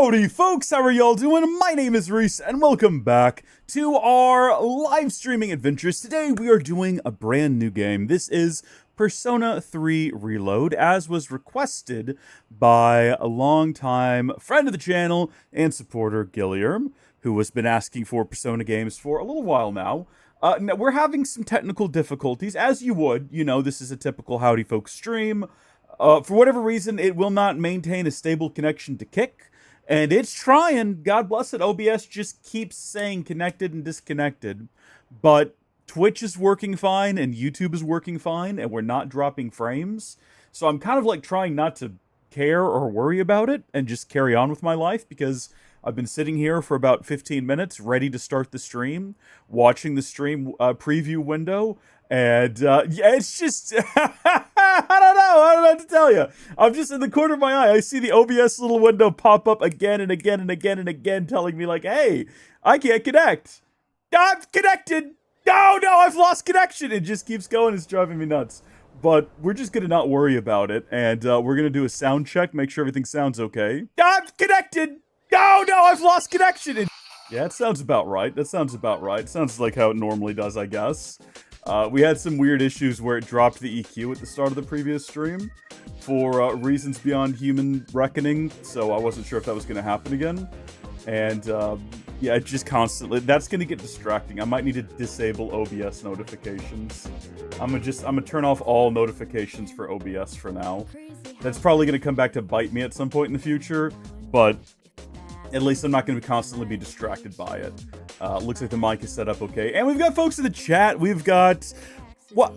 Howdy folks, how are y'all doing? My name is Reese and welcome back to our live streaming adventures. Today we are doing a brand new game. This is Persona 3 Reload, as was requested by a longtime friend of the channel and supporter, Guillerm, who has been asking for Persona games for a little while now. Now we're having some technical difficulties, as you would. You know, this is a typical Howdy Folks stream. For whatever reason, it will not maintain a stable connection to Kick. And it's trying, God bless it, OBS just keeps saying connected and disconnected. But Twitch is working fine, and YouTube is working fine, and we're not dropping frames. So I'm kind of like trying not to care or worry about it, and just carry on with my life, because I've been sitting here for about 15 minutes, ready to start the stream, watching the stream preview window, and yeah, it's just, I don't know what to tell you. I'm just in the corner of my eye. I see the OBS little window pop up again and again and again and again, telling me like, hey, I can't connect. I'm connected. No, I've lost connection. It just keeps going. It's driving me nuts. But we're just going to not worry about it. And we're going to do a sound check, make sure everything sounds okay. I'm connected. No, I've lost connection. Yeah, it sounds about right. That sounds about right. Sounds like how it normally does, I guess. We had some weird issues where it dropped the EQ at the start of the previous stream for reasons beyond human reckoning. So I wasn't sure if that was going to happen again. And yeah, it just constantly, that's going to get distracting. I might need to disable OBS notifications. I'm gonna turn off all notifications for OBS for now. That's probably going to come back to bite me at some point in the future, but at least I'm not going to constantly be distracted by it. Looks like the mic is set up okay. And we've got folks in the chat. We've got, what?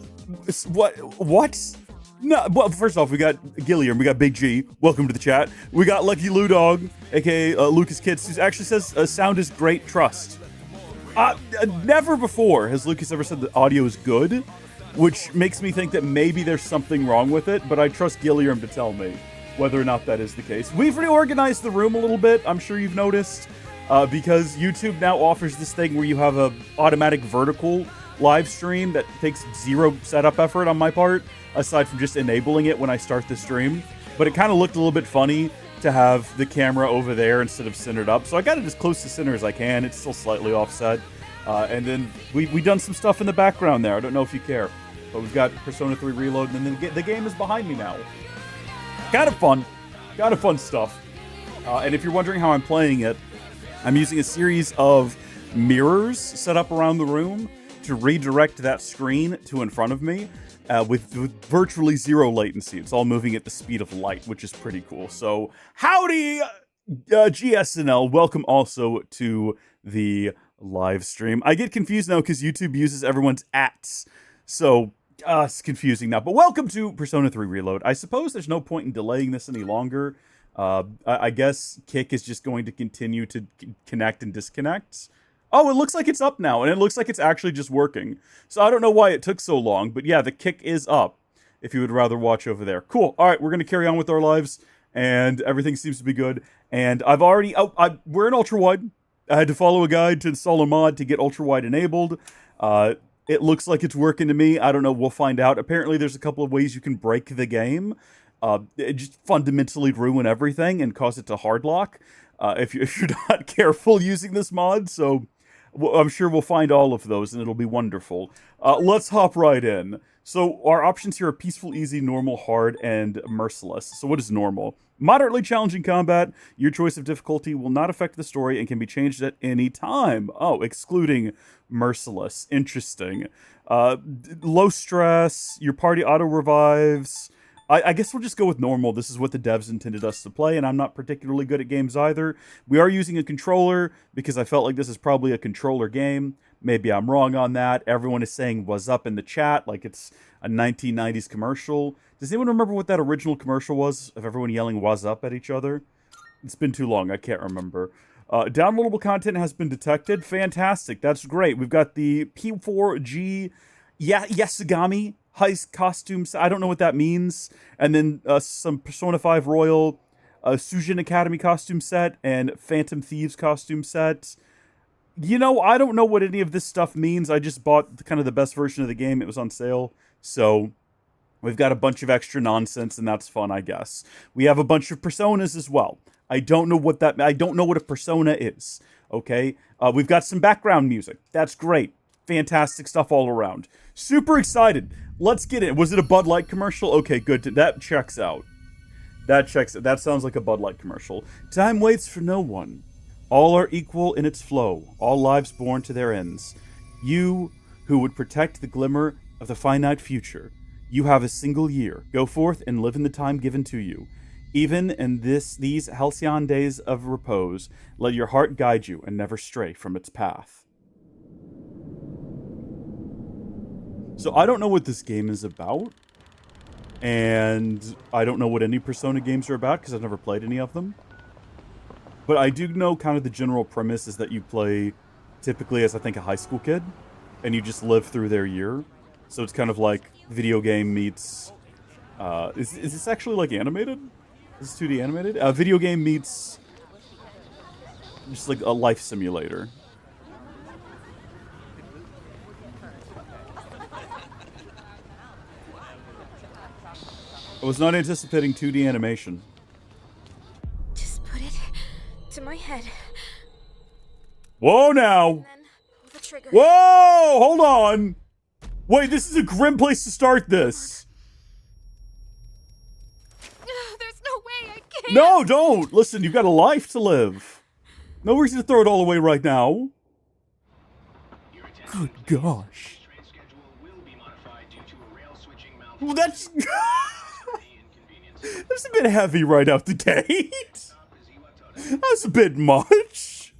No, well, first off, we got Gilliam, we got Big G, welcome to the chat. We got Lucky Lou Dog, aka Lucas Kids, who actually says sound is great, trust. Never before has Lucas ever said that audio is good, which makes me think that maybe there's something wrong with it, but I trust Gilliam to tell me whether or not that is the case. We've reorganized the room a little bit, I'm sure you've noticed, because YouTube now offers this thing where you have a automatic vertical live stream that takes zero setup effort on my part, aside from just enabling it when I start the stream. But it kind of looked a little bit funny to have the camera over there instead of centered up. So I got it as close to center as I can. It's still slightly offset. And then we done some stuff in the background there. I don't know if you care. But we've got Persona 3 Reload, and then the game is behind me now. Kind of fun. Kind of fun stuff. And if you're wondering how I'm playing it, I'm using a series of mirrors set up around the room to redirect that screen to in front of me. With virtually zero latency. It's all moving at the speed of light, which is pretty cool. So, howdy, GSNL. Welcome also to the live stream. I get confused now because YouTube uses everyone's ats. So, it's confusing now. But welcome to Persona 3 Reload. I suppose there's no point in delaying this any longer. I guess Kick is just going to continue to connect and disconnect. Oh, it looks like it's up now, and it looks like it's actually just working. So I don't know why it took so long, but yeah, the Kick is up, if you would rather watch over there. Cool. All right, we're going to carry on with our lives, and everything seems to be good. And I've already... we're in ultra-wide. I had to follow a guide to install a mod to get ultra-wide enabled. It looks like it's working to me. I don't know. We'll find out. Apparently, there's a couple of ways you can break the game. It just fundamentally ruin everything and cause it to hard lock if you're not careful using this mod. So... well, I'm sure we'll find all of those, and it'll be wonderful. Let's hop right in. So our options here are peaceful, easy, normal, hard, and merciless. So what is normal? Moderately challenging combat. Your choice of difficulty will not affect the story and can be changed at any time. Oh, excluding merciless. Interesting. Low stress. Your party auto-revives. I guess we'll just go with normal. This is what the devs intended us to play, and I'm not particularly good at games either. We are using a controller because I felt like this is probably a controller game. Maybe I'm wrong on that. Everyone is saying "what's up" in the chat like it's a 1990s commercial. Does anyone remember what that original commercial was of everyone yelling "what's up" at each other? It's been too long. I can't remember. Downloadable content has been detected. Fantastic. That's great. We've got the P4G Yasugami heist costumes. I don't know what that means. And then some Persona 5 Royal Sujin Academy costume set and Phantom Thieves costume set. You know, I don't know what any of this stuff means. I just bought kind of the best version of the game. It was on sale. So we've got a bunch of extra nonsense, and that's fun, I guess. We have a bunch of personas as well. I don't know what a persona is. Okay? We've got some background music. That's great. Fantastic stuff all around. Super excited. Let's get it. Was it a Bud Light commercial? Okay, good. That checks out. That checks out. That sounds like a Bud Light commercial. Time waits for no one. All are equal in its flow. All lives born to their ends. You, who would protect the glimmer of the finite future. You have a single year. Go forth and live in the time given to you. Even in these halcyon days of repose, let your heart guide you and never stray from its path. So I don't know what this game is about, and I don't know what any Persona games are about because I've never played any of them. But I do know kind of the general premise is that you play typically as, I think, a high school kid, and you just live through their year. So it's kind of like video game meets... is this actually, like, animated? Is this 2D animated? Video game meets... just like a life simulator. I was not anticipating 2D animation. Just put it to my head. Whoa, now! And then the trigger. Whoa! Hold on! Wait, this is a grim place to start this. There's no way I can't. No, don't! Listen, you've got a life to live. No reason to throw it all away right now. Good gosh. Well, that's... that's a bit heavy right out the gate. That's a bit much.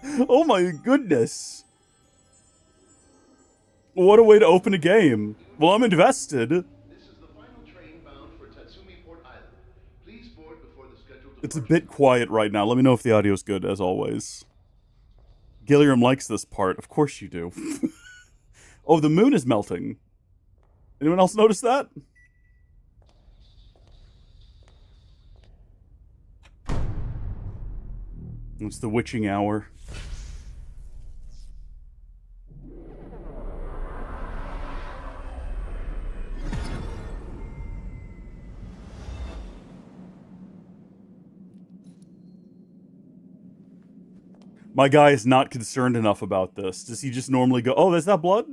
Oh my goodness. What a way to open a game. Well, I'm invested. It's a bit quiet right now. Let me know if the audio's good, as always. Gilliam likes this part. Of course you do. Oh, the moon is melting. Anyone else notice that? It's the witching hour. My guy is not concerned enough about this. Does he just normally go, oh, there's that blood?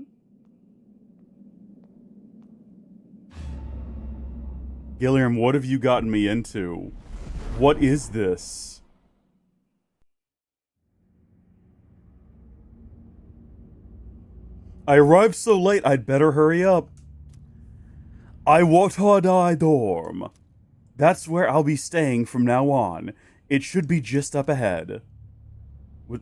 Gilliam, what have you gotten me into? What is this? I arrived so late, I'd better hurry up. I dorm. That's where I'll be staying from now on. It should be just up ahead. What?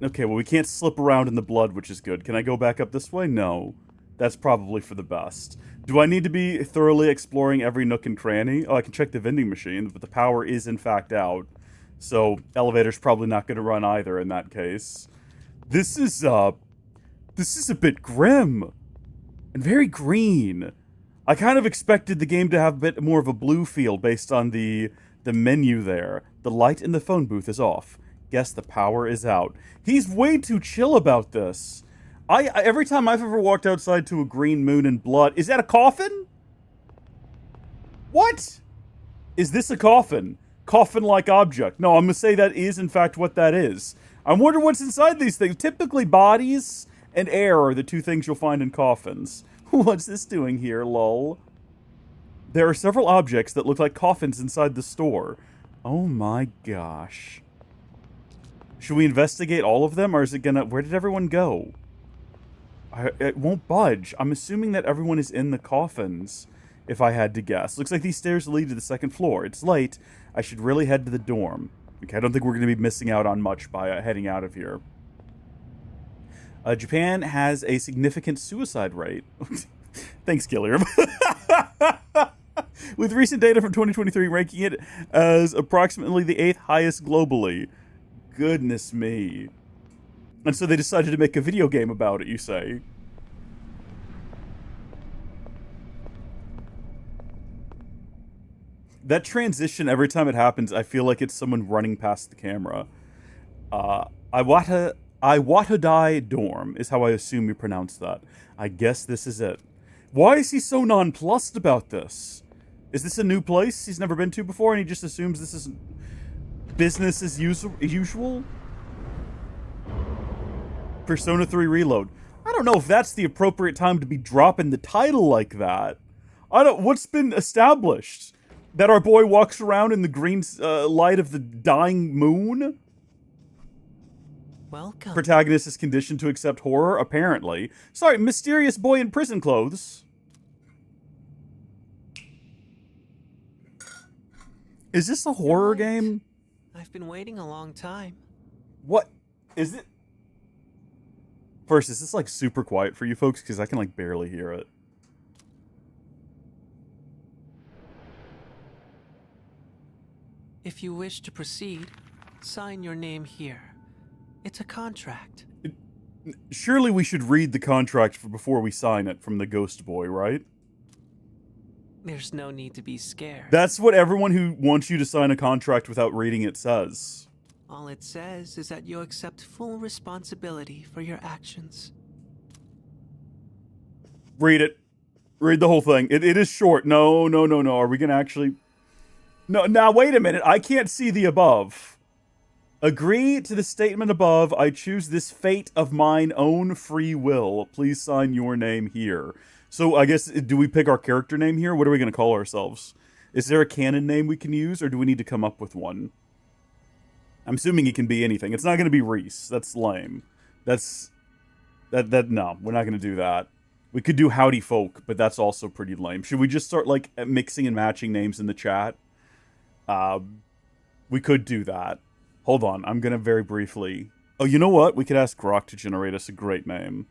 Okay, well, we can't slip around in the blood, which is good. Can I go back up this way? No. That's probably for the best. Do I need to be thoroughly exploring every nook and cranny? Oh, I can check the vending machine, but the power is in fact out. So, elevator's probably not going to run either in that case. This is a bit grim. And very green. I kind of expected the game to have a bit more of a blue feel based on the menu there. The light in the phone booth is off. Guess the power is out. He's way too chill about this. Every time I've ever walked outside to a green moon and blood... Is that a coffin? What? Is this a coffin? Coffin-like object. No, I'm gonna say that is, in fact, what that is. I wonder what's inside these things. Typically, bodies and air are the two things you'll find in coffins. What's this doing here, lol? There are several objects that look like coffins inside the store. Oh my gosh. Should we investigate all of them, or is it gonna... Where did everyone go? It won't budge. I'm assuming that everyone is in the coffins, if I had to guess. Looks like these stairs lead to the second floor. It's late. I should really head to the dorm. Okay, I don't think we're going to be missing out on much by heading out of here. Japan has a significant suicide rate. Thanks, Gilliam. With recent data from 2023 ranking it as approximately the 8th highest globally. Goodness me. And so they decided to make a video game about it, you say? That transition, every time it happens, I feel like it's someone running past the camera. Iwatadai dorm is how I assume you pronounce that. I guess this is it. Why is he so nonplussed about this? Is this a new place he's never been to before and he just assumes this is business as usual? Persona 3 Reload. I don't know if that's the appropriate time to be dropping the title like that. What's been established? That our boy walks around in the green light of the dying moon? Welcome. Protagonist is conditioned to accept horror, apparently. Sorry, mysterious boy in prison clothes. Is this a horror game? I've been waiting a long time. What? Is it? First, is this like super quiet for you folks? Because I can like barely hear it. If you wish to proceed, sign your name here. It's a contract. Surely we should read the contract before we sign it from the ghost boy, right? There's no need to be scared. That's what everyone who wants you to sign a contract without reading it says. All it says is that you accept full responsibility for your actions. Read it. Read the whole thing. It is short. No. Are we gonna actually... No, now wait a minute. I can't see the above. Agree to the statement above. I choose this fate of mine own free will. Please sign your name here. So I guess, do we pick our character name here? What are we going to call ourselves? Is there a canon name we can use, or do we need to come up with one? I'm assuming it can be anything. It's not going to be Reese. That's lame. No, we're not going to do that. We could do Howdy Folk, but that's also pretty lame. Should we just start, like, mixing and matching names in the chat? We could do that. Hold on, I'm going to very briefly... Oh, you know what? We could ask Grok to generate us a great name.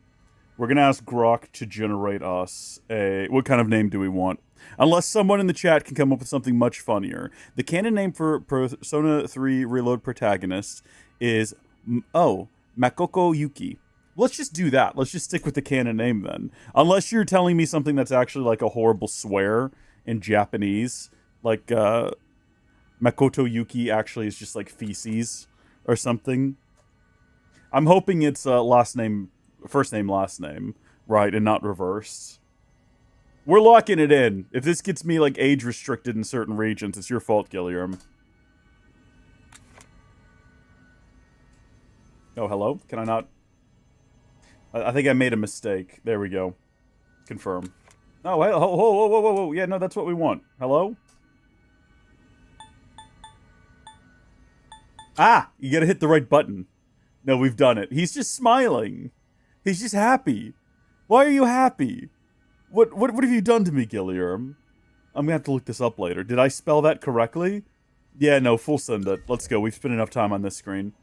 We're going to ask Grok to generate us a... What kind of name do we want? Unless someone in the chat can come up with something much funnier. The canon name for Persona 3 Reload protagonist is... Makoto Yuki. Let's just do that. Let's just stick with the canon name then. Unless you're telling me something that's actually like a horrible swear in Japanese. Like, Makoto Yuki actually is just like feces or something. I'm hoping it's first name, last name, right, and not reversed. We're locking it in. If this gets me like age restricted in certain regions, it's your fault, Gilliam. Oh, hello? Can I not? I think I made a mistake. There we go. Confirm. Oh, wait, whoa. Yeah, no, that's what we want. Hello? Ah! You gotta hit the right button. No, we've done it. He's just smiling. He's just happy. Why are you happy? What have you done to me, Gilliam? I'm gonna have to look this up later. Did I spell that correctly? Yeah, no, full send it. Let's go. We've spent enough time on this screen.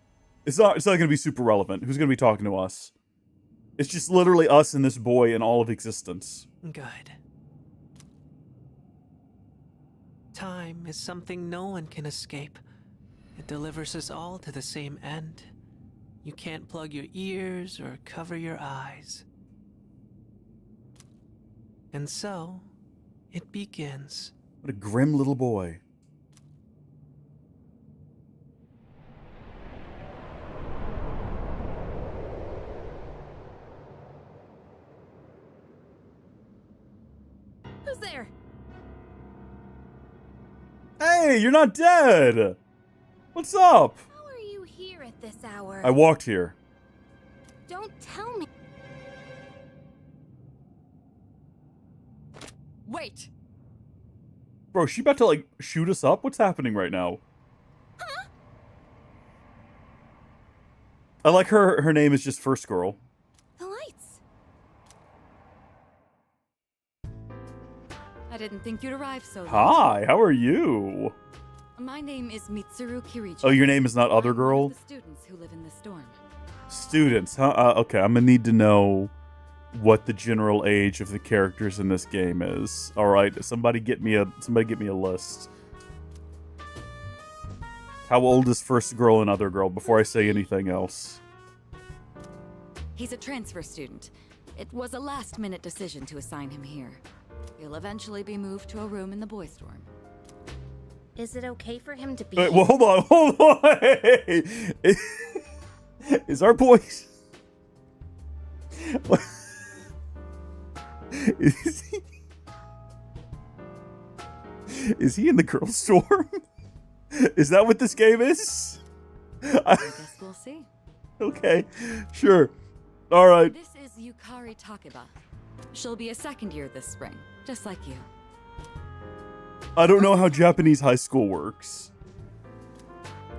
It's not gonna be super relevant. Who's gonna be talking to us? It's just literally us and this boy in all of existence. Good. Time is something no one can escape. It delivers us all to the same end. You can't plug your ears or cover your eyes. And so, it begins. What a grim little boy. Who's there? Hey, you're not dead! What's up? How are you here at this hour? I walked here. Don't tell me. Wait. Bro, she about to, like, shoot us up? What's happening right now? Huh? I like her name is just First Girl. The lights. I didn't think you'd arrive so late. Hi, how are you? My name is Mitsuru Kirichi. Oh, your name is not Other I'm Girl? one of the students who live in the storm. Students, huh? Okay, I'm gonna need to know what the general age of the characters in this game is. All right, somebody get me a list. How old is First Girl and Other Girl before I say anything else? He's a transfer student. It was a last-minute decision to assign him here. He'll eventually be moved to a room in the boys' dorm. Is it okay for him to be? Wait, well, hold on. Hey. Is our boy? Is he in the girls' dorm? Is that what this game is? I guess we'll see. Okay, sure. All right. This is Yukari Takeba. She'll be a second year this spring, just like you. I don't know how Japanese high school works.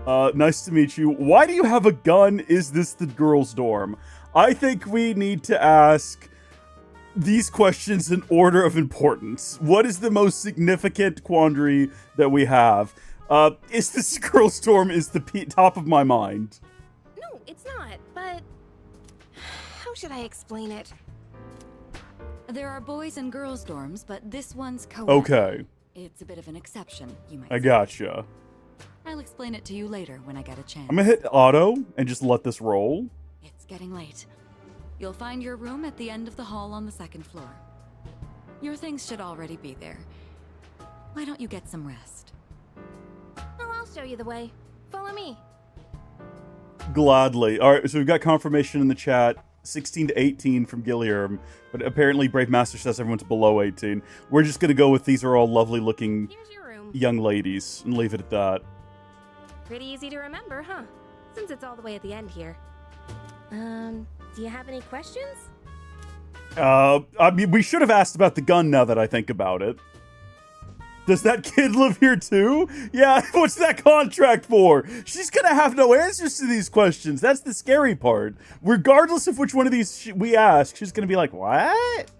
Nice to meet you. Why do you have a gun? Is this the girls' dorm? I think we need to ask these questions in order of importance. What is the most significant quandary that we have? Is this girls' dorm is the top of my mind. No, it's not, but how should I explain it? There are boys and girls' dorms, but this one's co-ed. Okay. It's a bit of an exception, you might I say. gotcha. I'll explain it to you later when I get a chance. I'm gonna hit auto and just let this roll. It's getting late. You'll find your room at the end of the hall on the 2nd floor. Your things should already be there. Why don't you get some rest? Oh, I'll show you the way. Follow me. Gladly. All right, so we've got confirmation in the chat. 16 to 18 from Gilliam, but apparently Brave Master says everyone's below 18. We're just gonna go with these are all lovely looking Here's your room. young ladies and leave it at that. Pretty easy to remember, huh? Since it's all the way at the end here. Do you have any questions? I mean, we should have asked about the gun now that I think about it. Does that kid live here too? Yeah, what's that contract for? She's gonna have no answers to these questions. That's the scary part. Regardless of which one of these we ask, she's gonna be like, what?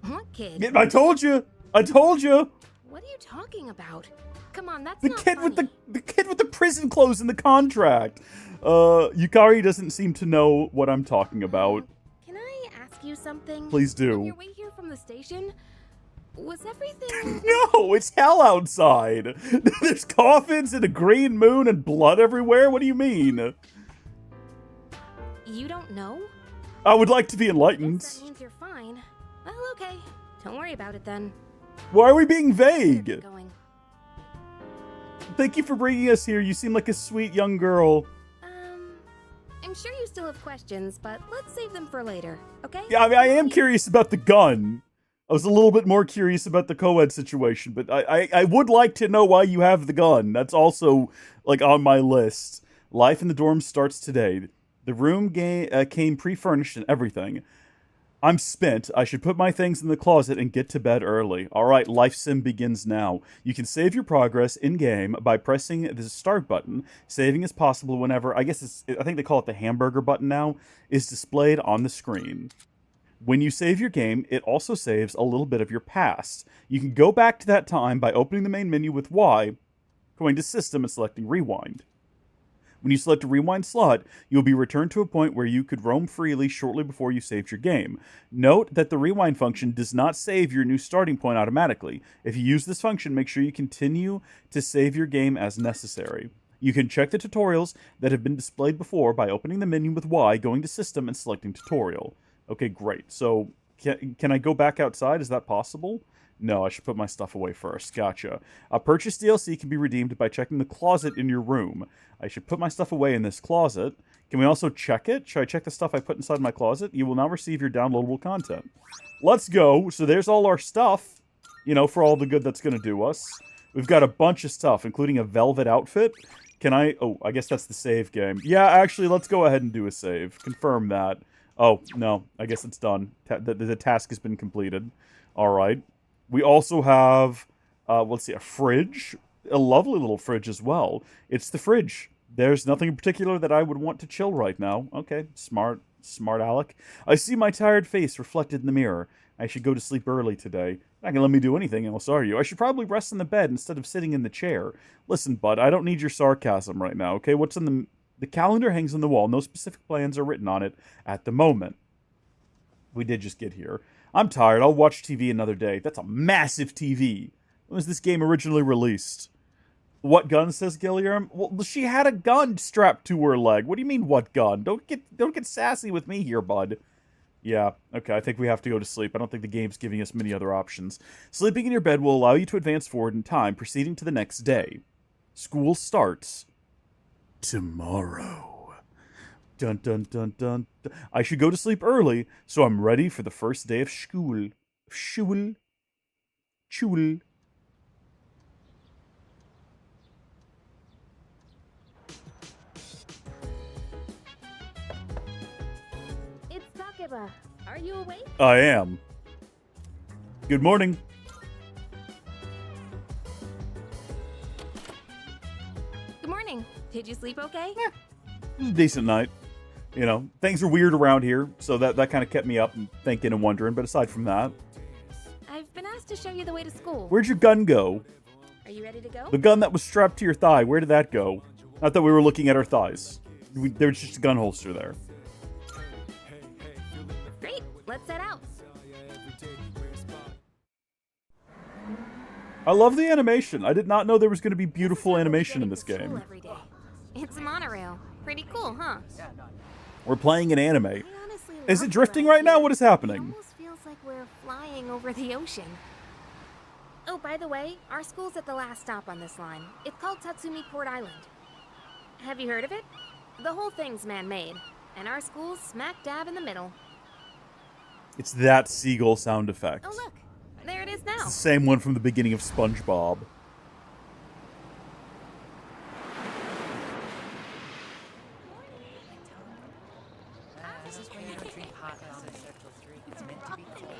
What kid? I told you. I told you. What are you talking about? Come on, that's The not kid funny. with the kid with the prison clothes in the contract. Yukari doesn't seem to know what I'm talking about. Can I ask you something? Please do. On your way here from the station, was everything... No, it's hell outside. There's coffins and a green moon and blood everywhere. What do you mean? You don't know? I would like to be That enlightened. means you're fine. Well, okay. Don't worry about it then. Why are we being Better vague? get going. Thank you for bringing us here. You seem like a sweet young girl. I'm sure you still have questions, but let's save them for later, okay? Yeah, I mean, I am curious about the gun. I was a little bit more curious about the co-ed situation, but I would like to know why you have the gun. That's also, like, on my list. Life in the dorm starts today. The room came pre-furnished and everything. I'm spent. I should put my things in the closet and get to bed early. Alright, life sim begins now. You can save your progress in-game by pressing the start button. Saving is possible whenever, I think they call it the hamburger button now, is displayed on the screen. When you save your game, it also saves a little bit of your past. You can go back to that time by opening the main menu with Y, going to System and selecting Rewind. When you select a rewind slot, you'll be returned to a point where you could roam freely shortly before you saved your game. Note that the rewind function does not save your new starting point automatically. If you use this function, make sure you continue to save your game as necessary. You can check the tutorials that have been displayed before by opening the menu with Y, going to System, and selecting Tutorial. Okay, great. So, can I go back outside? Is that possible? No, I should put my stuff away first. Gotcha. Purchased DLC can be redeemed by checking the closet in your room. I should put my stuff away in this closet. Can we also check it? Should I check the stuff I put inside my closet? You will now receive your downloadable content. Let's go. So there's all our stuff, you know, for all the good that's going to do us. We've got a bunch of stuff, including a velvet outfit. Can I... Oh, I guess that's the save game. Yeah, actually, let's go ahead and do a save. Confirm that. Oh, no. I guess it's done. The task has been completed. All right. We also have, let's see, a fridge. A lovely little fridge as well. It's the fridge. There's nothing in particular that I would want to chill right now. Okay, smart Alec. I see my tired face reflected in the mirror. I should go to sleep early today. Not gonna let me do anything else, are you? I should probably rest in the bed instead of sitting in the chair. Listen, bud, I don't need your sarcasm right now, okay? What's in the calendar hangs on the wall. No specific plans are written on it at the moment. We did just get here. I'm tired. I'll watch TV another day. That's a massive TV. When was this game originally released? What gun, says Gilliam? Well, she had a gun strapped to her leg. What do you mean, what gun? Don't get sassy with me here, bud. Yeah, okay, I think we have to go to sleep. I don't think the game's giving us many other options. Sleeping in your bed will allow you to advance forward in time, proceeding to the next day. School starts tomorrow. Dun dun dun dun dun. I should go to sleep early, so I'm ready for the first day of school. School. It's Takeba. Are you awake? I am. Good morning. Good morning. Did you sleep okay? It was a decent night. You know, things are weird around here, so that kind of kept me up and thinking and wondering, but aside from that... I've been asked to show you the way to school. Where'd your gun go? Are you ready to go? The gun that was strapped to your thigh, where did that go? I thought we were looking at our thighs. There was just a gun holster there. Great. Let's set out. I love the animation. I did not know there was going to be beautiful animation in this Getting to game. school every day. It's a monorail. Pretty cool, huh? We're playing an anime. I honestly Is love it drifting the ride right now? here. What is It happening? almost feels like we're flying over the ocean. Oh, by the way, our school's at the last stop on this line. It's called Tatsumi Port Island. Have you heard of it? The whole thing's man-made, and our school's smack dab in the middle. It's that seagull sound effect. Oh, look. There it is It's now. the same one from the beginning of SpongeBob.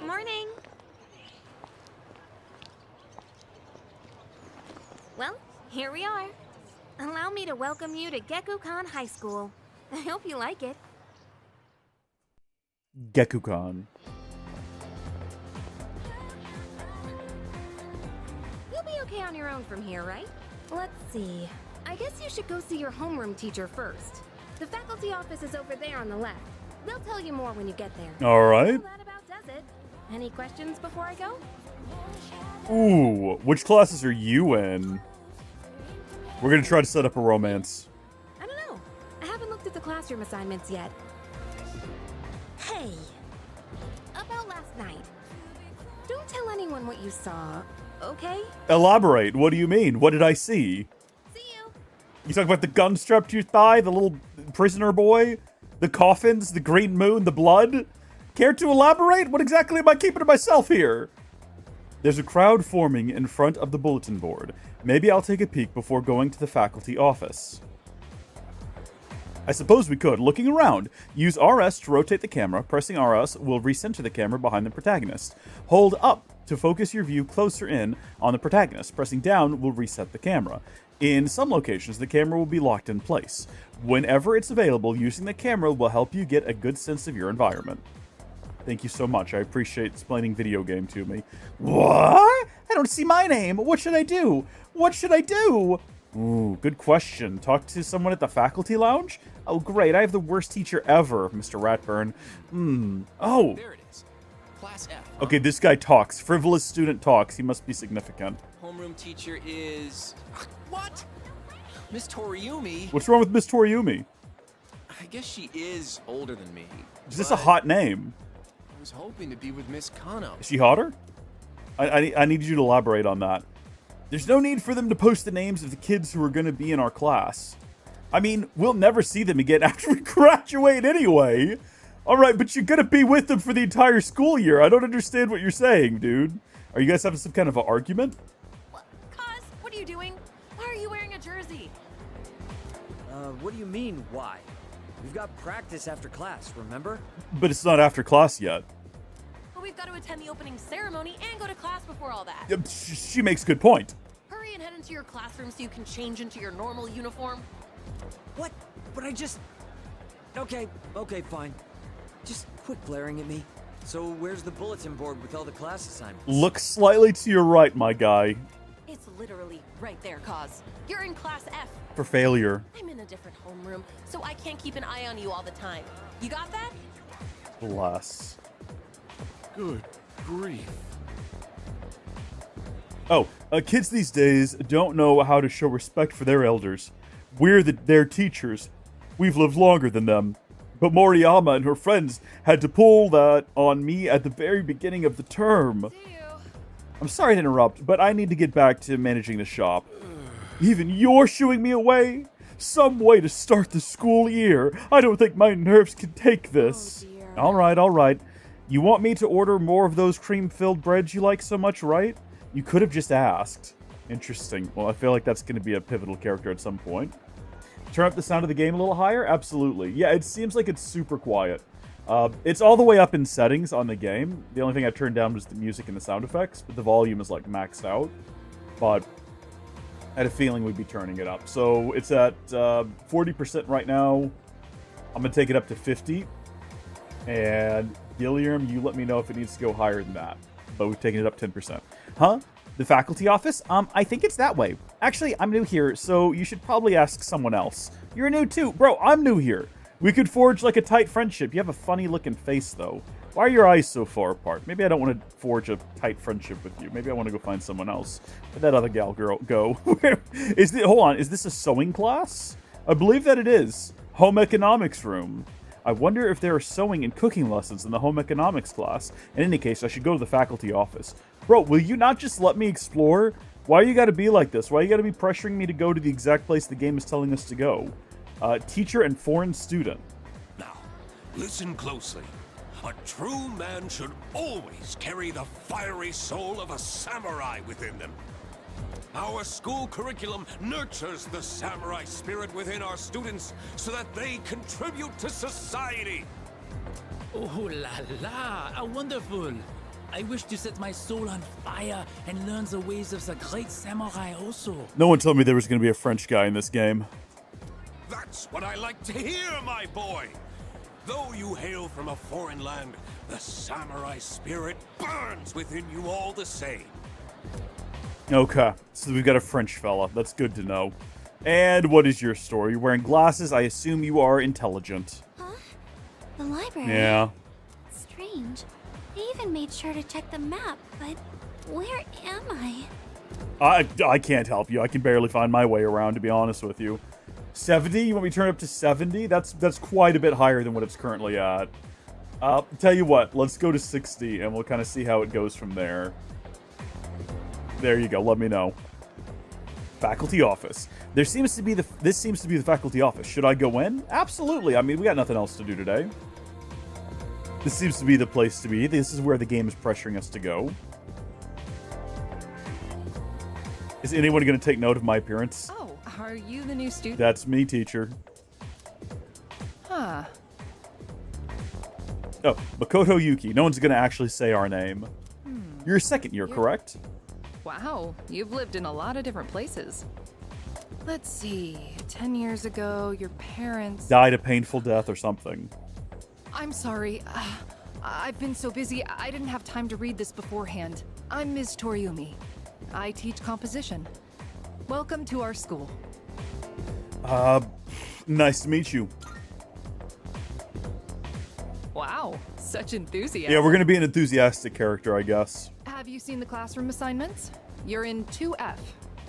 Morning. Well, here we are. Allow me to welcome you to Gekukan High School. I hope you like it. Gekukan. You'll be okay on your own from here, right? Let's see. I guess you should go see your homeroom teacher first. The faculty office is over there on the left. They'll tell you more when you get there. All right. Well, that about does it. Any questions before I go? Ooh, which classes are you in? We're gonna try to set up a romance. I don't know. I haven't looked at the classroom assignments yet. Hey, about last night. Don't tell anyone what you saw, okay? Elaborate. What do you mean? What did I see? See you. You talk about the gun strapped to your thigh, the little prisoner boy, the coffins, the green moon, the blood? Care to elaborate? What exactly am I keeping to myself here? There's a crowd forming in front of the bulletin board. Maybe I'll take a peek before going to the faculty office. I suppose we could. Looking around, use RS to rotate the camera. Pressing RS will recenter the camera behind the protagonist. Hold up to focus your view closer in on the protagonist. Pressing down will reset the camera. In some locations, the camera will be locked in place. Whenever it's available, using the camera will help you get a good sense of your environment. Thank you so much. I appreciate explaining video game to me. What? I don't see my name. What should I do? What should I do? Ooh, good question. Talk to someone at the faculty lounge? Oh, great. I have the worst teacher ever, Mr. Ratburn. Oh. There it is. Class F. Okay, this guy talks. Frivolous student talks. He must be significant. Homeroom teacher is... What? Miss Toriumi? What's wrong with Miss Toriumi? I guess she is older than me. Is this a but hot name? I was hoping to be with Miss Kano. Is she hotter? I need you to elaborate on that. There's no need for them to post the names of the kids who are going to be in our class. I mean, we'll never see them again after we graduate anyway. All right, but you're going to be with them for the entire school year. I don't understand what you're saying, dude. Are you guys having some kind of an argument? Cuz, what are you doing? Why are you wearing a jersey? What do you mean, why? We've got practice after class, remember? But it's not after class yet. But we've got to attend the opening ceremony and go to class before all that. She makes a good point. Hurry and head into your classroom so you can change into your normal uniform. What? But I just... Okay, fine. Just quit glaring at me. So where's the bulletin board with all the class assignments? Look slightly to your right, my guy. It's literally right there, Cuz. You're in class F. For failure. I'm in a different homeroom, so I can't keep an eye on you all the time. You got that? Bless. Good grief. Oh, kids these days don't know how to show respect for their elders. We're their teachers. We've lived longer than them. But Moriyama and her friends had to pull that on me at the very beginning of the term. I'm sorry to interrupt, but I need to get back to managing the shop. Even you're shooing me away? Some way to start the school year. I don't think my nerves can take this. Oh, dear. All right. You want me to order more of those cream-filled breads you like so much, right? You could have just asked. Interesting. Well, I feel like that's going to be a pivotal character at some point. Turn up the sound of the game a little higher? Absolutely. Yeah, it seems like it's super quiet. It's all the way up in settings on the game. The only thing I turned down was the music and the sound effects, but the volume is like maxed out. But I had a feeling we'd be turning it up. So it's at 40% right now. I'm going to take it up to 50. And Gilliam, you let me know if it needs to go higher than that. But we've taken it up 10%. Huh? The faculty office? I think it's that way. Actually, I'm new here, so you should probably ask someone else. You're new too. Bro, I'm new here. We could forge like a tight friendship. You have a funny looking face, though. Why are your eyes so far apart? Maybe I don't want to forge a tight friendship with you. Maybe I want to go find someone else. Where'd that other girl go? Hold on, is this a sewing class? I believe that it is. Home economics room. I wonder if there are sewing and cooking lessons in the home economics class. In any case, I should go to the faculty office. Bro, will you not just let me explore? Why you gotta be like this? Why you gotta be pressuring me to go to the exact place the game is telling us to go? Teacher and foreign student. Now, listen closely. A true man should always carry the fiery soul of a samurai within them. Our school curriculum nurtures the samurai spirit within our students so that they contribute to society. Oh la la, how wonderful! I wish to set my soul on fire and learn the ways of the great samurai also. No one told me there was going to be a French guy in this game. That's what I like to hear, my boy. Though you hail from a foreign land, the samurai spirit burns within you all the same. Okay, so we've got a French fella. That's good to know. And what is your story? You're wearing glasses. I assume you are intelligent. Huh? The library? Yeah. Strange. I even made sure to check the map, but where am I? I can't help you. I can barely find my way around, to be honest with you. 70? You want me to turn it up to 70? That's quite a bit higher than what it's currently at. Tell you what, let's go to 60, and we'll kind of see how it goes from there. There you go. Let me know. Faculty office. This seems to be the faculty office. Should I go in? Absolutely. I mean, we got nothing else to do today. This seems to be the place to be. This is where the game is pressuring us to go. Is anyone going to take note of my appearance? Oh, are you the new student? That's me, teacher. Huh. Oh, Makoto Yuki. No one's going to actually say our name. You're second year, correct? Wow, you've lived in a lot of different places. Let's see, 10 years ago, your parents... Died a painful death or something. I'm sorry. I've been so busy, I didn't have time to read this beforehand. I'm Ms. Toriumi. I teach composition. Welcome to our school. Nice to meet you. Wow, such enthusiasm. Yeah, we're going to be an enthusiastic character, I guess. Have you seen the classroom assignments? You're in 2F.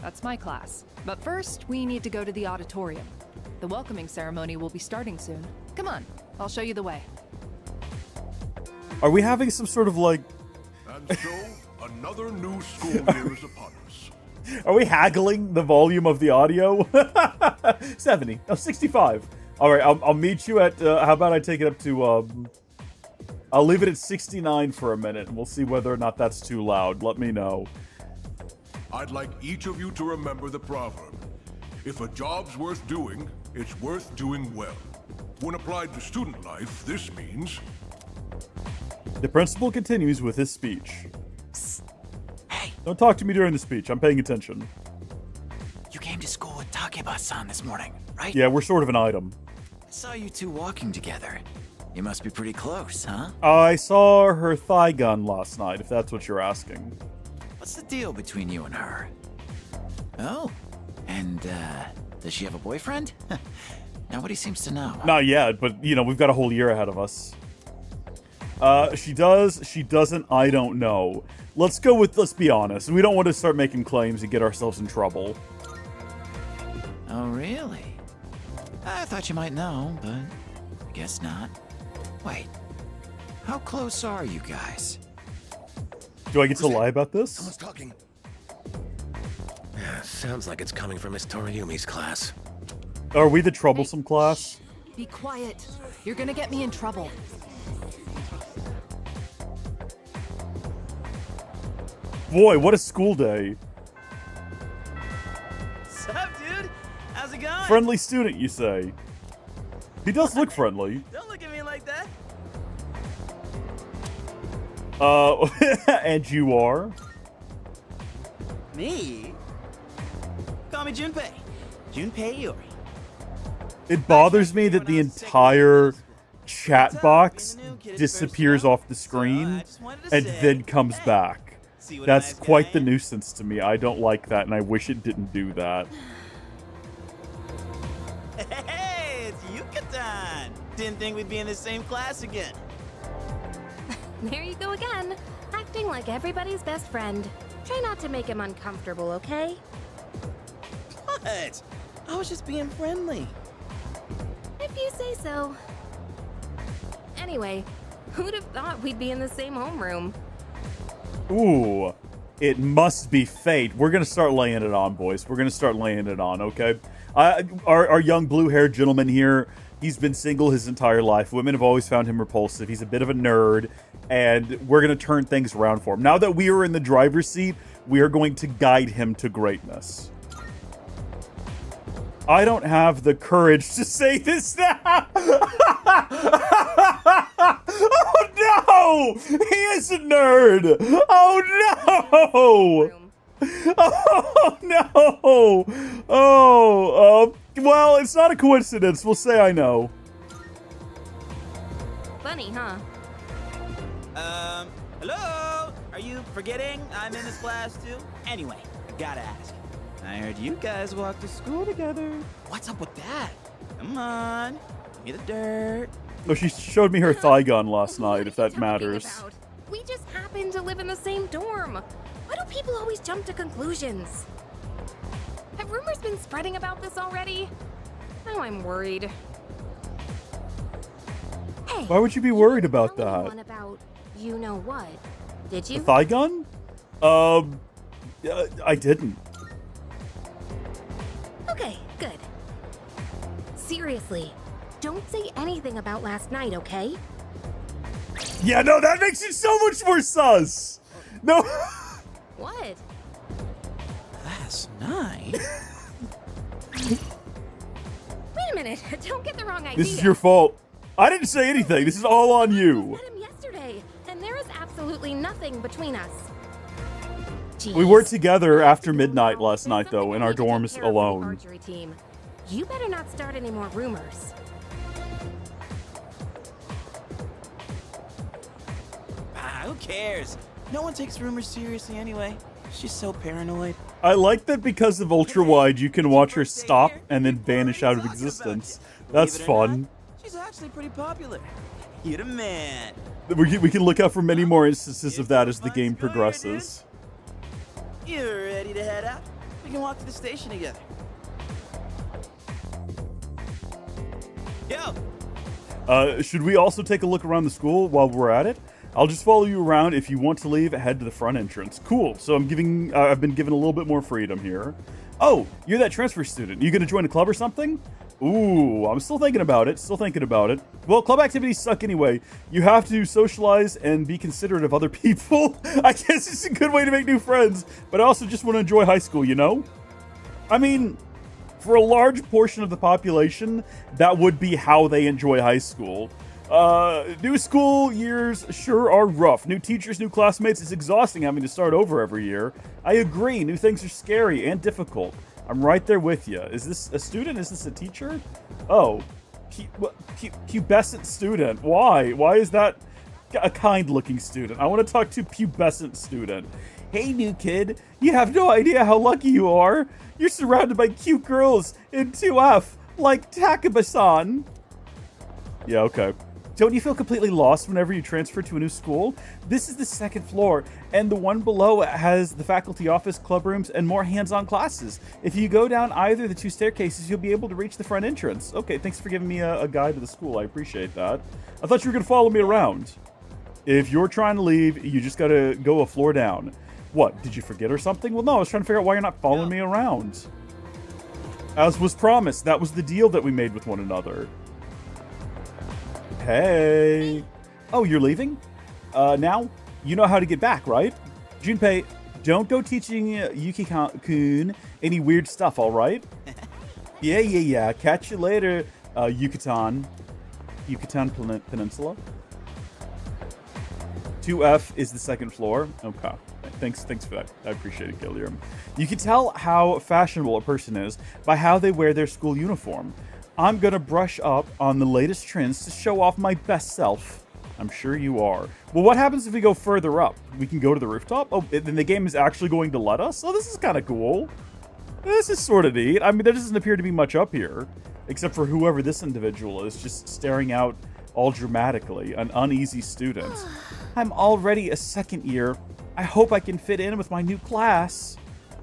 That's my class. But first, we need to go to the auditorium. The welcoming ceremony will be starting soon. Come on, I'll show you the way. Are we having some sort of, like... And so, another new school year is upon us. Are we haggling the volume of the audio? 70. No, 65. All right, I'll meet you at... how about I take it up to... I'll leave it at 69 for a minute, and we'll see whether or not that's too loud. Let me know. I'd like each of you to remember the proverb. If a job's worth doing, it's worth doing well. When applied to student life, this means... The principal continues with his speech. Psst. Hey, Don't talk to me during the speech. I'm paying attention. you came to school with Takeba-san this morning, right? Yeah, we're sort of an item. I saw you two walking together. You must be pretty close, huh? I saw her thigh gun last night, if that's what you're asking. What's the deal between you and her? Oh, and, does she have a boyfriend? Nobody seems to know. Not yet, but, you know, we've got a whole year ahead of us. She does, she doesn't, I don't know. Let's be honest. We don't want to start making claims and get ourselves in trouble. Oh, really? I thought you might know, but I guess not. Wait, how close are you guys? Do I get to lie about this? Someone's talking. Sounds like it's coming from Miss Toriumi's class. Are we the troublesome class? Be quiet. You're gonna get me in trouble. Boy, what a school day. Sup, dude? How's it going? Friendly student, you say? He does look friendly. Don't look at me like that. And you are? Me? Call me Junpei. Junpei Iori. It bothers me that the entire chat box disappears off the screen and then comes back. That's quite the nuisance to me. I don't like that, and I wish it didn't do that. Hey, it's Yuka-tan. Didn't think we'd be in the same class again. There you go again, acting like everybody's best friend. Try not to make him uncomfortable, okay? What? I was just being friendly. If you say so. Anyway, who'd have thought we'd be in the same homeroom? Ooh, it must be fate. We're gonna start laying it on, boys. We're gonna start laying it on, okay? Our young blue-haired gentleman here, he's been single his entire life. Women have always found him repulsive. He's a bit of a nerd, and we're gonna turn things around for him. Now that we are in the driver's seat, we are going to guide him to greatness. I don't have the courage to say this now. Oh no! He is a nerd. Oh no! Oh no! Oh, well, it's not a coincidence. We'll say I know. Funny, huh? Hello? Are you forgetting I'm in this class too? Anyway, I gotta ask. I heard you guys walk to school together. What's up with that? Come on, give me the dirt. Oh, she showed me her thigh gun last night, if that matters. About? We just happen to live in the same dorm. Why do people always jump to conclusions? Have rumors been spreading about this already? Now I'm worried. Hey, Why would you be worried about tell that? anyone about you know what? Did you? The thigh gun? I didn't. Okay, good. Seriously, don't say anything about last night, okay? Yeah, no, that makes it so much more sus. No. What? Last night? Wait a minute, don't get the wrong idea. This is your fault. I didn't say anything. This is all on I you. met him yesterday, and there is absolutely nothing between us. We were Jeez. together after midnight last There's night, though, something in I our need to take dorms care of for the alone. archery team. You better not start any more rumors. Who cares? No one takes rumors seriously anyway. She's so paranoid. I like that because of ultra wide, you can watch her stop and then vanish out of existence. That's Believe it or fun. not, she's actually pretty popular. You're the man. We can look out for many more instances of that as the game progresses. You're ready to head out? We can walk to the station together. Yo! Should we also take a look around the school while we're at it? I'll just follow you around. If you want to leave, head to the front entrance. Cool. So I've been given a little bit more freedom here. Oh, you're that transfer student. You gonna join a club or something? Ooh, I'm still thinking about it. Well, club activities suck anyway. You have to socialize and be considerate of other people. I guess it's a good way to make new friends, but I also just want to enjoy high school, you know? I mean, for a large portion of the population, that would be how they enjoy high school. New school years sure are rough. New teachers, new classmates. It's exhausting having to start over every year. I agree. New things are scary and difficult. I'm right there with you. Is this a student? Is this a teacher? Oh, pubescent student. Why? Why is that a kind-looking student? I want to talk to pubescent student. Hey, new kid. You have no idea how lucky you are. You're surrounded by cute girls in 2F, like Takaba-san. Yeah, okay. Don't you feel completely lost whenever you transfer to a new school? This is the second floor, and the one below has the faculty office, club rooms, and more hands-on classes. If you go down either of the two staircases, you'll be able to reach the front entrance. Okay, thanks for giving me a guide to the school. I appreciate that. I thought you were going to follow me around. If you're trying to leave, you just got to go a floor down. What, did you forget or something? Well, no, I was trying to figure out why you're not following me around. As was promised, that was the deal that we made with one another. Hey. Oh, you're leaving? Now? You know how to get back, right? Junpei, don't go teaching Yuki-kun any weird stuff, all right? Yeah. Catch you later, Yucatan Peninsula. 2F is the second floor. Okay. Thanks for that. I appreciate it, Gilliam. You can tell how fashionable a person is by how they wear their school uniform. I'm gonna brush up on the latest trends to show off my best self. I'm sure you are. Well, what happens if we go further up? We can go to the rooftop? Oh, then the game is actually going to let us? Oh, this is kind of cool. This is sort of neat. I mean, there doesn't appear to be much up here, except for whoever this individual is, just staring out all dramatically, an uneasy student. I'm already a second year. I hope I can fit in with my new class.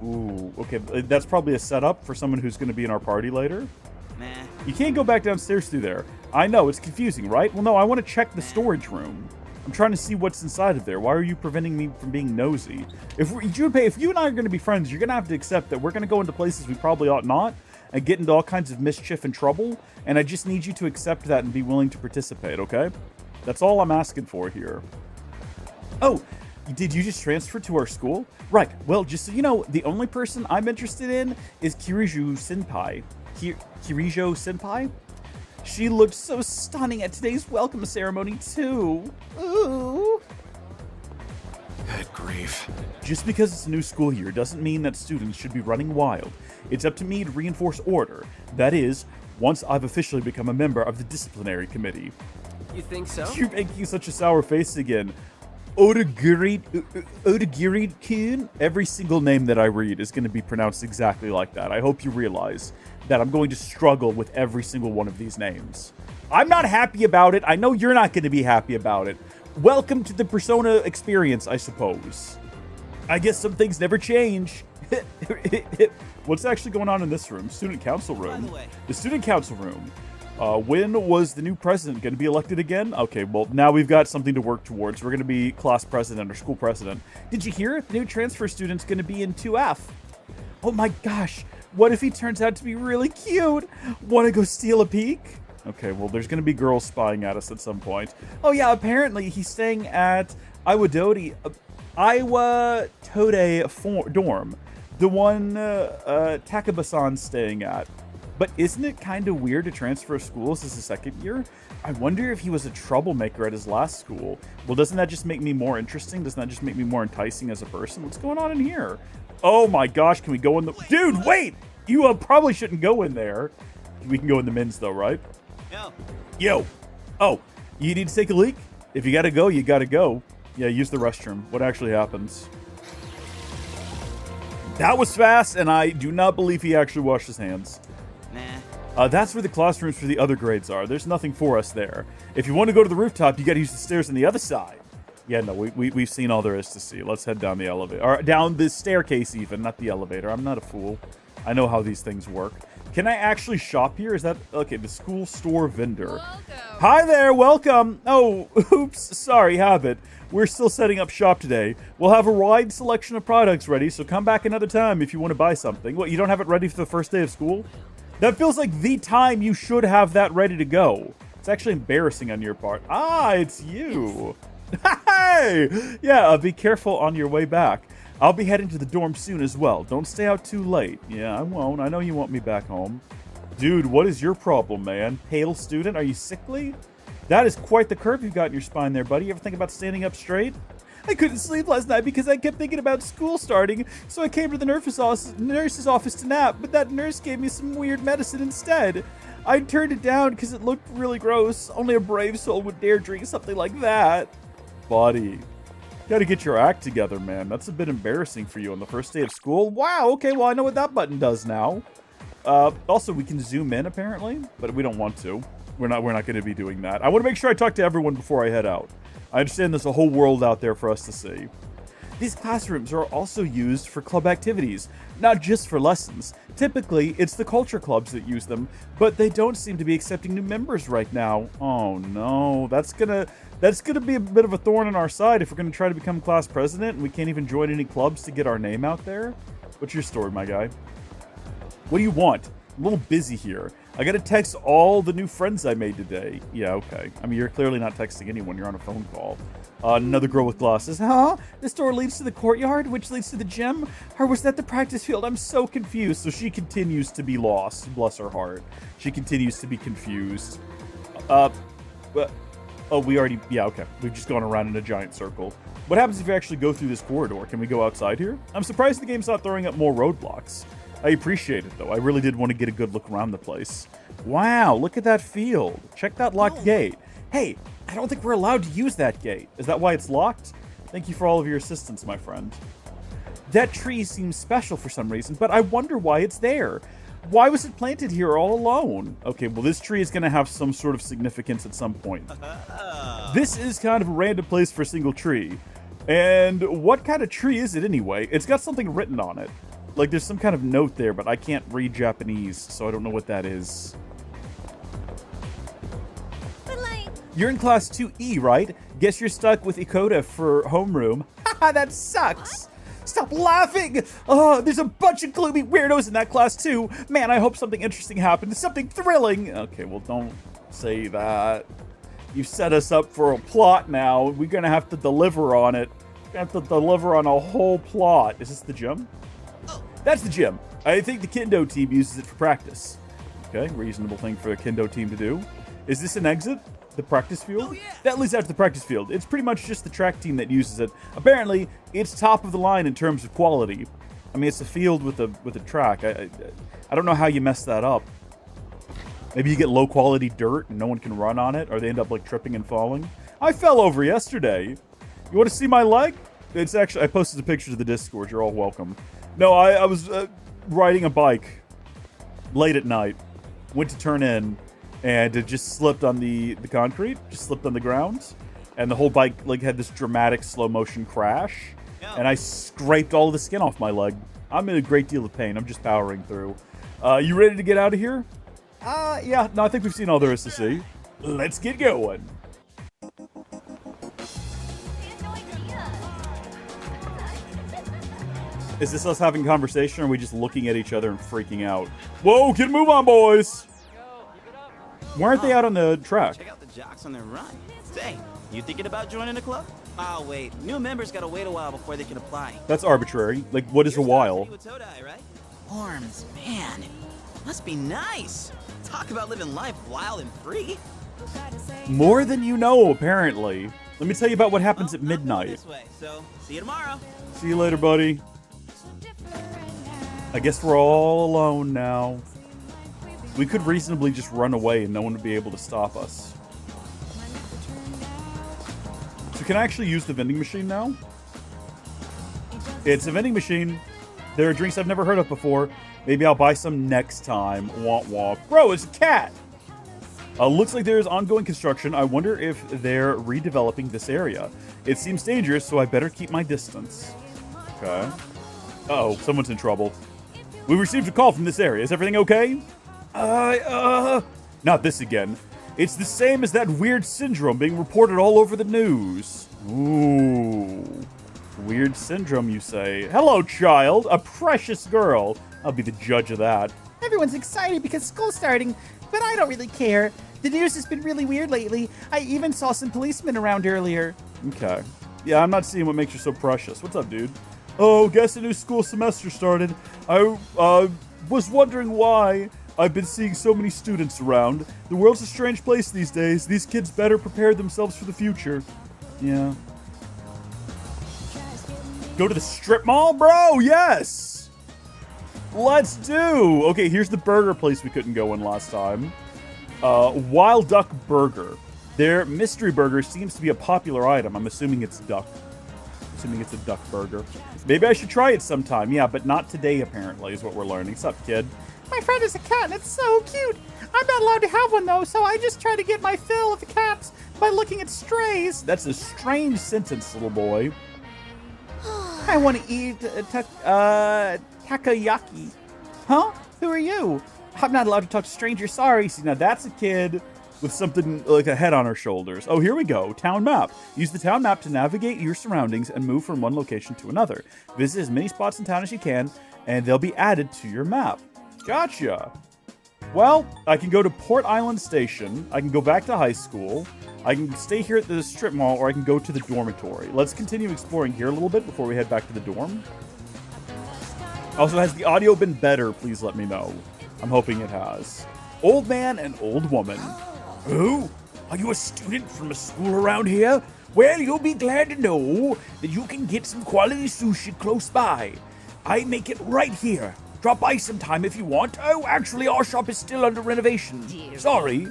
Ooh, okay, that's probably a setup for someone who's going to be in our party later. Nah. You can't go back downstairs through there. I know, it's confusing, right? Well, no, I want to check the storage room. I'm trying to see what's inside of there. Why are you preventing me from being nosy? If you and I are going to be friends, you're going to have to accept that we're going to go into places we probably ought not and get into all kinds of mischief and trouble, and I just need you to accept that and be willing to participate, okay? That's all I'm asking for here. Oh, did you just transfer to our school? Right, well, just so you know, the only person I'm interested in is Kirijo Senpai. Kirijo Senpai? She looked so stunning at today's welcome ceremony, too. Ooh. Good grief. Just because it's a new school year doesn't mean that students should be running wild. It's up to me to reinforce order. That is, once I've officially become a member of the disciplinary committee. You think so? You're making such a sour face again. Odagiri-kun? Every single name that I read is going to be pronounced exactly like that. I hope you realize that I'm going to struggle with every single one of these names. I'm not happy about it. I know you're not going to be happy about it. Welcome to the Persona experience, I suppose. I guess some things never change. What's actually going on in this room? Student council room. The student council room. When was the new president going to be elected again? Okay, well, now we've got something to work towards. We're going to be class president or school president. Did you hear? The new transfer student's going to be in 2F. Oh my gosh. What if he turns out to be really cute? Want to go steal a peek? Okay, well, there's going to be girls spying at us at some point. Oh yeah, apparently he's staying at Iwatode dorm. The one Takaba-san's staying at. But isn't it kind of weird to transfer schools as a second year? I wonder if he was a troublemaker at his last school. Well, doesn't that just make me more interesting? Doesn't that just make me more enticing as a person? What's going on in here? Oh my gosh, can we go in the... Dude, wait! You probably shouldn't go in there. We can go in the men's though, right? No. Yo! Oh, you need to take a leak? If you gotta go, you gotta go. Yeah, use the restroom. What actually happens? That was fast, and I do not believe he actually washed his hands. Nah. That's where the classrooms for the other grades are. There's nothing for us there. If you want to go to the rooftop, you gotta use the stairs on the other side. Yeah, no, we've seen all there is to see. Let's head down the elevator. Or down the staircase even, not the elevator. I'm not a fool. I know how these things work. Can I actually shop here? Is that... Okay, the school store vendor. Welcome. Hi there, welcome. Oh, oops, sorry, habit. We're still setting up shop today. We'll have a wide selection of products ready, so come back another time if you want to buy something. What, you don't have it ready for the first day of school? That feels like the time you should have that ready to go. It's actually embarrassing on your part. Ah, it's you. Hey! Yeah, be careful on your way back. I'll be heading to the dorm soon as well. Don't stay out too late. Yeah, I won't. I know you want me back home. Dude, what is your problem, man? Pale student? Are you sickly? That is quite the curve you've got in your spine there, buddy. You ever think about standing up straight? I couldn't sleep last night because I kept thinking about school starting, so I came to the nurse's office to nap, but that nurse gave me some weird medicine instead. I turned it down because it looked really gross. Only a brave soul would dare drink something like that. Buddy, gotta get your act together, man. That's a bit embarrassing for you on the first day of school. Wow, okay, well, I know what that button does now. Also, we can zoom in, apparently, but we don't want to. We're not going to be doing that. I want to make sure I talk to everyone before I head out. I understand there's a whole world out there for us to see. These classrooms are also used for club activities, not just for lessons. Typically, it's the culture clubs that use them, but they don't seem to be accepting new members right now. Oh no, that's gonna be a bit of a thorn in our side if we're gonna try to become class president and we can't even join any clubs to get our name out there. What's your story, my guy? What do you want? I'm a little busy here. I gotta text all the new friends I made today. Yeah, okay. I mean, you're clearly not texting anyone. You're on a phone call. Another girl with glasses. Huh? This door leads to the courtyard, which leads to the gym? Or was that the practice field? I'm so confused. So she continues to be lost. Bless her heart. She continues to be confused. Oh, we already... Yeah, okay. We've just gone around in a giant circle. What happens if you actually go through this corridor? Can we go outside here? I'm surprised the game's not throwing up more roadblocks. I appreciate it, though. I really did want to get a good look around the place. Wow, look at that field. Check that locked gate. Hey, I don't think we're allowed to use that gate. Is that why it's locked? Thank you for all of your assistance, my friend. That tree seems special for some reason, but I wonder why it's there. Why was it planted here all alone? Okay, well, this tree is going to have some sort of significance at some point. This is kind of a random place for a single tree. And what kind of tree is it anyway? It's got something written on it. Like, there's some kind of note there, but I can't read Japanese, so I don't know what that is. You're in class 2E, right? Guess you're stuck with Ikota for homeroom. Haha, that sucks! Stop laughing! Oh, there's a bunch of gloomy weirdos in that class too. Man, I hope something interesting happens. Something thrilling! Okay, well, don't say that. You set us up for a plot now. We're gonna have to deliver on it. We have to deliver on a whole plot. Is this the gym? That's the gym. I think the Kendo team uses it for practice. Okay, reasonable thing for a Kendo team to do. Is this an exit? The practice field? Oh, yeah. That leads out to the practice field. It's pretty much just the track team that uses it. Apparently, it's top of the line in terms of quality. I mean, it's a field with a track. I don't know how you mess that up. Maybe you get low quality dirt and no one can run on it, or they end up like tripping and falling. I fell over yesterday. You want to see my leg? It's actually, I posted a picture to the Discord. You're all welcome. No, I was riding a bike late at night. Went to turn in. And it just slipped on the concrete, just slipped on the ground, and the whole bike like had this dramatic slow motion crash, and I scraped all of the skin off my leg. I'm in a great deal of pain. I'm just powering through. You ready to get out of here? Yeah. No, I think we've seen all there is to see. Let's get going. Is this us having a conversation, or are we just looking at each other and freaking out? Whoa, get a move on, boys! Why aren't they out on the track? Check out the jocks on their run. Say, you thinking about joining the club? Oh, wait. New members gotta wait a while before they can apply. That's arbitrary. Like, what is a while? Worms, man. Must be nice. Talk about living life wild and free. More than you know, apparently. Let me tell you about what happens at midnight. This way, so see you tomorrow. See you later, buddy. I guess we're all alone now. We could reasonably just run away and no one would be able to stop us. So can I actually use the vending machine now? It's a vending machine. There are drinks I've never heard of before. Maybe I'll buy some next time. Womp womp. Bro, it's a cat! Looks like there's ongoing construction. I wonder if they're redeveloping this area. It seems dangerous, so I better keep my distance. Okay. Uh-oh, someone's in trouble. We received a call from this area. Is everything okay? Not this again. It's the same as that weird syndrome being reported all over the news. Ooh. Weird syndrome, you say. Hello, child. A precious girl. I'll be the judge of that. Everyone's excited because school's starting, but I don't really care. The news has been really weird lately. I even saw some policemen around earlier. Okay. Yeah, I'm not seeing what makes you so precious. What's up, dude? Oh, guess a new school semester started. I was wondering why I've been seeing so many students around. The world's a strange place these days. These kids better prepare themselves for the future. Yeah. Go to the strip mall, bro? Yes! Let's do! Okay, here's the burger place we couldn't go in last time. Wild Duck Burger. Their mystery burger seems to be a popular item. I'm assuming it's duck. Assuming it's a duck burger. Maybe I should try it sometime. Yeah, but not today, apparently, is what we're learning. What's up, kid? My friend is a cat, and it's so cute. I'm not allowed to have one, though, so I just try to get my fill of the cats by looking at strays. That's a strange sentence, little boy. I want to eat takoyaki. Huh? Who are you? I'm not allowed to talk to strangers. Sorry. See, now that's a kid with something like a head on her shoulders. Oh, here we go. Town map. Use the town map to navigate your surroundings and move from one location to another. Visit as many spots in town as you can, and they'll be added to your map. Gotcha. Well, I can go to Port Island Station. I can go back to high school. I can stay here at the strip mall, or I can go to the dormitory. Let's continue exploring here a little bit before we head back to the dorm. Also, has the audio been better? Please let me know. I'm hoping it has. Old man and old woman. Oh, are you a student from a school around here? Well, you'll be glad to know that you can get some quality sushi close by. I make it right here. Drop by sometime if you want. Oh, actually, our shop is still under renovation. Sorry.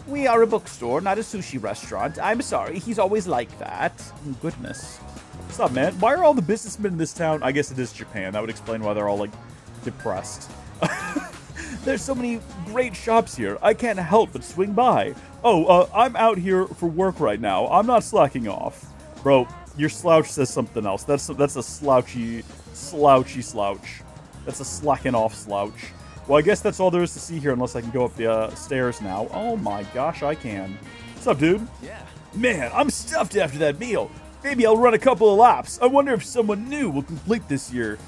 We are a bookstore, not a sushi restaurant. I'm sorry, he's always like that. Oh, goodness. What's up, man? Why are all the businessmen in this town? I guess it is Japan. That would explain why they're all, like, depressed. There's so many great shops here. I can't help but swing by. Oh, I'm out here for work right now. I'm not slacking off. Bro, your slouch says something else. That's a slouchy slouch. That's a slacking off slouch. Well, I guess that's all there is to see here unless I can go up the stairs now. Oh my gosh, I can. What's up, dude? Yeah. Man, I'm stuffed after that meal. Maybe I'll run a couple of laps. I wonder if someone new will compete this year.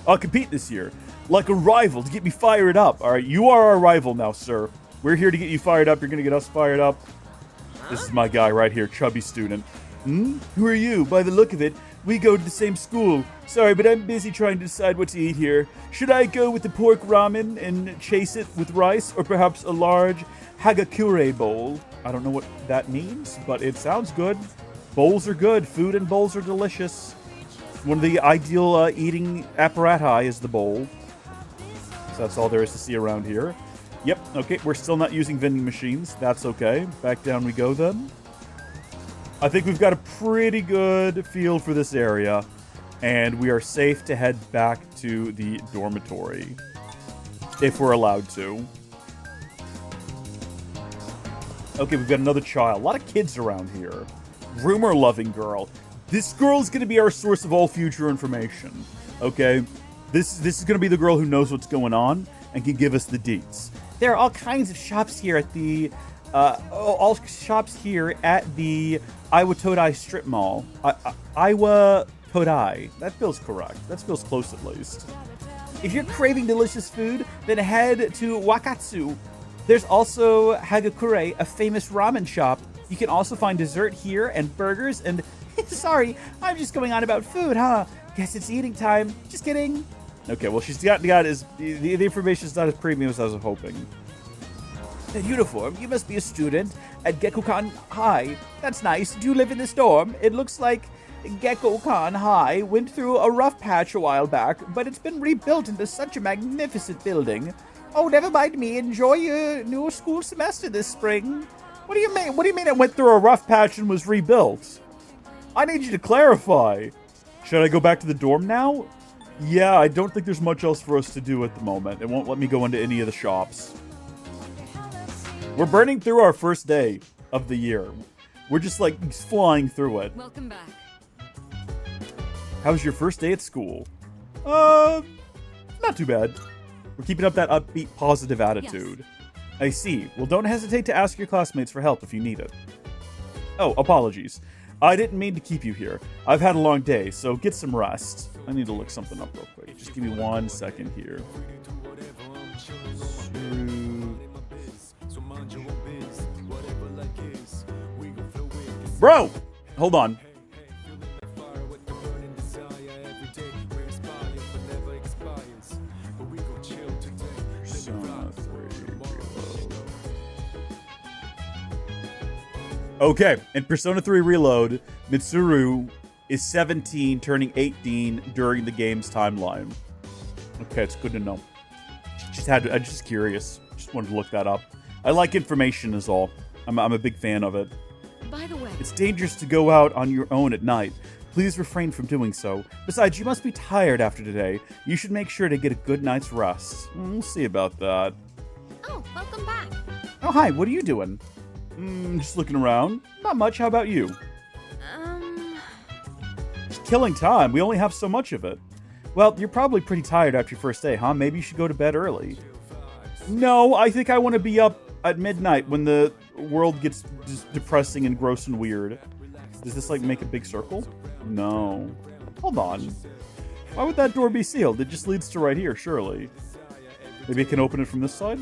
Like a rival to get me fired up. All right, you are our rival now, sir. We're here to get you fired up. You're going to get us fired up. This is my guy right here, chubby student. Who are you? By the look of it, we go to the same school. Sorry, but I'm busy trying to decide what to eat here. Should I go with the pork ramen and chase it with rice, or perhaps a large hagakure bowl? I don't know what that means, but it sounds good. Bowls are good. Food and bowls are delicious. One of the ideal eating apparati is the bowl. So that's all there is to see around here. Yep, okay, we're still not using vending machines. That's okay. Back down we go then. I think we've got a pretty good feel for this area, and we are safe to head back to the dormitory, if we're allowed to. Okay, we've got another child. A lot of kids around here. Rumor-loving girl. This girl's going to be our source of all future information, okay? This is going to be the girl who knows what's going on and can give us the deets. There are all kinds of shops here at the Iwa Todai Strip Mall. Iwa Todai. That feels correct. That feels close at least. If you're craving delicious food, then head to Wakatsu. There's also Hagakure, a famous ramen shop. You can also find dessert here and burgers and... Sorry, I'm just going on about food, huh? Guess it's eating time. Just kidding. Okay, well, she's got the information's not as premium as I was hoping. The uniform. You must be a student at Gekkokan High. That's nice. Do you live in this dorm? It looks like Gekkokan High went through a rough patch a while back, but it's been rebuilt into such a magnificent building. Oh, never mind me. Enjoy your new school semester this spring. What do you mean? What do you mean it went through a rough patch and was rebuilt? I need you to clarify. Should I go back to the dorm now? Yeah, I don't think there's much else for us to do at the moment. It won't let me go into any of the shops. We're burning through our first day of the year. We're just like flying through it. Welcome back. How's your first day at school? Not too bad. We're keeping up that upbeat, positive attitude. Yes. I see. Well, don't hesitate to ask your classmates for help if you need it. Oh, apologies. I didn't mean to keep you here. I've had a long day, so get some rest. I need to look something up real quick. Just give me 1 second here. Bro! Hold on. Okay, in Persona 3 Reload, Mitsuru is 17, turning 18 during the game's timeline. Okay, it's good to know. I'm just curious. Just wanted to look that up. I like information is all. I'm a big fan of it. By the way, it's dangerous to go out on your own at night. Please refrain from doing so. Besides, you must be tired after today. You should make sure to get a good night's rest. We'll see about that. Oh, welcome back. Oh, hi. What are you doing? Just looking around. Not much. How about you? Just killing time. We only have so much of it. Well, you're probably pretty tired after your first day, huh? Maybe you should go to bed early. No, I think I want to be up at midnight when the world gets just depressing and gross and weird. Does this, like, make a big circle? No. Hold on. Why would that door be sealed? It just leads to right here, surely. Maybe I can open it from this side?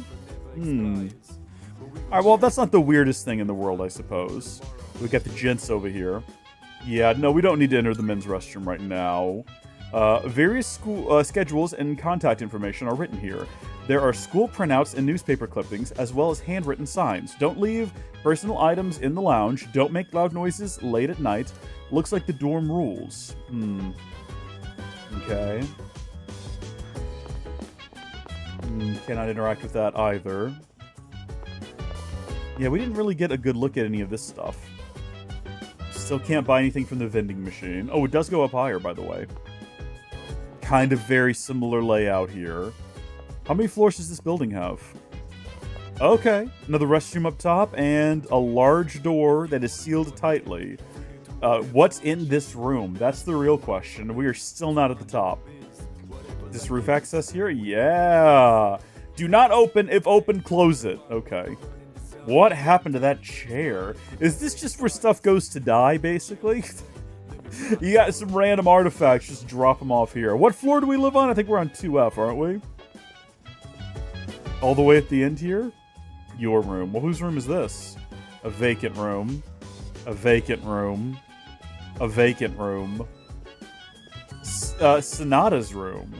Alright, well, that's not the weirdest thing in the world, I suppose. We got the gents over here. Yeah, no, we don't need to enter the men's restroom right now. Various school schedules and contact information are written here. There are school printouts and newspaper clippings, as well as handwritten signs. Don't leave personal items in the lounge. Don't make loud noises late at night. Looks like the dorm rules. Okay. Cannot interact with that either. Yeah, we didn't really get a good look at any of this stuff. Still can't buy anything from the vending machine. Oh, it does go up higher, by the way. Kind of very similar layout here. How many floors does this building have? Okay, another restroom up top and a large door that is sealed tightly. What's in this room? That's the real question. We are still not at the top. This roof access here? Yeah. Do not open. If open, close it. Okay. What happened to that chair? Is this just where stuff goes to die, basically? You got some random artifacts. Just drop them off here. What floor do we live on? I think we're on 2F, aren't we? All the way at the end here? Your room. Well, whose room is this? A vacant room. A vacant room. A vacant room. Sonata's room.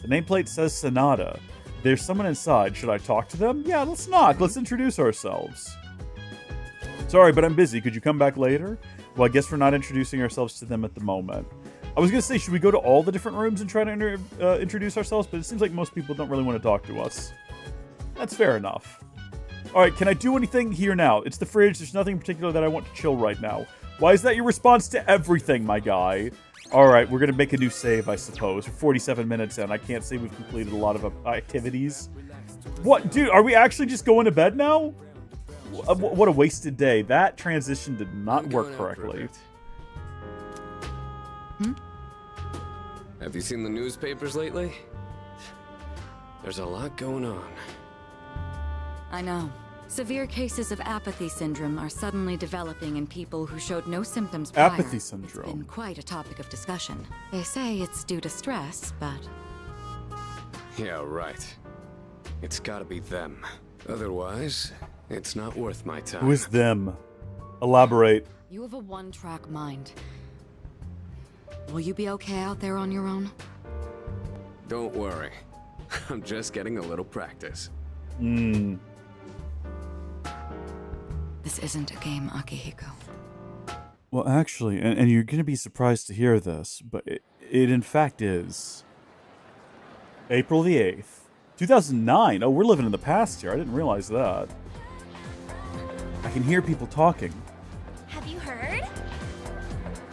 The nameplate says Sonata. There's someone inside. Should I talk to them? Yeah, let's knock. Let's introduce ourselves. Sorry, but I'm busy. Could you come back later? Well, I guess we're not introducing ourselves to them at the moment. I was going to say, should we go to all the different rooms and try to introduce ourselves? But it seems like most people don't really want to talk to us. That's fair enough. All right, can I do anything here now? It's the fridge. There's nothing in particular that I want to chill right now. Why is that your response to everything, my guy? All right, we're going to make a new save, I suppose. We're 47 minutes in. I can't say we've completed a lot of activities. What? Dude, are we actually just going to bed now? What a wasted day. That transition did not work correctly. Have you seen the newspapers lately? There's a lot going on. I know. Severe cases of apathy syndrome are suddenly developing in people who showed no symptoms prior. Apathy syndrome. It's been quite a topic of discussion. They say it's due to stress, but... Yeah, right. It's gotta be them. Otherwise, it's not worth my time. Who is them? Elaborate. You have a one-track mind. Will you be okay out there on your own? Don't worry. I'm just getting a little practice. This isn't a game, Akihiko. Well, actually, and you're going to be surprised to hear this, but it in fact is. April the 8th, 2009. Oh, we're living in the past here. I didn't realize that. I can hear people talking. Have you heard?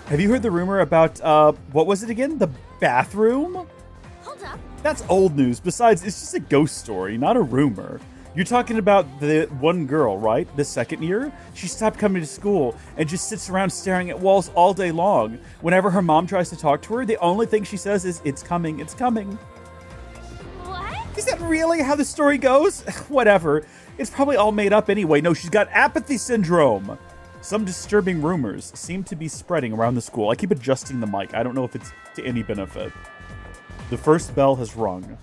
Have you heard the rumor about, what was it again? The bathroom? Hold up. That's old news. Besides, it's just a ghost story, not a rumor. You're talking about the one girl, right? The second year? She stopped coming to school and just sits around staring at walls all day long. Whenever her mom tries to talk to her, the only thing she says is, "It's coming, it's coming." What? Is that really how the story goes? Whatever. It's probably all made up anyway. No, she's got apathy syndrome. Some disturbing rumors seem to be spreading around the school. I keep adjusting the mic. I don't know if it's to any benefit. The first bell has rung.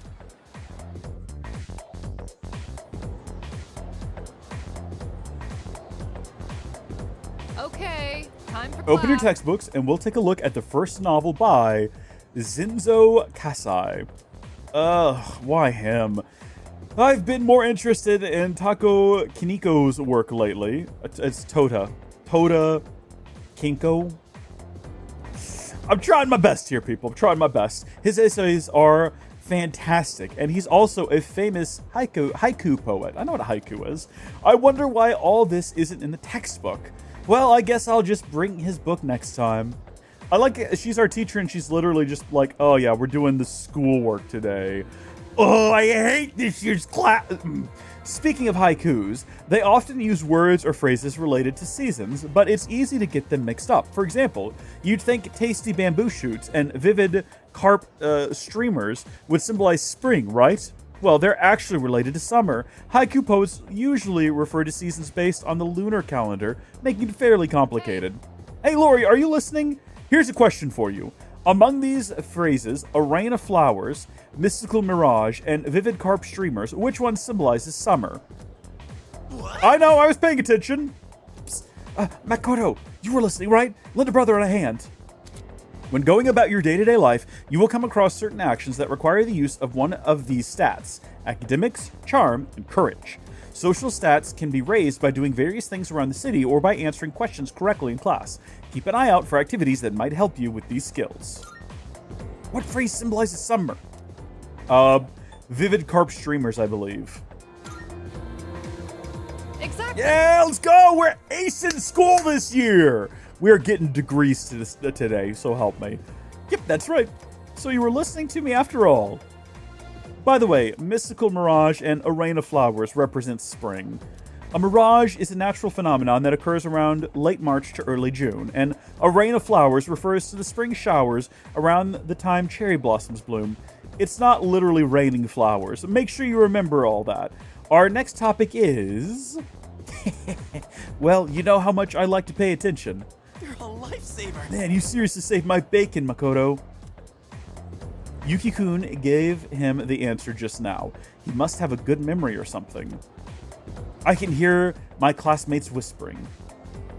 Okay, time for Open your class. textbooks and we'll take a look at the first novel by Zinzo Kasai. Why him? I've been more interested in Tako Kiniko's work lately. It's Tota Kinko. I'm trying my best here, people. I'm trying my best. His essays are fantastic, and he's also a famous haiku poet. I know what a haiku is. I wonder why all this isn't in the textbook. Well, I guess I'll just bring his book next time. I like it. She's our teacher, and she's literally just like, "Oh yeah, we're doing the schoolwork today." Oh, I hate this year's class. Speaking of haikus, they often use words or phrases related to seasons, but it's easy to get them mixed up. For example, you'd think tasty bamboo shoots and vivid carp streamers would symbolize spring, right? Well, they're actually related to summer. Haiku poets usually refer to seasons based on the lunar calendar, making it fairly complicated. Hey, Lori, are you listening? Here's a question for you. Among these phrases, a rain of flowers, mystical mirage, and vivid carp streamers, which one symbolizes summer? What? I know, I was paying attention. Psst. Makoto, you were listening, right? Lend a brother a hand. When going about your day-to-day life, you will come across certain actions that require the use of one of these stats: academics, charm, and courage. Social stats can be raised by doing various things around the city or by answering questions correctly in class. Keep an eye out for activities that might help you with these skills. What phrase symbolizes summer? Vivid carp streamers, I believe. Exactly. Yeah, let's go! We're acing school this year! We are getting degrees to this today, so help me. Yep, that's right. So you were listening to me after all. By the way, mystical mirage and a rain of flowers represent spring. A mirage is a natural phenomenon that occurs around late March to early June, and a rain of flowers refers to the spring showers around the time cherry blossoms bloom. It's not literally raining flowers. Make sure you remember all that. Our next topic is... well, you know how much I like to pay attention. You're a lifesaver. Man, you seriously saved my bacon, Makoto. Yuki-kun gave him the answer just now. He must have a good memory or something. I can hear my classmates whispering.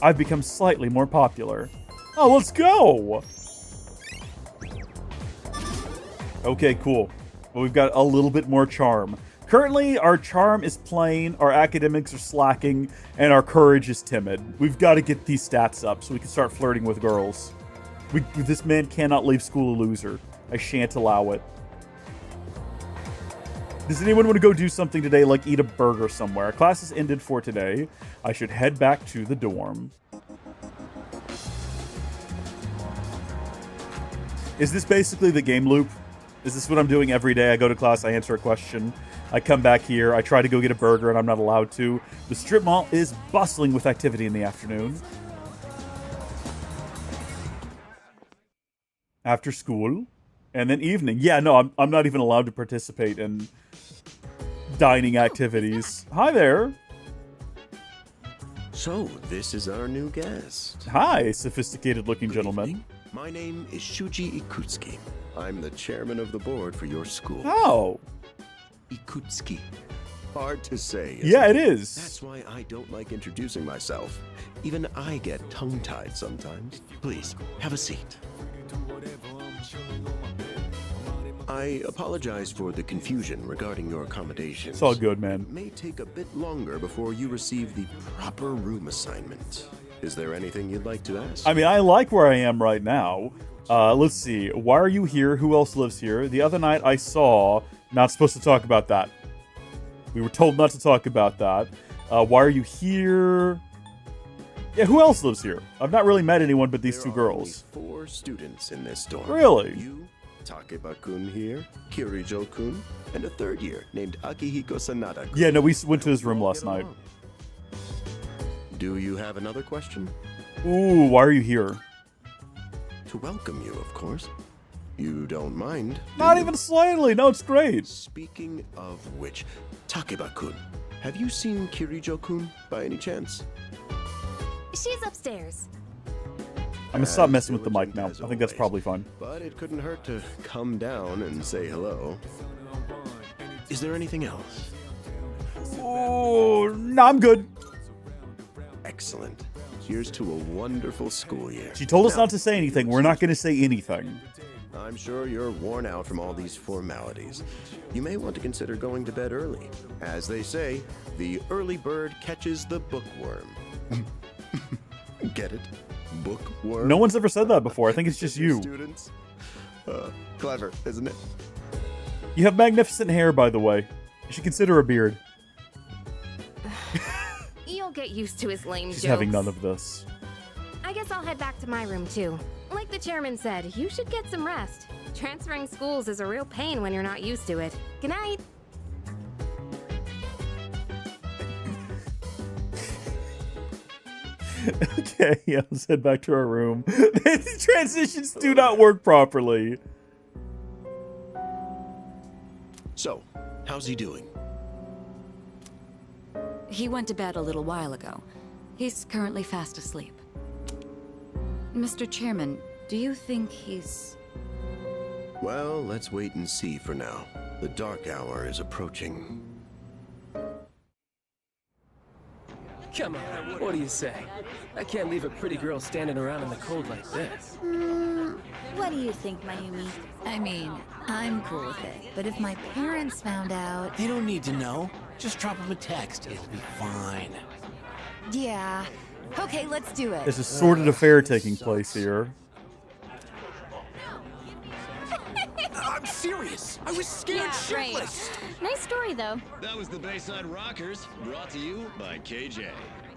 I've become slightly more popular. Oh, let's go! Okay, cool. Well, we've got a little bit more charm. Currently, our charm is plain, our academics are slacking, and our courage is timid. We've got to get these stats up so we can start flirting with girls. This man cannot leave school a loser. I shan't allow it. Does anyone want to go do something today, like eat a burger somewhere? Class has ended for today. I should head back to the dorm. Is this basically the game loop? Is this what I'm doing every day? I go to class, I answer a question, I come back here, I try to go get a burger, and I'm not allowed to. The strip mall is bustling with activity in the afternoon. After school, and then evening. Yeah, no, I'm not even allowed to participate in dining activities. Hi there. So, this is our new guest. Hi, sophisticated-looking gentleman. My name is Shuji Ikutsuki. I'm the chairman of the board for your school. Oh. Ikutsuki. Hard to say. Yeah, it is. That's why I don't like introducing myself. Even I get tongue-tied sometimes. Please, have a seat. I apologize for the confusion regarding your accommodations. It's all good, man. It may take a bit longer before you receive the proper room assignment. Is there anything you'd like to ask? I mean, I like where I am right now. Let's see. Why are you here? Who else lives here? The other night I saw... Not supposed to talk about that. We were told not to talk about that. Why are you here? Yeah, who else lives here? I've not really met anyone but these two girls. There are only 4 students in this dorm. Really? You, Takeba-kun here, Kirijo-kun, and a third year named Akihiko Sanada. Yeah, no, we went to his room last night. Do you have another question? Ooh, why are you here? To welcome you, of course. You don't mind? Not even slightly. No, it's great. Speaking of which, Takeba-kun, have you seen Kirijo-kun by any chance? She's upstairs. I'm gonna stop messing with the mic now. I think that's probably fun. But it couldn't hurt to come down and say hello. Is there anything else? Oh, no, I'm good. Excellent. Here's to a wonderful school year. She told us not to say anything. We're not gonna say anything. I'm sure you're worn out from all these formalities. You may want to consider going to bed early. As they say, the early bird catches the bookworm. Get it? Bookworm? No one's ever said that before. I think it's just you. Students. Clever, isn't it? You have magnificent hair, by the way. You should consider a beard. You'll get used to his lame She's jokes. having none of this. I guess I'll head back to my room too. Like the chairman said, you should get some rest. Transferring schools is a real pain when you're not used to it. Good night. Okay, yeah, let's head back to our room. These transitions do not work properly. So, how's he doing? He went to bed a little while ago. He's currently fast asleep. Mr. Chairman, do you think he's... Well, let's wait and see for now. The dark hour is approaching. Come on, what do you say? I can't leave a pretty girl standing around in the cold like this. What do you think, Mayumi? I mean, I'm cool with it, but if my parents found out... They don't need to know. Just drop them a text. It'll be fine. Yeah. Okay, let's do it. There's a sordid affair taking place here. I'm serious. I was scared shitless. Nice story, though. That was the Bayside Rockers, brought to you by KJ.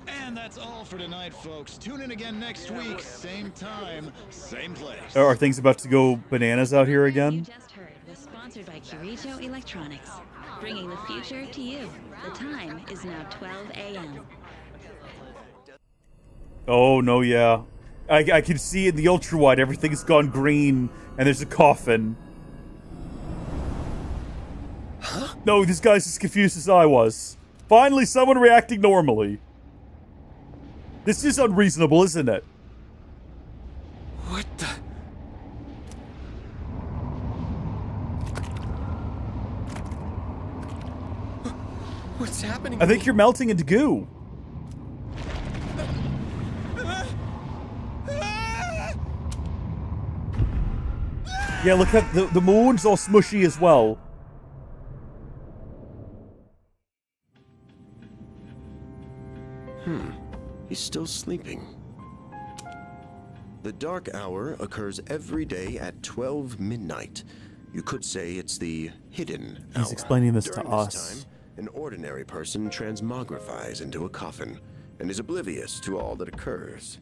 And that's all for tonight, folks. Tune in again next week, same time, same place. Are things about to go bananas out here again? Just heard was sponsored by Kirito Electronics, bringing the future to you. The time is now 12 a.m. Oh, no, yeah. I can see in the ultra-wide, everything's gone green, and there's a coffin. Huh? No, this guy's as confused as I was. Finally, someone reacting normally. This is unreasonable, isn't it? What the? What's happening? I think you're melting into goo. Yeah, look at the moon's all smushy as well. He's still sleeping. The dark hour occurs every day at 12 midnight. You could say it's the hidden hour. He's explaining this During to this us. time, an ordinary person transmogrifies into a coffin and is oblivious to all that occurs.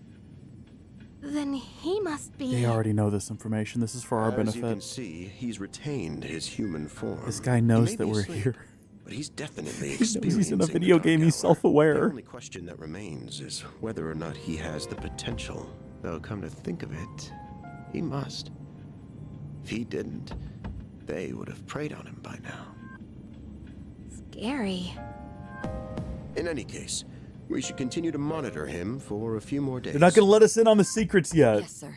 Then he must be... They already know this information. This is for our benefit. As you can see, he's retained his human form. This guy knows that we're here. But he's definitely He knows experiencing he's in a the video dark game. He's hour. The self-aware. only question that remains is whether or not he has the potential. Though, come to think of it, he must. If he didn't, they would have preyed on him by now. Scary. In any case, we should continue to monitor him for a few more days. They're not going to let us in on the secrets yet. Yes, sir.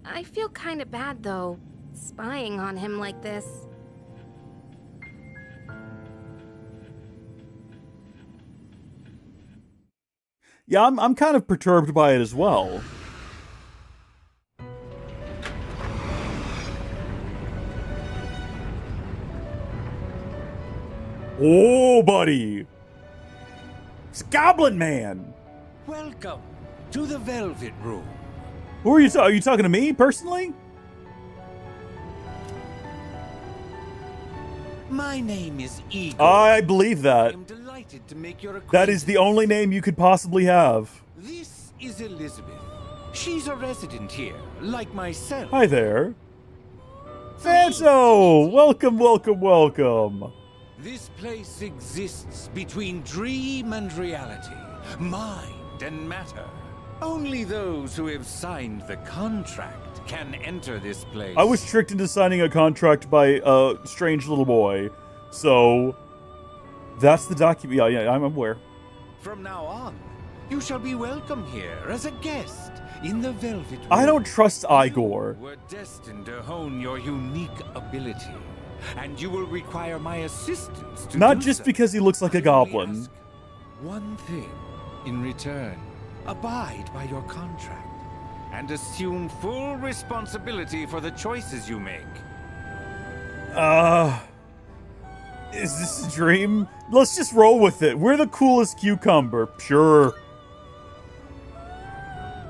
I feel kind of bad, though, spying on him like this. Yeah, I'm kind of perturbed by it as well. Oh, buddy. It's Goblin Man. Welcome to the Velvet Room. Who are you? Are you talking to me personally? My name is Igor. I believe that. I am delighted to make your acquaintance. That is the only name you could possibly have. This is Elizabeth. She's a resident here, like myself. Hi there. Fanso! Welcome, welcome, welcome. This place exists between dream and reality, mind and matter. Only those who have signed the contract can enter this place. I was tricked into signing a contract by a strange little boy. So, that's the document. Yeah, I'm aware. From now on, you shall be welcome here as a guest in the Velvet Room. I don't trust Igor. You were destined to hone your unique ability, and you will require my assistance to Not do just so. because he looks like a goblin. One thing in return. Abide by your contract and assume full responsibility for the choices you make. Is this a dream? Let's just roll with it. We're the coolest cucumber. Sure.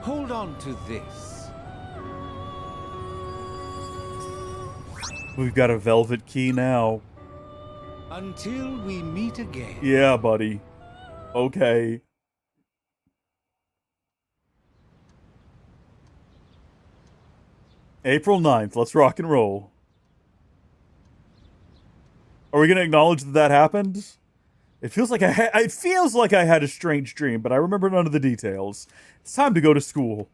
Hold on to this. We've got a velvet key now. Until we meet again. Yeah, buddy. Okay. April 9th. Let's rock and roll. Are we going to acknowledge that that happened? It feels like I had a strange dream, but I remember none of the details. It's time to go to school.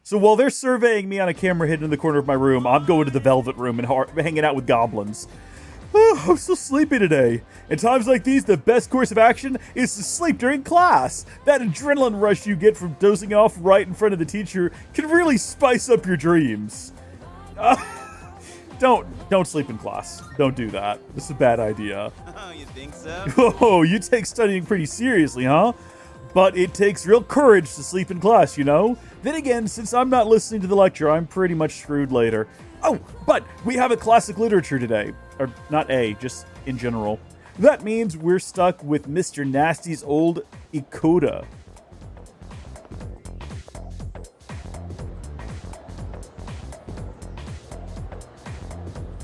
So while they're surveying me on a camera hidden in the corner of my room, I'm going to the Velvet Room and hanging out with goblins. I'm so sleepy today. In times like these, the best course of action is to sleep during class. That adrenaline rush you get from dozing off right in front of the teacher can really spice up your dreams. Don't sleep in class. Don't do that. This is a bad idea. Oh, you think so? Oh, you take studying pretty seriously, huh? But it takes real courage to sleep in class, you know? Then again, since I'm not listening to the lecture, I'm pretty much screwed later. Oh, but we have a classic literature today. Or not just in general. That means we're stuck with Mr. Nasty's old Ikoda.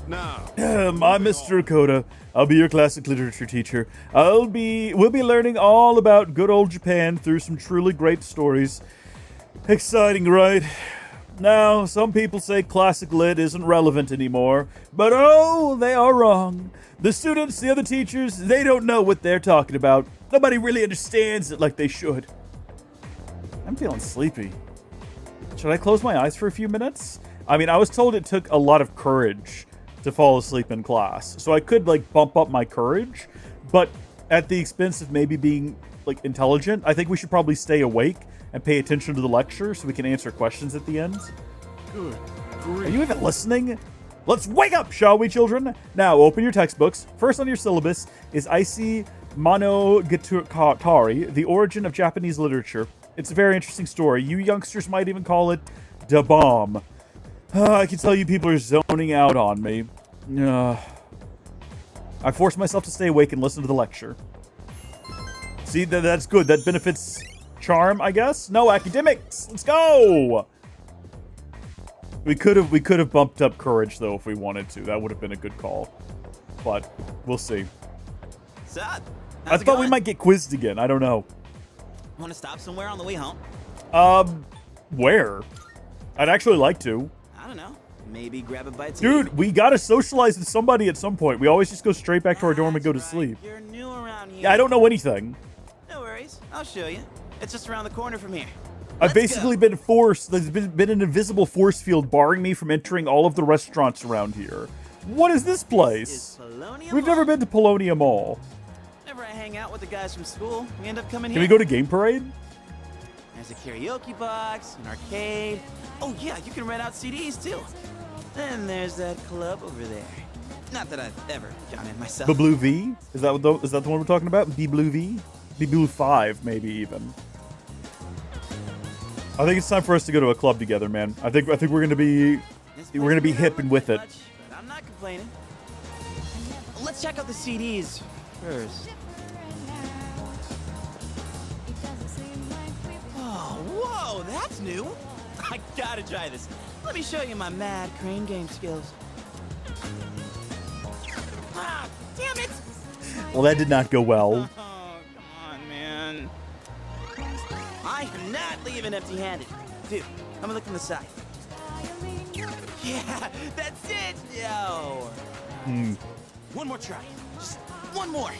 Now, I'm Mr. Ikoda. I'll be your classic literature teacher. We'll be learning all about good old Japan through some truly great stories. Exciting, right? Now, some people say classic lit isn't relevant anymore, but oh, they are wrong. The students, the other teachers, they don't know what they're talking about. Nobody really understands it like they should. I'm feeling sleepy. Should I close my eyes for a few minutes? I mean, I was told it took a lot of courage to fall asleep in class, so I could, like, bump up my courage, but at the expense of maybe being, like, intelligent. I think we should probably stay awake and pay attention to the lecture so we can answer questions at the end. Good Are you even listening? Let's wake up, shall we, children? Now, open your textbooks. First on your syllabus is Issei Monogatari, The Origin of Japanese Literature. It's a very interesting story. You youngsters might even call it Da Bomb. I can tell you people are zoning out on me. I forced myself to stay awake and listen to the lecture. See, that's good. That benefits charm, I guess? No, academics! Let's go! We could have bumped up courage, though, if we wanted to. That would have been a good call. But, we'll see. What's up? I thought we might get quizzed again. I don't know. Want to stop somewhere on the way home? Where? I'd actually like to. I don't know. Maybe grab a bite to Dude, we gotta socialize with somebody at some point. We always just go straight back to our dorm and go to sleep. You're new around here. Yeah, I don't know anything. No worries. I'll show you. It's just around the corner from here. I've basically been forced. There's been an invisible force field barring me from entering all of the restaurants around here. What is this place? We've never been to Polonia Mall. Whenever I hang out with the guys from school, we end up coming Can here. we go to Game Parade? There's a karaoke box, an arcade. Oh yeah, you can rent out CDs too. Then there's that club over there. Not that I've ever gone in myself. The Blue V? Is that the one we're talking about? The Blue V? The Blue 5, maybe even. I think it's time for us to go to a club together, man. I think we're gonna be hip and with it. But I'm not complaining. Let's check out the CDs first. Oh, whoa, that's new. I gotta try this. Let me show you my mad crane game skills. Ah, damn it! Well, that did not go well. Oh, come on, man. I am not leaving empty-handed. Dude, I'm gonna look from the side. Yeah, that's it! Yo! One more try. Just one more.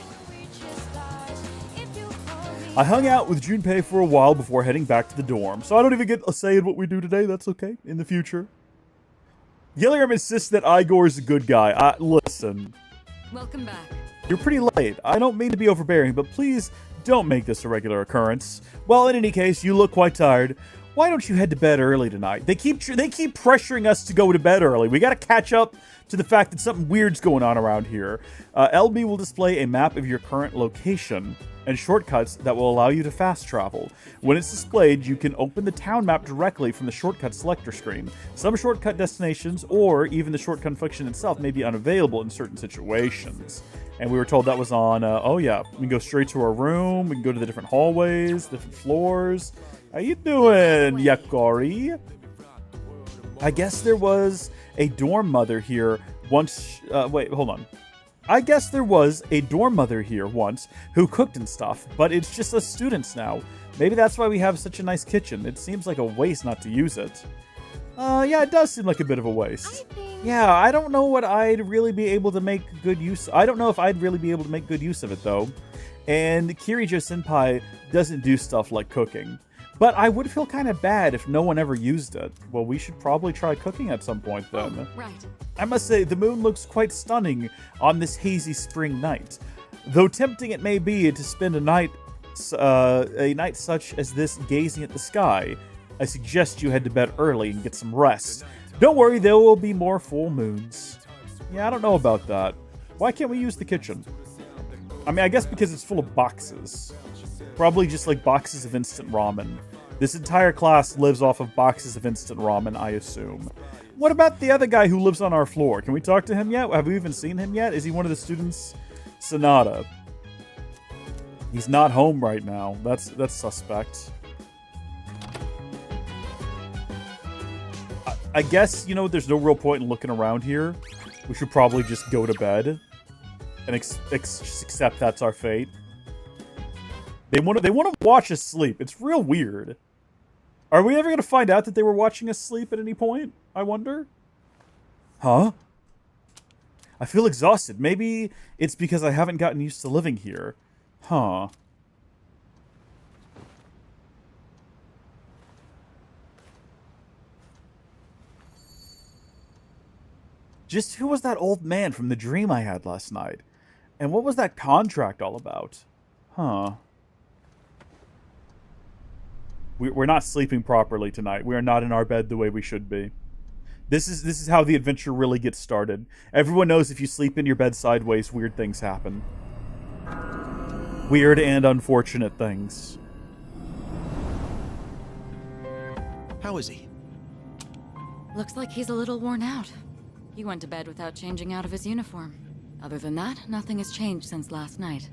I hung out with Junpei for a while before heading back to the dorm, so I don't even get a say in what we do today. That's okay. In the future. Gilliam insists that Igor is a good guy. Listen. Welcome back. You're pretty late. I don't mean to be overbearing, but please don't make this a regular occurrence. Well, in any case, you look quite tired. Why don't you head to bed early tonight? They keep pressuring us to go to bed early. We gotta catch up to the fact that something weird's going on around here. LB will display a map of your current location and shortcuts that will allow you to fast travel. When it's displayed, you can open the town map directly from the shortcut selector screen. Some shortcut destinations, or even the shortcut function itself, may be unavailable in certain situations. And we were told that was on, oh yeah, we can go straight to our room, we can go to the different hallways, different floors. How you doing, Yakori? I guess there was a dorm mother here once, wait, hold on. I guess there was a dorm mother here once who cooked and stuff, but it's just us students now. Maybe that's why we have such a nice kitchen. It seems like a waste not to use it. Yeah, it does seem like a bit of a waste. Yeah, I don't know what I'd really be able to make good use. I don't know if I'd really be able to make good use of it though. And Kirijo-senpai doesn't do stuff like cooking. But I would feel kind of bad if no one ever used it. Well, we should probably try cooking at some point then. Oh, right. I must say, the moon looks quite stunning on this hazy spring night. Though tempting it may be to spend a night such as this gazing at the sky, I suggest you head to bed early and get some rest. Don't worry, there will be more full moons. Yeah, I don't know about that. Why can't we use the kitchen? I mean, I guess because it's full of boxes. Probably just like boxes of instant ramen. This entire class lives off of boxes of instant ramen, I assume. What about the other guy who lives on our floor? Can we talk to him yet? Have we even seen him yet? Is he one of the students? Sonata. He's not home right now. That's suspect. I guess, you know, there's no real point in looking around here. We should probably just go to bed and accept that's our fate. They want to watch us sleep. It's real weird. Are we ever going to find out that they were watching us sleep at any point? I wonder. Huh? I feel exhausted. Maybe it's because I haven't gotten used to living here. Huh. Just who was that old man from the dream I had last night? And what was that contract all about? Huh. We're not sleeping properly tonight. We are not in our bed the way we should be. This is how the adventure really gets started. Everyone knows if you sleep in your bed sideways, weird things happen. Weird and unfortunate things. How is he? Looks like he's a little worn out. He went to bed without changing out of his uniform. Other than that, nothing has changed since last night.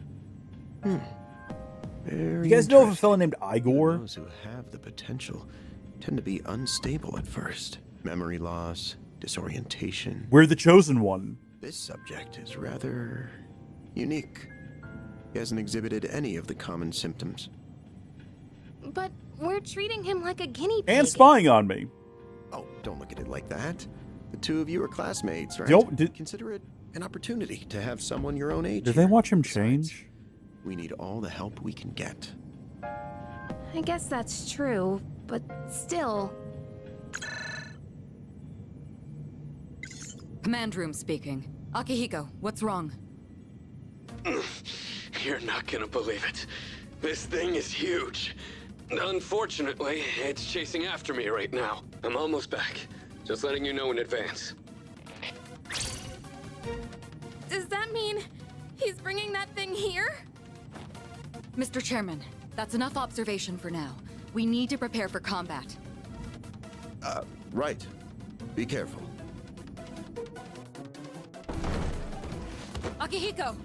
Very You guys know of a fellow named Igor? Those who have the potential tend to be unstable at first. Memory loss, disorientation. We're the chosen one. This subject is rather unique. He hasn't exhibited any of the common symptoms. But we're treating him like a guinea pig. And spying on me. Oh, don't look at it like that. The two of you are classmates, right? Consider it an opportunity to have someone your own age. Did they watch him change? We need all the help we can get. I guess that's true, but still. Command room speaking. Akihiko, what's wrong? You're not gonna believe it. This thing is huge. Unfortunately, it's chasing after me right now. I'm almost back. Just letting you know in advance. Does that mean he's bringing that thing here? Mr. Chairman, that's enough observation for now. We need to prepare for combat. Right. Be careful. Akihiko!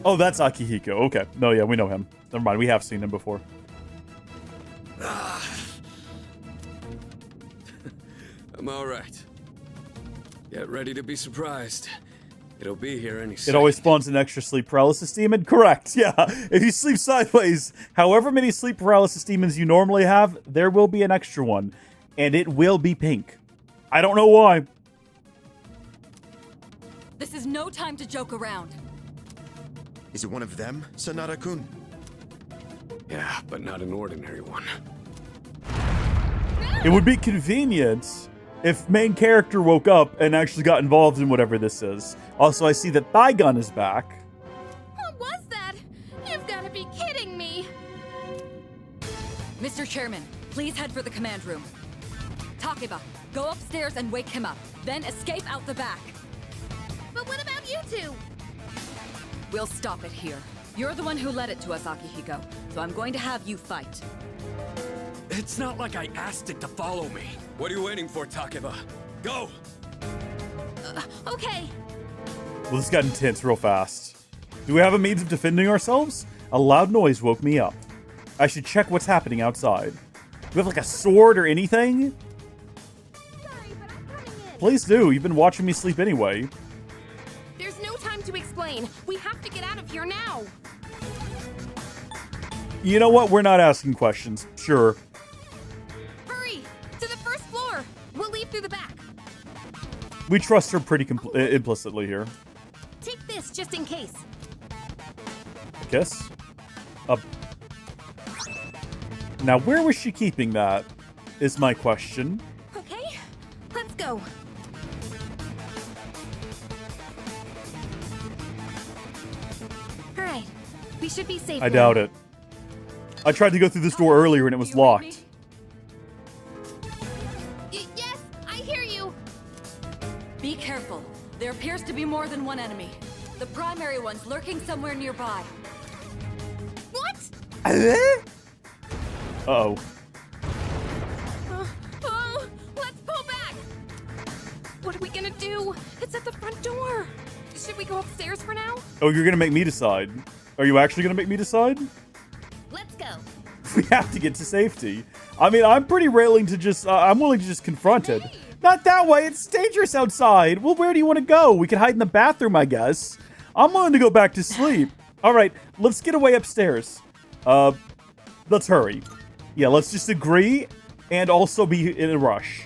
Oh, that's Akihiko. Okay. No, yeah, we know him. Never mind. We have seen him before. I'm all right. Get ready to be surprised. It'll be here any It second. always spawns an extra sleep paralysis demon. Correct. Yeah. If you sleep sideways, however many sleep paralysis demons you normally have, there will be an extra one. And it will be pink. I don't know why. This is no time to joke around. Is it one of them, Sanada-kun? Yeah, but not an ordinary one. It would be convenient if main character woke up and actually got involved in whatever this is. Also, I see that Thigh Gun is back. What was that? You've got to be kidding me. Mr. Chairman, please head for the command room. Takeba, go upstairs and wake him up. Then escape out the back. But what about you two? We'll stop it here. You're the one who led it to us, Akihiko, so I'm going to have you fight. It's not like I asked it to follow me. What are you waiting for, Takeba? Go! Okay. Well, this got intense real fast. Do we have a means of defending ourselves? A loud noise woke me up. I should check what's happening outside. Do we have like a sword or anything? Please do. You've been watching me sleep anyway. There's no time to explain. We have to get out of here now. You know what? We're not asking questions. Sure. Hurry! To the first floor! We'll leave through the back. We trust her pretty implicitly here. Take this just in case. A kiss? Now, where was she keeping that? Is my question. Okay, let's go. Alright, we should be safe. I doubt it. I tried to go through this door earlier and it was locked. Yes, I hear you. Be careful. There appears to be more than one enemy. The primary one's lurking somewhere nearby. What? Uh-oh. Oh, let's pull back. What are we gonna do? It's at the front door. Should we go upstairs for now? Oh, you're gonna make me decide. Are you actually gonna make me decide? Let's go. We have to get to safety. I mean, I'm pretty willing to just, I'm willing to just confront it. Not that way, it's dangerous outside. Well, where do you want to go? We can hide in the bathroom, I guess. I'm willing to go back to sleep. All right, let's get away upstairs. Let's hurry. Yeah, let's just agree and also be in a rush.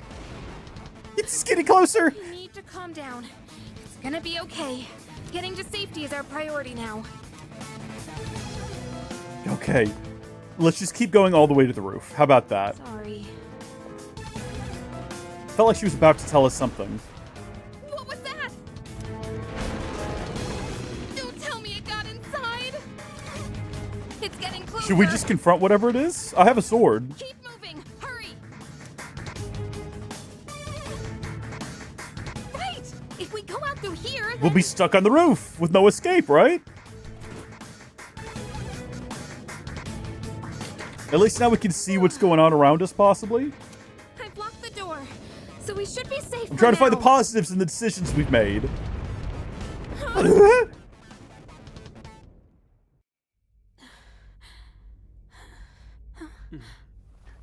It's getting closer. You need to calm down. It's gonna be okay. Getting to safety is our priority now. Okay. Let's just keep going all the way to the roof. How about that? Sorry. Felt like she was about to tell us something. What was that? Don't tell me it got inside. It's getting closer. Should we just confront whatever it is? I have a sword. Keep moving. Hurry. Right. If we go out through here, then... We'll be stuck on the roof with no escape, right? At least now we can see what's going on around us, possibly. I've locked the door, so we should be safe. I'm trying to find the positives in the decisions we've made.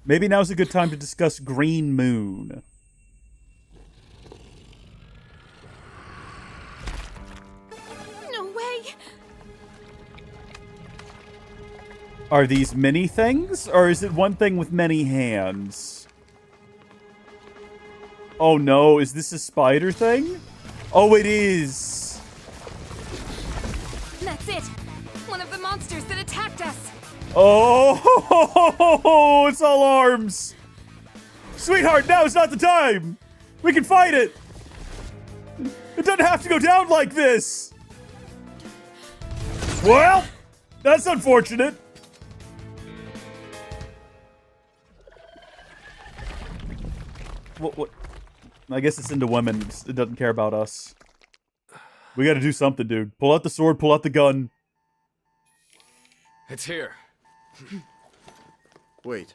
Maybe now's a good time to discuss Green Moon. No way. Are these many things, or is it one thing with many hands? Oh no, is this a spider thing? Oh, it is. That's it. One of the monsters that attacked us. Oh, it's all arms. Sweetheart, now is not the time. We can fight it. It doesn't have to go down like this. Well, that's unfortunate. What? I guess it's into women. It doesn't care about us. We gotta do something, dude. Pull out the sword, pull out the gun. It's here. Wait.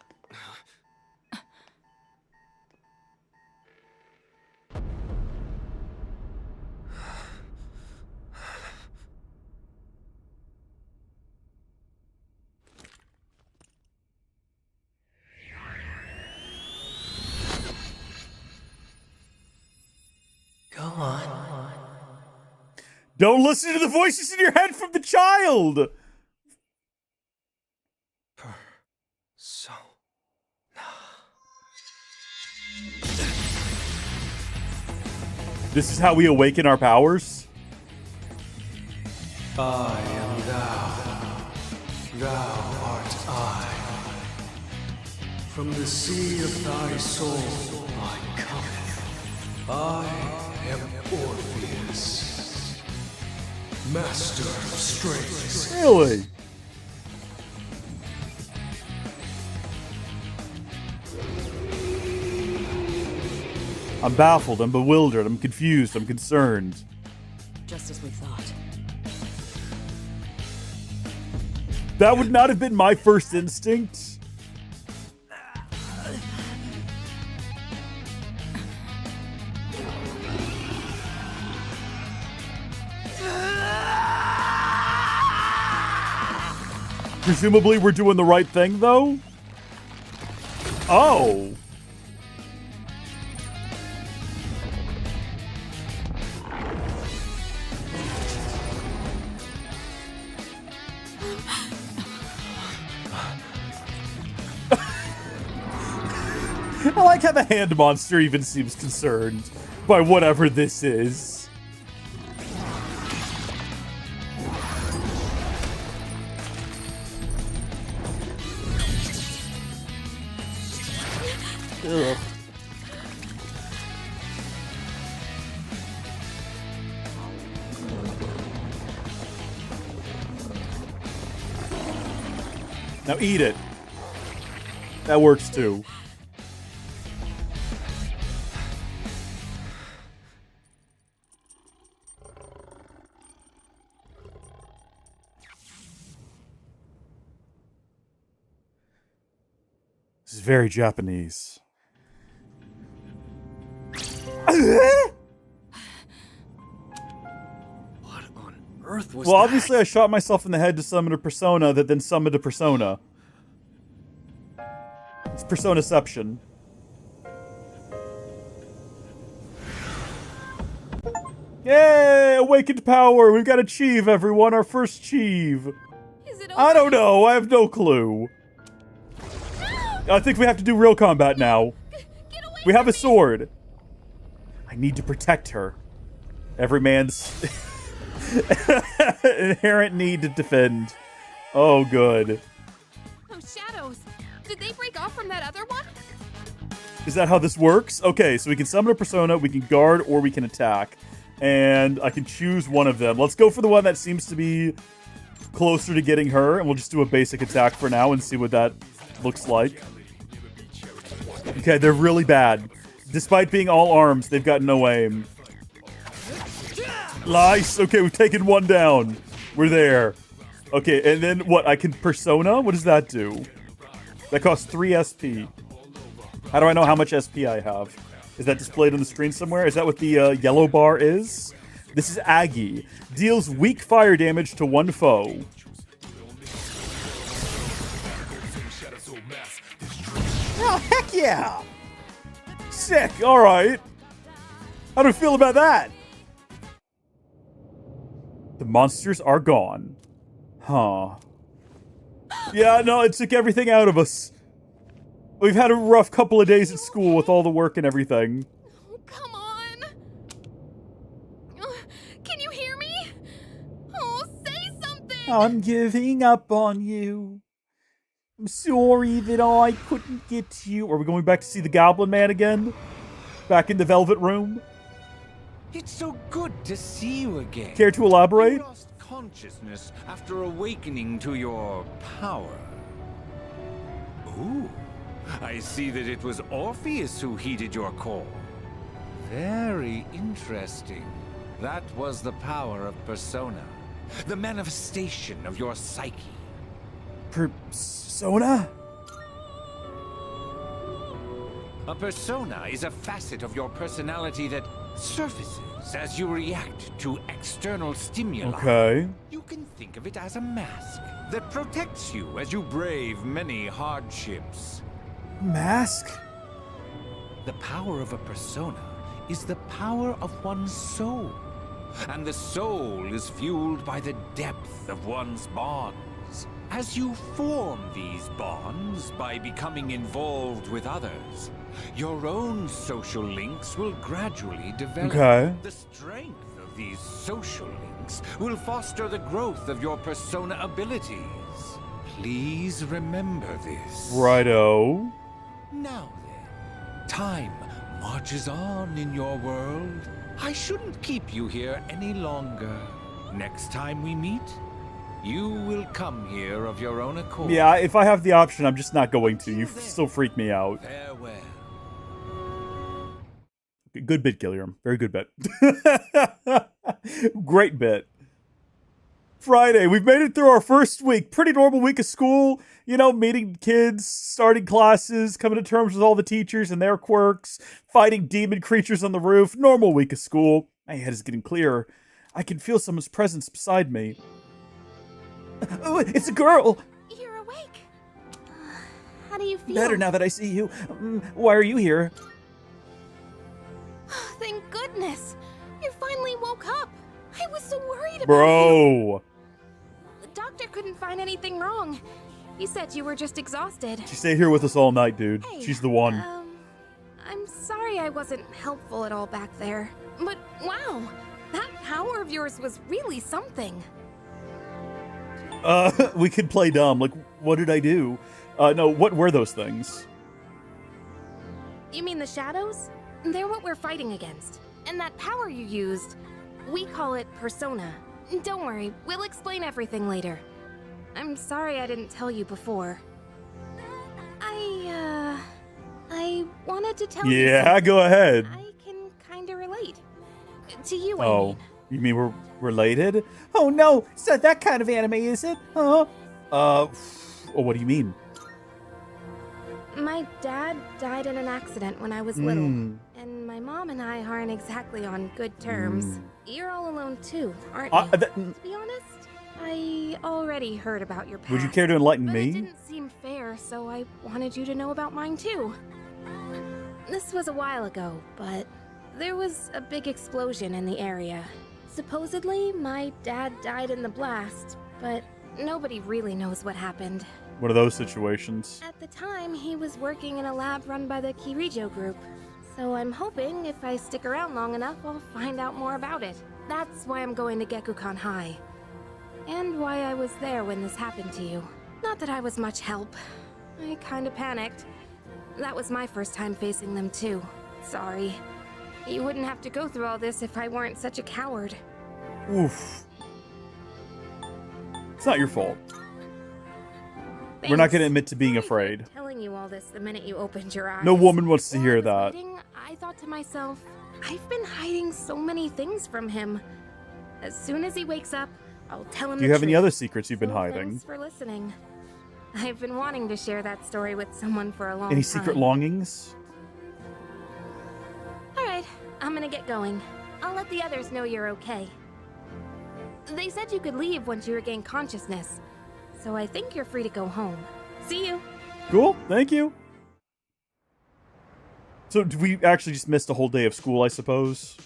Go on. Don't listen to the voices in your head from the child. This is how we awaken our powers? I am thou. Thou art I. From the sea of thy soul I come. I am Orpheus, master of strings. Really? I'm baffled, I'm bewildered, I'm confused, I'm concerned. Just as we thought. That would not have been my first instinct. Presumably we're doing the right thing, though? Oh. I like how the hand monster even seems concerned by whatever this is. Ugh. Now eat it. That works too. This is very Japanese. What on earth was Well, that? obviously I shot myself in the head to summon a persona that then summoned a persona. It's Personaception. Yay! Awakened power! We've got Achieve, everyone! Our first Achieve! Is it I don't know, I have no clue. I think we have to do real combat now. We have a sword. I need to protect her. Every man's inherent need to defend. Oh, good. Those shadows. Did they break off from that other one? Is that how this works? Okay, so we can summon a persona, we can guard, or we can attack. And I can choose one of them. Let's go for the one that seems to be closer to getting her, and we'll just do a basic attack for now and see what that looks like. Okay, they're really bad. Despite being all arms, they've got no aim. Nice! Okay, we've taken one down. We're there. Okay, and then what? I can persona? What does that do? That costs 3 SP. How do I know how much SP I have? Is that displayed on the screen somewhere? Is that what the yellow bar is? This is Aggie. Deals weak fire damage to one foe. Oh, heck yeah! Sick, alright. How do we feel about that? The monsters are gone. Huh. Yeah, no, it took everything out of us. We've had a rough couple of days at school with all the work and everything. Come on. Can you hear me? Oh, say something. I'm giving up on you. I'm sorry that I couldn't get to you. Are we going back to see the Goblin Man again? Back in the Velvet Room? It's so good to see you again. Care to elaborate? You lost consciousness after awakening to your power. Ooh, I see that it was Orpheus who heeded your call. Very interesting. That was the power of persona, the manifestation of your psyche. Persona? A persona is a facet of your personality that surfaces as you react to external stimuli. Okay. You can think of it as a mask that protects you as you brave many hardships. Mask? The power of a persona is the power of one's soul. And the soul is fueled by the depth of one's bonds. As you form these bonds by becoming involved with others, your own social links will gradually develop. Okay. The strength of these social links will foster the growth of your persona abilities. Please remember this. Righto. Now then, time marches on in your world. I shouldn't keep you here any longer. Next time we meet, you will come here of your own accord. Yeah, if I have the option, I'm just not going to. You still freak me out. Farewell. Good bit, Gilliam. Very good bit. Great bit. Friday. We've made it through our first week. Pretty normal week of school. You know, meeting kids, starting classes, coming to terms with all the teachers and their quirks, fighting demon creatures on the roof. Normal week of school. My head is getting clearer. I can feel someone's presence beside me. Oh, it's a girl! You're awake. How do you feel? Better now that I see you. Why are you here? Thank goodness. You finally woke up. I was so worried about Bro. The doctor couldn't find anything wrong. He said you were just exhausted. She stayed here with us all night, dude. Hey, She's the one. I'm sorry I wasn't helpful at all back there. But wow, that power of yours was really something. We could play dumb. Like, what did I do? No, what were those things? You mean the shadows? They're what we're fighting against. And that power you used, we call it persona. Don't worry, we'll explain everything later. I'm sorry I didn't tell you before. I wanted to tell you Yeah, something. go ahead. I can kinda relate. To you, I Oh, mean. you mean we're related? Oh no, it's not that kind of anime, is it? Huh? Oh, what do you mean? My dad died in an accident when I was little, and my mom and I aren't exactly on good terms. You're all alone too, aren't you? To be honest, I already heard about your past. Would you care to enlighten but me? It didn't seem fair, so I wanted you to know about mine too. This was a while ago, but there was a big explosion in the area. Supposedly, my dad died in the blast, but nobody really knows what happened. One of those situations. At the time, he was working in a lab run by the Kirijo group. So I'm hoping if I stick around long enough, I'll find out more about it. That's why I'm going to Gekukan High. And why I was there when this happened to you. Not that I was much help. I kinda panicked. That was my first time facing them too. Sorry. You wouldn't have to go through all this if I weren't such a coward. Oof. It's not your fault. Thanks. We're not going to admit to being afraid. Telling you all this the minute you opened your eyes. No woman wants to hear that. I thought to myself, I've been hiding so many things from him. As soon as he wakes up, I'll tell him. Do you have any other secrets you've been hiding? Thanks for listening. I've been wanting to share that story with someone for a long time. Any secret longings? Alright, I'm gonna get going. I'll let the others know you're okay. They said you could leave once you regain consciousness, so I think you're free to go home. See you. Cool, thank you. So we actually just missed a whole day of school, I suppose?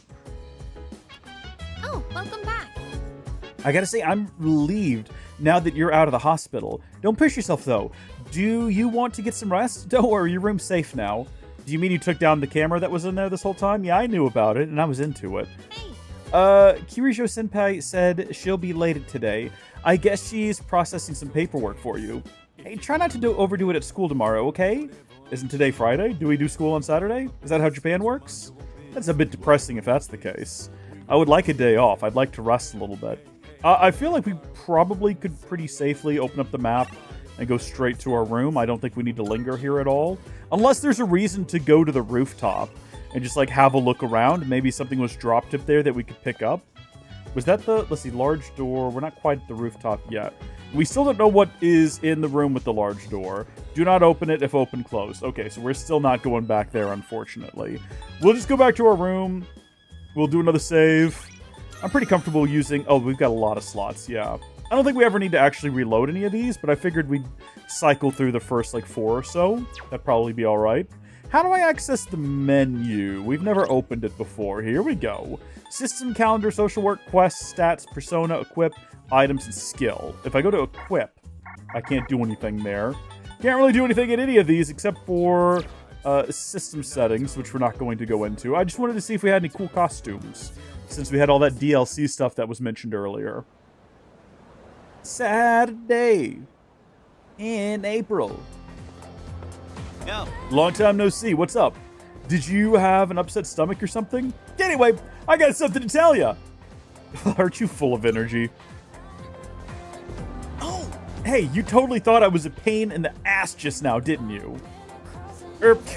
Oh, welcome back. I gotta say, I'm relieved now that you're out of the hospital. Don't push yourself, though. Do you want to get some rest? Don't worry, your room's safe now. Do you mean you took down the camera that was in there this whole time? Yeah, I knew about it, and I was into it. Kirijo-senpai said she'll be late today. I guess she's processing some paperwork for you. Hey, try not to overdo it at school tomorrow, okay? Isn't today Friday? Do we do school on Saturday? Is that how Japan works? That's a bit depressing if that's the case. I would like a day off. I'd like to rest a little bit. I feel like we probably could pretty safely open up the map and go straight to our room. I don't think we need to linger here at all. Unless there's a reason to go to the rooftop and just, like, have a look around. Maybe something was dropped up there that we could pick up. Was that the... Let's see, large door. We're not quite at the rooftop yet. We still don't know what is in the room with the large door. Do not open it if open closed. Okay, so we're still not going back there, unfortunately. We'll just go back to our room. We'll do another save. I'm pretty comfortable using... Oh, we've got a lot of slots, yeah. I don't think we ever need to actually reload any of these, but I figured we'd cycle through the first, like, 4 or so. That'd probably be alright. How do I access the menu? We've never opened it before. Here we go. System, calendar, social work, quests, stats, persona, equip, items, and skill. If I go to equip, I can't do anything there. Can't really do anything in any of these except for system settings, which we're not going to go into. I just wanted to see if we had any cool costumes, since we had all that DLC stuff that was mentioned earlier. Saturday in April. Yo. Long time no see. What's up? Did you have an upset stomach or something? Anyway, I got something to tell you. Aren't you full of energy? Oh, hey, you totally thought I was a pain in the ass just now, didn't you?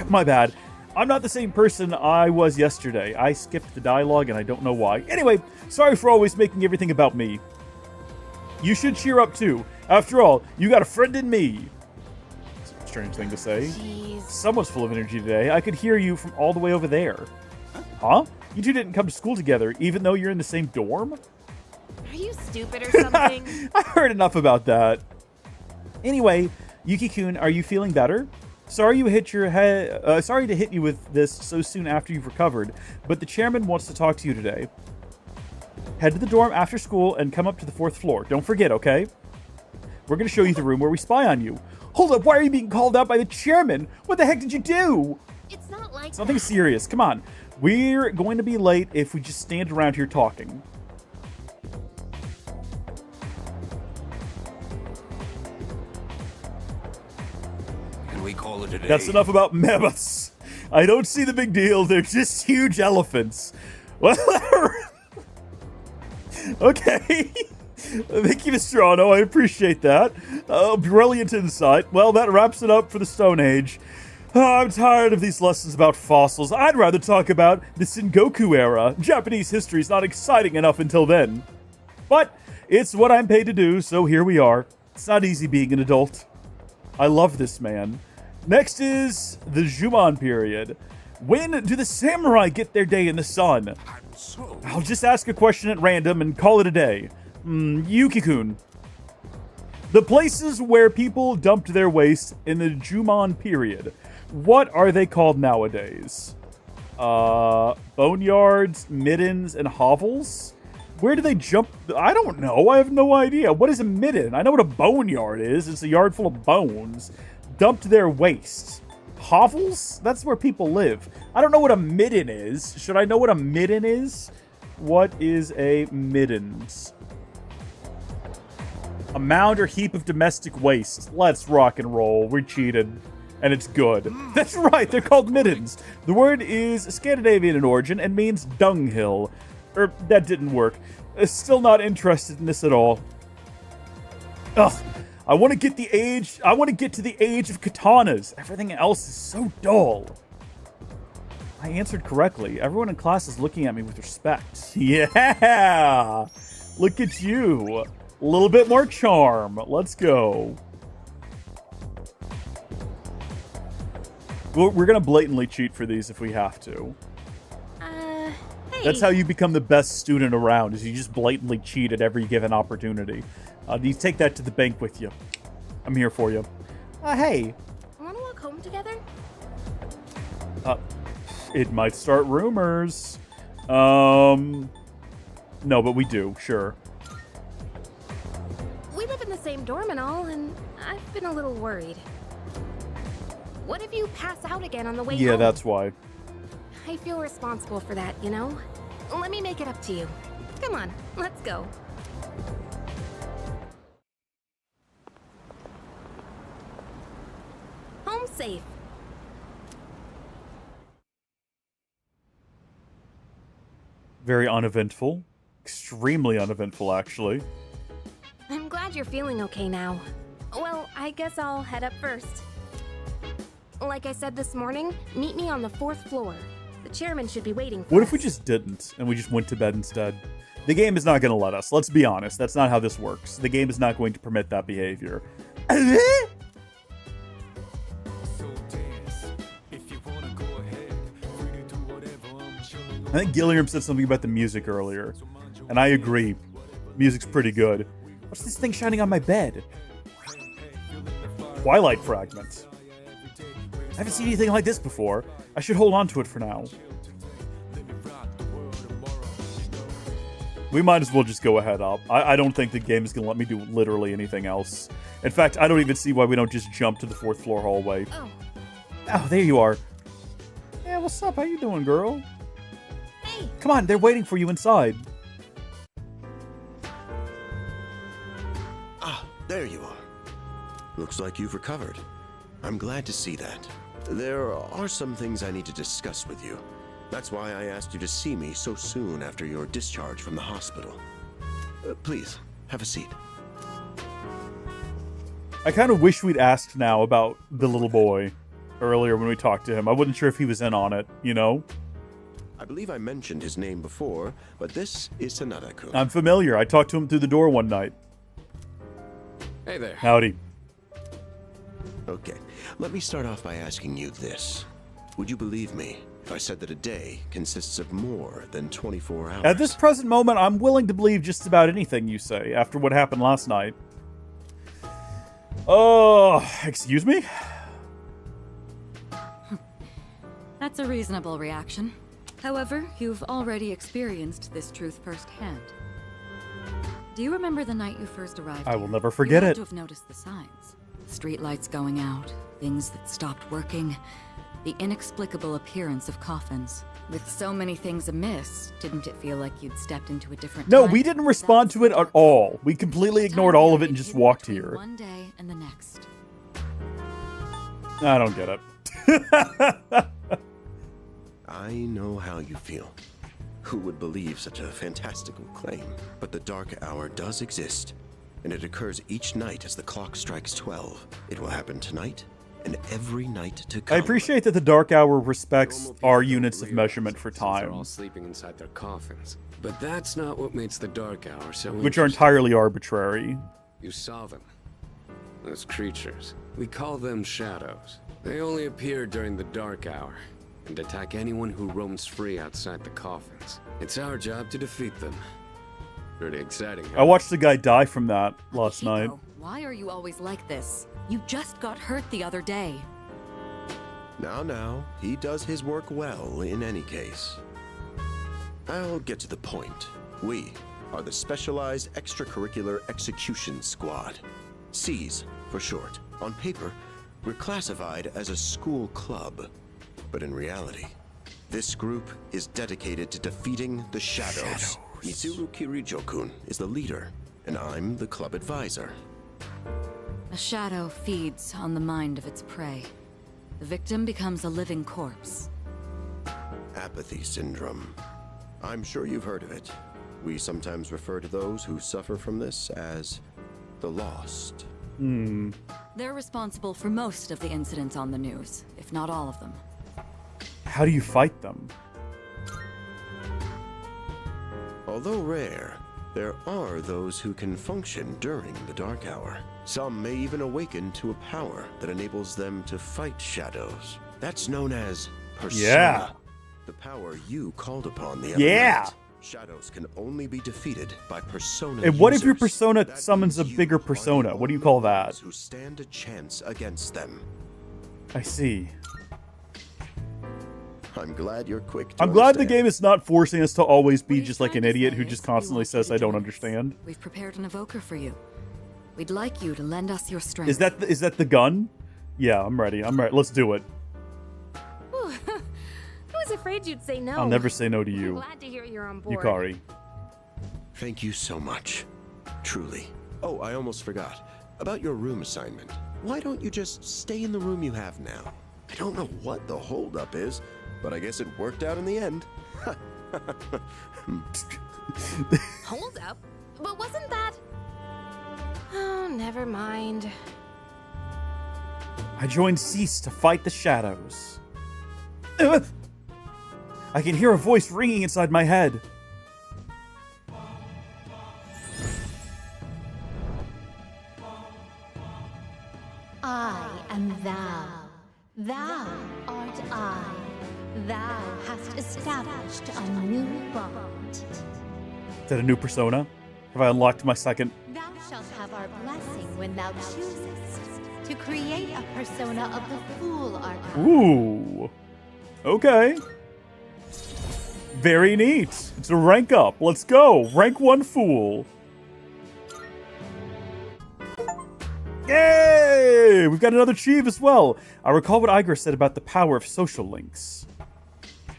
My bad. I'm not the same person I was yesterday. I skipped the dialogue and I don't know why. Anyway, sorry for always making everything about me. You should cheer up too. After all, you got a friend in me. It's a strange thing to say. Jeez. Someone's full of energy today. I could hear you from all the way over there. Huh? You two didn't come to school together, even though you're in the same dorm? Are you stupid or something? I heard enough about that. Anyway, Yuki-kun, are you feeling better? Sorry you hit your head. Sorry to hit you with this so soon after you've recovered, but the chairman wants to talk to you today. Head to the dorm after school and come up to the 4th floor. Don't forget, okay? We're going to show you the room where we spy on you. Hold up, why are you being called out by the chairman? What the heck did you do? It's not like It's nothing serious. Come on. We're going to be late if we just stand around here talking. Can we call it a day? That's enough about mammoths. I don't see the big deal. They're just huge elephants. Well, okay. Thank you, Mr. Ono. I appreciate that. Brilliant insight. Well, that wraps it up for the Stone Age. I'm tired of these lessons about fossils. I'd rather talk about the Sengoku era. Japanese history's not exciting enough until then. But it's what I'm paid to do, so here we are. It's not easy being an adult. I love this man. Next is the Jumon period. When do the samurai get their day in the sun? I'll just ask a question at random and call it a day. Yuki-kun. The places where people dumped their waste in the Jumon period. What are they called nowadays? Boneyards, middens, and hovels? Where do they jump? I don't know. I have no idea. What is a midden? I know what a boneyard is. It's a yard full of bones dumped to their waist. Hovels? That's where people live. I don't know what a midden is. Should I know what a midden is? What is a middens? A mound or heap of domestic waste. Let's rock and roll. We cheated. And it's good. That's right, they're called middens. The word is Scandinavian in origin and means dunghill. That didn't work. Still not interested in this at all. Ugh. I want to get to the age of katanas. Everything else is so dull. I answered correctly. Everyone in class is looking at me with respect. Yeah! Look at you. A little bit more charm. Let's go. We're going to blatantly cheat for these if we have to. Hey. That's how you become the best student around, is you just blatantly cheat at every given opportunity. You take that to the bank with you. I'm here for you. Hey. Want to walk home together? It might start rumors. No, but we do, sure. We live in the same dorm and all, and I've been a little worried. What if you pass out again on the way home? Yeah, that's why. I feel responsible for that, you know? Let me make it up to you. Come on, let's go. Home safe. Very uneventful. Extremely uneventful, actually. I'm glad you're feeling okay now. Well, I guess I'll head up first. Like I said this morning, meet me on the 4th floor. The chairman should be waiting for What us. if we just didn't, and we just went to bed instead? The game is not going to let us. Let's be honest. That's not how this works. The game is not going to permit that behavior. I think Gilliam said something about the music earlier, and I agree. Music's pretty good. What's this thing shining on my bed? Twilight fragment. I haven't seen anything like this before. I should hold on to it for now. We might as well just go ahead up. I don't think the game is going to let me do literally anything else. In fact, I don't even see why we don't just jump to the 4th floor hallway. Oh, there you are. Yeah, what's up? How you doing, girl? Hey. Come on, they're waiting for you inside. Ah, there you are. Looks like you've recovered. I'm glad to see that. There are some things I need to discuss with you. That's why I asked you to see me so soon after your discharge from the hospital. Please, have a seat. I kind of wish we'd asked now about the little boy earlier when we talked to him. I wasn't sure if he was in on it, you know? I believe I mentioned his name before, but this is Sanada-kun. I'm familiar. I talked to him through the door one night. Hey there. Howdy. Okay, let me start off by asking you this. Would you believe me if I said that a day consists of more than 24 hours? At this present moment, I'm willing to believe just about anything you say after what happened last night. Oh, excuse me? That's a reasonable reaction. However, you've already experienced this truth firsthand. Do you remember the night you first arrived? I will never forget you it. had to have noticed the signs. Streetlights going out, things that stopped working, the inexplicable appearance of coffins. With so many things amiss, didn't it feel like you'd stepped into a different No, time? we didn't respond to it at all. We completely ignored all of it and just walked here. One day and the next. I don't get it. I know how you feel. Who would believe such a fantastical claim? But the dark hour does exist, and it occurs each night as the clock strikes 12. It will happen tonight and every night to come. I appreciate that the Dark Hour respects our units of measurement for They're all time, sleeping inside their coffins. But that's not what makes the Dark Hour so which are entirely arbitrary. You saw them. Those creatures. We call them shadows. They only appear during the Dark Hour and attack anyone who roams free outside the coffins. It's our job to defeat them. Pretty exciting, huh? I watched the guy die from that last night. Why are you always like this? You just got hurt the other day. Now, he does his work well in any case. I'll get to the point. We are the Specialized Extracurricular Execution Squad. SEAS, for short. On paper, we're classified as a school club. But in reality, this group is dedicated to defeating the Shadows. Mitsuru Kirijo-kun is the leader, and I'm the club advisor. A shadow feeds on the mind of its prey. The victim becomes a living corpse. Apathy syndrome. I'm sure you've heard of it. We sometimes refer to those who suffer from this as the lost. They're responsible for most of the incidents on the news, if not all of them. How do you fight them? Although rare, there are those who can function during the dark hour. Some may even awaken to a power that enables them to fight shadows. That's known as persona. Yeah. The power you called upon the other Yeah. night. Shadows can only be defeated by persona And what if your users. persona That summons a means you bigger are the persona? What do you call that? ones who stand a chance against them. I see. I'm glad you're quick to I'm glad the understand. game is not forcing us to always be What he's just like an trying to idiot say who is just we constantly want you says, to I don't join us. understand. We've prepared an evoker for you. We'd like you to lend us your strength. Is that the gun? Yeah, I'm ready. I'm ready. Let's do it. Whew. I was afraid you'd say no. I'll never say no to I'm you, glad to hear you're on board. Yukari. Thank you so much. Truly. Oh, I almost forgot. About your room assignment. Why don't you just stay in the room you have now? I don't know what the holdup is, but I guess it worked out in the end. Hold up. But wasn't that... Oh, never mind. I joined Cease to fight the shadows. I can hear a voice ringing inside my head. I am thou. Thou art I. Thou hast established a new bond. Is that a new persona? Have I unlocked my second? Thou shalt have our blessing when thou choosest to create a persona of the Fool Archive. Ooh. Okay. Very neat. It's a rank up. Let's go. Rank 1 Fool. Yay! We've got another Chief as well. I recall what Iger said about the power of social links.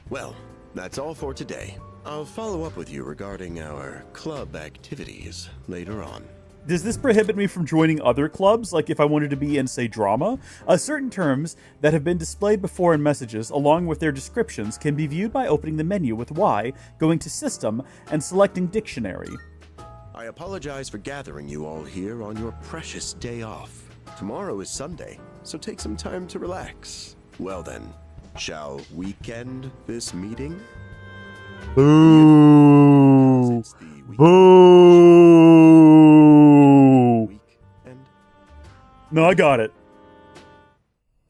Well, that's all for today. I'll follow up with you regarding our club activities later on. Does this prohibit me from joining other clubs, like if I wanted to be in, say, drama? Certain terms that have been displayed before in messages, along with their descriptions, can be viewed by opening the menu with Y, going to System, and selecting Dictionary. I apologize for gathering you all here on your precious day off. Tomorrow is Sunday, so take some time to relax. Well then, shall we end this meeting? Boo! Boo! No, I got it.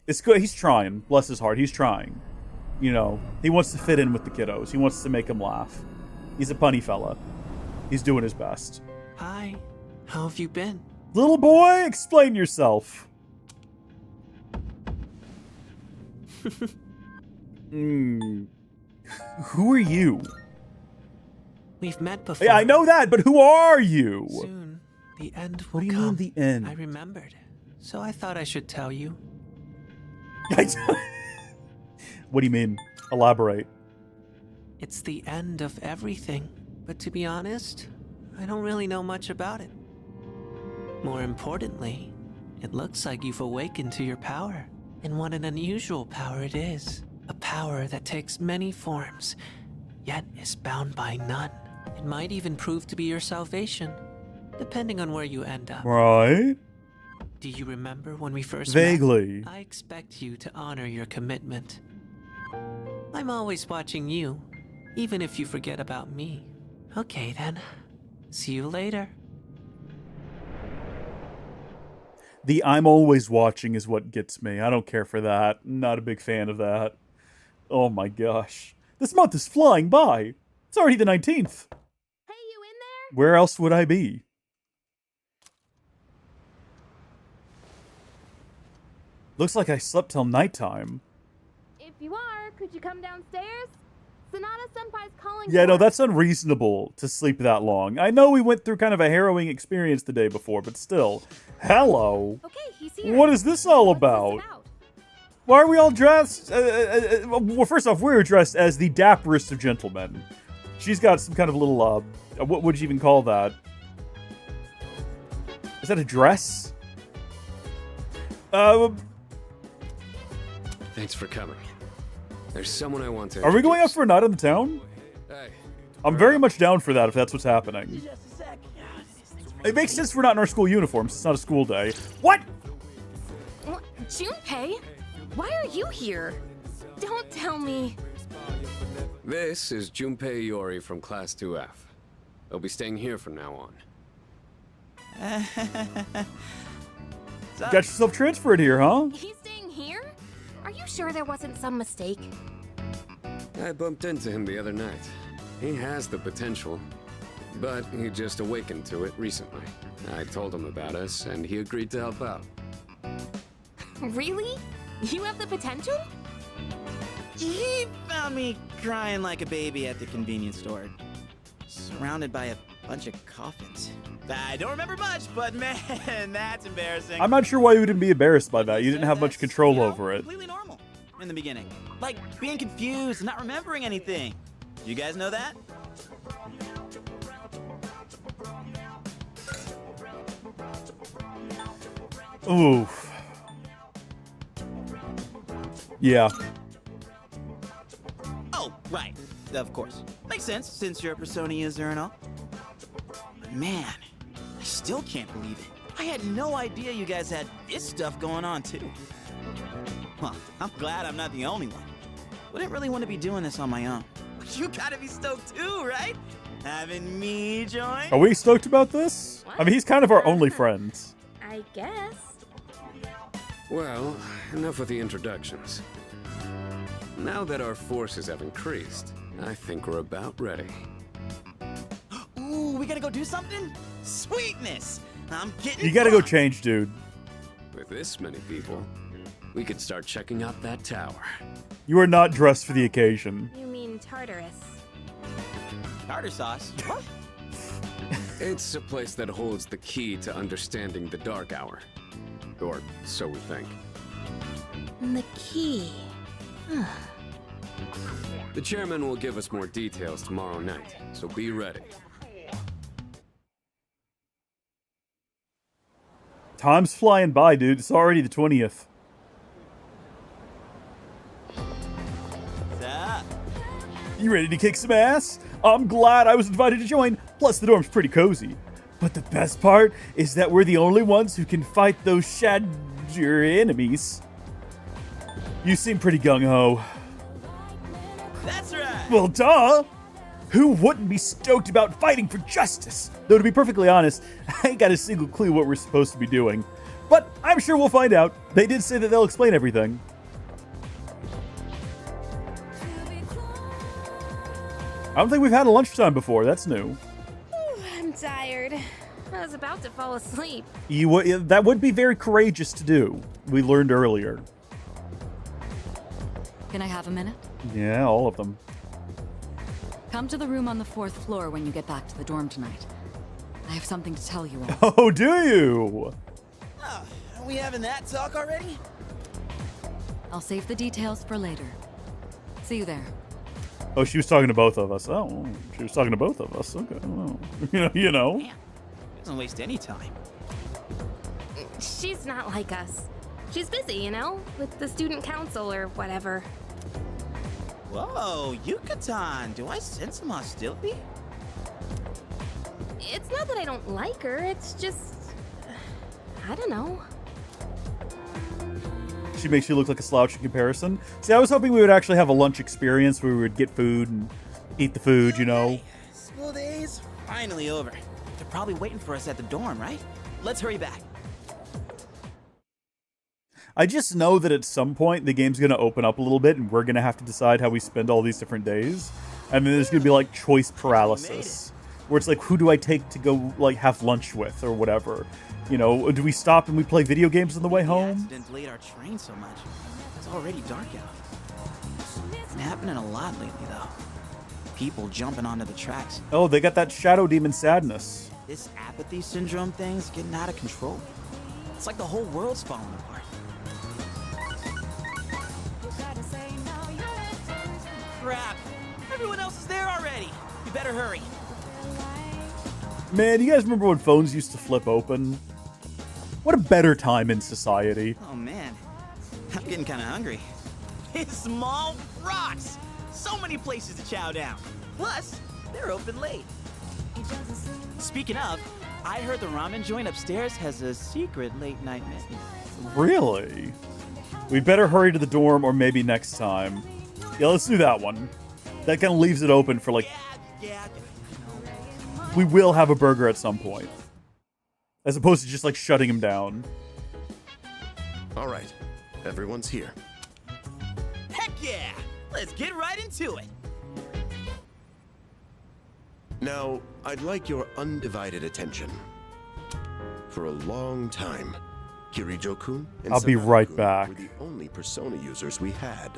It's good. He's trying. Bless his heart. He's trying. You know, he wants to fit in with the kiddos. He wants to make them laugh. He's a punny fella. He's doing his best. Hi. How have you been? Little boy, explain yourself. Who are you? We've met before. Yeah, I know that, but who are you? Soon, the end will What do you come. mean the end? I remembered, so I thought I should tell you. What do you mean? Elaborate. It's the end of everything, but to be honest, I don't really know much about it. More importantly, it looks like you've awakened to your power. And what an unusual power it is. A power that takes many forms, yet is bound by none. It might even prove to be your salvation, depending on where you end up. Right? Do you remember when we first Vaguely. met? I expect you to honor your commitment. I'm always watching you, even if you forget about me. Okay then. See you later. The I'm always watching is what gets me. I don't care for that. Not a big fan of that. Oh my gosh. This month is flying by. It's already the 19th. Hey, you in there? Where else would I be? Looks like I slept till nighttime. If you are, could you come downstairs? Sonata-senpai's calling. Yeah, no, that's unreasonable to sleep that long. I know we went through kind of a harrowing experience the day before, but still. Hello. Okay, he's here. What is this all about? Why are we all dressed? Well, first off, we're dressed as the dapperest of gentlemen. She's got some kind of little, what would you even call that? Is that a dress? Thanks for coming. There's someone I want to. Are we going out for a night in the town? Hey. I'm very much down for that if that's what's happening. It makes sense we're not in our school uniforms. It's not a school day. What? Junpei? Why are you here? Don't tell me. This is Junpei Iori from Class 2F. They'll be staying here from now on. Got yourself transferred here, huh? He's staying here? Are you sure there wasn't some mistake? I bumped into him the other night. He has the potential, but he just awakened to it recently. I told him about us, and he agreed to help out. Really? You have the potential? He found me crying like a baby at the convenience store, surrounded by a bunch of coffins. I don't remember much, but man, that's embarrassing. I'm not sure why you wouldn't be embarrassed by that. You didn't have much control over it. Completely normal in the beginning. Like being confused and not remembering anything. You guys know that? Oof. Yeah. Oh, right. Of course. Makes sense since you're a Persona user and all. But man, I still can't believe it. I had no idea you guys had this stuff going on too. Well, I'm glad I'm not the only one. Wouldn't really want to be doing this on my own. You gotta be stoked too, right? Having me join? Are we stoked about this? I mean, he's kind of our only friend. I guess. Well, enough with the introductions. Now that our forces have increased, I think we're about ready. Ooh, we gotta go do something? Sweetness! I'm getting. You gotta go change, dude. With this many people, we could start checking out that tower. You are not dressed for the occasion. You mean Tartarus? Tartar sauce? What? It's a place that holds the key to understanding the Dark Hour. Or so we think. The key. The chairman will give us more details tomorrow night, so be ready. Time's flying by, dude. It's already the 20th. What's up? You ready to kick some ass? I'm glad I was invited to join. Plus, the dorm's pretty cozy. But the best part is that we're the only ones who can fight those your enemies. You seem pretty gung-ho. That's right. Well, duh. Who wouldn't be stoked about fighting for justice? Though, to be perfectly honest, I ain't got a single clue what we're supposed to be doing. But I'm sure we'll find out. They did say that they'll explain everything. I don't think we've had a lunchtime before. That's new. I'm tired. I was about to fall asleep. That would be very courageous to do. We learned earlier. Can I have a minute? Yeah, all of them. Come to the room on the 4th floor when you get back to the dorm tonight. I have something to tell you all. Oh, do you? Oh, are we having that talk already? I'll save the details for later. See you there. Oh, she was talking to both of us. Oh, she was talking to both of us. Okay. Oh. You know. Damn. Doesn't waste any time. She's not like us. She's busy, you know, with the student council or whatever. Whoa, Yucatan, do I sense some hostility? It's not that I don't like her, it's just... I don't know. She makes you look like a slouch in comparison. See, I was hoping we would actually have a lunch experience where we would get food and eat the food, you know. School days finally over. They're probably waiting for us at the dorm, right? Let's hurry back. I just know that at some point the game's going to open up a little bit and we're going to have to decide how we spend all these different days. And then there's going to be like choice paralysis. Where it's like, who do I take to go like have lunch with or whatever? You know, do we stop and we play video games on the way home? Accident delayed our train so much. It's already dark out. It's been happening a lot lately, though. people jumping onto the tracks. Oh, they got that shadow demon sadness. This apathy syndrome thing's getting out of control. It's like the whole world's falling apart. Crap! Everyone else is there already. You better hurry. Man, you guys remember when phones used to flip open? What a better time in society. Oh man, I'm getting kind of hungry. It's small rocks. So many places to chow down. Plus, they're open late. Speaking of, I heard the ramen joint upstairs has a secret late night menu. Really? We better hurry to the dorm, or maybe next time. Yeah, let's do that one. That kind of leaves it open for like... We will have a burger at some point. As opposed to just like shutting him down. All right, everyone's here. Heck yeah! Let's get right into it. Now, I'd like your undivided attention. For a long time, Kirijo-kun and I'll be right Sanada-kun back. were the only persona users we had.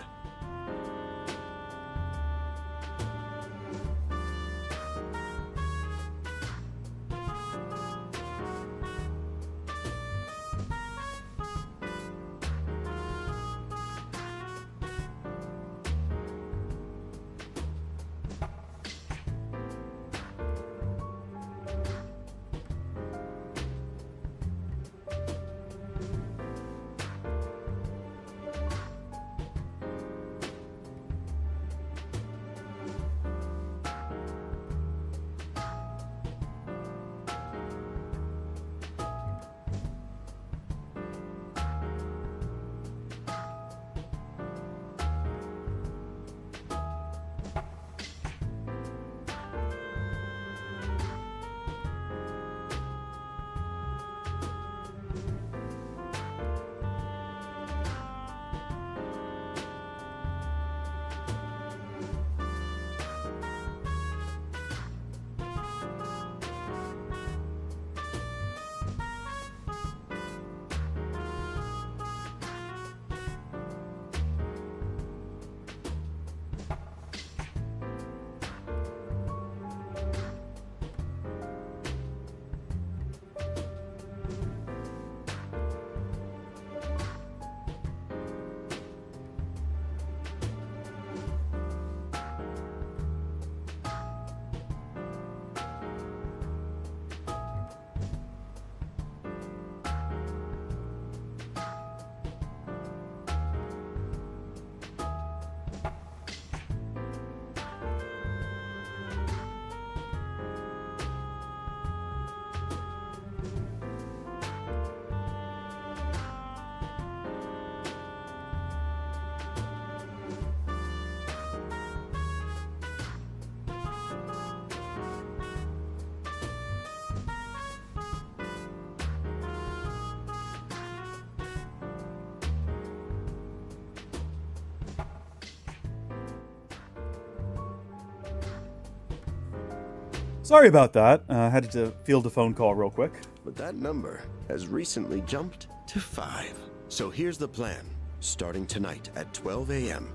Sorry about that. I had to field a phone call real quick. But that number has recently jumped to 5. So here's the plan. Starting tonight at 12 a.m.,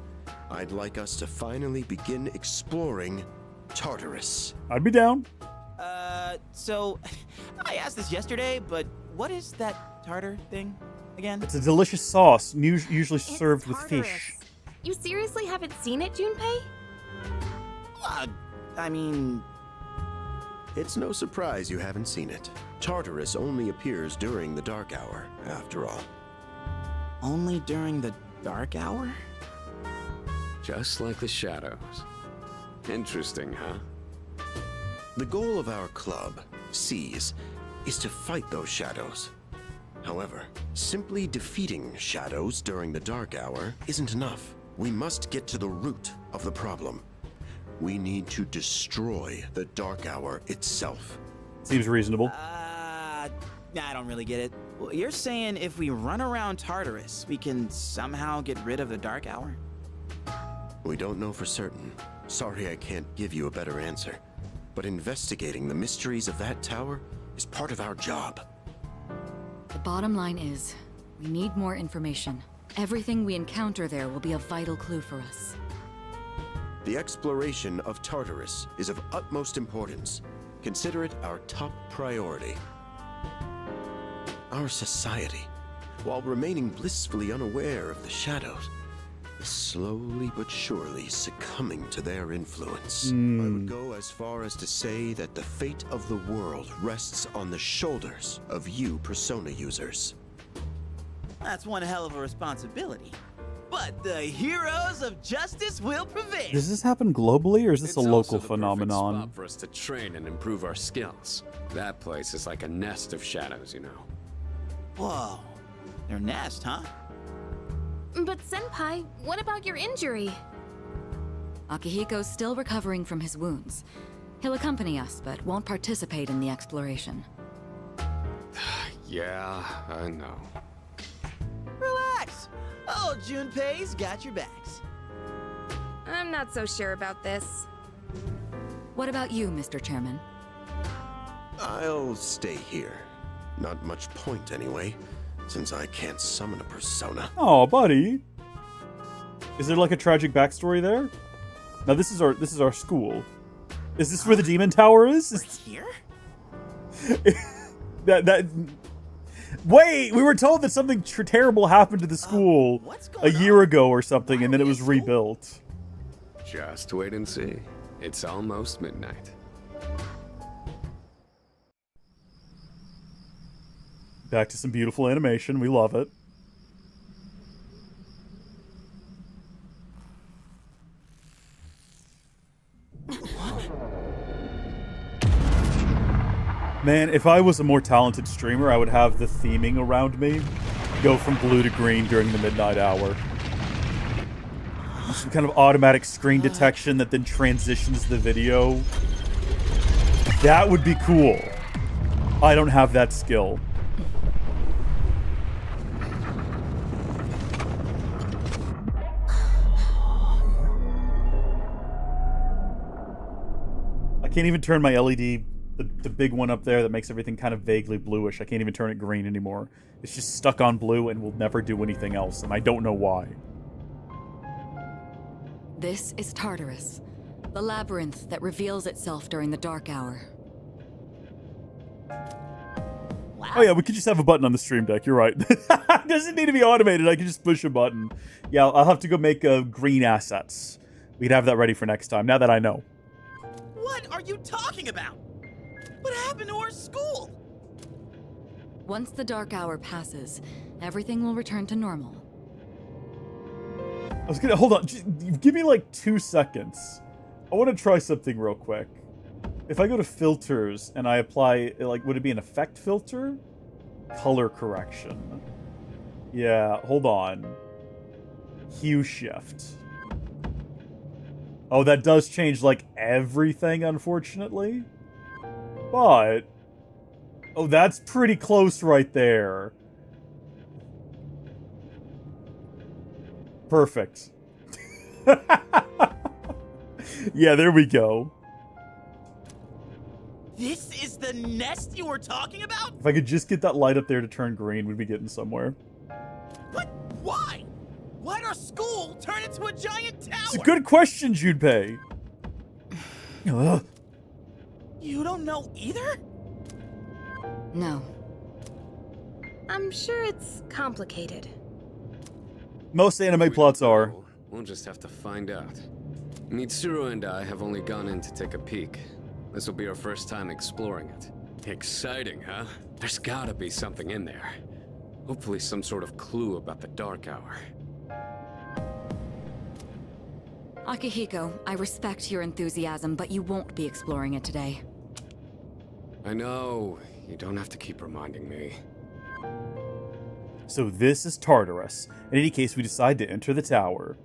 I'd like us to finally begin exploring Tartarus. I'd be down. So I asked this yesterday, but what is that tartar thing again? It's a delicious sauce, usually served with Tartarus. fish. You seriously haven't seen it, Junpei? I mean... It's no surprise you haven't seen it. Tartarus only appears during the dark hour, after all. Only during the dark hour? Just like the shadows. Interesting, huh? The goal of our club, Seize, is to fight those shadows. However, simply defeating shadows during the dark hour isn't enough. We must get to the root of the problem. We need to destroy the dark hour itself. Seems reasonable. I don't really get it. Well, you're saying if we run around Tartarus, we can somehow get rid of the dark hour? We don't know for certain. Sorry I can't give you a better answer. But investigating the mysteries of that tower is part of our job. The bottom line is, we need more information. Everything we encounter there will be a vital clue for us. The exploration of Tartarus is of utmost importance. Consider it our top priority. Our society, while remaining blissfully unaware of the shadows, is slowly but surely succumbing to their influence. I would go as far as to say that the fate of the world rests on the shoulders of you Persona users. That's one hell of a responsibility. But the heroes of justice will prevail. Does this happen globally, or is this It's a also local the perfect phenomenon? spot for us to train and improve our skills. That place is like a nest of shadows, you know. Whoa. Their nest, huh? But Senpai, what about your injury? Akihiko's still recovering from his wounds. He'll accompany us, but won't participate in the exploration. Yeah, I know. Relax. Oh, Junpei's got your backs. I'm not so sure about this. What about you, Mr. Chairman? I'll stay here. Not much point anyway, since I can't summon a persona. Oh, buddy. Is there like a tragic backstory there? Now this is our school. Is this where the demon tower is? Here? that Wait, we were told that something terrible happened to the school a year ago or something, and then it was rebuilt. Just wait and see. It's almost midnight. Back to some beautiful animation. We love it. Man, if I was a more talented streamer, I would have the theming around me go from blue to green during the midnight hour. Some kind of automatic screen detection that then transitions the video. That would be cool. I don't have that skill. I can't even turn my LED, the big one up there that makes everything kind of vaguely bluish. I can't even turn it green anymore. It's just stuck on blue and will never do anything else, and I don't know why. This is Tartarus, the labyrinth that reveals itself during the dark hour. Oh yeah, we could just have a button on the stream deck. You're right. It doesn't need to be automated. I can just push a button. Yeah, I'll have to go make green assets. We'd have that ready for next time, now that I know. What are you talking about? What happened to our school? Once the dark hour passes, everything will return to normal. I was gonna, hold on, just give me like 2 seconds. I want to try something real quick. If I go to filters and I apply, like, would it be an effect filter? Color correction. Yeah, hold on. Hue shift. Oh, that does change, like, everything, unfortunately. But... oh, that's pretty close right there. Perfect. Yeah, there we go. This is the nest you were talking about? If I could just get that light up there to turn green, we'd be getting somewhere. But why? Why'd our school turn into a giant tower? It's a good question, Junpei. You don't know either? No. I'm sure it's complicated. Most anime plots are. We'll just have to find out. Mitsuru and I have only gone in to take a peek. This will be our first time exploring it. Exciting, huh? There's gotta be something in there. Hopefully some sort of clue about the dark hour. Akihiko, I respect your enthusiasm, but you won't be exploring it today. I know. You don't have to keep reminding me. So this is Tartarus. In any case, we decide to enter the tower.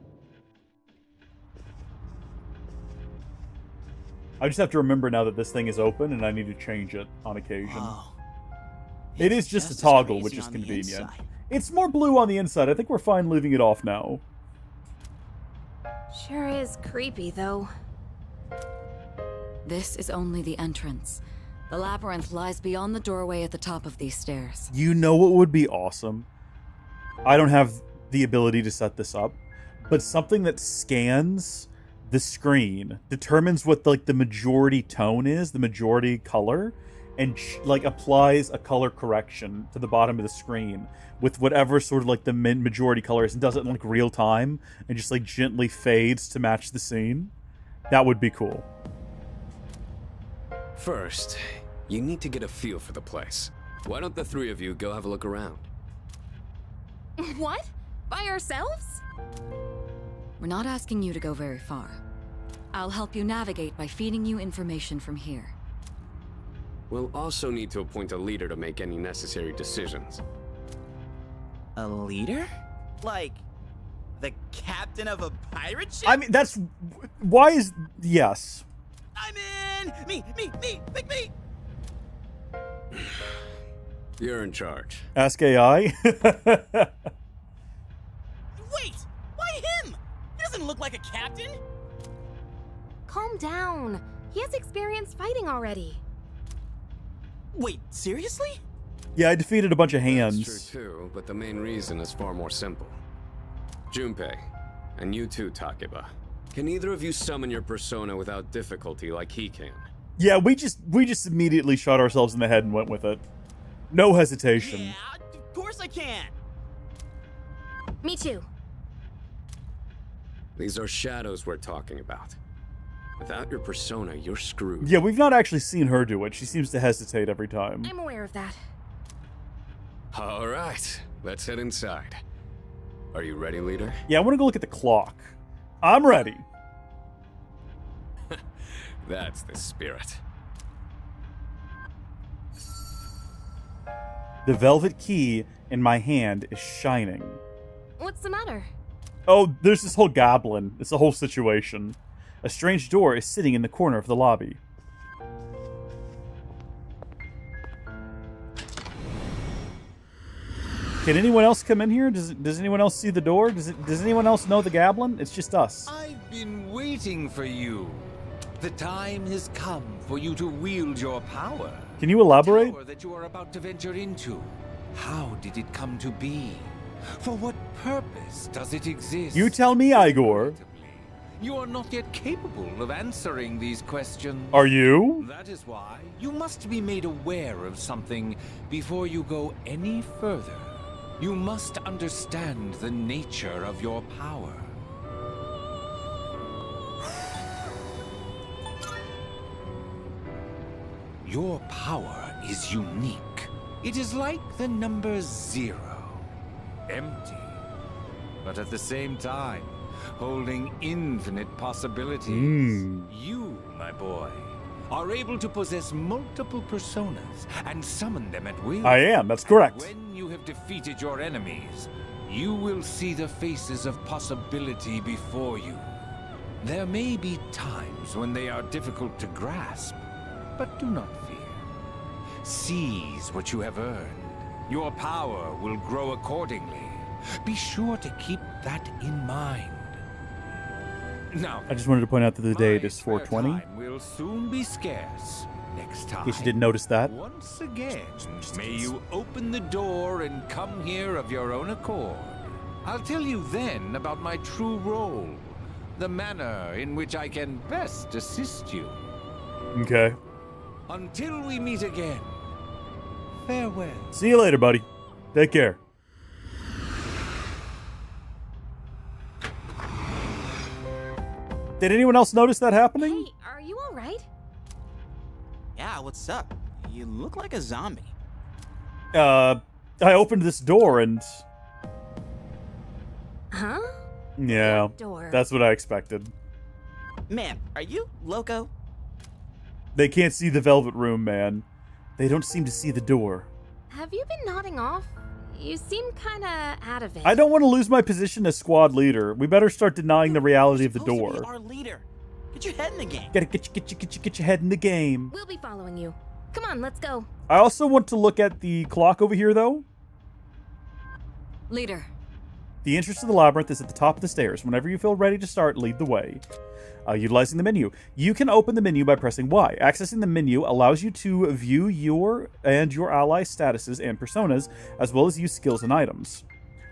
I just have to remember now that this thing is open and I need to change it on occasion. Oh. It is just a toggle, which is convenient. It's more blue on the inside. I think we're fine leaving it off now. Sure is creepy, though. This is only the entrance. The labyrinth lies beyond the doorway at the top of these stairs. You know what would be awesome? I don't have the ability to set this up, but something that scans the screen, determines what like the majority tone is, the majority color, and like applies a color correction to the bottom of the screen with whatever sort of like the majority color is, and does it in like real time and just like gently fades to match the scene. That would be cool. First, you need to get a feel for the place. Why don't the three of you go have a look around? What? By ourselves? We're not asking you to go very far. I'll help you navigate by feeding you information from here. We'll also need to appoint a leader to make any necessary decisions. A leader? Like, the captain of a pirate ship? I mean, that's... Why is... Yes. I'm in! Me! Pick me! You're in charge. Ask AI? Wait! Why him? He doesn't look like a captain! Calm down. He has experience fighting already. Wait, seriously? Yeah, I defeated a bunch of hands. That's true too, but the main reason is far more simple. Junpei, and you too, Takeba. Can either of you summon your persona without difficulty like he can? Yeah, we just immediately shot ourselves in the head and went with it. No hesitation. Yeah, of course I can! Me too. These are shadows we're talking about. Without your persona, you're screwed. Yeah, we've not actually seen her do it. She seems to hesitate every time. I'm aware of that. All right, let's head inside. Are you ready, leader? Yeah, I want to go look at the clock. I'm ready. That's the spirit. The velvet key in my hand is shining. What's the matter? Oh, there's this whole goblin. It's a whole situation. A strange door is sitting in the corner of the lobby. Can anyone else come in here? Does anyone else see the door? Does anyone else know the goblin? It's just us. I've been waiting for you. The time has come for you to wield your power. Can you elaborate? The power that you are about to venture into. How did it come to be? For what purpose does it exist? You tell me, Igor. You are not yet capable of answering these questions. Are you? That is why you must be made aware of something before you go any further. You must understand the nature of your power. Your power is unique. It is like the number 0. Empty. But at the same time, holding infinite possibilities. You, my boy, are able to possess multiple personas and summon them at will. I am, that's correct. When you have defeated your enemies, you will see the faces of possibility before you. There may be times when they are difficult to grasp, but do not fear. Seize what you have earned. Your power will grow accordingly. Be sure to keep that in mind. Now, I just wanted to point out that the date is 420. time will soon be scarce. Next time, In case you didn't notice that. once again, may you open the door and come here of your own accord. I'll tell you then about my true role, the manner in which I can best assist you. Okay. Until we meet again, farewell. See you later, buddy. Take care. Did anyone else notice that happening? Hey, are you all right? Yeah, what's up? You look like a zombie. I opened this door and... Huh? Yeah, door? that's what I expected. Man, are you loco? They can't see the velvet room, man. They don't seem to see the door. Have you been nodding off? You seem kinda out of it. I don't want to lose my position as squad leader. We better start denying the reality of the door. Our leader. Get your head in the game. Gotta get your head in the game. We'll be following you. Come on, let's go. I also want to look at the clock over here, though. Leader. The entrance to the labyrinth is at the top of the stairs. Whenever you feel ready to start, lead the way. Utilizing the menu. You can open the menu by pressing Y. Accessing the menu allows you to view your and your ally statuses and personas, as well as use skills and items.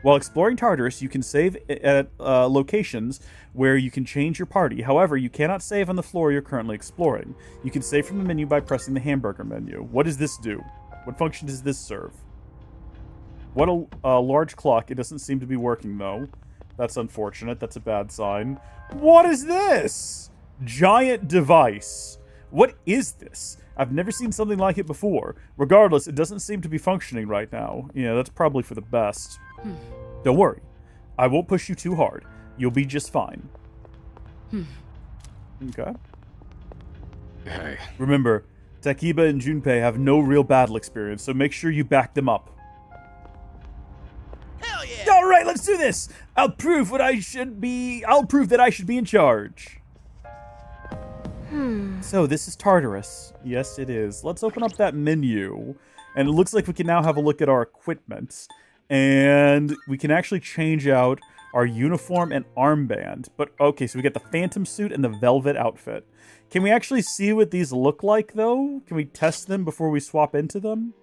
While exploring Tartarus, you can save at locations where you can change your party. However, you cannot save on the floor you're currently exploring. You can save from the menu by pressing the hamburger menu. What does this do? What function does this serve? What a large clock. It doesn't seem to be working, though. That's unfortunate. That's a bad sign. What is this? Giant device. What is this? I've never seen something like it before. Regardless, it doesn't seem to be functioning right now. Yeah, that's probably for the best. Don't worry. I won't push you too hard. You'll be just fine. Okay. Hey. Remember, Takiba and Junpei have no real battle experience, so make sure you back them up. Hell yeah! All right, let's do this. I'll prove that I should be in charge. So this is Tartarus. Yes, it is. Let's open up that menu. And it looks like we can now have a look at our equipment. And we can actually change out our uniform and armband. But, okay, so we get the phantom suit and the velvet outfit. Can we actually see what these look like, though? Can we test them before we swap into them?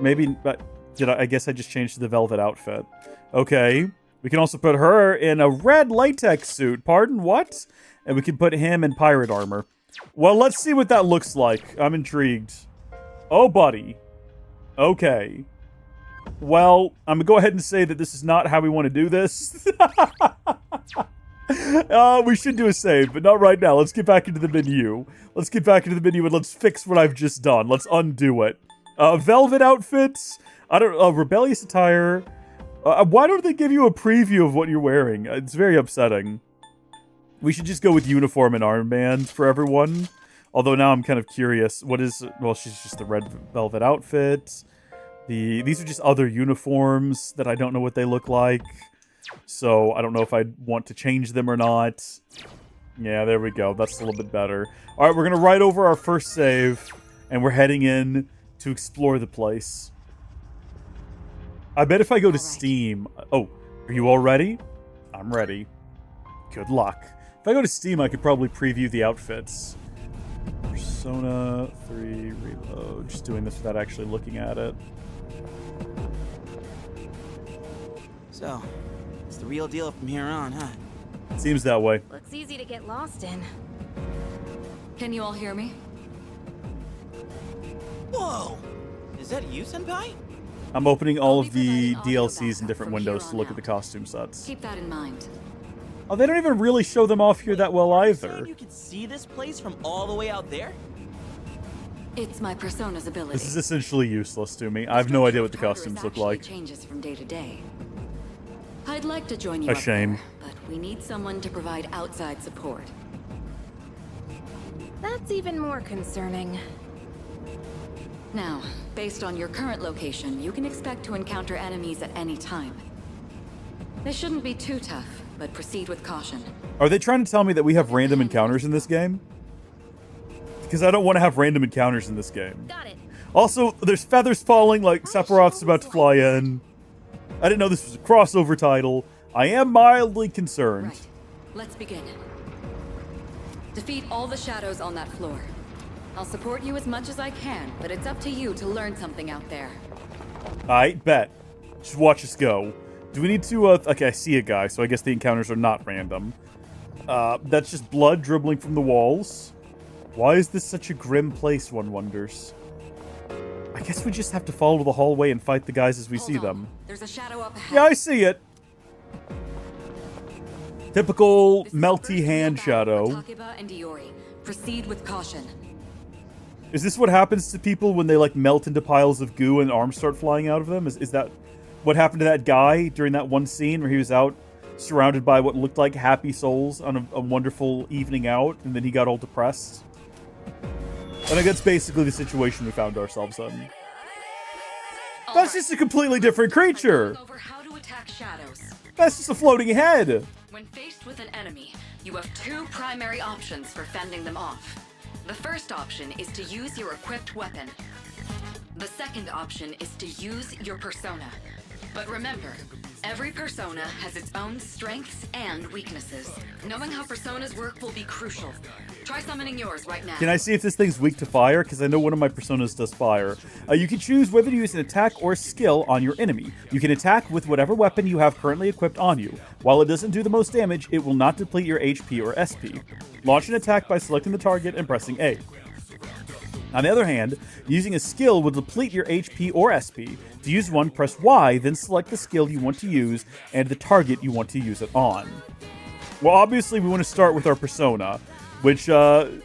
Maybe, but I guess I just changed to the velvet outfit. Okay. We can also put her in a red latex suit. Pardon, what? And we can put him in pirate armor. Well, let's see what that looks like. I'm intrigued. Oh, buddy. Okay. Well, I'm gonna go ahead and say that this is not how we want to do this. We should do a save, but not right now. Let's get back into the menu. Let's get back into the menu and let's fix what I've just done. Let's undo it. Velvet outfits. Rebellious attire. Why don't they give you a preview of what you're wearing? It's very upsetting. We should just go with uniform and armband for everyone. Although now I'm kind of curious. What is... Well, she's just the red velvet outfit. These are just other uniforms that I don't know what they look like. So I don't know if I want to change them or not. Yeah, there we go. That's a little bit better. All right, we're going to write over our first save. And we're heading in to explore the place. I bet if I go to Steam... Oh, are you all ready? I'm ready. Good luck. If I go to Steam, I could probably preview the outfits. Persona 3 Reload. Just doing this without actually looking at it. So, it's the real deal from here on, huh? Seems that way. Looks easy to get lost in. Can you all hear me? Whoa! Is that you, Senpai? I'm opening all of the DLCs in different windows to look at the costume sets. Keep that in mind. Oh, they don't even really show them off here that well either. You can see this place from all the way out there? It's my persona's ability. This is essentially useless to me. I have no idea what the costumes look like. Changes from day to day. I'd like to join you A shame. but we need someone to provide outside support. That's even more concerning. Now, based on your current location, you can expect to encounter enemies at any time. They shouldn't be too tough, but proceed with caution. Are they trying to tell me that we have random encounters in this game? Because I don't want to have random encounters in this game. Got it. Also, there's feathers falling like Sephiroth's about to fly in. I didn't know this was a crossover title. I am mildly concerned. Right. Let's begin. Defeat all the shadows on that floor. I'll support you as much as I can, but it's up to you to learn something out there. I bet. Just watch us go. Do we need to, okay, I see a guy, so I guess the encounters are not random. That's just blood dribbling from the walls. Why is this such a grim place, one wonders? I guess we just have to follow the hallway and fight the guys as we see them. There's a shadow up ahead. Yeah, I see it. Typical melty hand shadow. Takiba and Iori. Proceed with caution. Is this what happens to people when they, like, melt into piles of goo and arms start flying out of them? Is that what happened to that guy during that one scene where he was out surrounded by what looked like happy souls on a wonderful evening out, and then he got all depressed? I think that's basically the situation we found ourselves in. That's just a completely different creature. Over how to attack shadows. That's just a floating head. When faced with an enemy, you have two primary options for fending them off. The first option is to use your equipped weapon. The second option is to use your persona. But remember, every persona has its own strengths and weaknesses. Knowing how personas work will be crucial. Try summoning yours right now. Can I see if this thing's weak to fire? Because I know one of my personas does fire. You can choose whether to use an attack or skill on your enemy. You can attack with whatever weapon you have currently equipped on you. While it doesn't do the most damage, it will not deplete your HP or SP. Launch an attack by selecting the target and pressing A. On the other hand, using a skill will deplete your HP or SP. To use one, press Y, then select the skill you want to use and the target you want to use it on. Well, obviously we want to start with our persona, which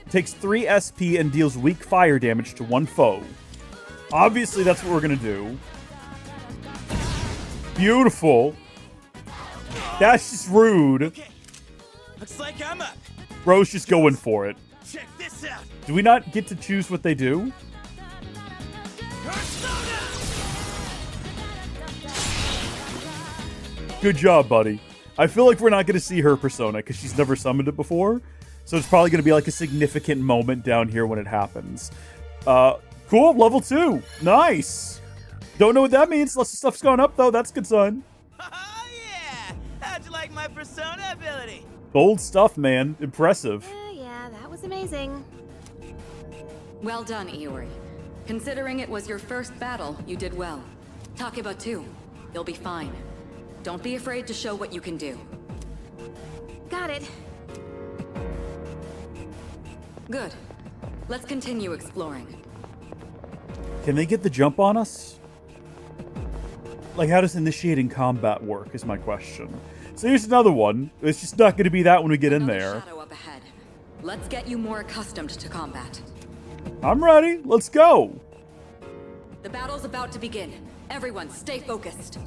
takes 3 SP and deals weak fire damage to one foe. Obviously that's what we're going to do. Beautiful. That's just rude. Okay. Looks like I'm up. Bro's just going for it. Check this out. Do we not get to choose what they do? Good job, buddy. I feel like we're not going to see her persona because she's never summoned it before. So it's probably going to be like a significant moment down here when it happens. Cool, level 2. Nice. Don't know what that means. Lots of stuff's going up, though. That's a good sign. Oh, yeah. How'd you like my persona ability? Bold stuff, man. Impressive. Yeah, that was amazing. Well done, Iori. Considering it was your first battle, you did well. Takeba too. You'll be fine. Don't be afraid to show what you can do. Got it. Good. Let's continue exploring. Can they get the jump on us? Like, how does initiating combat work is my question. So here's another one. It's just not going to be that when we get in there. Shadow up ahead. Let's get you more accustomed to combat. I'm ready. Let's go. The battle's about to begin. Everyone, stay focused.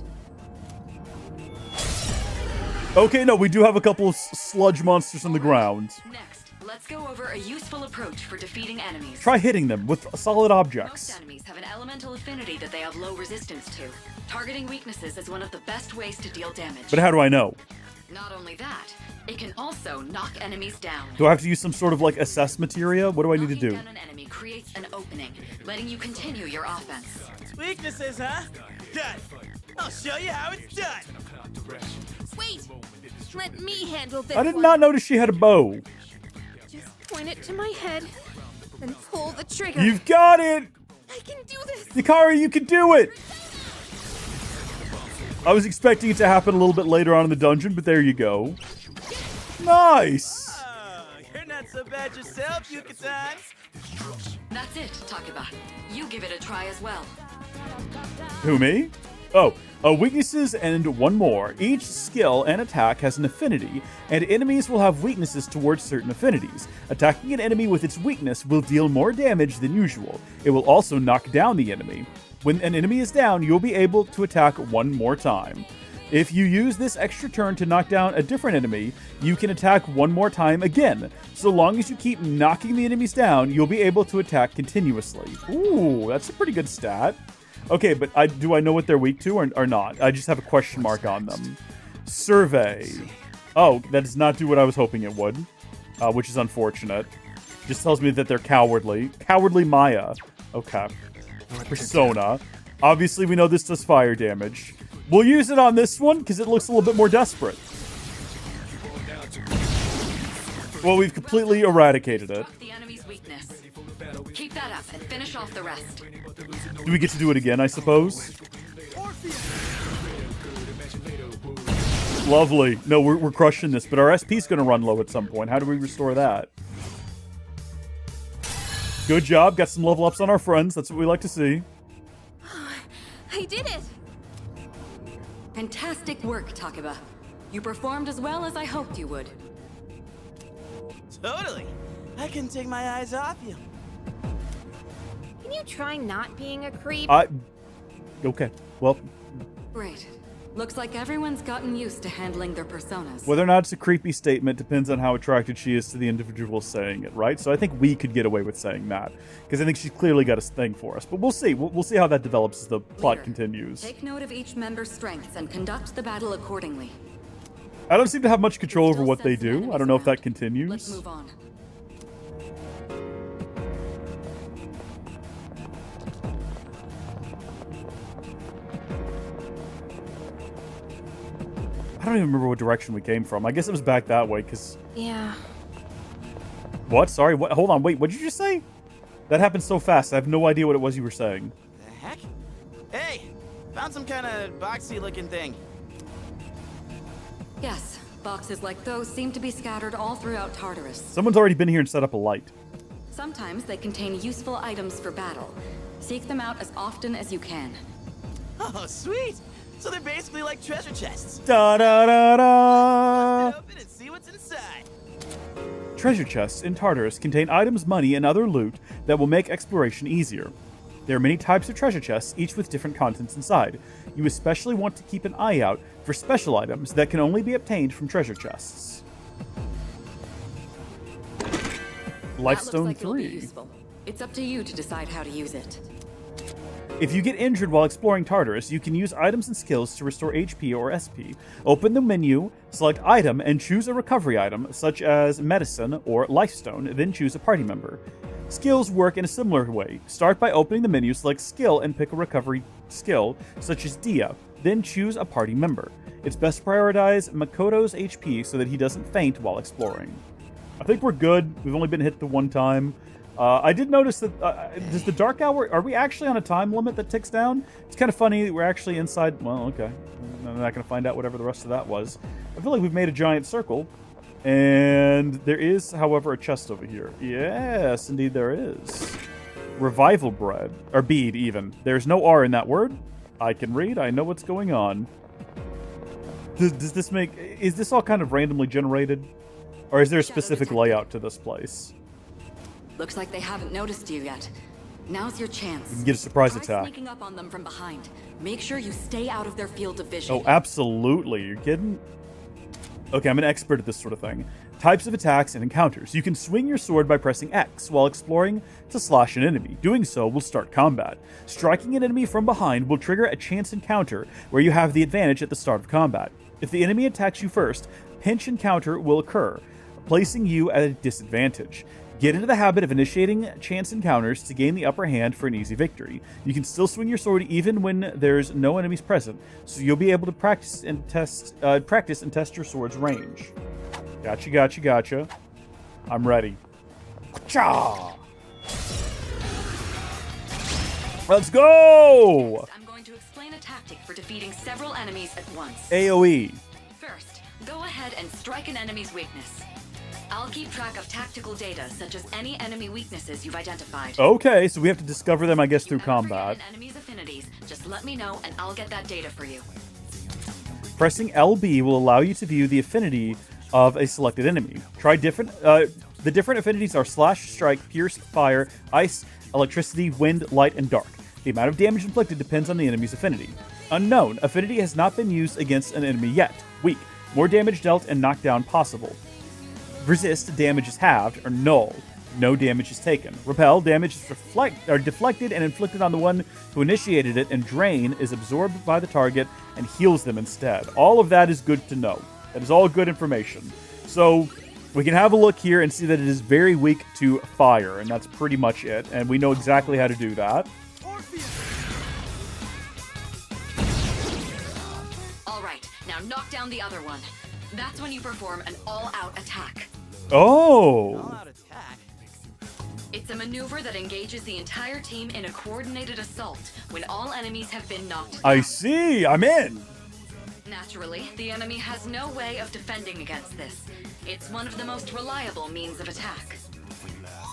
Okay, no, we do have a couple of sludge monsters on the ground. Next, let's go over a useful approach for defeating enemies. Try hitting them with solid objects. Most enemies have an elemental affinity that they have low resistance to. Targeting weaknesses is one of the best ways to deal damage. But how do I know? Not only that, it can also knock enemies down. Do I have to use some sort of like assess materia? What do I need to do? Knocking down an enemy creates an opening, letting you continue your offense. Weaknesses, huh? Good. I'll show you how it's done. Wait! Let me handle this. I did not notice she had a bow. Just point it to my head, then pull the trigger. You've got it! I can do this! Yukari, you can do it! I was expecting it to happen a little bit later on in the dungeon, but there you go. Nice! Oh, you're not so bad yourself, Yuka-san. That's it, Takeba. You give it a try as well. Who, me? Oh, weaknesses and one more. Each skill and attack has an affinity, and enemies will have weaknesses towards certain affinities. Attacking an enemy with its weakness will deal more damage than usual. It will also knock down the enemy. When an enemy is down, you'll be able to attack one more time. If you use this extra turn to knock down a different enemy, you can attack one more time again. So long as you keep knocking the enemies down, you'll be able to attack continuously. Ooh, that's a pretty good stat. Okay, but do I know what they're weak to or not? I just have a question mark on them. Survey. Oh, that does not do what I was hoping it would, which is unfortunate. Just tells me that they're cowardly. Cowardly Maya. Okay. Persona. Obviously, we know this does fire damage. We'll use it on this one because it looks a little bit more desperate. Well, we've completely eradicated it. The enemy's weakness. Keep that up and finish off the rest. Do we get to do it again, I suppose? Lovely. No, we're crushing this, but our SP's going to run low at some point. How do we restore that? Good job. Got some level ups on our friends. That's what we like to see. I did it! Fantastic work, Takeba. You performed as well as I hoped you would. Totally. I can take my eyes off you. Can you try not being a creep? Okay. Well, Great. Looks like everyone's gotten used to handling their personas. whether or not it's a creepy statement depends on how attracted she is to the individual saying it, right? So I think we could get away with saying that because I think she's clearly got a thing for us. But we'll see. We'll see how that develops as the plot continues. Take note of each member's strengths and conduct the battle accordingly. I don't seem to have much control over what they do. I don't know if that continues. Let's move on. I don't even remember what direction we came from. I guess it was back that way, because... Yeah. What? Sorry, what? Hold on, wait, what did you just say? That happened so fast, I have no idea what it was you were saying. The heck? Hey! Found some kind of boxy-looking thing. Yes, boxes like those seem to be scattered all throughout Tartarus. Someone's already been here and set up a light. Sometimes they contain useful items for battle. Seek them out as often as you can. Oh, sweet! So they're basically like treasure chests. Da da da da! Let's open and see what's inside. Treasure chests in Tartarus contain items, money, and other loot that will make exploration easier. There are many types of treasure chests, each with different contents inside. You especially want to keep an eye out for special items that can only be obtained from treasure chests. Lifestone 3. It's up to you to decide how to use it. If you get injured while exploring Tartarus, you can use items and skills to restore HP or SP. Open the menu, select item, and choose a recovery item, such as medicine or lifestone, then choose a party member. Skills work in a similar way. Start by opening the menu, select skill, and pick a recovery skill, such as Dia, then choose a party member. It's best to prioritize Makoto's HP so that he doesn't faint while exploring. I think we're good. We've only been hit the one time. I did notice that, does the dark hour, are we actually on a time limit that ticks down? It's kind of funny that we're actually inside, well, okay. I'm not going to find out whatever the rest of that was. I feel like we've made a giant circle. And there is, however, a chest over here. Yes, indeed there is. Revival bread, or bead even. There's no R in that word. I can read, I know what's going on. Does this make, is this all kind of randomly generated? Or is there a specific layout to this place? Looks like they haven't noticed you yet. Now's your chance. You can get a surprise Try attack. sneaking up on them from behind. Make sure you stay out of their field of vision. Oh, absolutely. You're kidding? Okay, I'm an expert at this sort of thing. Types of attacks and encounters. You can swing your sword by pressing X while exploring to slash an enemy. Doing so will start combat. Striking an enemy from behind will trigger a chance encounter where you have the advantage at the start of combat. If the enemy attacks you first, pinch encounter will occur, placing you at a disadvantage. Get into the habit of initiating chance encounters to gain the upper hand for an easy victory. You can still swing your sword even when there's no enemies present, so you'll be able to practice and test your sword's range. Gotcha, gotcha, gotcha. I'm ready. Cha! Let's go! I'm going to explain a tactic for defeating several enemies at once. AoE. First, go ahead and strike an enemy's weakness. I'll keep track of tactical data, such as any enemy weaknesses you've identified. Okay, so we have to discover them, I guess, through combat. An enemy's affinities, just let me know and I'll get that data for you. Pressing LB will allow you to view the affinity of a selected enemy. Try the different affinities are slash, strike, pierce, fire, ice, electricity, wind, light, and dark. The amount of damage inflicted depends on the enemy's affinity. Unknown. Affinity has not been used against an enemy yet. Weak. More damage dealt and knockdown possible. Resist, damage is halved, or null. No damage is taken. Repel, damage is deflected and inflicted on the one who initiated it, and drain is absorbed by the target and heals them instead. All of that is good to know. That is all good information. So we can have a look here and see that it is very weak to fire, and that's pretty much it. And we know exactly how to do that. All right, now knock down the other one. That's when you perform an all-out attack. Oh! All-out attack? It's a maneuver that engages the entire team in a coordinated assault when all enemies have been knocked down. I see! I'm in! Naturally, the enemy has no way of defending against this. It's one of the most reliable means of attack.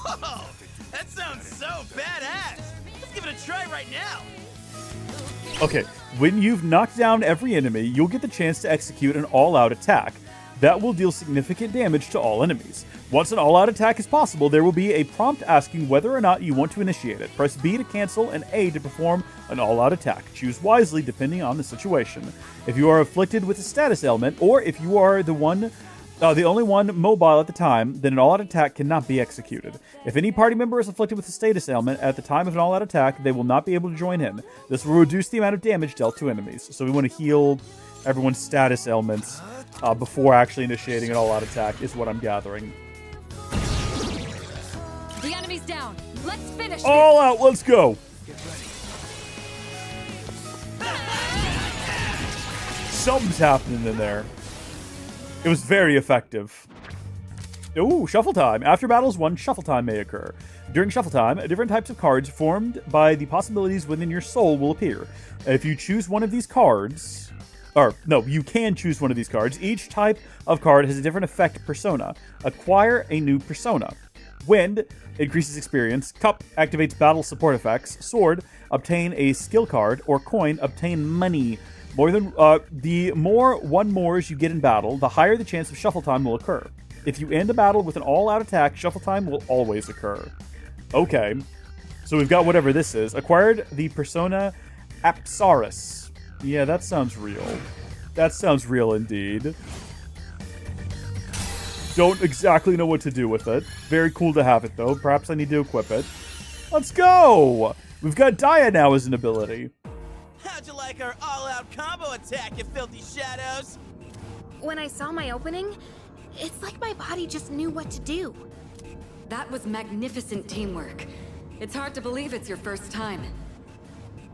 Whoa! That sounds so badass! Let's give it a try right now! Okay, when you've knocked down every enemy, you'll get the chance to execute an all-out attack. That will deal significant damage to all enemies. Once an all-out attack is possible, there will be a prompt asking whether or not you want to initiate it. Press B to cancel and A to perform an all-out attack. Choose wisely depending on the situation. If you are afflicted with a status ailment, or if you are the only one mobile at the time, then an all-out attack cannot be executed. If any party member is afflicted with a status ailment at the time of an all-out attack, they will not be able to join in. This will reduce the amount of damage dealt to enemies. So we want to heal everyone's status ailments before actually initiating an all-out attack, is what I'm gathering. The enemy's down. Let's finish All out, let's go! Something's happening in there. It was very effective. Ooh, shuffle time. After battles, one shuffle time may occur. During shuffle time, different types of cards formed by the possibilities within your soul will appear. If you choose one of these cards, or no, you can choose one of these cards. Each type of card has a different effect persona. Acquire a new persona. Wind increases experience. Cup activates battle support effects. Sword, obtain a skill card. Or coin, obtain money. The more one-mores you get in battle, the higher the chance of shuffle time will occur. If you end a battle with an all-out attack, shuffle time will always occur. Okay, so we've got whatever this is. Acquired the persona Apsaris. Yeah, that sounds real. That sounds real indeed. Don't exactly know what to do with it. Very cool to have it, though. Perhaps I need to equip it. Let's go! We've got Dia now as an ability. How'd you like our all-out combo attack, you filthy shadows? When I saw my opening, it's like my body just knew what to do. That was magnificent teamwork. It's hard to believe it's your first time.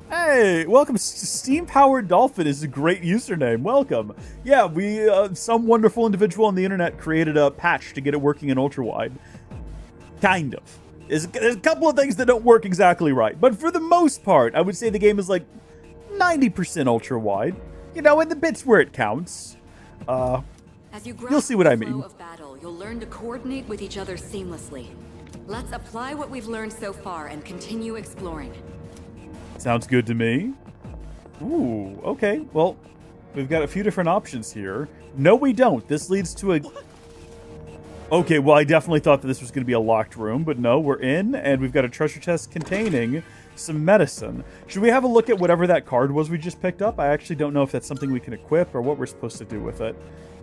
Hey, welcome. Steam Powered Dolphin is a great username. Welcome. Yeah, some wonderful individual on the internet created a patch to get it working in ultra wide. Kind of. There's a couple of things that don't work exactly right, but for the most part, I would say the game is like 90% ultra wide. You know, in the bits where it counts. As you You'll see what I mean. flow of battle, you'll learn to coordinate with each other seamlessly. Let's apply what we've learned so far and continue exploring. Sounds good to me. Ooh, okay. Well, we've got a few different options here. No, we don't. This leads to a... Okay, well, I definitely thought that this was going to be a locked room, but no, we're in, and we've got a treasure chest containing some medicine. Should we have a look at whatever that card was we just picked up? I actually don't know if that's something we can equip or what we're supposed to do with it.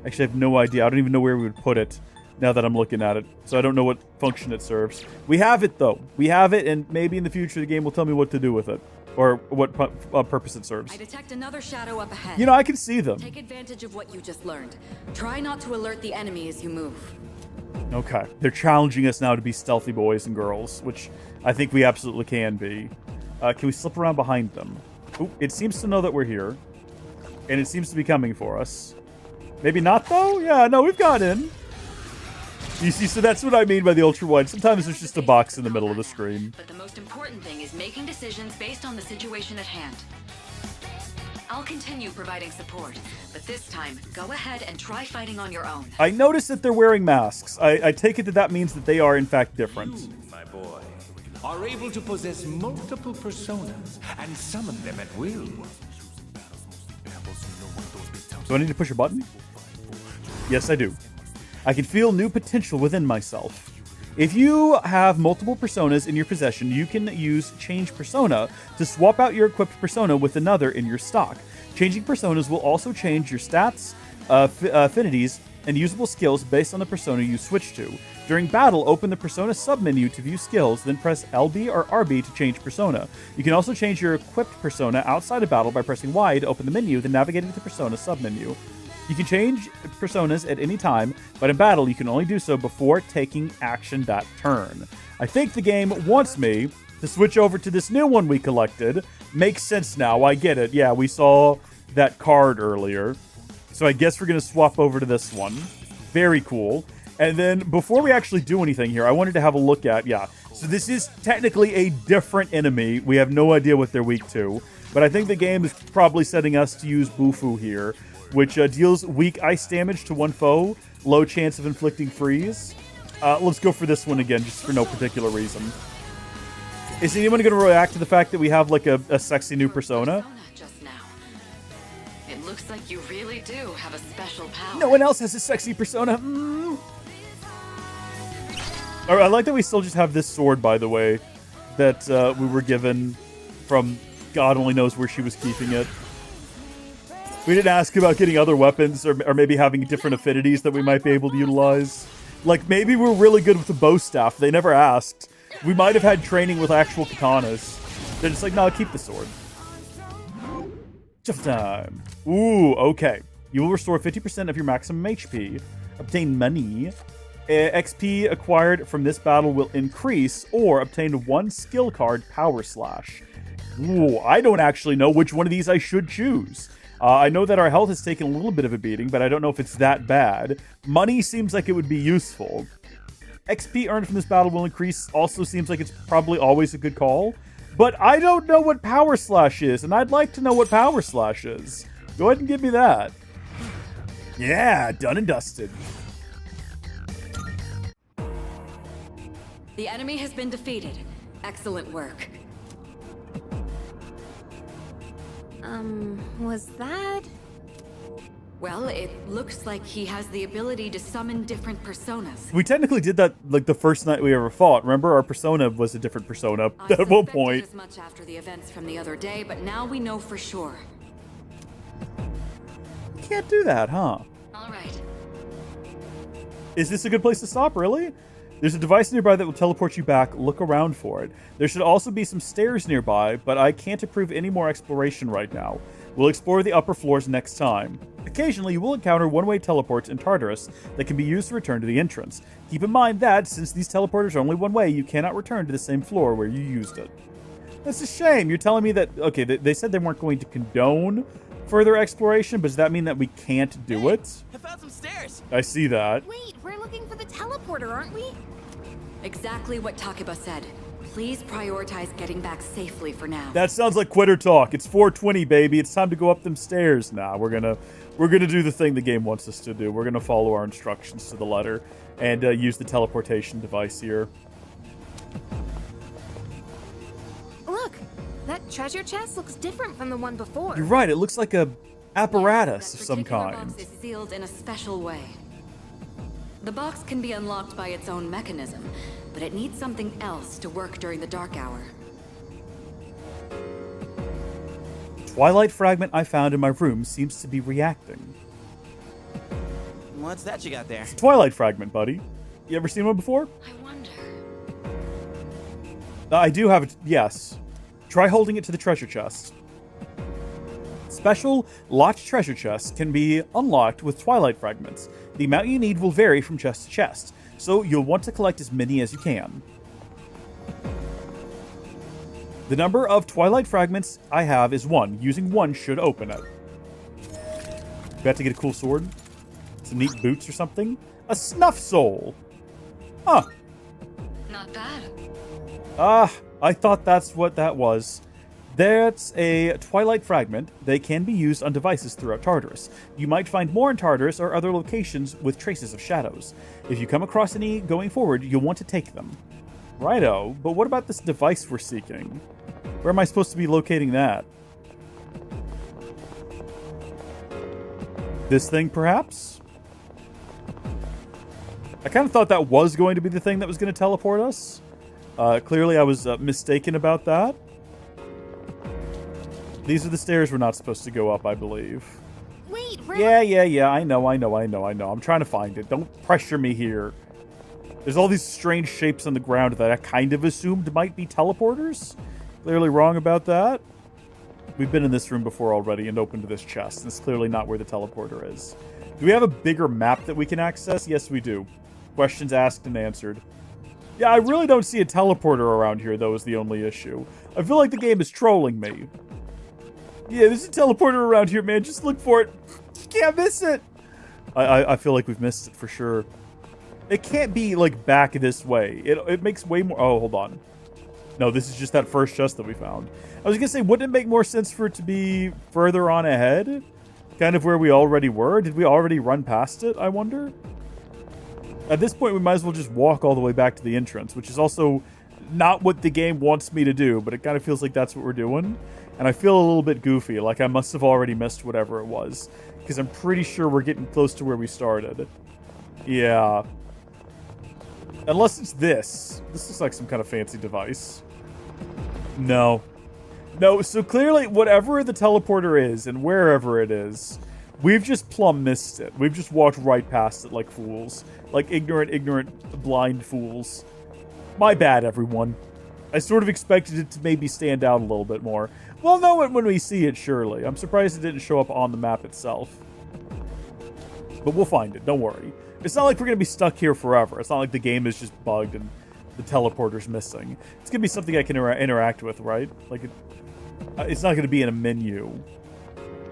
Actually, I have no idea. I don't even know where we would put it now that I'm looking at it, so I don't know what function it serves. We have it, though. We have it, and maybe in the future the game will tell me what to do with it, or what purpose it serves. I detect another shadow up ahead. You know, I can see them. Take advantage of what you just learned. Try not to alert the enemy as you move. Okay. They're challenging us now to be stealthy boys and girls, which I think we absolutely can be. Can we slip around behind them? Ooh, it seems to know that we're here, and it seems to be coming for us. Maybe not, though? Yeah, no, we've got in. You see, so that's what I mean by the ultra-wide. Sometimes there's just a box in the middle of the screen. But the most important thing is making decisions based on the situation at hand. I'll continue providing support, but this time, go ahead and try fighting on your own. I noticed that they're wearing masks. I take it that that means that they are, in fact, different. You, my boy, are able to possess multiple personas and summon them at will. Do I need to push a button? Yes, I do. I can feel new potential within myself. If you have multiple personas in your possession, you can use Change Persona to swap out your equipped persona with another in your stock. Changing personas will also change your stats, affinities, and usable skills based on the persona you switch to. During battle, open the persona submenu to view skills, then press LB or RB to change persona. You can also change your equipped persona outside of battle by pressing Y to open the menu, then navigating to the persona submenu. You can change personas at any time, but in battle you can only do so before taking action that turn. I think the game wants me to switch over to this new one we collected. Makes sense now, I get it. Yeah, we saw that card earlier. So I guess we're going to swap over to this one. Very cool. And then before we actually do anything here, I wanted to have a look at, so this is technically a different enemy. We have no idea what they're weak to, but I think the game is probably setting us to use Bufu here, which deals weak ice damage to one foe, low chance of inflicting freeze. Let's go for this one again, just for no particular reason. Is anyone going to react to the fact that we have like a sexy new persona? Just now. It looks like you really do have a special power. No one else has a sexy persona. All right, I like that we still just have this sword, by the way, that we were given from God only knows where she was keeping it. We didn't ask about getting other weapons or maybe having different affinities that we might be able to utilize. Like, maybe we're really good with the bow staff. They never asked. We might have had training with actual katanas. They're just like, no, keep the sword. Just time. Ooh, okay. You will restore 50% of your maximum HP. Obtain money. XP acquired from this battle will increase, or obtain one skill card, Power Slash. Ooh, I don't actually know which one of these I should choose. I know that our health has taken a little bit of a beating, but I don't know if it's that bad. Money seems like it would be useful. XP earned from this battle will increase. Also seems like it's probably always a good call. But I don't know what Power Slash is, and I'd like to know what Power Slash is. Go ahead and give me that. Yeah, done and dusted. The enemy has been defeated. Excellent work. Was that? Well, it looks like he has the ability to summon different personas. We technically did that like the first night we ever fought. Remember, our persona was a different persona at one point. As much after the events from the other day, but now we know for sure. Can't do that, huh? All right. Is this a good place to stop, really? There's a device nearby that will teleport you back. Look around for it. There should also be some stairs nearby, but I can't approve any more exploration right now. We'll explore the upper floors next time. Occasionally, you will encounter one-way teleports in Tartarus that can be used to return to the entrance. Keep in mind that, since these teleporters are only one way, you cannot return to the same floor where you used it. That's a shame. You're telling me that, okay, they said they weren't going to condone further exploration, but does that mean that we can't do it? I found some stairs. I see that. Wait, we're looking for the teleporter, aren't we? Exactly what Takeba said. Please prioritize getting back safely for now. That sounds like quitter talk. It's 4:20, baby. It's time to go up them stairs. Nah, we're gonna do the thing the game wants us to do. We're gonna follow our instructions to the letter and use the teleportation device here. Look, that treasure chest looks different from the one before. You're right. It looks like a apparatus of some kind. The box is sealed in a special way. The box can be unlocked by its own mechanism, but it needs something else to work during the dark hour. Twilight fragment I found in my room seems to be reacting. What's that you got there? It's a Twilight fragment, buddy. You ever seen one before? I wonder. I do have it, yes. Try holding it to the treasure chest. Special locked treasure chests can be unlocked with Twilight fragments. The amount you need will vary from chest to chest, so you'll want to collect as many as you can. The number of Twilight fragments I have is 1. Using 1 should open it. We have to get a cool sword. Some neat boots or something. A snuff soul. Huh. Not bad. I thought that's what that was. That's a Twilight fragment. They can be used on devices throughout Tartarus. You might find more in Tartarus or other locations with traces of shadows. If you come across any going forward, you'll want to take them. Righto, but what about this device we're seeking? Where am I supposed to be locating that? This thing, perhaps? I kind of thought that was going to be the thing that was going to teleport us. Clearly I was mistaken about that. These are the stairs we're not supposed to go up, I believe. Wait, Yeah, I know. I'm trying to find it. Don't pressure me here. There's all these strange shapes on the ground that I kind of assumed might be teleporters. Clearly wrong about that. We've been in this room before already and opened this chest, and it's clearly not where the teleporter is. Do we have a bigger map that we can access? Yes, we do. Questions asked and answered. Yeah, I really don't see a teleporter around here, though, is the only issue. I feel like the game is trolling me. Yeah, there's a teleporter around here, man. Just look for it. You can't miss it. I feel like we've missed it for sure. It can't be, like, back this way. It makes way more... Oh, hold on. No, this is just that first chest that we found. I was going to say, wouldn't it make more sense for it to be further on ahead? Kind of where we already were? Did we already run past it, I wonder? At this point, we might as well just walk all the way back to the entrance, which is also not what the game wants me to do, but it kind of feels like that's what we're doing. And I feel a little bit goofy, like I must have already missed whatever it was, because I'm pretty sure we're getting close to where we started. Yeah. Unless it's this. This looks like some kind of fancy device. No. No, so clearly whatever the teleporter is and wherever it is, we've just plumb missed it. We've just walked right past it like fools. Like ignorant, blind fools. My bad, everyone. I sort of expected it to maybe stand out a little bit more. We'll know it when we see it, surely. I'm surprised it didn't show up on the map itself. But we'll find it, don't worry. It's not like we're going to be stuck here forever. It's not like the game is just bugged and the teleporter's missing. It's going to be something I can interact with, right? Like, it's not going to be in a menu.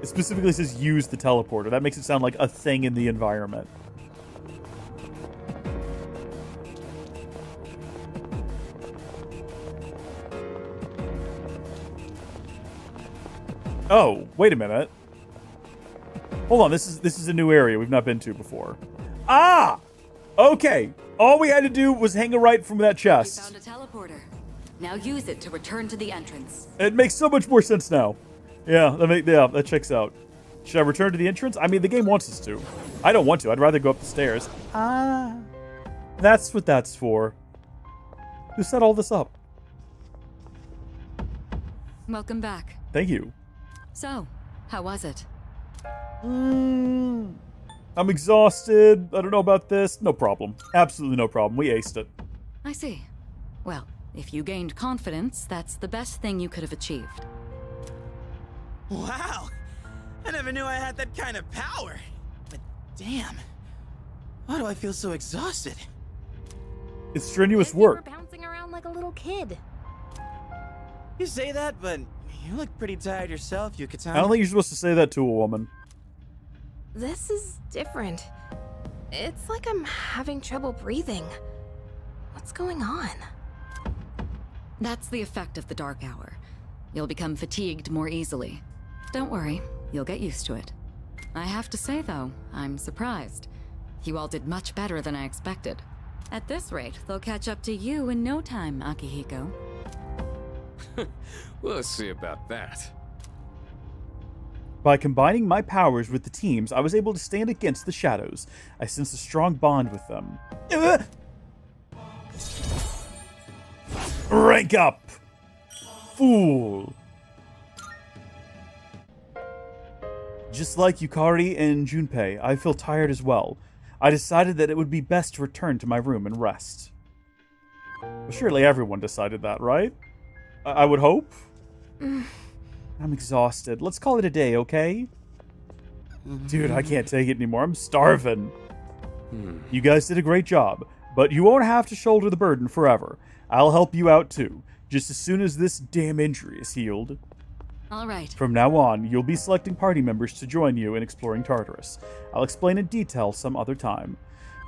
It specifically says use the teleporter. That makes it sound like a thing in the environment. Oh, wait a minute. Hold on, this is a new area we've not been to before. Ah! Okay. All we had to do was hang a right from that chest. You found a teleporter. Now use it to return to the entrance. It makes so much more sense now. Yeah, that checks out. Should I return to the entrance? I mean, the game wants us to. I don't want to. I'd rather go up the stairs. Ah. That's what that's for. Who set all this up? Welcome back. Thank you. So, how was it? I'm exhausted. I don't know about this. No problem. Absolutely no problem. We aced it. I see. Well, if you gained confidence, that's the best thing you could have achieved. Wow! I never knew I had that kind of power. But damn, why do I feel so exhausted? It's strenuous You work. were bouncing around like a little kid. You say that, but you look pretty tired yourself, Yucatan. I don't think you're supposed to say that to a woman. This is different. It's like I'm having trouble breathing. What's going on? That's the effect of the dark hour. You'll become fatigued more easily. Don't worry, you'll get used to it. I have to say, though, I'm surprised. You all did much better than I expected. At this rate, they'll catch up to you in no time, Akihiko. We'll see about that. By combining my powers with the teams, I was able to stand against the shadows. I sensed a strong bond with them. Rank up! Fool! Just like Yukari and Junpei, I feel tired as well. I decided that it would be best to return to my room and rest. Well, surely everyone decided that, right? I would hope. I'm exhausted. Let's call it a day, okay? Dude, I can't take it anymore. I'm starving. You guys did a great job, but you won't have to shoulder the burden forever. I'll help you out too, just as soon as this damn injury is healed. All right. From now on, you'll be selecting party members to join you in exploring Tartarus. I'll explain in detail some other time.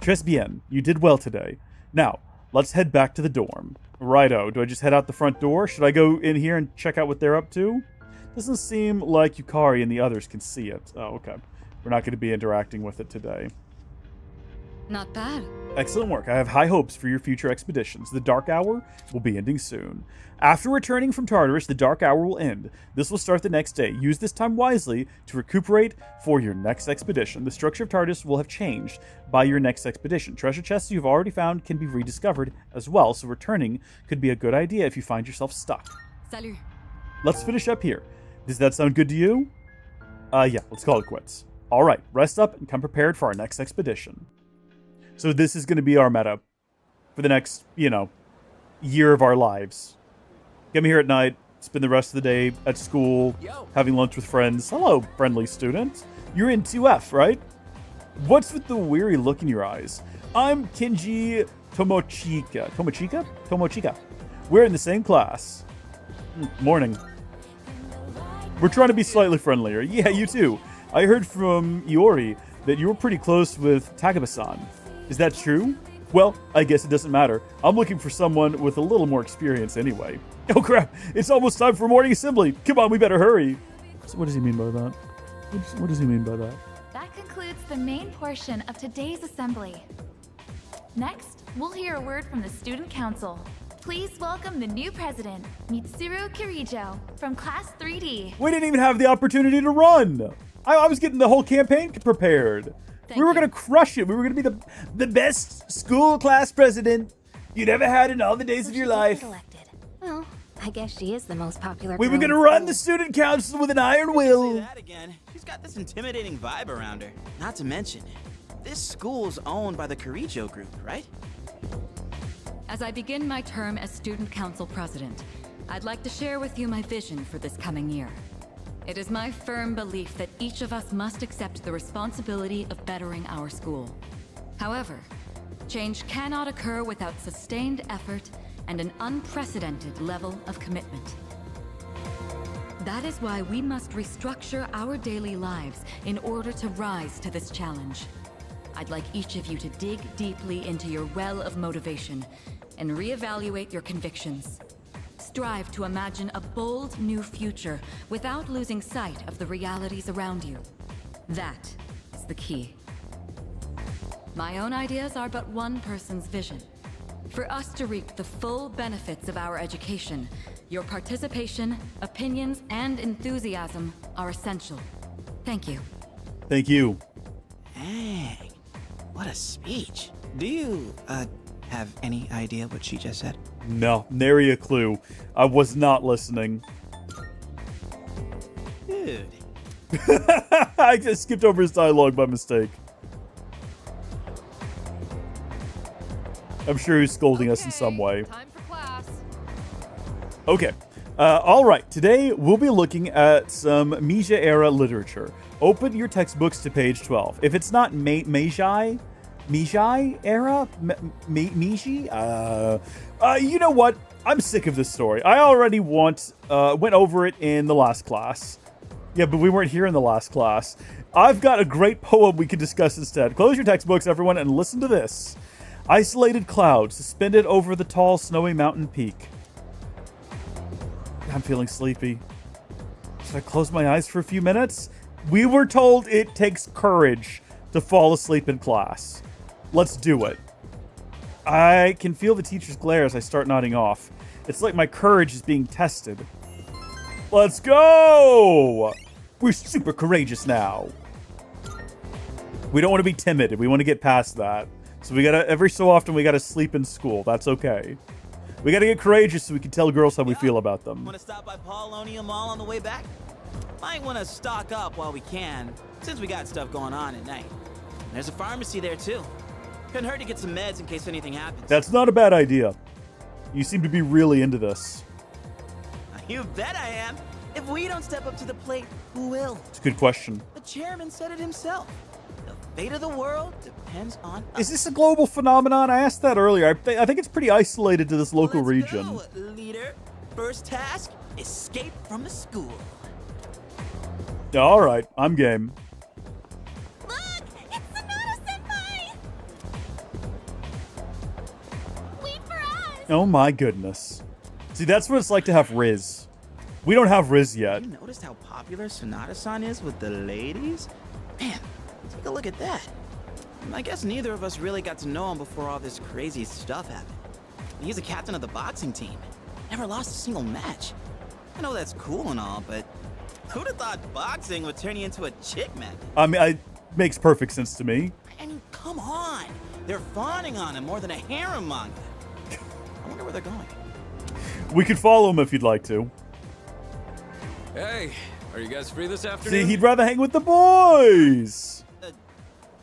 Très bien. You did well today. Now, let's head back to the dorm. Righto. Do I just head out the front door? Should I go in here and check out what they're up to? Doesn't seem like Yukari and the others can see it. Oh, okay. We're not going to be interacting with it today. Not bad. Excellent work. I have high hopes for your future expeditions. The Dark Hour will be ending soon. After returning from Tartarus, the Dark Hour will end. This will start the next day. Use this time wisely to recuperate for your next expedition. The structure of Tartarus will have changed by your next expedition. Treasure chests you've already found can be rediscovered as well, so returning could be a good idea if you find yourself stuck. Salut. Let's finish up here. Does that sound good to you? Yeah, let's call it quits. All right, rest up and come prepared for our next expedition. So this is going to be our meta for the next, year of our lives. Get me here at night, spend the rest of the day at school, having lunch with friends. Hello, friendly student. You're in 2F, right? What's with the weary look in your eyes? I'm Kenji Tomochika. Tomochika. We're in the same class. Morning. We're trying to be slightly friendlier. Yeah, you too. I heard from Iori that you were pretty close with Takaba-san. Is that true? Well, I guess it doesn't matter. I'm looking for someone with a little more experience anyway. Oh crap, it's almost time for morning assembly. Come on, we better hurry. So what does he mean by that? What does he mean by that? That concludes the main portion of today's assembly. Next, we'll hear a word from the Student Council. Please welcome the new president, Mitsuru Kirijo, from Class 3D. We didn't even have the opportunity to run. I was getting the whole campaign prepared. We were going to crush it. We were going to be the best school class president you'd ever had in all the days of your life. Well, I guess she is the most popular. We were going to run the student council with an iron will. Say that again. She's got this intimidating vibe around her. Not to mention, this school's owned by the Kirijo group, right? As I begin my term as Student Council President, I'd like to share with you my vision for this coming year. It is my firm belief that each of us must accept the responsibility of bettering our school. However, change cannot occur without sustained effort and an unprecedented level of commitment. That is why we must restructure our daily lives in order to rise to this challenge. I'd like each of you to dig deeply into your well of motivation and reevaluate your convictions. Strive to imagine a bold new future without losing sight of the realities around you. That is the key. My own ideas are but one person's vision. For us to reap the full benefits of our education, your participation, opinions, and enthusiasm are essential. Thank you. Thank you. Dang. What a speech. Do you, have any idea what she just said? No, nary a clue. I was not listening. Dude. I just skipped over his dialogue by mistake. I'm sure he's scolding us in some way. Time for class. Okay. All right. Today, we'll be looking at some Meiji-era literature. Open your textbooks to page 12. If it's not Meiji-era? Meiji? You know what? I'm sick of this story. I already went over it in the last class. Yeah, but we weren't here in the last class. I've got a great poem we can discuss instead. Close your textbooks, everyone, and listen to this. Isolated clouds suspended over the tall, snowy mountain peak. I'm feeling sleepy. Should I close my eyes for a few minutes? We were told it takes courage to fall asleep in class. Let's do it. I can feel the teacher's glare as I start nodding off. It's like my courage is being tested. Let's go! We're super courageous now. We don't want to be timid. We want to get past that. So we gotta, every so often, we gotta sleep in school. That's okay. We gotta get courageous so we can tell girls how we feel about them. Want to stop by Paulonia Mall on the way back? Might want to stock up while we can, since we got stuff going on at night. There's a pharmacy there, too. Couldn't hurt to get some meds in case anything happens. That's not a bad idea. You seem to be really into this. You bet I am. If we don't step up to the plate, who will? It's a good question. The chairman said it himself. The fate of the world depends on us. Is this a global phenomenon? I asked that earlier. I think it's pretty isolated to this local region. Go, leader. First task, escape from the school. All right, I'm game. Look! It's Sonata-senpai! Wait for us! Oh my goodness. See, that's what it's like to have Riz. We don't have Riz yet. You noticed how popular Sonata-san is with the ladies? Man, take a look at that. I guess neither of us really got to know him before all this crazy stuff happened. He's a captain of the boxing team. Never lost a single match. I know that's cool and all, but who'd have thought boxing would turn you into a chick magnet? I mean, it makes perfect sense to me. I mean, come on. They're fawning on him more than a harem manga. I wonder where they're going. We could follow him if you'd like to. Hey, are you guys free this afternoon? See, he'd rather hang with the boys.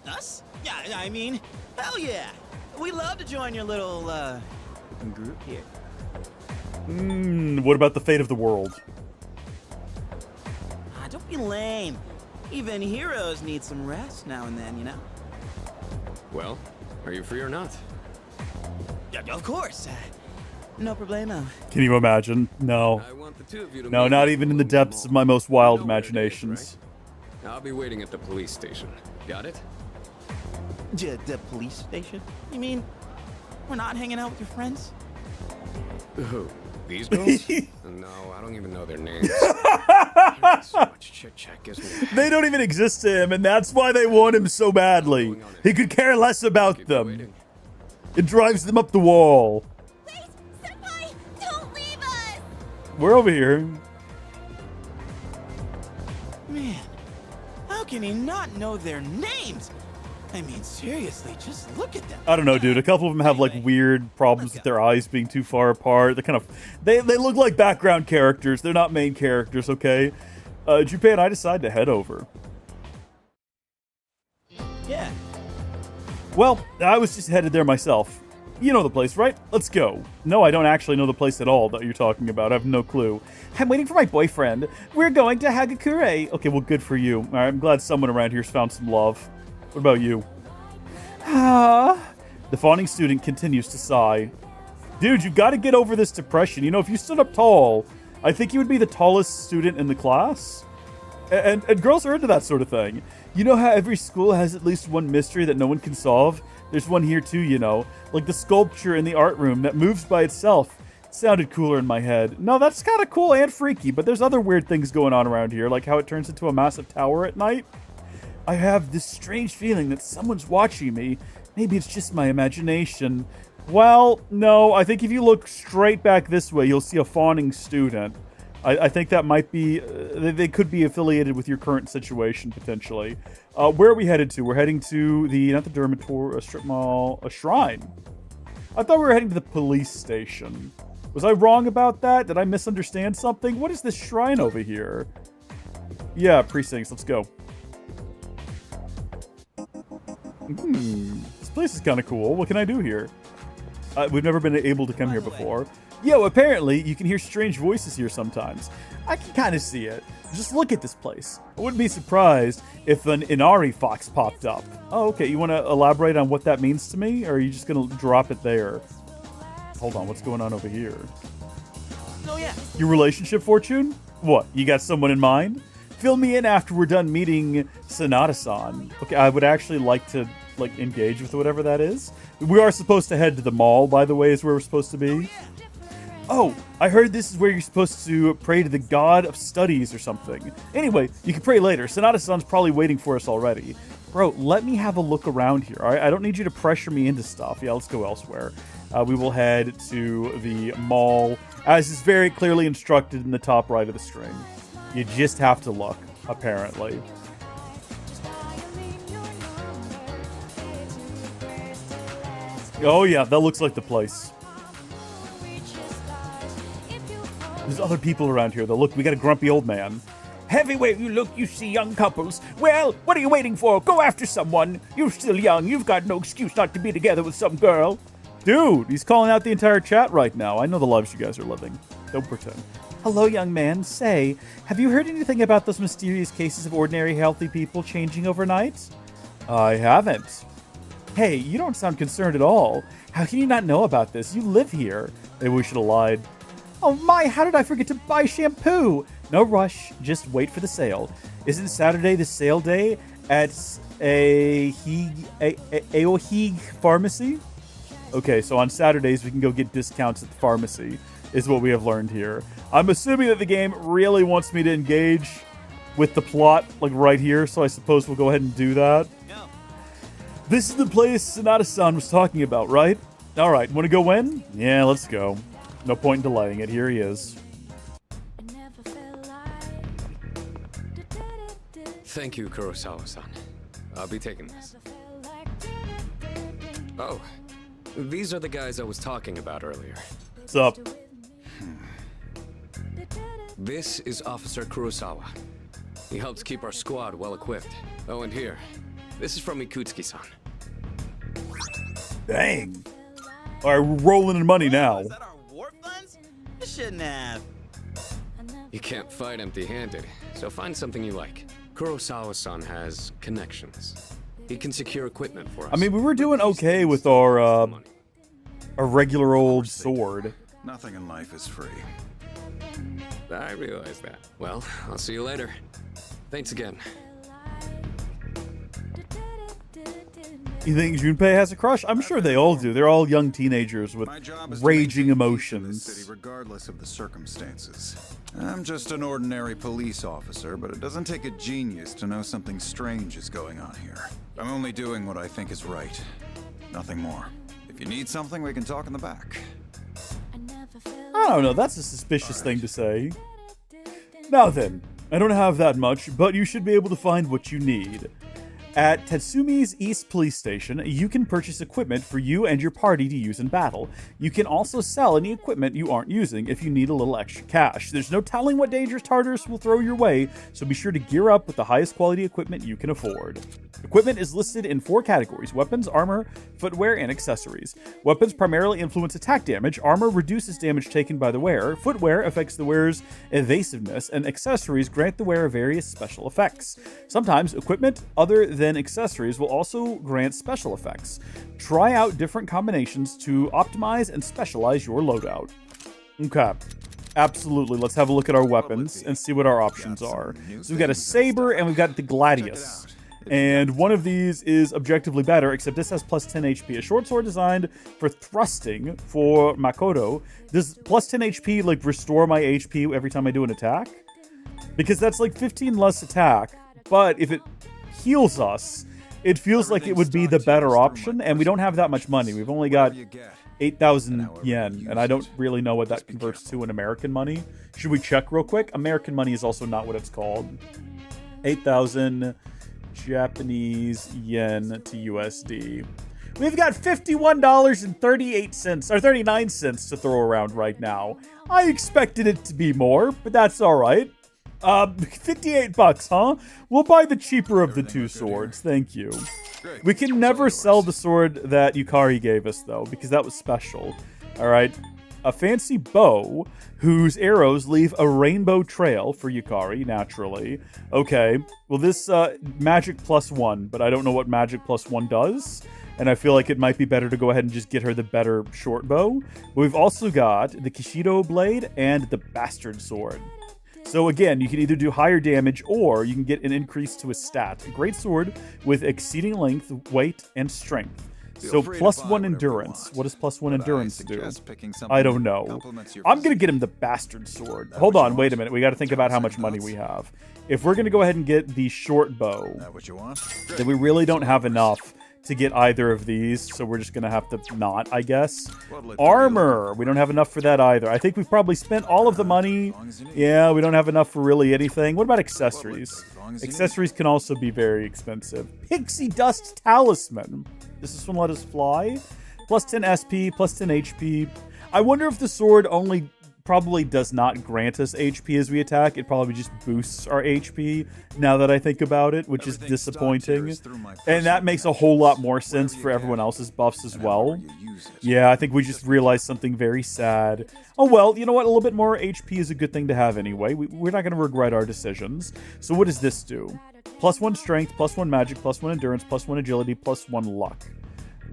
Us? Yeah, I mean, hell yeah. We'd love to join your little, group here. What about the fate of the world? Don't be lame. Even heroes need some rest now and then, you know? Well, are you free or not? Yeah, of course. No problemo. Can you imagine? No. I want the two of you to No, meet not me even in the at depths of my most wild imaginations. I'll be waiting at the police station. Got it? The police station? You mean we're not hanging out with your friends? Who? These girls? No, I don't even know their names. So much chit-chat gives me... They don't even exist to him, and that's why they want him so badly. He could care less about them. It drives them up the wall. Wait! Senpai! Don't leave us! We're over here. Man, how can he not know their names? I mean, seriously, just look at them. I don't know, dude. A couple of them have like weird problems with their eyes being too far apart. They're kind of, they look like background characters. They're not main characters, okay? Junpei and I decide to head over. Yeah. Well, I was just headed there myself. You know the place, right? Let's go. No, I don't actually know the place at all that you're talking about. I have no clue. I'm waiting for my boyfriend. We're going to Hagakure. Okay, well, good for you. All right, I'm glad someone around here's found some love. What about you? The fawning student continues to sigh. Dude, you got to get over this depression. You know, if you stood up tall, I think you would be the tallest student in the class. And girls are into that sort of thing. You know how every school has at least one mystery that no one can solve? There's one here too, you know. Like the sculpture in the art room that moves by itself. It sounded cooler in my head. No, that's kind of cool and freaky, but there's other weird things going on around here, like how it turns into a massive tower at night. I have this strange feeling that someone's watching me. Maybe it's just my imagination. Well, no, I think if you look straight back this way, you'll see a fawning student. I think that might be, they could be affiliated with your current situation, potentially. Where are we headed to? We're heading to not the dormitory, a strip mall, a shrine. I thought we were heading to the police station. Was I wrong about that? Did I misunderstand something? What is this shrine over here? Yeah, precincts, let's go. This place is kind of cool. What can I do here? We've never been able to come here before. Yo, apparently you can hear strange voices here sometimes. I can kind of see it. Just look at this place. I wouldn't be surprised if an Inari fox popped up. Oh, okay. You want to elaborate on what that means to me? Or are you just going to drop it there? Hold on. What's going on over here? Oh, yeah. Your relationship fortune? What? You got someone in mind? Fill me in after we're done meeting Sanada-san. Okay, I would actually like to engage with whatever that is. We are supposed to head to the mall, by the way, is where we're supposed to be. Oh, I heard this is where you're supposed to pray to the god of studies or something. Anyway, you can pray later. Sanada-san's probably waiting for us already. Bro, let me have a look around here, all right? I don't need you to pressure me into stuff. Yeah, let's go elsewhere. We will head to the mall, as is very clearly instructed in the top right of the screen. You just have to look, apparently. Oh yeah, that looks like the place. There's other people around here, though. Look, we got a grumpy old man. Everywhere you look, you see young couples. Well, what are you waiting for? Go after someone. You're still young. You've got no excuse not to be together with some girl. Dude, he's calling out the entire chat right now. I know the lives you guys are living. Don't pretend. Hello, young man. Say, have you heard anything about those mysterious cases of ordinary healthy people changing overnight? I haven't. Hey, you don't sound concerned at all. How can you not know about this? You live here. Maybe we should have lied. Oh my, how did I forget to buy shampoo? No rush, just wait for the sale. Isn't Saturday the sale day at Aohig Pharmacy? Okay, so on Saturdays we can go get discounts at the pharmacy, is what we have learned here. I'm assuming that the game really wants me to engage with the plot, like right here, so I suppose we'll go ahead and do that. This is the place Sanada-san was talking about, right? Alright, want to go in? Yeah, let's go. No point in delaying it. Here he is. Thank you, Kurosawa-san. I'll be taking this. Oh, these are the guys I was talking about earlier. What's up? This is Officer Kurosawa. He helps keep our squad well equipped. Oh, and here, this is from Ikutsuki-san. Dang. Alright, we're rolling in money now. You shouldn't have. You can't fight empty-handed, so find something you like. Kurosawa-san has connections. He can secure equipment for us. I mean, we were doing okay with our regular old sword. Nothing in life is free. I realize that. Well, I'll see you later. Thanks again. You think Junpei has a crush? I'm sure they all do. They're all young teenagers with raging emotions. City regardless of the circumstances. I'm just an ordinary police officer, but it doesn't take a genius to know something strange is going on here. I'm only doing what I think is right. Nothing more. If you need something, we can talk in the back. I don't know, that's a suspicious thing to say. Now then, I don't have that much, but you should be able to find what you need. At Tetsumi's East Police Station, you can purchase equipment for you and your party to use in battle. You can also sell any equipment you aren't using if you need a little extra cash. There's no telling what dangerous Tartarus will throw your way, so be sure to gear up with the highest quality equipment you can afford. Equipment is listed in 4 categories: weapons, armor, footwear, and accessories. Weapons primarily influence attack damage, armor reduces damage taken by the wearer, footwear affects the wearer's evasiveness, and accessories grant the wearer various special effects. Sometimes equipment other than accessories will also grant special effects. Try out different combinations to optimize and specialize your loadout. Okay. Absolutely. Let's have a look at our weapons and see what our options are. So we've got a saber and we've got the gladius. And one of these is objectively better, except this has plus 10 HP. A short sword designed for thrusting for Makoto. Does plus 10 HP, like, restore my HP every time I do an attack? Because that's, like, 15 less attack. But if it heals us, it feels like it would be the better option. And we don't have that much money. We've only got 8,000 yen. And I don't really know what that converts to in American money. Should we check real quick? American money is also not what it's called. 8,000... Japanese yen to USD. We've got $51.38 or 39 cents to throw around right now. I expected it to be more, but that's all right. 58 bucks, huh? We'll buy the cheaper of the two swords. Thank you. We can never sell the sword that Yukari gave us though, because that was special. All right. A fancy bow whose arrows leave a rainbow trail for Yukari, naturally. Okay, well this magic +1, but I don't know what magic +1 does. And I feel like it might be better to go ahead and just get her the better short bow. But we've also got the Kishido blade and the bastard sword. So again, you can either do higher damage or you can get an increase to a stat. A great sword with exceeding length, weight, and strength. So +1 endurance. What does +1 endurance do? I don't know. I'm going to get him the bastard sword. Hold on, wait a minute. We got to think about how much money we have. If we're going to go ahead and get the short bow, then we really don't have enough to get either of these, so we're just going to have to not, I guess. Armor. We don't have enough for that either. I think we've probably spent all of the money. Yeah, we don't have enough for really anything. What about accessories? Accessories can also be very expensive. Pixie Dust Talisman. Does this one let us fly? Plus 10 SP, plus 10 HP. I wonder if the sword only probably does not grant us HP as we attack. It probably just boosts our HP now that I think about it, which is disappointing. And that makes a whole lot more sense for everyone else's buffs as well. Yeah, I think we just realized something very sad. Oh well, you know what? A little bit more HP is a good thing to have anyway. We're not going to regret our decisions. So what does this do? +1 strength, +1 magic, +1 endurance, +1 agility, +1 luck.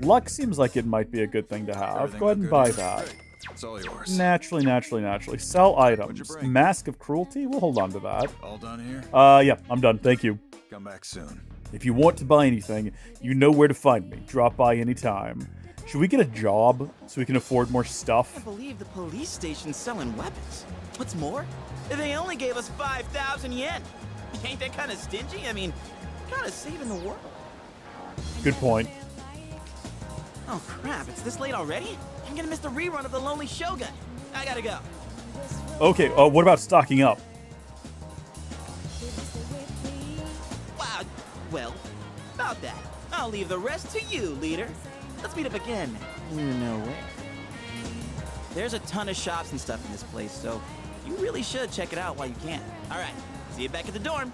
Luck seems like it might be a good thing to have. Go ahead and buy that. It's all yours. Naturally. Sell items. Mask of Cruelty? We'll hold on to that. All done here? Yeah, I'm done. Thank you. Come back soon. If you want to buy anything, you know where to find me. Drop by anytime. Should we get a job so we can afford more stuff? I believe the police station's selling weapons. What's more, they only gave us 5,000 yen. Ain't that kind of stingy? I mean, kind of saving the world. Good point. Oh crap, it's this late already? I'm gonna miss the rerun of The Lonely Shogun. I gotta go. Okay, what about stocking up? Wow, well, about that. I'll leave the rest to you, leader. Let's meet up again. No way. There's a ton of shops and stuff in this place, so you really should check it out while you can. All right, see you back at the dorm.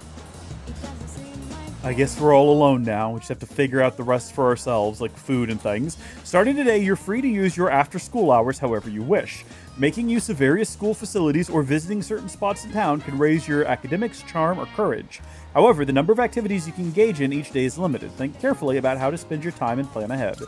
I guess we're all alone now. We just have to figure out the rest for ourselves, like food and things. Starting today, you're free to use your after-school hours however you wish. Making use of various school facilities or visiting certain spots in town can raise your academics, charm, or courage. However, the number of activities you can engage in each day is limited. Think carefully about how to spend your time and plan ahead.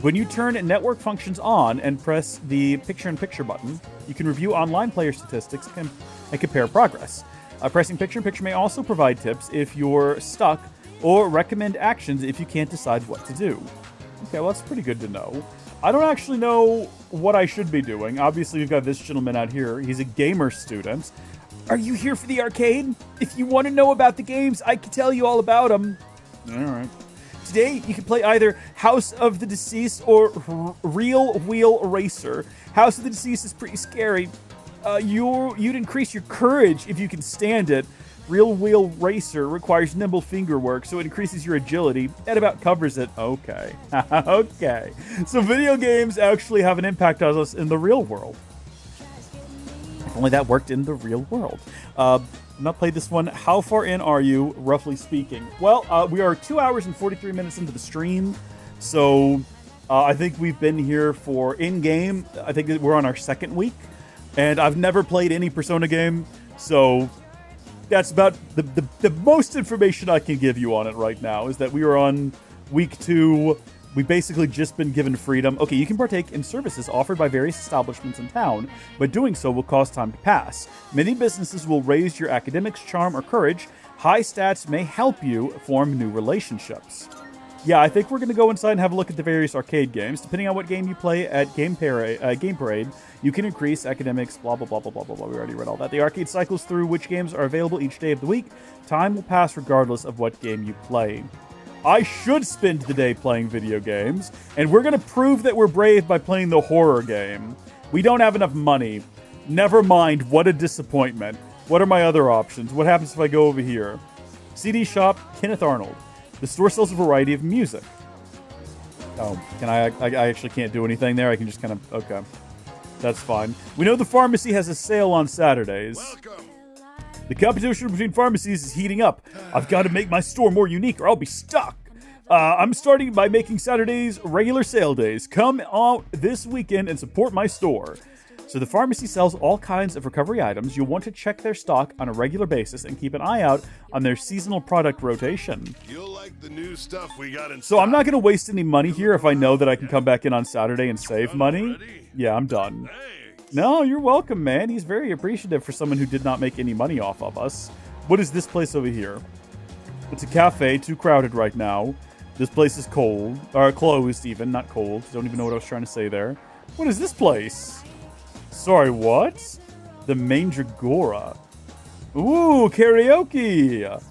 When you turn network functions on and press the picture-in-picture button, you can review online player statistics and compare progress. Pressing picture-in-picture may also provide tips if you're stuck or recommend actions if you can't decide what to do. Okay, well, that's pretty good to know. I don't actually know what I should be doing. Obviously, we've got this gentleman out here. He's a gamer student. Are you here for the arcade? If you want to know about the games, I can tell you all about them. All right. Today, you can play either House of the Deceased or Real Wheel Racer. House of the Deceased is pretty scary. You'd increase your courage if you can stand it. Real Wheel Racer requires nimble finger work, so it increases your agility. That about covers it. Okay. Okay. So video games actually have an impact on us in the real world. If only that worked in the real world. I've not played this one. How far in are you, roughly speaking? Well, we are 2 hours and 43 minutes into the stream, so I think we've been here for in-game. I think that we're on our second week. And I've never played any Persona game, so that's about the most information I can give you on it right now, is that we are on week 2. We've basically just been given freedom. Okay, you can partake in services offered by various establishments in town, but doing so will cause time to pass. Many businesses will raise your academics, charm, or courage. High stats may help you form new relationships. Yeah, I think we're going to go inside and have a look at the various arcade games. Depending on what game you play at Game Parade, you can increase academics, blah, blah, blah, blah, blah, blah, blah. We already read all that. The arcade cycles through which games are available each day of the week. Time will pass regardless of what game you play. I should spend the day playing video games, and we're going to prove that we're brave by playing the horror game. We don't have enough money. Never mind, what a disappointment. What are my other options? What happens if I go over here? CD shop, Kenneth Arnold. The store sells a variety of music. Oh, can I actually can't do anything there? I can just kind of, okay. That's fine. We know the pharmacy has a sale on Saturdays. Welcome. The competition between pharmacies is heating up. I've got to make my store more unique or I'll be stuck. I'm starting by making Saturdays regular sale days. Come out this weekend and support my store. So the pharmacy sells all kinds of recovery items. You'll want to check their stock on a regular basis and keep an eye out on their seasonal product rotation. You'll like the new stuff we got in So I'm not going to waste any money here if I know that I can come back in on Saturday and save money. Yeah, I'm done. No, you're welcome, man. He's very appreciative for someone who did not make any money off of us. What is this place over here? It's a cafe, too crowded right now. This place is cold, or closed even, not cold. Don't even know what I was trying to say there. What is this place? Sorry, what? The Mandragora. Ooh, karaoke!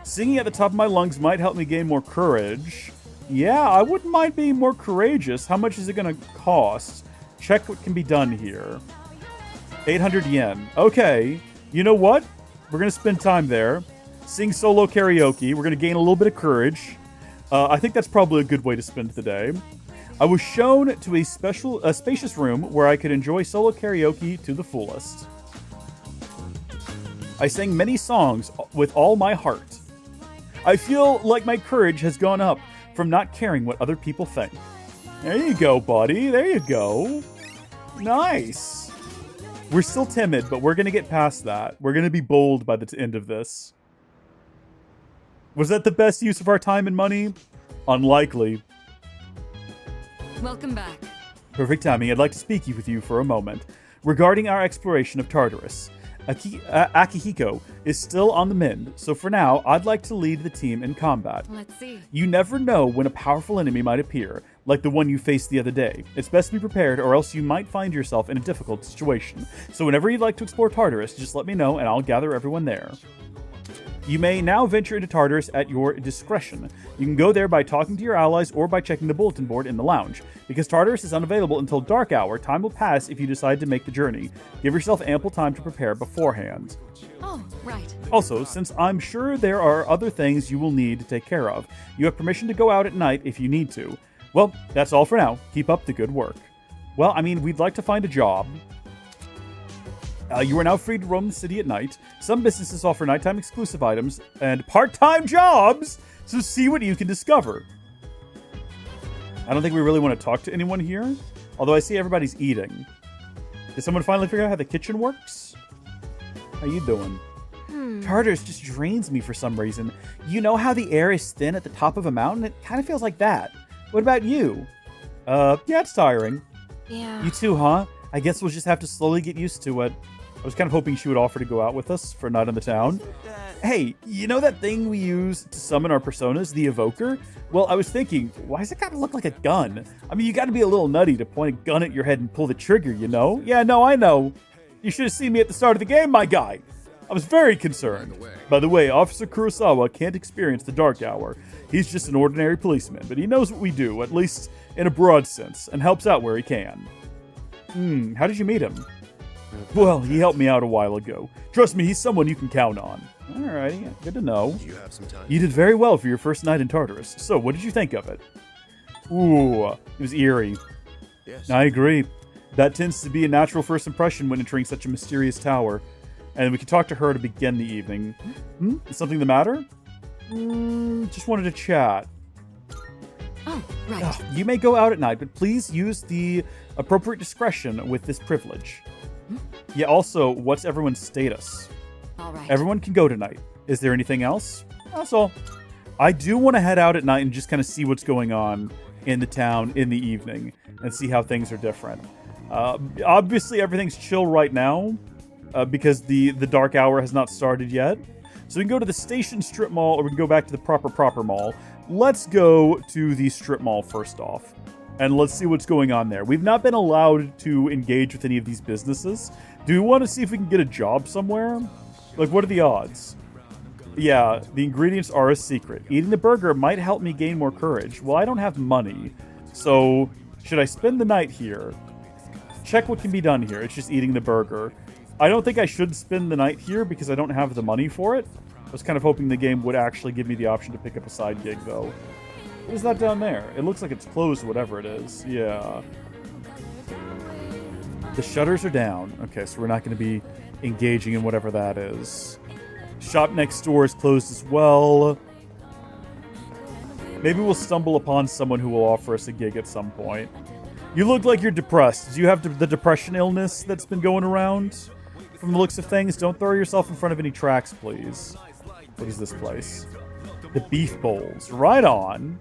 Singing at the top of my lungs might help me gain more courage. Yeah, I wouldn't mind being more courageous. How much is it gonna cost? Check what can be done here. 800 yen. Okay, you know what? We're gonna spend time there. Sing solo karaoke. We're gonna gain a little bit of courage. I think that's probably a good way to spend the day. I was shown to a spacious room where I could enjoy solo karaoke to the fullest. I sang many songs with all my heart. I feel like my courage has gone up from not caring what other people think. There you go, buddy. There you go. Nice. We're still timid, but we're going to get past that. We're going to be bold by the end of this. Was that the best use of our time and money? Unlikely. Welcome back. Perfect timing. I'd like to speak with you for a moment regarding our exploration of Tartarus. Akihiko is still on the mend, so for now, I'd like to lead the team in combat. Let's see. You never know when a powerful enemy might appear, like the one you faced the other day. It's best to be prepared, or else you might find yourself in a difficult situation. So whenever you'd like to explore Tartarus, just let me know and I'll gather everyone there. You may now venture into Tartarus at your discretion. You can go there by talking to your allies or by checking the bulletin board in the lounge. Because Tartarus is unavailable until dark hour, time will pass if you decide to make the journey. Give yourself ample time to prepare beforehand. Oh, right. Also, since I'm sure there are other things you will need to take care of, you have permission to go out at night if you need to. Well, that's all for now. Keep up the good work. Well, I mean, we'd like to find a job. You are now free to roam the city at night. Some businesses offer nighttime exclusive items and part-time jobs, so see what you can discover. I don't think we really want to talk to anyone here, although I see everybody's eating. Did someone finally figure out how the kitchen works? How you doing? Tartarus just drains me for some reason. You know how the air is thin at the top of a mountain? It kind of feels like that. What about you? Yeah, it's tiring. Yeah. You too, huh? I guess we'll just have to slowly get used to it. I was kind of hoping she would offer to go out with us for a night in the town. Hey, you know that thing we use to summon our personas, the evoker? Well, I was thinking, why does it gotta look like a gun? I mean, you gotta be a little nutty to point a gun at your head and pull the trigger, you know? Yeah, no, I know. You should have seen me at the start of the game, my guy. I was very concerned. By the way, Officer Kurosawa can't experience the dark hour. He's just an ordinary policeman, but he knows what we do, at least in a broad sense, and helps out where he can. How did you meet him? Well, he helped me out a while ago. Trust me, he's someone you can count on. Alrighty, good to know. Do you have some time? You did very well for your first night in Tartarus. So, what did you think of it? Ooh, it was eerie. Yes. I agree. That tends to be a natural first impression when entering such a mysterious tower. And we can talk to her to begin the evening. Is something the matter? Just wanted to chat. Oh, right. You may go out at night, but please use the appropriate discretion with this privilege. Yeah, also, what's everyone's status? All right. Everyone can go tonight. Is there anything else? That's all. I do want to head out at night and just kind of see what's going on. in the town in the evening and see how things are different. Obviously, everything's chill right now because the dark hour has not started yet. So we can go to the Station Strip Mall, or we can go back to the proper mall. Let's go to the Strip Mall first off, and let's see what's going on there. We've not been allowed to engage with any of these businesses. Do we want to see if we can get a job somewhere? Like, what are the odds? Yeah, the ingredients are a secret. Eating the burger might help me gain more courage. Well, I don't have money, so should I spend the night here? Check what can be done here. It's just eating the burger. I don't think I should spend the night here because I don't have the money for it. I was kind of hoping the game would actually give me the option to pick up a side gig, though. What is that down there? It looks like it's closed, whatever it is. Yeah. The shutters are down. Okay, so we're not going to be engaging in whatever that is. Shop next door is closed as well. Maybe we'll stumble upon someone who will offer us a gig at some point. You look like you're depressed. Do you have the depression illness that's been going around? From the looks of things, don't throw yourself in front of any tracks, please. What is this place? The Beef Bowls. Right on.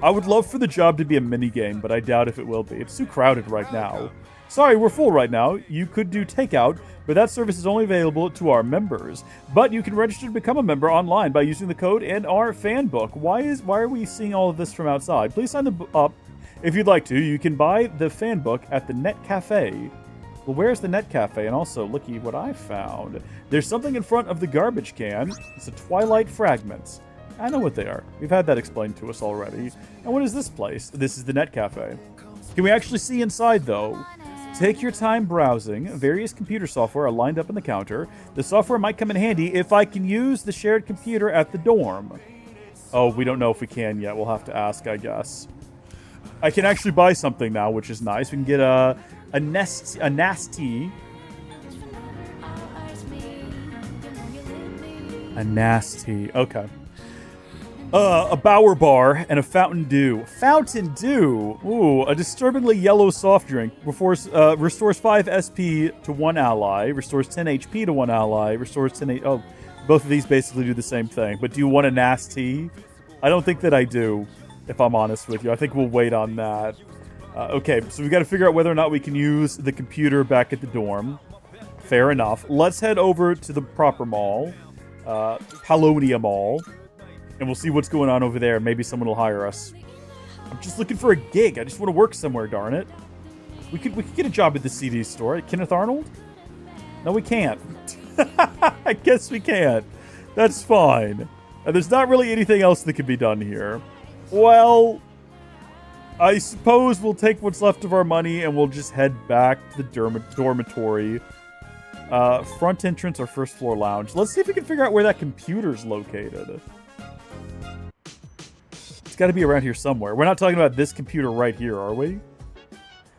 I would love for the job to be a minigame, but I doubt if it will be. It's too crowded right now. Sorry, we're full right now. You could do takeout, but that service is only available to our members. But you can register to become a member online by using the code in our fan book. Why are we seeing all of this from outside? Please sign up if you'd like to. You can buy the fan book at the Net Cafe. Well, where's the Net Cafe? And also, looky what I found. There's something in front of the garbage can. It's a Twilight Fragments. I know what they are. We've had that explained to us already. And what is this place? This is the Net Cafe. Can we actually see inside, though? Take your time browsing. Various computer software are lined up on the counter. The software might come in handy if I can use the shared computer at the dorm. Oh, we don't know if we can yet. We'll have to ask, I guess. I can actually buy something now, which is nice. We can get a nasty. A nasty. Okay. A Bauer bar and a Fountain Dew. Fountain Dew! Ooh, a disturbingly yellow soft drink. Restores 5 SP to 1 ally. Restores 10 HP to 1 ally. Restores 10 Oh, both of these basically do the same thing. But do you want a nasty? I don't think that I do, if I'm honest with you. I think we'll wait on that. Okay, so we've got to figure out whether or not we can use the computer back at the dorm. Fair enough. Let's head over to the proper mall. Palonia Mall. And we'll see what's going on over there. Maybe someone will hire us. I'm just looking for a gig. I just want to work somewhere, darn it. We could get a job at the CD store. At Kenneth Arnold? No, we can't. I guess we can't. That's fine. And there's not really anything else that can be done here. Well, I suppose we'll take what's left of our money and we'll just head back to the dormitory. Front entrance or first floor lounge. Let's see if we can figure out where that computer's located. Got to be around here somewhere. We're not talking about this computer right here, are we?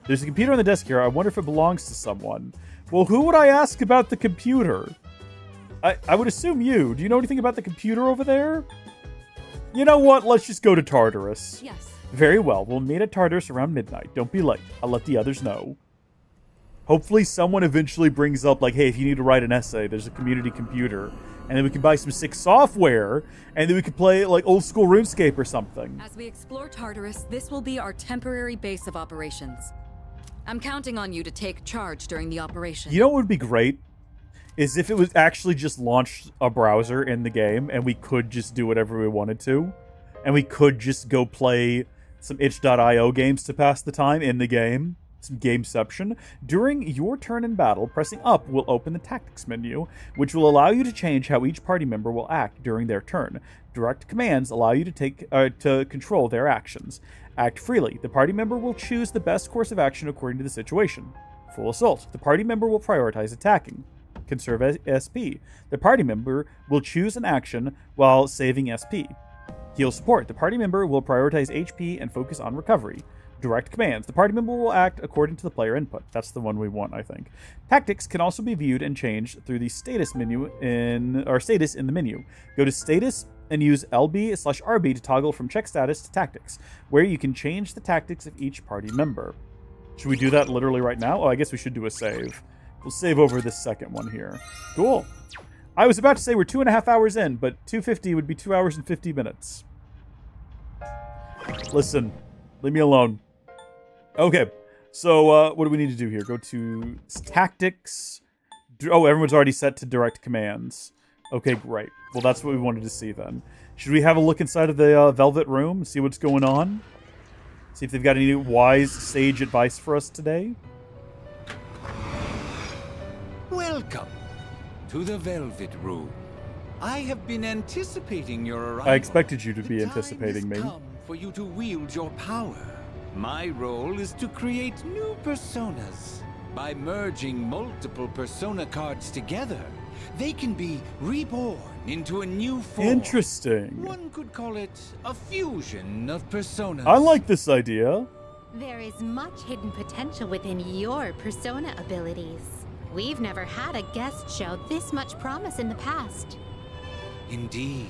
There's a computer on the desk here. I wonder if it belongs to someone. Well, who would I ask about the computer? I would assume you. Do you know anything about the computer over there? You know what? Let's just go to Tartarus. Yes. Very well. We'll meet at Tartarus around midnight. Don't be late. I'll let the others know. Hopefully someone eventually brings up, like, hey, if you need to write an essay, there's a community computer. And then we can buy some sick software, and then we could play, like, old school RuneScape or something. As we explore Tartarus, this will be our temporary base of operations. I'm counting on you to take charge during the operation. You know what would be great? Is if it was actually just launched a browser in the game, and we could just do whatever we wanted to. And we could just go play some itch.io games to pass the time in the game. Some gameception. During your turn in battle, pressing up will open the tactics menu, which will allow you to change how each party member will act during their turn. Direct commands allow you to control their actions. Act freely. The party member will choose the best course of action according to the situation. Full assault. The party member will prioritize attacking. Conserve SP. The party member will choose an action while saving SP. Heal support. The party member will prioritize HP and focus on recovery. Direct commands. The party member will act according to the player input. That's the one we want, I think. Tactics can also be viewed and changed through the status menu status in the menu. Go to status and use LB/RB to toggle from check status to tactics, where you can change the tactics of each party member. Should we do that literally right now? Oh, I guess we should do a save. We'll save over this second one here. Cool. I was about to say we're 2.5 hours in, but 250 would be 2 hours and 50 minutes. Listen. Leave me alone. Okay. So, what do we need to do here? Go to tactics. Oh, everyone's already set to direct commands. Okay, great. Well, that's what we wanted to see then. Should we have a look inside of the Velvet Room? See what's going on? See if they've got any wise, sage advice for us today? Welcome to the Velvet Room. I have been anticipating your arrival. I expected you to be anticipating me. Come for you to wield your power. My role is to create new personas. By merging multiple persona cards together, they can be reborn into a new form. Interesting. One could call it a fusion of personas. I like this idea. There is much hidden potential within your persona abilities. We've never had a guest show this much promise in the past. Indeed.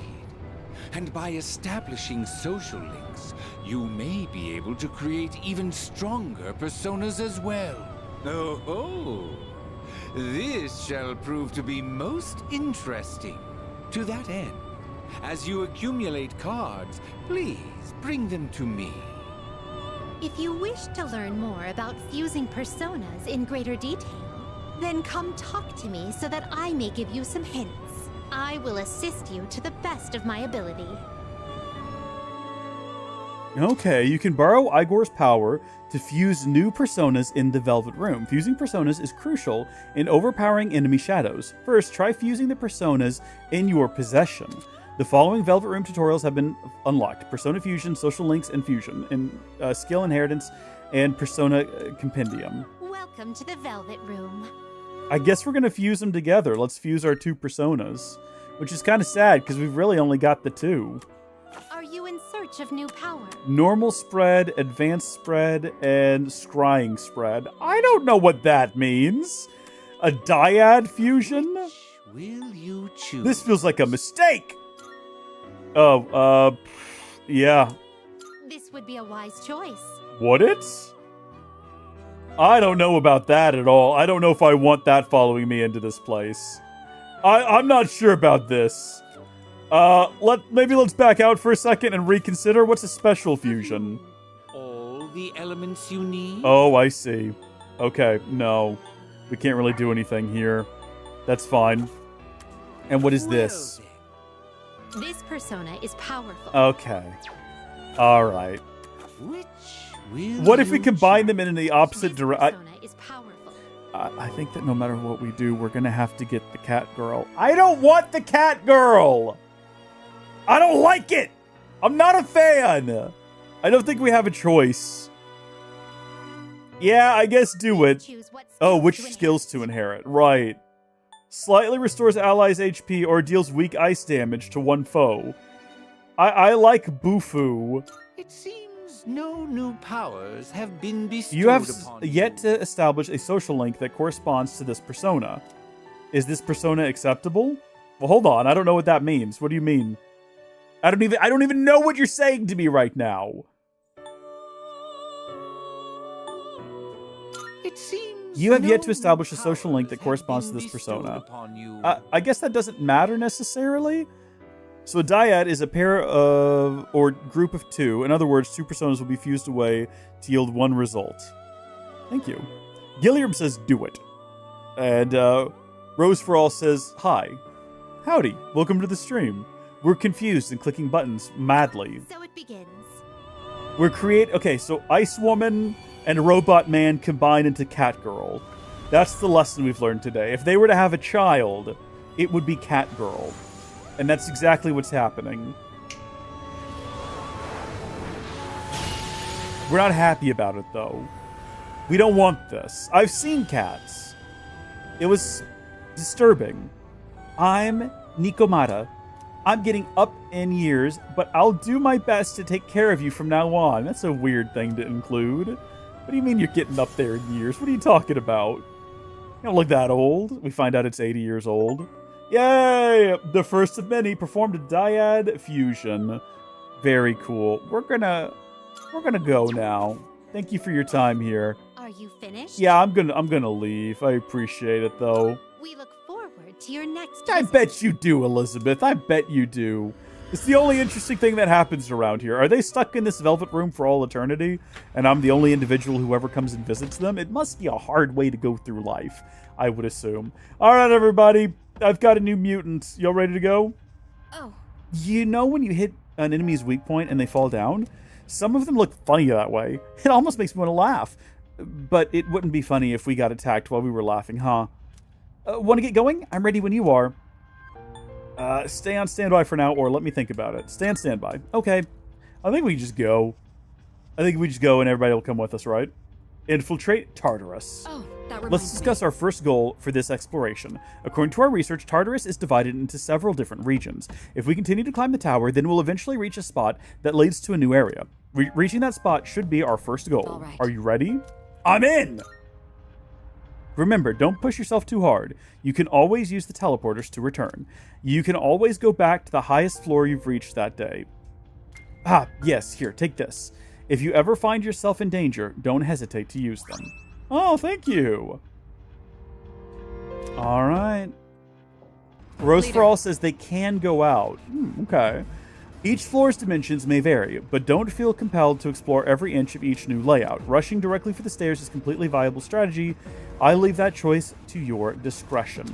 And by establishing social links, you may be able to create even stronger personas as well. Oh, this shall prove to be most interesting. To that end, as you accumulate cards, please bring them to me. If you wish to learn more about fusing personas in greater detail, then come talk to me so that I may give you some hints. I will assist you to the best of my ability. Okay, you can borrow Igor's power to fuse new personas in the Velvet Room. Fusing personas is crucial in overpowering enemy shadows. First, try fusing the personas in your possession. The following Velvet Room tutorials have been unlocked: Persona Fusion, Social Links, and Fusion, and Skill Inheritance, and Persona Compendium. Welcome to the Velvet Room. I guess we're going to fuse them together. Let's fuse our two personas, which is kind of sad because we've really only got the two. Are you in search of new power? Normal spread, advanced spread, and scrying spread. I don't know what that means. A dyad fusion? Will you choose? This feels like a mistake. Oh, yeah. This would be a wise choice. Would it? I don't know about that at all. I don't know if I want that following me into this place. I'm not sure about this. Maybe let's back out for a second and reconsider. What's a special fusion? All the elements you need? Oh, I see. Okay, no. We can't really do anything here. That's fine. And what is this? This persona is powerful. Okay. Alright. Which will What if we combine them in the opposite direction? Is powerful. I think that no matter what we do, we're gonna have to get the cat girl. I don't want the cat girl! I don't like it! I'm not a fan! I don't think we have a choice. Yeah, I guess do it. Oh, which skills to inherit. Right. Slightly restores allies' HP or deals weak ice damage to one foe. I like Bufu. It seems no new powers have been bestowed You have upon yet to establish a social link that corresponds to this persona. Is this persona acceptable? Well, hold on. I don't know what that means. What do you mean? I don't even know what you're saying to me right now. It seems You have yet to establish a social link that corresponds to this persona. I guess that doesn't matter necessarily. So a dyad is a pair of, or group of two. In other words, two personas will be fused away to yield one result. Thank you. Gilliam says, do it. And Rose for All says, hi. Howdy, welcome to the stream. We're confused and clicking buttons madly. So it begins. Okay, so Ice Woman and Robot Man combine into Cat Girl. That's the lesson we've learned today. If they were to have a child, it would be Cat Girl. And that's exactly what's happening. We're not happy about it, though. We don't want this. I've seen cats. It was disturbing. I'm Nikomata. I'm getting up in years, but I'll do my best to take care of you from now on. That's a weird thing to include. What do you mean you're getting up there in years? What are you talking about? You don't look that old. We find out it's 80 years old. Yay! The first of many performed a dyad fusion. Very cool. We're gonna go now. Thank you for your time here. Are you finished? Yeah, I'm gonna leave. I appreciate it though. We look forward to your next I bet you do, Elizabeth. I bet you do. It's the only interesting thing that happens around here. Are they stuck in this velvet room for all eternity, and I'm the only individual who ever comes and visits them? It must be a hard way to go through life, I would assume. All right, everybody. I've got a new mutant. Y'all ready to go? Oh. You know when you hit an enemy's weak point and they fall down? Some of them look funny that way. It almost makes me want to laugh. But it wouldn't be funny if we got attacked while we were laughing, huh? Want to get going? I'm ready when you are. Stay on standby for now, or let me think about it. Stay on standby. Okay. I think we just go. I think we just go and everybody will come with us, right? Infiltrate Tartarus. Oh, that reminds Let's discuss our first goal for this exploration. According to our research, Tartarus is divided into several different regions. If we continue to climb the tower, then we'll eventually reach a spot that leads to a new area. Reaching that spot should be our first goal. All right. Are you ready? I'm in! Remember, don't push yourself too hard. You can always use the teleporters to return. You can always go back to the highest floor you've reached that day. Ah, yes, here, take this. If you ever find yourself in danger, don't hesitate to use them. Oh, thank you. All right. Rose for All says they can go out. Okay. Each floor's dimensions may vary, but don't feel compelled to explore every inch of each new layout. Rushing directly for the stairs is a completely viable strategy. I leave that choice to your discretion.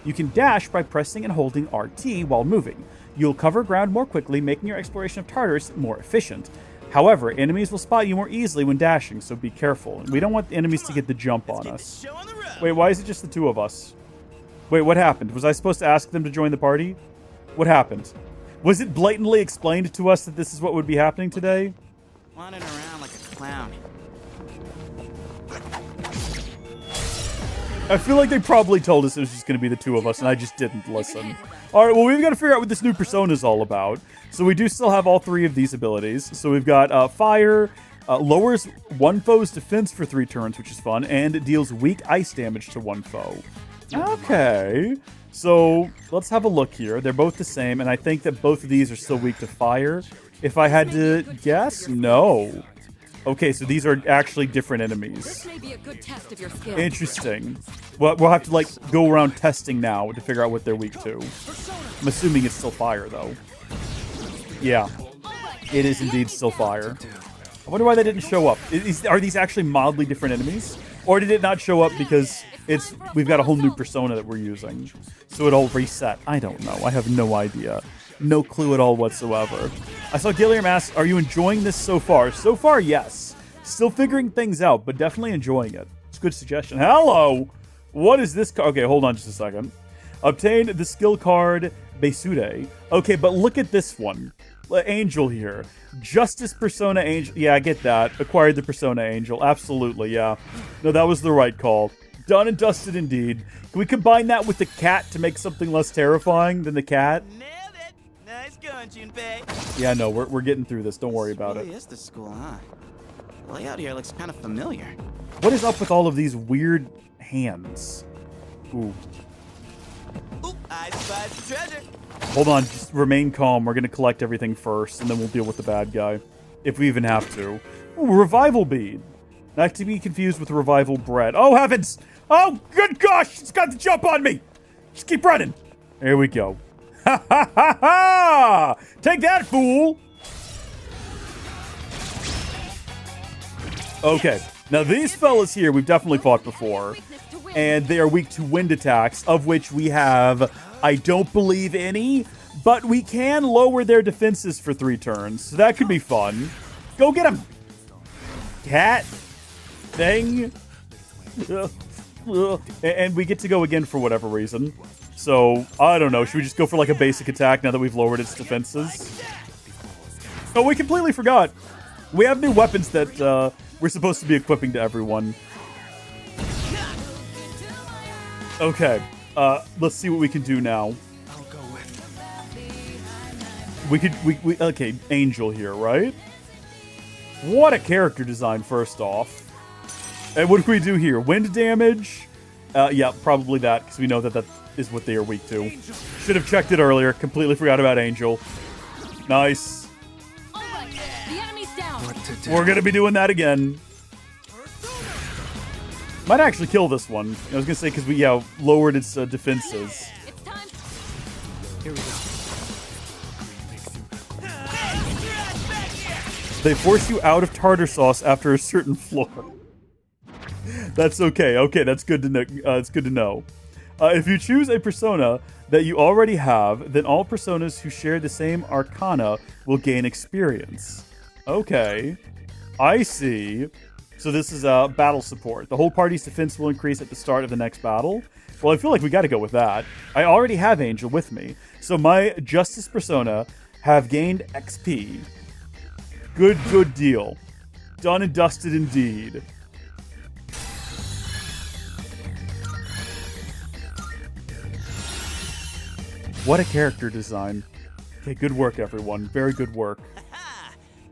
You can dash by pressing and holding RT while moving. You'll cover ground more quickly, making your exploration of Tartarus more efficient. However, enemies will spot you more easily when dashing, so be careful. We don't want the enemies to get the jump on us. Wait, why is it just the two of us? Wait, what happened? Was I supposed to ask them to join the party? What happened? Was it blatantly explained to us that this is what would be happening today? Wandering around like a clown. I feel like they probably told us it was just going to be the two of us, and I just didn't listen. All right, well, we've got to figure out what this new persona is all about. So we do still have all three of these abilities. So we've got Fire, lowers one foe's defense for 3 turns, which is fun, and it deals weak ice damage to one foe. Okay. So let's have a look here. They're both the same, and I think that both of these are still weak to fire. If I had to guess, no. Okay, so these are actually different enemies. This may be a good test of your skill. Interesting. Well, we'll have to like go around testing now to figure out what they're weak to. I'm assuming it's still fire, though. Yeah, it is indeed still fire. I wonder why they didn't show up. Are these actually mildly different enemies? Or did it not show up because we've got a whole new persona that we're using? So it all reset. I don't know. I have no idea. No clue at all whatsoever. I saw Gilliam ask, are you enjoying this so far? So far, yes. Still figuring things out, but definitely enjoying it. It's a good suggestion. Hello! What is this? Okay, hold on just a second. Obtain the skill card Besude. Okay, but look at this one. Angel here. Justice Persona Angel. Yeah, I get that. Acquired the Persona Angel. Absolutely, yeah. No, that was the right call. Done and dusted indeed. Can we combine that with the cat to make something less terrifying than the cat? Nailed it. Nice going, Junpei. Yeah, no, we're getting through this. Don't worry about Really it. is the school, huh? The layout here looks kind of familiar. What is up with all of these weird hands? Ooh. Oop, I spied the treasure. Hold on, just remain calm. We're going to collect everything first, and then we'll deal with the bad guy. If we even have to. Ooh, Revival Bead. Not to be confused with Revival Bread. Oh, heavens! Oh, good gosh! It's got to jump on me! Just keep running. There we go. Ha ha ha ha! Take that, fool! Okay. Now, these fellas here, we've definitely fought before. And they are weak to wind attacks, of which we have, I don't believe any, but we can lower their defenses for 3 turns, so that could be fun. Go get him! Cat. Thing. And we get to go again for whatever reason. So, I don't know, should we just go for like a basic attack now that we've lowered its defenses? Oh, we completely forgot. We have new weapons that we're supposed to be equipping to everyone. Okay, let's see what we can do now. Okay, Angel here, right? What a character design, first off. And what do we do here? Wind damage? Yeah, probably that, because we know that that is what they are weak to. Should have checked it earlier. Completely forgot about Angel. Nice. The enemy's down. We're going to be doing that again. Might actually kill this one. I was going to say, because we lowered its defenses. It's time. Here we go. They force you out of tartar sauce after a certain floor. That's okay. Okay, that's good to know. It's good to know. If you choose a persona that you already have, then all personas who share the same arcana will gain experience. Okay, I see. So this is battle support. The whole party's defense will increase at the start of the next battle. Well, I feel like we got to go with that. I already have Angel with me, so my Justice persona have gained XP. Good deal. Done and dusted indeed. What a character design. Okay, good work, everyone. Very good work.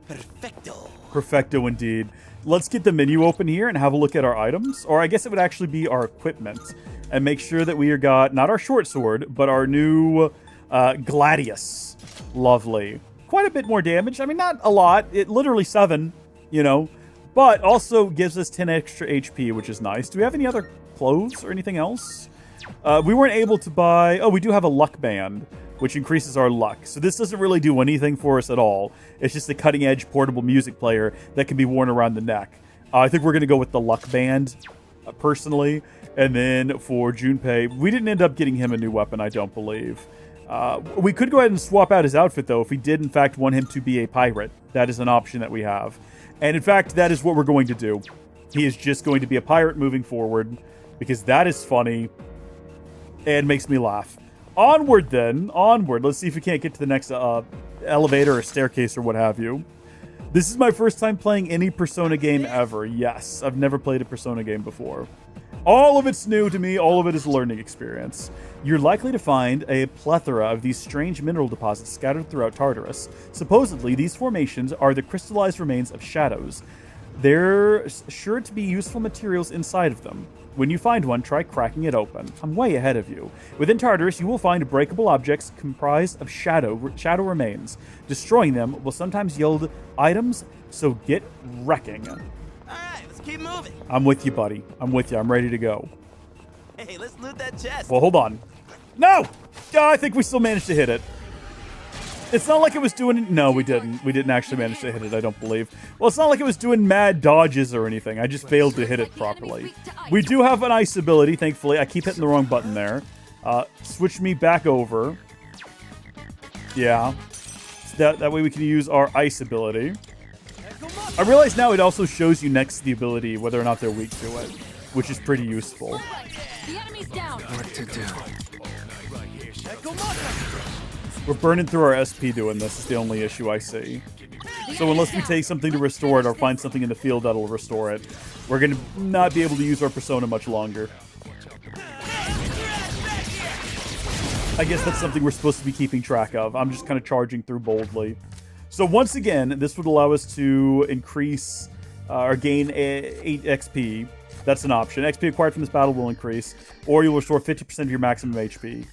Perfecto. Perfecto indeed. Let's get the menu open here and have a look at our items. Or I guess it would actually be our equipment. And make sure that we got, not our short sword, but our new Gladius. Lovely. Quite a bit more damage. I mean, not a lot. It literally 7, you know. But also gives us 10 extra HP, which is nice. Do we have any other clothes or anything else? We weren't able to buy... Oh, we do have a luck band, which increases our luck. So this doesn't really do anything for us at all. It's just a cutting-edge portable music player that can be worn around the neck. I think we're going to go with the luck band, personally. And then for Junpei, we didn't end up getting him a new weapon, I don't believe. We could go ahead and swap out his outfit, though, if we did, in fact, want him to be a pirate. That is an option that we have. And, in fact, that is what we're going to do. He is just going to be a pirate moving forward, because that is funny and makes me laugh. Onward, then. Onward. Let's see if we can't get to the next elevator or staircase or what have you. This is my first time playing any Persona game ever. Yes, I've never played a Persona game before. All of it's new to me. All of it is a learning experience. You're likely to find a plethora of these strange mineral deposits scattered throughout Tartarus. Supposedly, these formations are the crystallized remains of shadows. There's sure to be useful materials inside of them. When you find one, try cracking it open. I'm way ahead of you. Within Tartarus, you will find breakable objects comprised of shadow remains. Destroying them will sometimes yield items, so get wrecking. Alright, let's keep moving. I'm with you, buddy. I'm with you. I'm ready to go. Hey, let's loot that chest. Well, hold on. No! I think we still managed to hit it. It's not like it was doing... No, we didn't. We didn't actually manage to hit it, I don't believe. Well, it's not like it was doing mad dodges or anything. I just failed to hit it properly. We do have an ice ability, thankfully. I keep hitting the wrong button there. Switch me back over. Yeah. So that way we can use our ice ability. I realize now it also shows you next to the ability whether or not they're weak to it, which is pretty useful. The enemy's down. What to do? We're burning through our SP doing this is the only issue I see. So unless we take something to restore it or find something in the field that'll restore it, we're going to not be able to use our persona much longer. I guess that's something we're supposed to be keeping track of. I'm just kind of charging through boldly. So once again, this would allow us to increase or gain 8 XP. That's an option. XP acquired from this battle will increase, or you'll restore 50% of your maximum HP.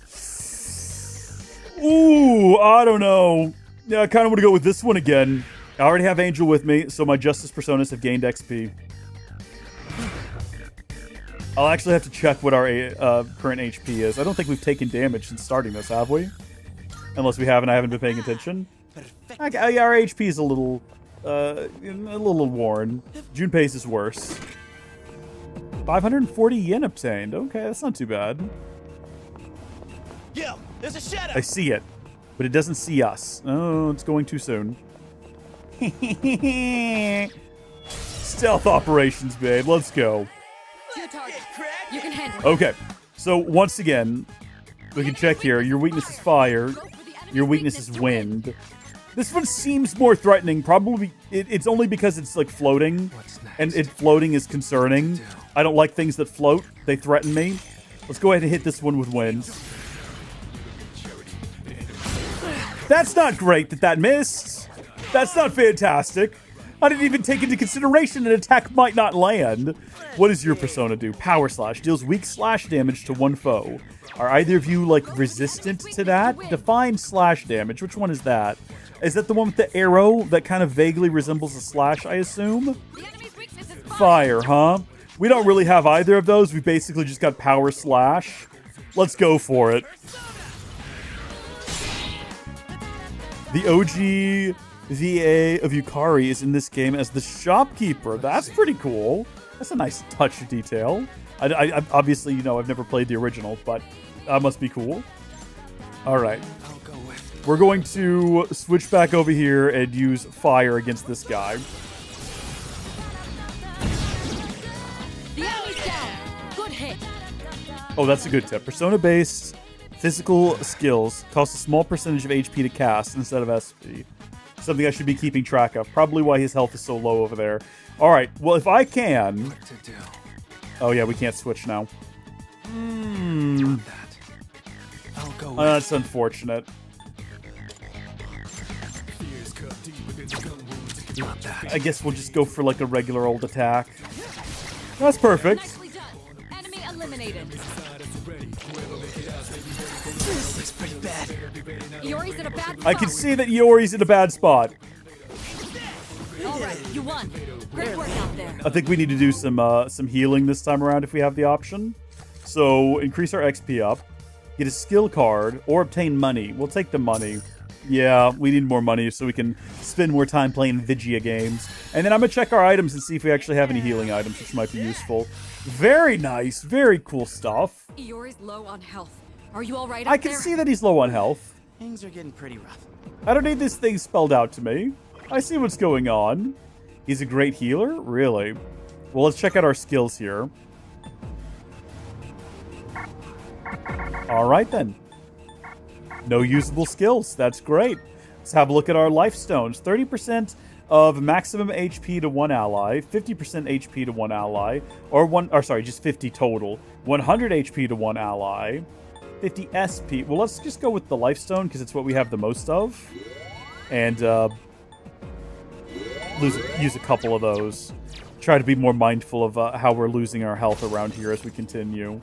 Ooh, I don't know. Yeah, I kind of want to go with this one again. I already have Angel with me, so my Justice Personas have gained XP. I'll actually have to check what our current HP is. I don't think we've taken damage since starting this, have we? Unless we have and I haven't been paying attention. Our HP is a little worn. Junpei's is worse. 540 yen obtained. Okay, that's not too bad. Yo, there's a shadow. I see it, but it doesn't see us. Oh, it's going too soon. Stealth operations, babe. Let's go. You can handle it. Okay, so once again, we can check here. Your weakness is fire. Your weakness is wind. This one seems more threatening. Probably, it's only because it's like floating, and floating is concerning. I don't like things that float. They threaten me. Let's go ahead and hit this one with wind. That's not great that missed. That's not fantastic. I didn't even take into consideration an attack might not land. What does your persona do? Power Slash. Deals weak slash damage to one foe. Are either of you, like, resistant to that? Define slash damage. Which one is that? Is that the one with the arrow that kind of vaguely resembles a slash, I assume? Fire, huh? We don't really have either of those. We basically just got Power Slash. Let's go for it. The VA of Yukari is in this game as the shopkeeper. That's pretty cool. That's a nice touch of detail. I obviously, you know, I've never played the original, but that must be cool. All right. We're going to switch back over here and use fire against this guy. The enemy's down. Good hit. Oh, that's a good tip. Persona-based physical skills cost a small percentage of HP to cast instead of SP. Something I should be keeping track of. Probably why his health is so low over there. All right. Well, if I can... Oh, yeah, we can't switch now. That's unfortunate. I guess we'll just go for like a regular old attack. That's perfect. Enemy eliminated. This looks pretty bad. Iori's in a bad spot. I can see that Iori's in a bad spot. All right, you won. Great work out there. I think we need to do some healing this time around if we have the option. So increase our XP up, get a skill card, or obtain money. We'll take the money. Yeah, we need more money so we can spend more time playing Vigia games. And then I'm going to check our items and see if we actually have any healing items, which might be useful. Very nice. Very cool stuff. Iori's low on health. Are you all right I can see that he's low on health. Things are getting pretty rough. I don't need this thing spelled out to me. I see what's going on. He's a great healer? Really? Well, let's check out our skills here. All right, then. No usable skills. That's great. Let's have a look at our life stones. 30% of maximum HP to one ally, 50% HP to one ally, just 50 total. 100 HP to one ally, 50 SP. Well, let's just go with the life stone because it's what we have the most of. And use a couple of those. Try to be more mindful of how we're losing our health around here as we continue.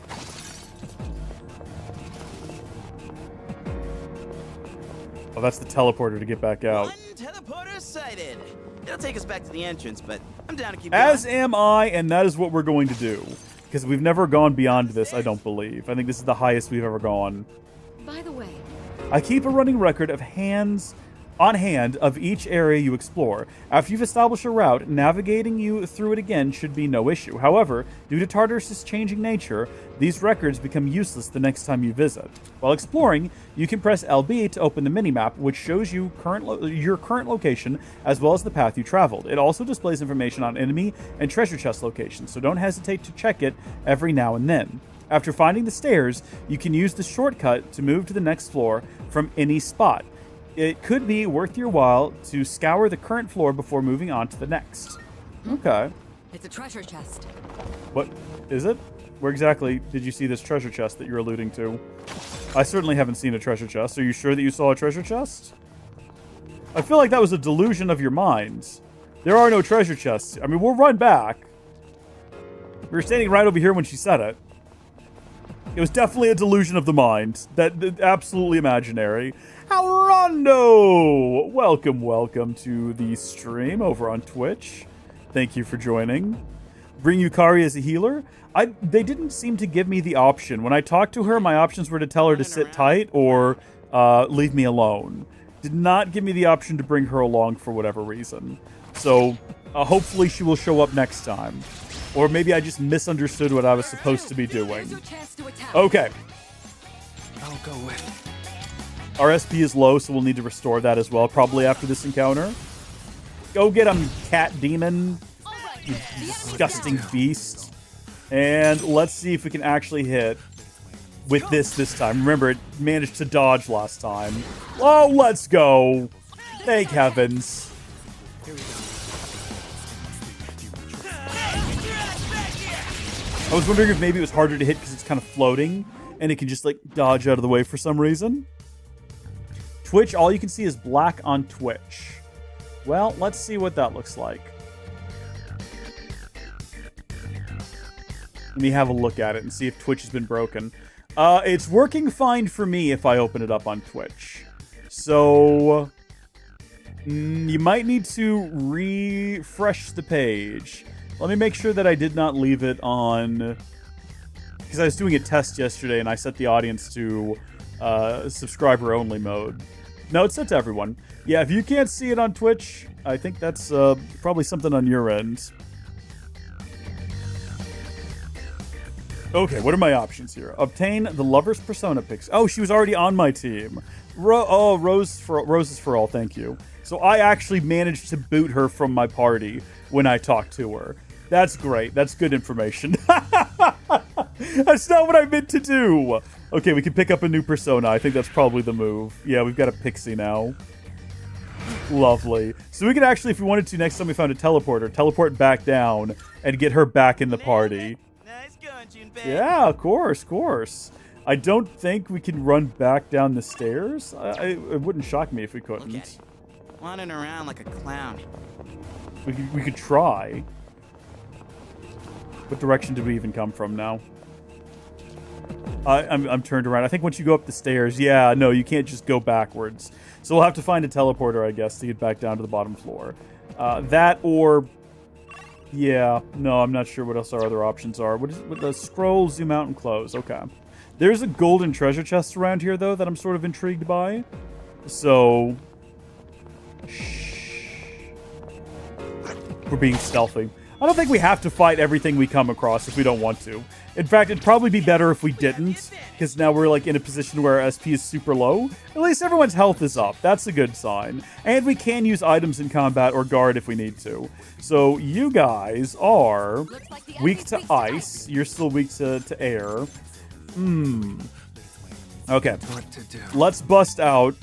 Oh, that's the teleporter to get back out. One teleporter sighted. It'll take us back to the entrance, but I'm down to keep As going. am I, and that is what we're going to do. Because we've never gone beyond this, I don't believe. I think this is the highest we've ever gone. By the way, I keep a running record of on hand of each area you explore. After you've established a route, navigating you through it again should be no issue. However, due to Tartarus' changing nature, these records become useless the next time you visit. While exploring, you can press LB to open the minimap, which shows you your current location as well as the path you traveled. It also displays information on enemy and treasure chest locations, so don't hesitate to check it every now and then. After finding the stairs, you can use the shortcut to move to the next floor from any spot. It could be worth your while to scour the current floor before moving on to the next. Okay. it's a treasure chest. What is it? Where exactly did you see this treasure chest that you're alluding to? I certainly haven't seen a treasure chest. Are you sure that you saw a treasure chest? I feel like that was a delusion of your mind. There are no treasure chests. I mean, we'll run back. We were standing right over here when she said it. It was definitely a delusion of the mind. That absolutely imaginary. Rondo! Welcome to the stream over on Twitch. Thank you for joining. Bring Yukari as a healer? They didn't seem to give me the option. When I talked to her, my options were to tell her to sit tight or leave me alone. Did not give me the option to bring her along for whatever reason. So hopefully she will show up next time. Or maybe I just misunderstood what I was supposed to be doing. Okay. I'll go with. Our SP is low, so we'll need to restore that as well, probably after this encounter. Go get him, cat demon. You disgusting beast. And let's see if we can actually hit with this time. Remember, it managed to dodge last time. Oh, let's go. Thank heavens. I was wondering if maybe it was harder to hit because it's kind of floating and it can just like dodge out of the way for some reason. Twitch, all you can see is black on Twitch. Well, let's see what that looks like. Let me have a look at it and see if Twitch has been broken. It's working fine for me if I open it up on Twitch. So you might need to refresh the page. Let me make sure that I did not leave it on, because I was doing a test yesterday and I set the audience to subscriber only mode. No, it's set to everyone. Yeah, if you can't see it on Twitch, I think that's probably something on your end. Okay, what are my options here? Obtain the lover's persona pics. Oh, she was already on my team. Roses for all, thank you. So I actually managed to boot her from my party when I talked to her. That's great. That's good information. That's not what I meant to do. Okay, we can pick up a new persona. I think that's probably the move. Yeah, we've got a pixie now. Lovely. So we could actually, if we wanted to, next time we found a teleporter, teleport back down and get her back in the party. Yeah, of course. I don't think we can run back down the stairs. It wouldn't shock me if we couldn't. Wandering around like a clown. We could try. What direction did we even come from now? I'm turned around. I think once you go up the stairs, yeah, no, you can't just go backwards. So we'll have to find a teleporter, I guess, to get back down to the bottom floor. That or... Yeah, no, I'm not sure what else our other options are. What is it? The scroll, zoom out, and close. Okay. There's a golden treasure chest around here, though, that I'm sort of intrigued by. So... Shh. We're being stealthy. I don't think we have to fight everything we come across if we don't want to. In fact, it'd probably be better if we didn't, because now we're like in a position where our SP is super low. At least everyone's health is up. That's a good sign. And we can use items in combat or guard if we need to. So you guys are weak to ice. You're still weak to air. Okay. Let's bust out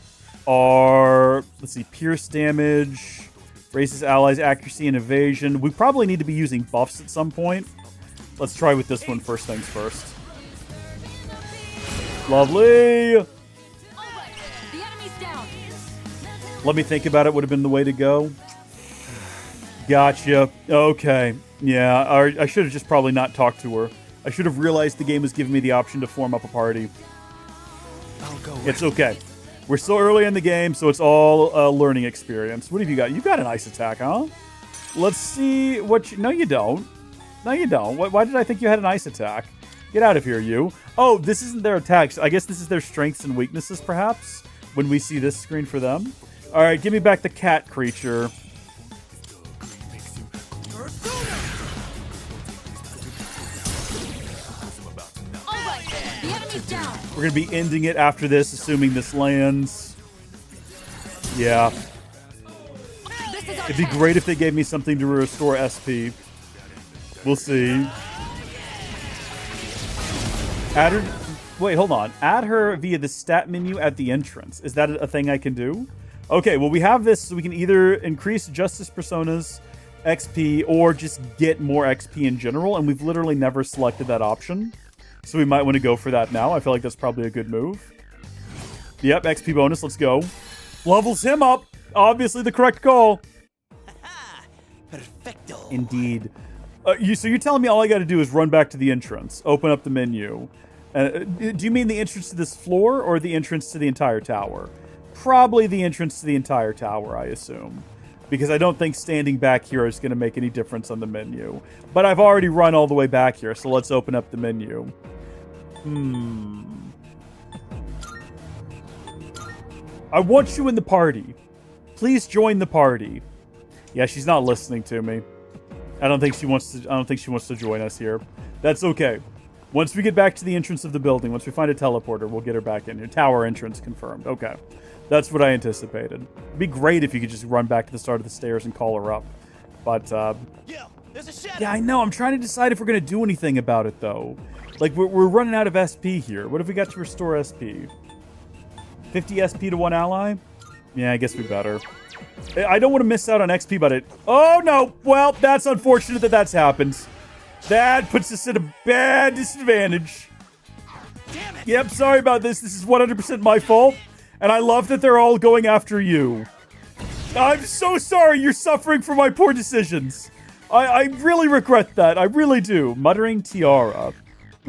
our, let's see, pierce damage. Raises allies' accuracy and evasion. We probably need to be using buffs at some point. Let's try with this one first things first. Lovely! Let me think about it. Would have been the way to go. Gotcha. Okay. Yeah, I should have just probably not talked to her. I should have realized the game was giving me the option to form up a party. It's okay. We're still early in the game, so it's all a learning experience. What have you got? You got an ice attack, huh? Let's see what you... No, you don't. No, you don't. Why did I think you had an ice attack? Get out of here, you. Oh, this isn't their attacks. I guess this is their strengths and weaknesses, perhaps, when we see this screen for them. All right, give me back the cat creature. We're going to be ending it after this, assuming this lands. Yeah. It'd be great if they gave me something to restore SP. We'll see. Add her... Wait, hold on. Add her via the stat menu at the entrance. Is that a thing I can do? Okay, well, we have this, so we can either increase Justice Persona's XP or just get more XP in general, and we've literally never selected that option. So we might want to go for that now. I feel like that's probably a good move. Yep, XP bonus. Let's go. Levels him up. Obviously the correct call. Perfecto. Indeed. So you're telling me all I got to do is run back to the entrance, open up the menu. Do you mean the entrance to this floor or the entrance to the entire tower? Probably the entrance to the entire tower, I assume. Because I don't think standing back here is going to make any difference on the menu. But I've already run all the way back here, so let's open up the menu. I want you in the party. Please join the party. Yeah, she's not listening to me. I don't think she wants to join us here. That's okay. Once we get back to the entrance of the building, once we find a teleporter, we'll get her back in here. Tower entrance confirmed. Okay. That's what I anticipated. It'd be great if you could just run back to the start of the stairs and call her up. But, yeah, I know. I'm trying to decide if we're going to do anything about it, though. Like, we're running out of SP here. What if we got to restore SP? 50 SP to one ally? Yeah, I guess we better. I don't want to miss out on XP, but it... Oh, no! Well, that's unfortunate that that's happened. That puts us at a bad disadvantage. Damn it. Yep, sorry about this. This is 100% my fault. And I love that they're all going after you. I'm so sorry you're suffering for my poor decisions. I really regret that. I really do. Muttering Tiara.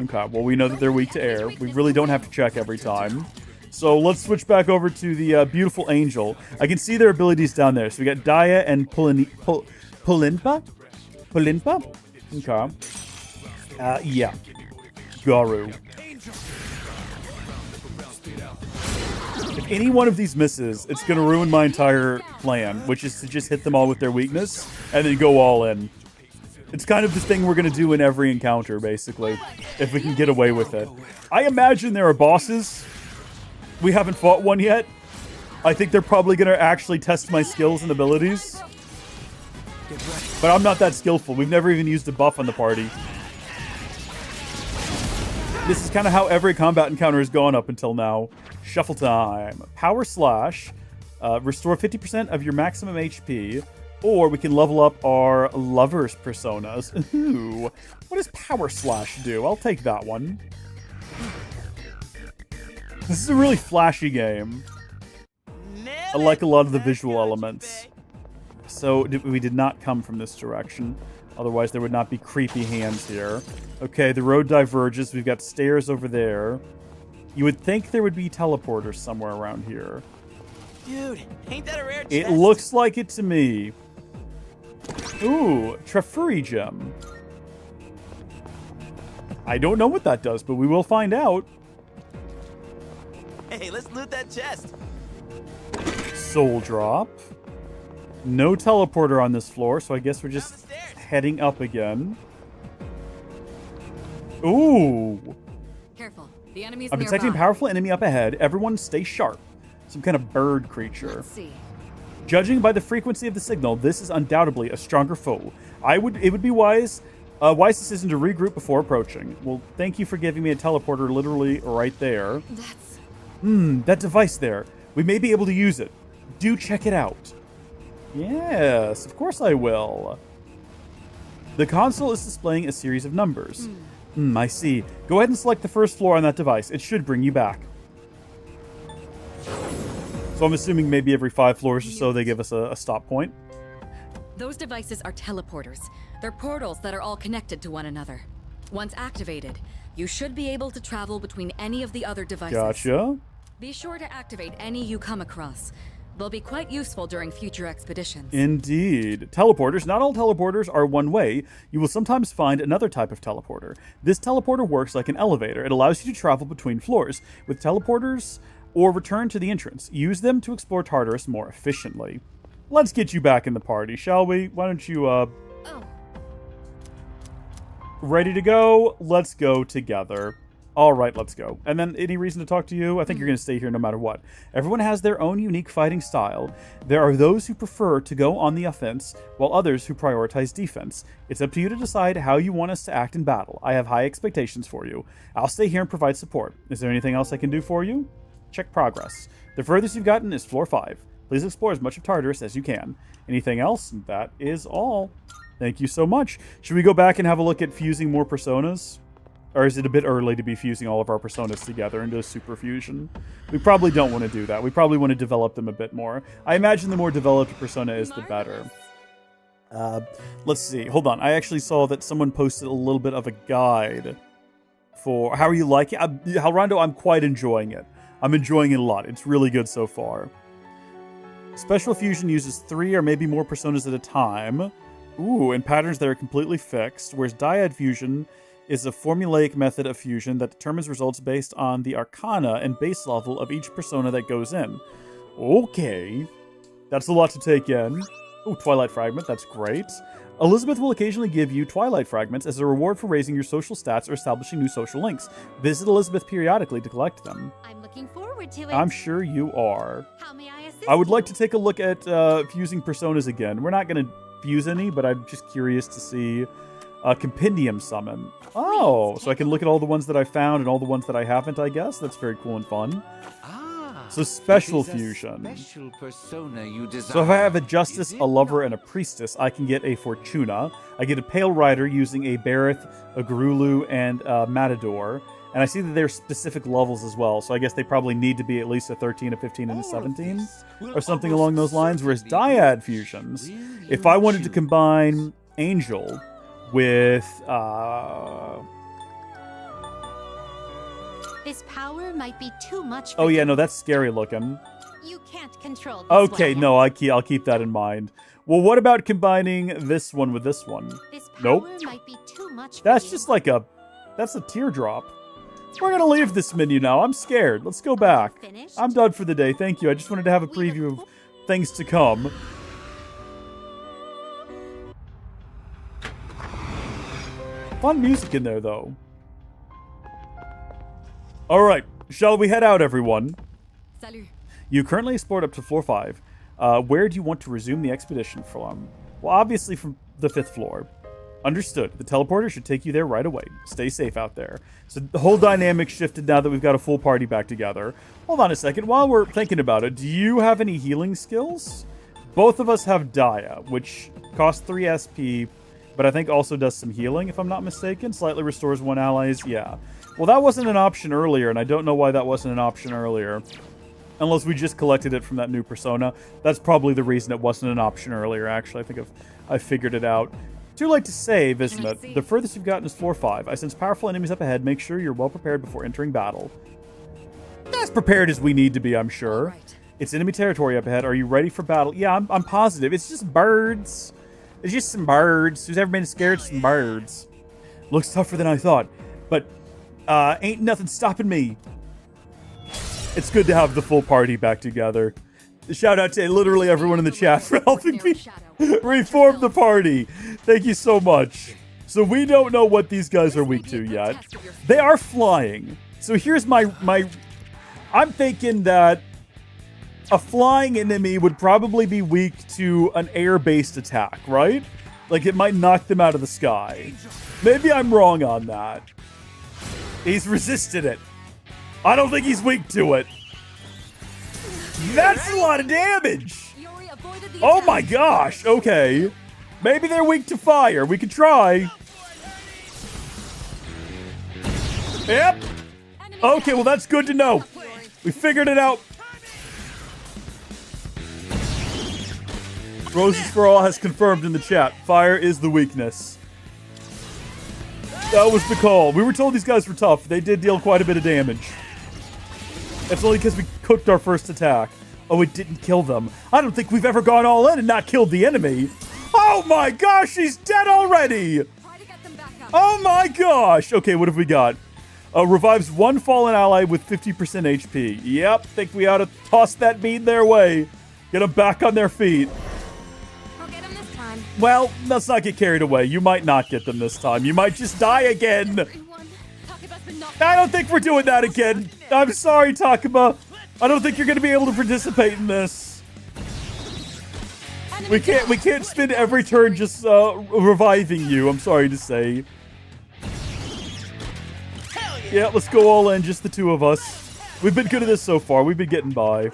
Okay, well, we know that they're weak to air. We really don't have to check every time. So let's switch back over to the beautiful angel. I can see their abilities down there. So we got Daya and Pulinpa? Pulinpa? Okay. Yeah. If any one of these misses, it's going to ruin my entire plan, which is to just hit them all with their weakness and then go all in. It's kind of the thing we're going to do in every encounter, basically, if we can get away with it. I imagine there are bosses. We haven't fought one yet. I think they're probably going to actually test my skills and abilities. But I'm not that skillful. We've never even used a buff on the party. This is kind of how every combat encounter has gone up until now. Shuffle time. Power Slash. Restore 50% of your maximum HP. Or we can level up our Lover's Personas. Ooh. What does Power Slash do? I'll take that one. This is a really flashy game. I like a lot of the visual elements. So we did not come from this direction. Otherwise, there would not be creepy hands here. Okay, the road diverges. We've got stairs over there. You would think there would be teleporters somewhere around here. Dude, ain't that a rare chest? It looks like it to me. Ooh, Trefuri gem. I don't know what that does, but we will find out. Hey, let's loot that chest. Soul drop. No teleporter on this floor, so I guess we're just heading up again. Ooh. Careful. The enemy's I'm detecting a nearby. powerful enemy up ahead. Everyone stay sharp. Some kind of bird creature. Let's see. Judging by the frequency of the signal, this is undoubtedly a stronger foe. It would be wise decision to regroup before approaching. Well, thank you for giving me a teleporter literally right there. That's... That device there. We may be able to use it. Do check it out. Yes, of course I will. The console is displaying a series of numbers. I see. Go ahead and select the first floor on that device. It should bring you back. So I'm assuming maybe every 5 floors or so they give us a stop point. Those devices are teleporters. They're portals that are all connected to one another. Once activated, you should be able to travel between any of the other devices. Gotcha. Be sure to activate any you come across. They'll be quite useful during future expeditions. Indeed. Teleporters. Not all teleporters are one way. You will sometimes find another type of teleporter. This teleporter works like an elevator. It allows you to travel between floors with teleporters or return to the entrance. Use them to explore Tartarus more efficiently. Let's get you back in the party, shall we? Why don't you, Ready to go? Let's go together. All right, let's go. And then any reason to talk to you? I think you're going to stay here no matter what. Everyone has their own unique fighting style. There are those who prefer to go on the offense, while others who prioritize defense. It's up to you to decide how you want us to act in battle. I have high expectations for you. I'll stay here and provide support. Is there anything else I can do for you? Check progress. The furthest you've gotten is floor 5. Please explore as much of Tartarus as you can. Anything else? That is all. Thank you so much. Should we go back and have a look at fusing more personas? Or is it a bit early to be fusing all of our personas together into a super fusion? We probably don't want to do that. We probably want to develop them a bit more. I imagine the more developed a persona is, the better. Let's see. Hold on. I actually saw that someone posted a little bit of a guide for how are you liking it? Halrondo, I'm quite enjoying it. I'm enjoying it a lot. It's really good so far. Special fusion uses 3 or maybe more personas at a time. Ooh, and patterns that are completely fixed, whereas dyad fusion is a formulaic method of fusion that determines results based on the arcana and base level of each persona that goes in. Okay. That's a lot to take in. Oh, Twilight Fragment, that's great. Elizabeth will occasionally give you Twilight Fragments as a reward for raising your social stats or establishing new social links. Visit Elizabeth periodically to collect them. I'm looking forward to it. I'm sure you are. How may I assist I would like you? to take a look at fusing personas again. We're not going to fuse any, but I'm just curious to see a compendium summon. Oh, so I can look at all the ones that I found and all the ones that I haven't, I guess. That's very cool and fun. So special fusion. Special persona you desire. So if I have a Justice, a Lover, and a Priestess, I can get a Fortuna. I get a Pale Rider using a Barith, a Garulu, and a Matador. And I see that they're specific levels as well, so I guess they probably need to be at least a 13, a 15, and a 17, or something along those lines. Whereas Dyad fusions, if I wanted to combine Angel with... This power might be too much for Oh yeah, no, that's scary looking. You can't control this Okay, weapon. no, I'll keep that in mind. Well, what about combining this one with this one? This power Nope. might be too much for That's you. just like a... That's a teardrop. We're gonna leave this menu now. I'm scared. Let's go back. I'm done for the day. Thank you. I just wanted to have a preview of things to come. Fun music in there, though. All right. Shall we head out, everyone? Salut. You currently explored up to floor 5. Where do you want to resume the expedition from? Well, obviously from the 5th floor. Understood. The teleporter should take you there right away. Stay safe out there. So the whole dynamic shifted now that we've got a full party back together. Hold on a second. While we're thinking about it, do you have any healing skills? Both of us have Dia, which costs 3 SP, but I think also does some healing, if I'm not mistaken. Slightly restores 1 allies. Yeah. Well, that wasn't an option earlier, and I don't know why that wasn't an option earlier. Unless we just collected it from that new persona. That's probably the reason it wasn't an option earlier, actually. I think I've figured it out. Too late to save, isn't it? The furthest you've gotten is floor 5. I sense powerful enemies up ahead. Make sure you're well prepared before entering battle. As prepared as we need to be, I'm sure. Right. It's enemy territory up ahead. Are you ready for battle? Yeah, I'm positive. It's just birds. It's just some birds. Who's ever been scared of some birds? Looks tougher than I thought. But ain't nothing stopping me. It's good to have the full party back together. Shout out to literally everyone in the chat for helping me reform the party. Thank you so much. So we don't know what these guys are weak to yet. They are flying. So here's my I'm thinking that a flying enemy would probably be weak to an air-based attack, right? Like it might knock them out of the sky. Maybe I'm wrong on that. He's resisted it. I don't think he's weak to it. That's a lot of damage. Oh my gosh. Okay. Maybe they're weak to fire. We could try. Yep. Okay, well that's good to know. We figured it out. Roses for All has confirmed in the chat. Fire is the weakness. That was the call. We were told these guys were tough. They did deal quite a bit of damage. It's only because we cooked our first attack. Oh, it didn't kill them. I don't think we've ever gone all in and not killed the enemy. Oh my gosh, he's dead already. Oh my gosh. Okay, what have we got? Revives 1 fallen ally with 50% HP. Yep, think we ought to toss that bead their way. Get them back on their feet. I'll get them this time. Well, let's not get carried away. You might not get them this time. You might just die again. I don't think we're doing that again. I'm sorry, Takuma. I don't think you're going to be able to participate in this. We can't spend every turn just reviving you. I'm sorry to say. Yeah, let's go all in, just the two of us. We've been good at this so far. We've been getting by.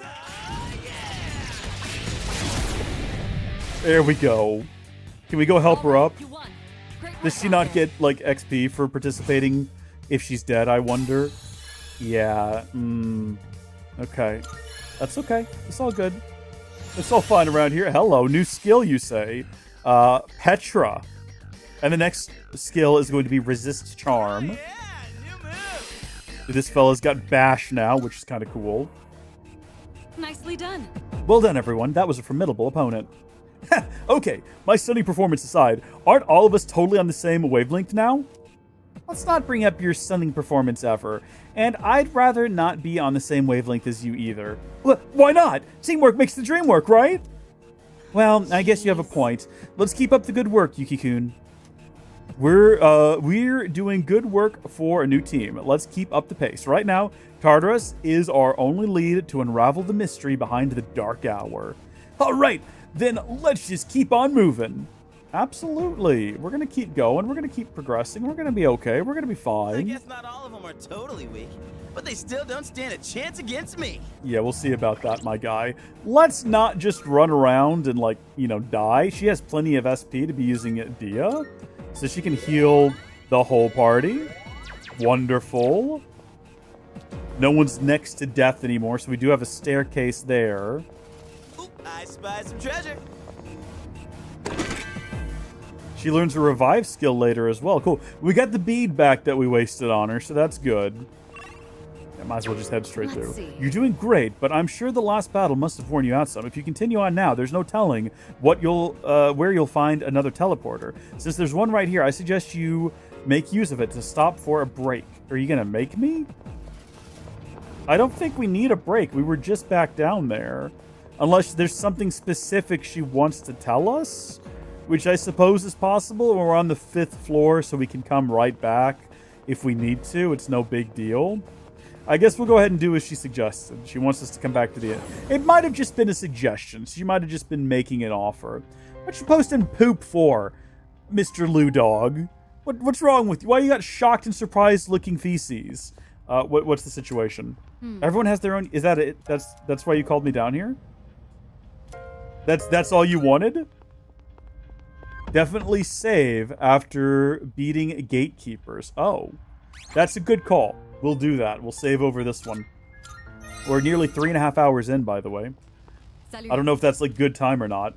There we go. Can we go help her up? Does she not get, like, XP for participating if she's dead, I wonder? Yeah, okay. That's okay. It's all good. It's all fine around here. Hello, new skill, you say. Petra. And the next skill is going to be Resist Charm. This fella's got Bash now, which is kind of cool. Nicely done. Well done, everyone. That was a formidable opponent. Okay, my stunning performance aside, aren't all of us totally on the same wavelength now? Let's not bring up your stunning performance ever. And I'd rather not be on the same wavelength as you either. Why not? Teamwork makes the dream work, right? Well, I guess you have a point. Let's keep up the good work, Yuki-kun. We're doing good work for a new team. Let's keep up the pace. Right now, Tartarus is our only lead to unravel the mystery behind the Dark Hour. All right, then let's just keep on moving. Absolutely. We're going to keep going. We're going to keep progressing. We're going to be okay. We're going to be fine. I guess not all of them are totally weak, but they still don't stand a chance against me. Yeah, we'll see about that, my guy. Let's not just run around and, like, you know, die. She has plenty of SP to be using Dia, so she can heal the whole party. Wonderful. No one's next to death anymore, so we do have a staircase there. Ooh, I spy some treasure. She learns a revive skill later as well. Cool. We got the bead back that we wasted on her, so that's good. Yeah, might as well just head straight through. You're doing great, but I'm sure the last battle must have worn you out some. If you continue on now, there's no telling what where you'll find another teleporter. Since there's one right here, I suggest you make use of it to stop for a break. Are you gonna make me? I don't think we need a break. We were just back down there. Unless there's something specific she wants to tell us, which I suppose is possible. We're on the 5th floor, so we can come right back if we need to. It's no big deal. I guess we'll go ahead and do as she suggested. She wants us to come back to the end. It might have just been a suggestion. She might have just been making an offer. What you posting poop for, Mr. Lou Dog? What's wrong with you? Why you got shocked and surprised looking feces? What's the situation? Everyone has their own. Is that it? That's why you called me down here? That's all you wanted? Definitely save after beating gatekeepers. Oh, that's a good call. We'll do that. We'll save over this one. We're nearly 3.5 hours in, by the way. I don't know if that's like good time or not.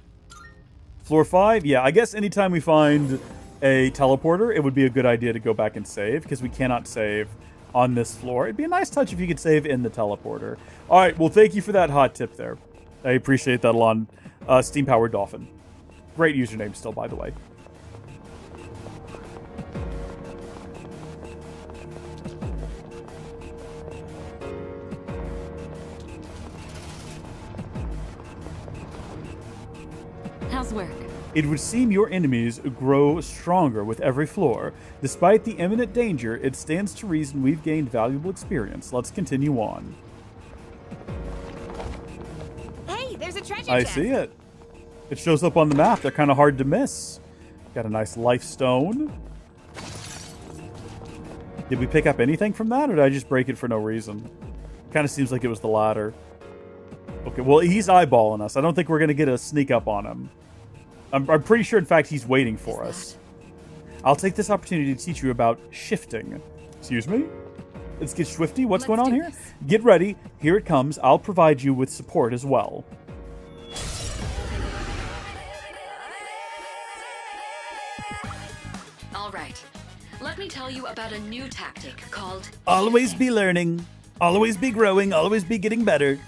Floor 5? Yeah, I guess anytime we find a teleporter, it would be a good idea to go back and save, because we cannot save on this floor. It'd be a nice touch if you could save in the teleporter. All right, well, thank you for that hot tip there. I appreciate that a lot. Steam Powered Dolphin. Great username still, by the way. How's work? It would seem your enemies grow stronger with every floor. Despite the imminent danger, it stands to reason we've gained valuable experience. Let's continue on. Hey, there's a treasure I chest. see it. It shows up on the map. They're kind of hard to miss. Got a nice life stone. Did we pick up anything from that, or did I just break it for no reason? Kind of seems like it was the latter. Okay, well, he's eyeballing us. I don't think we're going to get a sneak up on him. I'm pretty sure, in fact, he's waiting for us. I'll take this opportunity to teach you about shifting. Excuse me? Let's get swifty. What's going on here? Get ready. Here it comes. I'll provide you with support as well. All right. Let me tell you about a new tactic called... Always be learning. Always be growing. Always be getting better.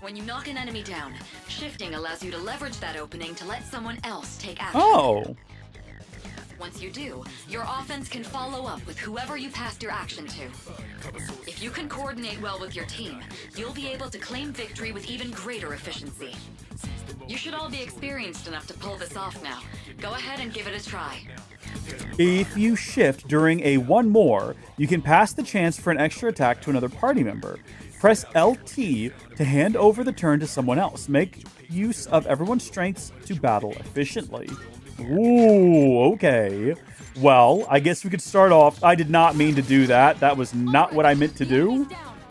When you knock an enemy down, shifting allows you to leverage that opening to let someone else take action. Oh. Once you do, your offense can follow up with whoever you passed your action to. If you can coordinate well with your team, you'll be able to claim victory with even greater efficiency. You should all be experienced enough to pull this off now. Go ahead and give it a try. If you shift during a one more, you can pass the chance for an extra attack to another party member. Press LT to hand over the turn to someone else. Make use of everyone's strengths to battle efficiently. Ooh, okay. Well, I guess we could start off. I did not mean to do that. That was not what I meant to do.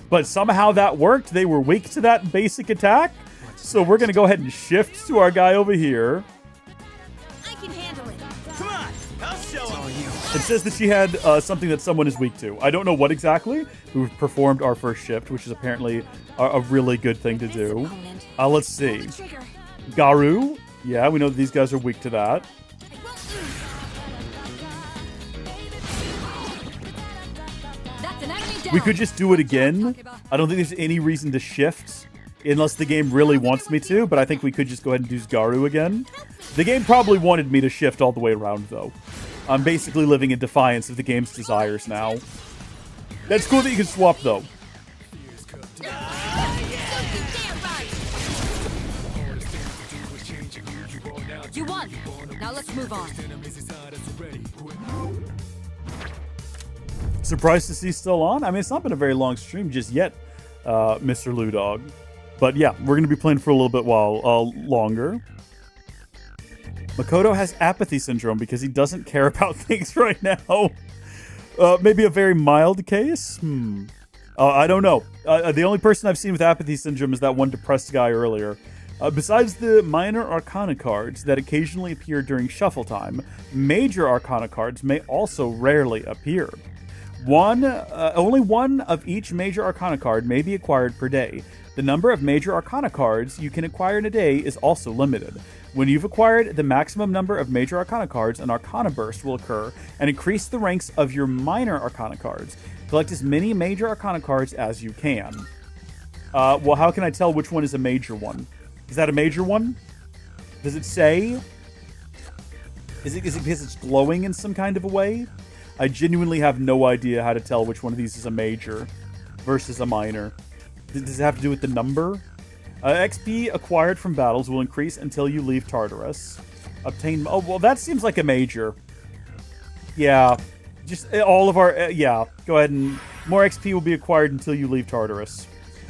But somehow that worked. They were weak to that basic attack. So we're going to go ahead and shift to our guy over here. I can handle it. Come on, I'll show him. It says that she had something that someone is weak to. I don't know what exactly. We've performed our first shift, which is apparently a really good thing to do. Let's see. Garu. Yeah, we know that these guys are weak to that. We could just do it again. I don't think there's any reason to shift unless the game really wants me to, but I think we could just go ahead and do Garu again. The game probably wanted me to shift all the way around, though. I'm basically living in defiance of the game's desires now. That's cool that you can swap, though. You won. Now let's move on. Surprised to see still on. I mean, it's not been a very long stream just yet, Mr. Lou Dog. But yeah, we're going to be playing for a little bit while longer. Makoto has apathy syndrome because he doesn't care about things right now. Maybe a very mild case? I don't know. The only person I've seen with apathy syndrome is that one depressed guy earlier. Besides the minor arcana cards that occasionally appear during shuffle time, major arcana cards may also rarely appear. Only one of each major arcana card may be acquired per day. The number of major arcana cards you can acquire in a day is also limited. When you've acquired the maximum number of major arcana cards, an arcana burst will occur and increase the ranks of your minor arcana cards. Collect as many major arcana cards as you can. Well, how can I tell which one is a major one? Is that a major one? Does it say? Is it because it's glowing in some kind of a way? I genuinely have no idea how to tell which one of these is a major versus a minor. Does it have to do with the number? XP acquired from battles will increase until you leave Tartarus. Obtain... Oh, well, that seems like a major. Yeah. Just all of our... yeah. Go ahead and... More XP will be acquired until you leave Tartarus.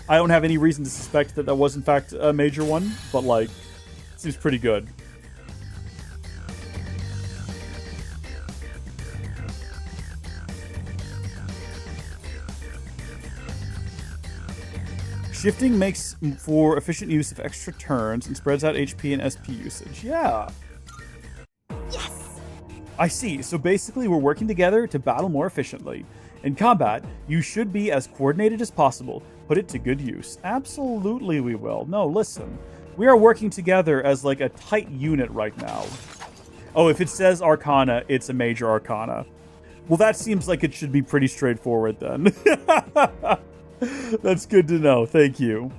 I don't have any reason to suspect that that was, in fact, a major one. But, like, it seems pretty good. Shifting makes for efficient use of extra turns and spreads out HP and SP usage. Yeah. Yes! I see. So basically, we're working together to battle more efficiently. In combat, you should be as coordinated as possible. Put it to good use. Absolutely we will. No, listen. We are working together as like a tight unit right now. Oh, if it says Arcana, it's a major Arcana. Well, that seems like it should be pretty straightforward then. That's good to know. Thank you.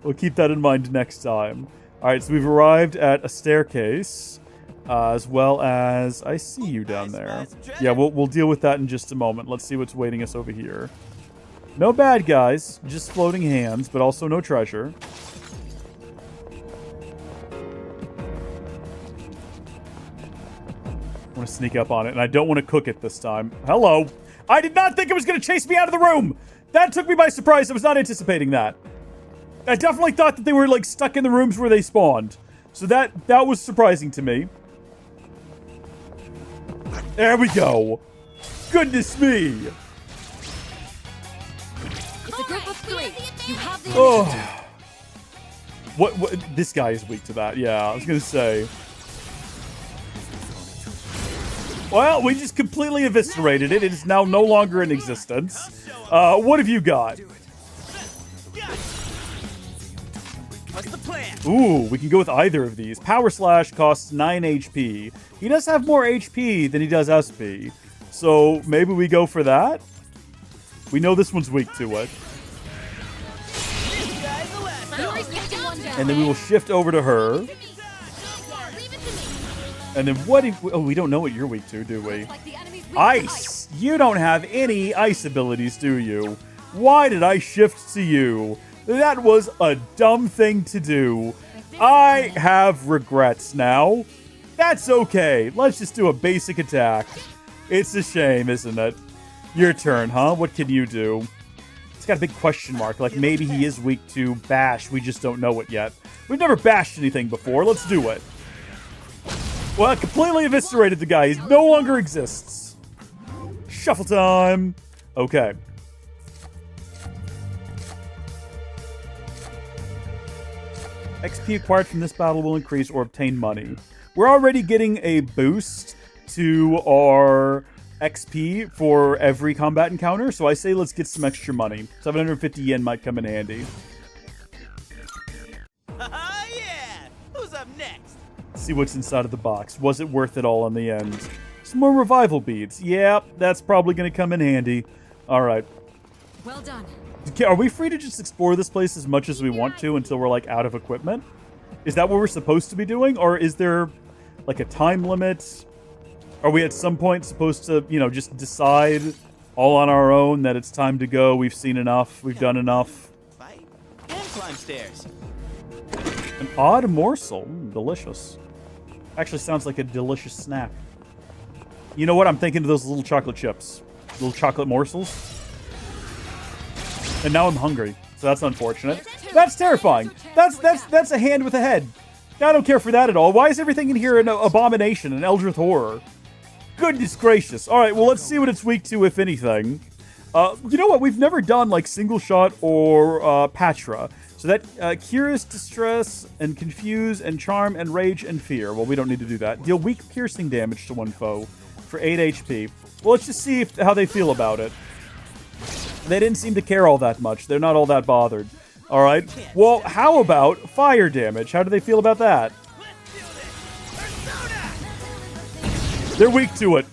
We'll keep that in mind next time. Alright, so we've arrived at a staircase. As well as... I see you down there. Yeah, we'll deal with that in just a moment. Let's see what's waiting us over here. No bad guys. Just floating hands, but also no treasure. I want to sneak up on it, and I don't want to cook it this time. Hello! I did not think it was going to chase me out of the room! That took me by surprise. I was not anticipating that. I definitely thought that they were, like, stuck in the rooms where they spawned. So that was surprising to me. There we go. Goodness me. It's a group of 3. You have the Oh. What? This guy is weak to that. Yeah, I was going to say. Well, we just completely eviscerated it. It is now no longer in existence. What have you got? What's the plan? Ooh, we can go with either of these. Power Slash costs 9 HP. He does have more HP than he does SP. So maybe we go for that? We know this one's weak to it. And then we will shift over to her. And then what if... Oh, we don't know what you're weak to, do we? Ice! You don't have any ice abilities, do you? Why did I shift to you? That was a dumb thing to do. I have regrets now. That's okay. Let's just do a basic attack. It's a shame, isn't it? Your turn, huh? What can you do? It's got a big question mark. Like, maybe he is weak to bash. We just don't know it yet. We've never bashed anything before. Let's do it. Well, I completely eviscerated the guy. He no longer exists. Shuffle time. Okay. XP acquired from this battle will increase or obtain money. We're already getting a boost to our XP for every combat encounter, so I say let's get some extra money. 750 yen might come in handy. Yeah! Who's up next? See what's inside of the box. Was it worth it all in the end? Some more revival beads. Yeah, that's probably going to come in handy. All right. Well done. Are we free to just explore this place as much as we want to until we're, like, out of equipment? Is that what we're supposed to be doing? Or is there, like, a time limit? Are we at some point supposed to, you know, just decide all on our own that it's time to go? We've seen enough. We've done enough. Fight and climb stairs. An odd morsel. Delicious. Actually sounds like a delicious snack. You know what? I'm thinking of those little chocolate chips. Little chocolate morsels. And now I'm hungry, so that's unfortunate. That's terrifying. That's a hand with a head. I don't care for that at all. Why is everything in here an abomination, an Eldritch horror? Goodness gracious. All right, well, let's see what it's weak to, if anything. You know what? We've never done, like, single shot or Patra. So that cures distress and confuse and charm and rage and fear. Well, we don't need to do that. Deal weak piercing damage to one foe for 8 HP. Well, let's just see how they feel about it. They didn't seem to care all that much. They're not all that bothered. All right. Well, how about fire damage? How do they feel about that? They're weak to it.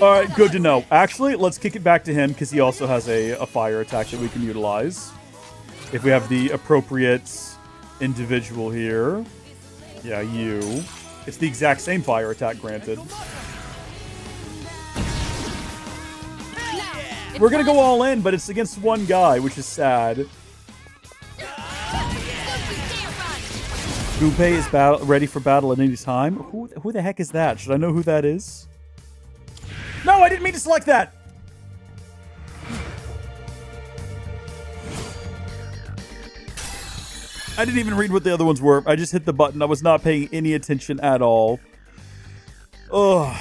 All right, good to know. Actually, let's kick it back to him because he also has a fire attack that we can utilize. If we have the appropriate individual here. Yeah, you. It's the exact same fire attack, granted. We're gonna go all in, but it's against one guy, which is sad. Gunpei is ready for battle at any time. Who the heck is that? Should I know who that is? No, I didn't mean to select that! I didn't even read what the other ones were. I just hit the button. I was not paying any attention at all. Ugh.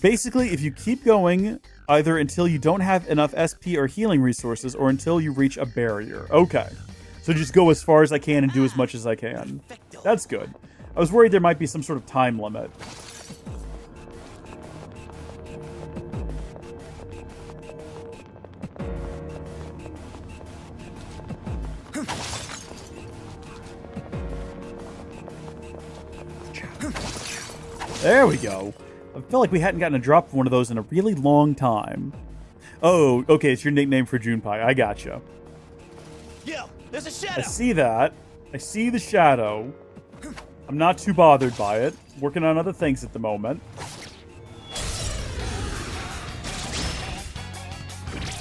Basically, if you keep going, either until you don't have enough SP or healing resources, or until you reach a barrier. Okay. So just go as far as I can and do as much as I can. That's good. I was worried there might be some sort of time limit. There we go. I feel like we hadn't gotten a drop of one of those in a really long time. Oh, okay, it's your nickname for Junpei. I gotcha. Yo, there's a shadow. I see that. I see the shadow. I'm not too bothered by it. Working on other things at the moment.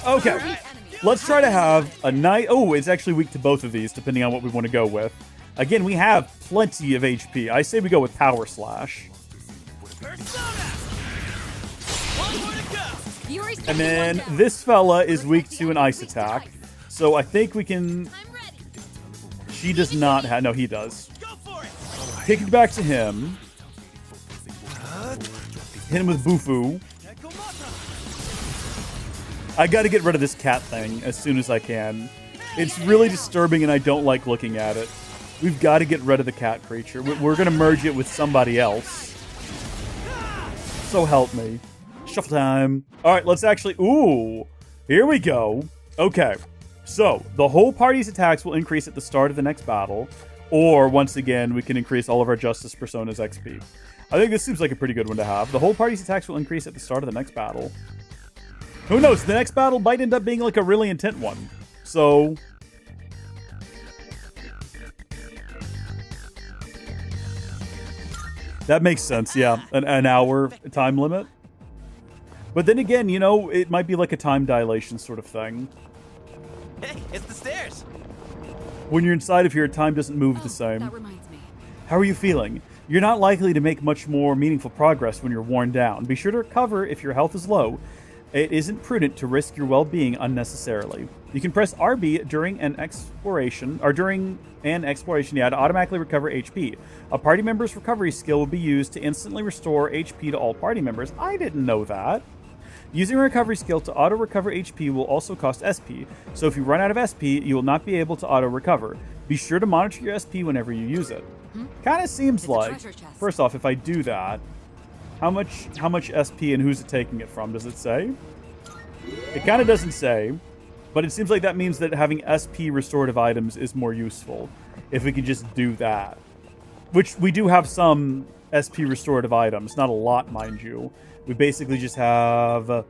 Okay. Let's try to have a night. Oh, it's actually weak to both of these, depending on what we want to go with. Again, we have plenty of HP. I say we go with Power Slash. And then this fella is weak to an ice attack. So I think we can... She does not have... No, he does. Kick it back to him. Hit him with Bufu. I gotta get rid of this cat thing as soon as I can. It's really disturbing and I don't like looking at it. We've got to get rid of the cat creature. We're gonna merge it with somebody else. So help me. Shuffle time. Alright, let's actually... Ooh! Here we go. Okay. So, the whole party's attacks will increase at the start of the next battle. Or, once again, we can increase all of our Justice Persona's XP. I think this seems like a pretty good one to have. The whole party's attacks will increase at the start of the next battle. Who knows? The next battle might end up being like a really intense one. So... That makes sense, yeah. An hour time limit. But then again, you know, it might be like a time dilation sort of thing. Hey, it's the stairs. When you're inside of here, time doesn't move the same. That reminds me. How are you feeling? You're not likely to make much more meaningful progress when you're worn down. Be sure to recover if your health is low. It isn't prudent to risk your well-being unnecessarily. You can press RB during an exploration, to automatically recover HP. A party member's recovery skill will be used to instantly restore HP to all party members. I didn't know that. Using a recovery skill to auto-recover HP will also cost SP, so if you run out of SP, you will not be able to auto-recover. Be sure to monitor your SP whenever you use it. Kind of seems like, first off, if I do that, how much SP and who's it taking it from? Does it say? It kind of doesn't say, but it seems like that means that having SP restorative items is more useful if we can just do that. Which we do have some SP restorative items, not a lot, mind you. We basically just have...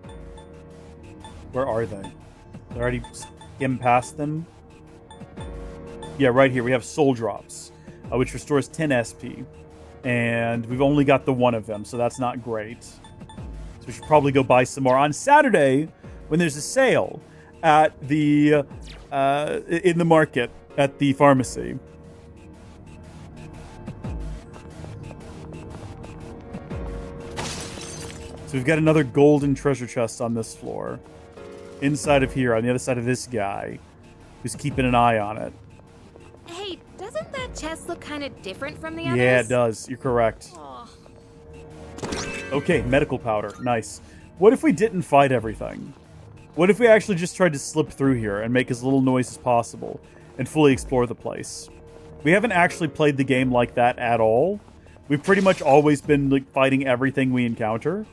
where are they? I already skimmed past them. Yeah, right here. We have Soul Drops, which restores 10 SP. And we've only got the one of them, so that's not great. So we should probably go buy some more. On Saturday, when there's a sale at the... in the market, at the pharmacy... So we've got another golden treasure chest on this floor. Inside of here, on the other side of this guy, who's keeping an eye on it. Hey, doesn't that chest look kind of different from the others? Yeah, it does. You're correct. Oh. Okay, medical powder. Nice. What if we didn't fight everything? What if we actually just tried to slip through here and make as little noise as possible and fully explore the place? We haven't actually played the game like that at all. We've pretty much always been like fighting everything we encounter.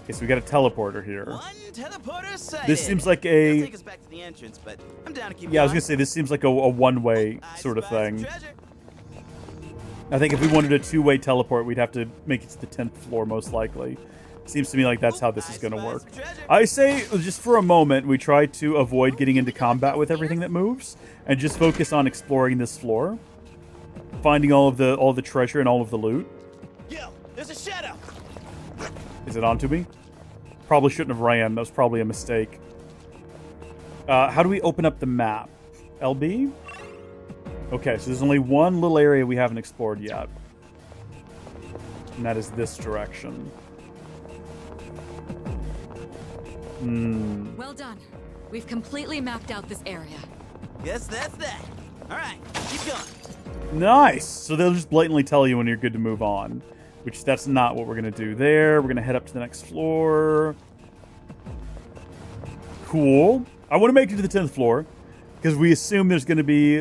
Okay, so we got a teleporter here. One teleporter sighted. This seems like a... Take us back to the entrance, but I'm down to keep Yeah, I was going. gonna say, this seems like a one-way sort of thing. I think if we wanted a two-way teleport, we'd have to make it to the 10th floor, most likely. Seems to me like that's how this is gonna work. I say, just for a moment, we try to avoid getting into combat with everything that moves, and just focus on exploring this floor. Finding all the treasure and all of the loot. Yo, there's a shadow. Is it onto me? Probably shouldn't have ran. That was probably a mistake. How do we open up the map? LB? Okay, so there's only one little area we haven't explored yet. And that is this direction. Well done. We've completely mapped out this area. Guess that's that. All right, keep going. Nice! So they'll just blatantly tell you when you're good to move on. Which, that's not what we're going to do there. We're going to head up to the next floor. Cool. I want to make it to the 10th floor. Because we assume there's going to be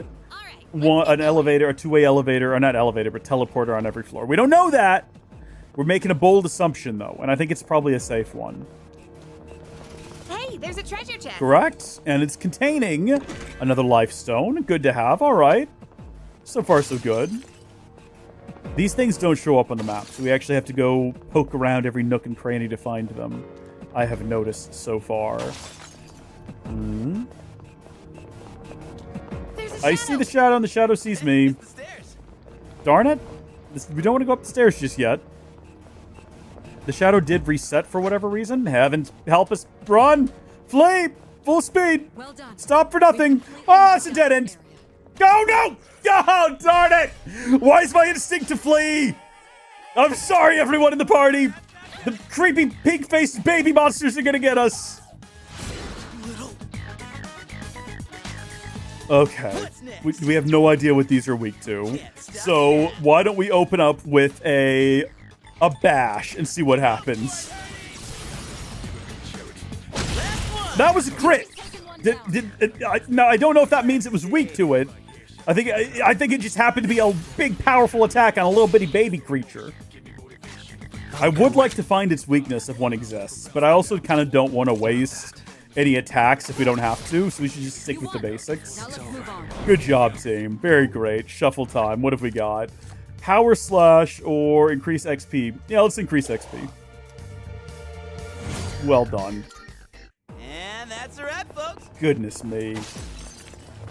an elevator, a two-way elevator, or not elevator, but teleporter on every floor. We don't know that! We're making a bold assumption, though. And I think it's probably a safe one. Hey, there's a treasure chest. Correct. And it's containing another life stone. Good to have. All right. So far, so good. These things don't show up on the map, so we actually have to go poke around every nook and cranny to find them. I have noticed so far. I see the shadow, and the shadow sees me. Darn it. We don't want to go up the stairs just yet. The shadow did reset for whatever reason. Heavens, help us. Run! Flee! Full speed! Well done. Stop for nothing! Ah, it's a dead end! Go, no! Oh, darn it! Why is my instinct to flee? I'm sorry, everyone in the party! The creepy pink-faced baby monsters are gonna get us! Okay. We have no idea what these are weak to. So, why don't we open up with a bash and see what happens? That was a crit! Now, I don't know if that means it was weak to it. I think it just happened to be a big, powerful attack on a little bitty baby creature. I would like to find its weakness if one exists, but I also kind of don't want to waste any attacks if we don't have to, so we should just stick with the basics. Good job, team. Very great. Shuffle time. What have we got? Power slash or increase XP. Yeah, let's increase XP. Well done. And that's a wrap, folks. Goodness me.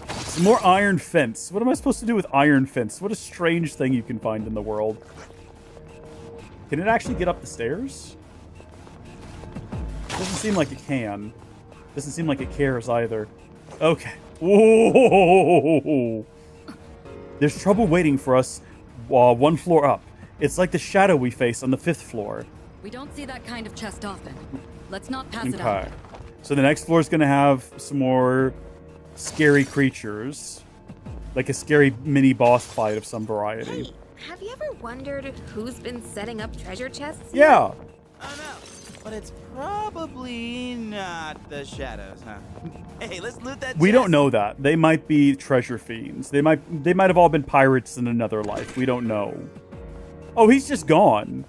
Some more iron fence. What am I supposed to do with iron fence? What a strange thing you can find in the world. Can it actually get up the stairs? Doesn't seem like it can. Doesn't seem like it cares either. Okay. Whoa! There's trouble waiting for us one floor up. It's like the shadow we face on the 5th floor. We don't see that kind of chest often. Let's not pass it up. Okay. So the next floor is going to have some more scary creatures. Like a scary mini boss fight of some variety. Hey, have you ever wondered who's been setting up treasure chests? Yeah. I don't know, but it's probably not the shadows, huh? Hey, let's loot that chest. We don't know that. They might be treasure fiends. They might have all been pirates in another life. We don't know. Oh, he's just gone.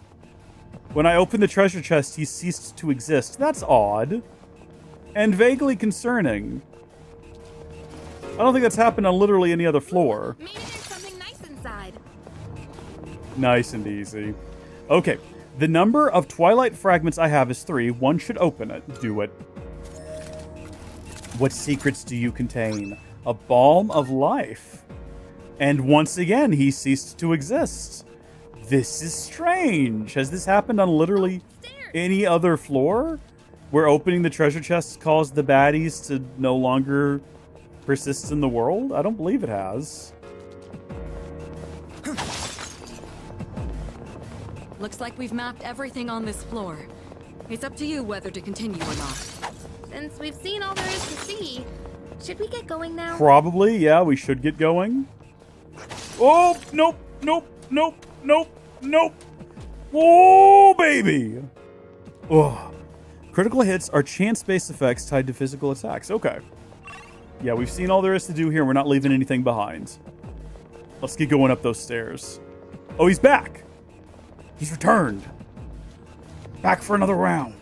When I opened the treasure chest, he ceased to exist. That's odd. And vaguely concerning. I don't think that's happened on literally any other floor. Maybe there's something nice inside. Nice and easy. Okay. The number of Twilight fragments I have is 3. One should open it. Do it. What secrets do you contain? A balm of life. And once again, he ceased to exist. This is strange. Has this happened on literally any other floor? Where opening the treasure chests caused the baddies to no longer persist in the world? I don't believe it has. Looks like we've mapped everything on this floor. It's up to you whether to continue or not. Since we've seen all there is to see, should we get going now? Probably, yeah, we should get going. Oh, nope, nope, nope, nope, nope. Oh, baby. Oh. Critical hits are chance-based effects tied to physical attacks. Okay. Yeah, we've seen all there is to do here. We're not leaving anything behind. Let's get going up those stairs. Oh, he's back. He's returned. Back for another round.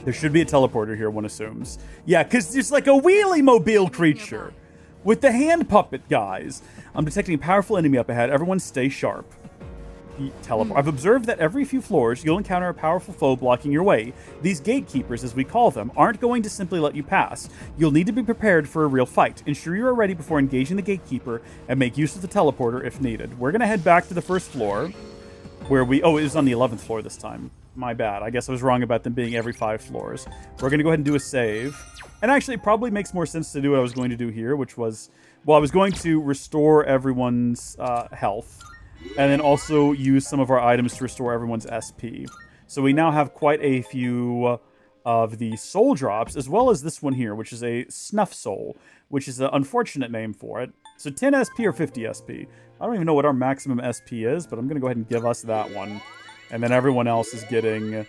There should be a teleporter here, one assumes. Yeah, because there's like a wheelie mobile creature with the hand puppet guys. I'm detecting a powerful enemy up ahead. Everyone stay sharp. Teleport. I've observed that every few floors, you'll encounter a powerful foe blocking your way. These gatekeepers, as we call them, aren't going to simply let you pass. You'll need to be prepared for a real fight. Ensure you are ready before engaging the gatekeeper and make use of the teleporter if needed. We're going to head back to the 1st floor, where we... Oh, it was on the 11th floor this time. My bad. I guess I was wrong about them being every 5 floors. We're going to go ahead and do a save. And actually, it probably makes more sense to do what I was going to do here, which was, well, I was going to restore everyone's health. And then also use some of our items to restore everyone's SP. So we now have quite a few of the soul drops, as well as this one here, which is a snuff soul, which is an unfortunate name for it. So 10 SP or 50 SP. I don't even know what our maximum SP is, but I'm going to go ahead and give us that one. And then everyone else is getting...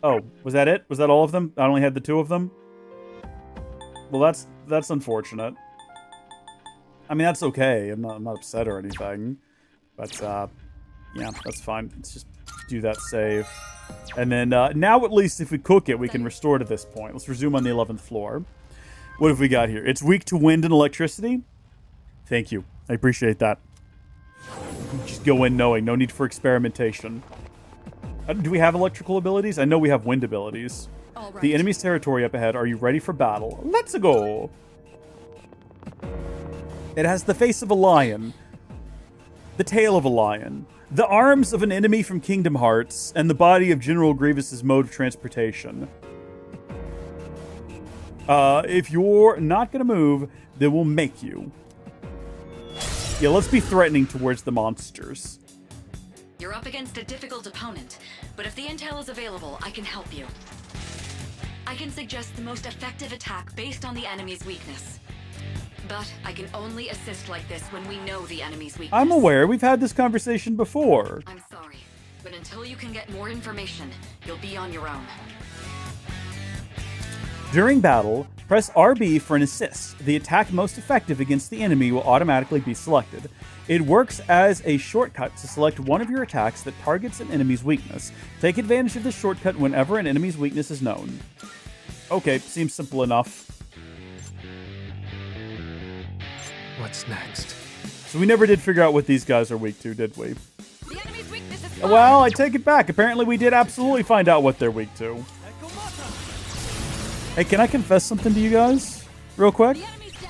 Oh, was that it? Was that all of them? I only had the 2 of them? Well, that's unfortunate. I mean, that's okay. I'm not upset or anything. But, yeah, that's fine. Let's just do that save. And then, now at least if we cook it, we can restore to this point. Let's resume on the 11th floor. What have we got here? It's weak to wind and electricity? Thank you. I appreciate that. Just go in knowing. No need for experimentation. Do we have electrical abilities? I know we have wind abilities. Right. The enemy's territory up ahead. Are you ready for battle? Let's go! It has the face of a lion. The tail of a lion. The arms of an enemy from Kingdom Hearts. And the body of General Grievous's mode of transportation. If you're not going to move, then we'll make you. Yeah, let's be threatening towards the monsters. You're up against a difficult opponent, but if the intel is available, I can help you. I can suggest the most effective attack based on the enemy's weakness. But I can only assist like this when we know the enemy's weakness. I'm aware. We've had this conversation before. I'm sorry, but until you can get more information, you'll be on your own. During battle, press RB for an assist. The attack most effective against the enemy will automatically be selected. It works as a shortcut to select one of your attacks that targets an enemy's weakness. Take advantage of this shortcut whenever an enemy's weakness is known. Okay, seems simple enough. What's next? So we never did figure out what these guys are weak to, did we? Well, I take it back. Apparently we did absolutely find out what they're weak to. Hey, can I confess something to you guys? Real quick?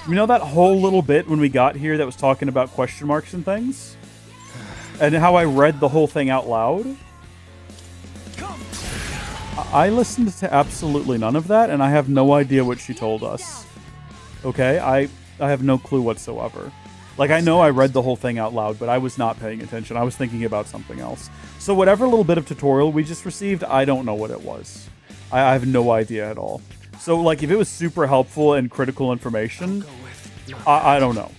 You know that whole little bit when we got here that was talking about question marks and things? And how I read the whole thing out loud? I listened to absolutely none of that, and I have no idea what she told us. Okay? I have no clue whatsoever. Like, I know I read the whole thing out loud, but I was not paying attention. I was thinking about something else. So whatever little bit of tutorial we just received, I don't know what it was. I have no idea at all. So, like, if it was super helpful and critical information, I don't know.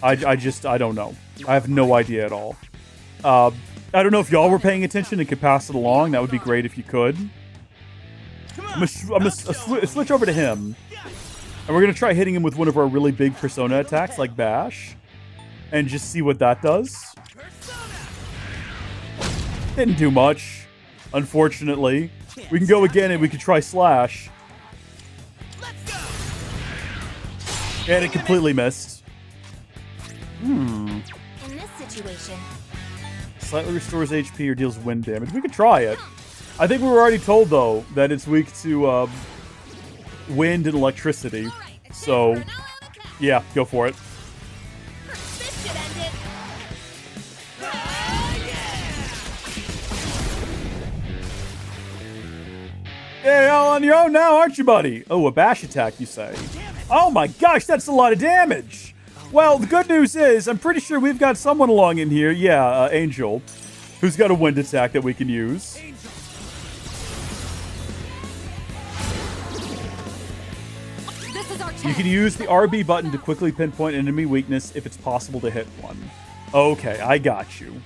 I don't know. I have no idea at all. I don't know if y'all were paying attention and could pass it along. That would be great if you could. I'm gonna switch over to him. And we're going to try hitting him with one of our really big Persona attacks, like Bash. And just see what that does. Didn't do much, unfortunately. We can go again and we can try Slash. And it completely missed. In this situation, Slightly restores HP or deals wind damage. We could try it. I think we were already told, though, that it's weak to wind and electricity. So, yeah, go for it. Yeah, you're all on your own now, aren't you, buddy? Oh, a bash attack, you say? Oh my gosh, that's a lot of damage! Well, the good news is, I'm pretty sure we've got someone along in here, yeah, Angel, who's got a wind attack that we can use. You can use the RB button to quickly pinpoint enemy weakness if it's possible to hit one. Okay, I got you.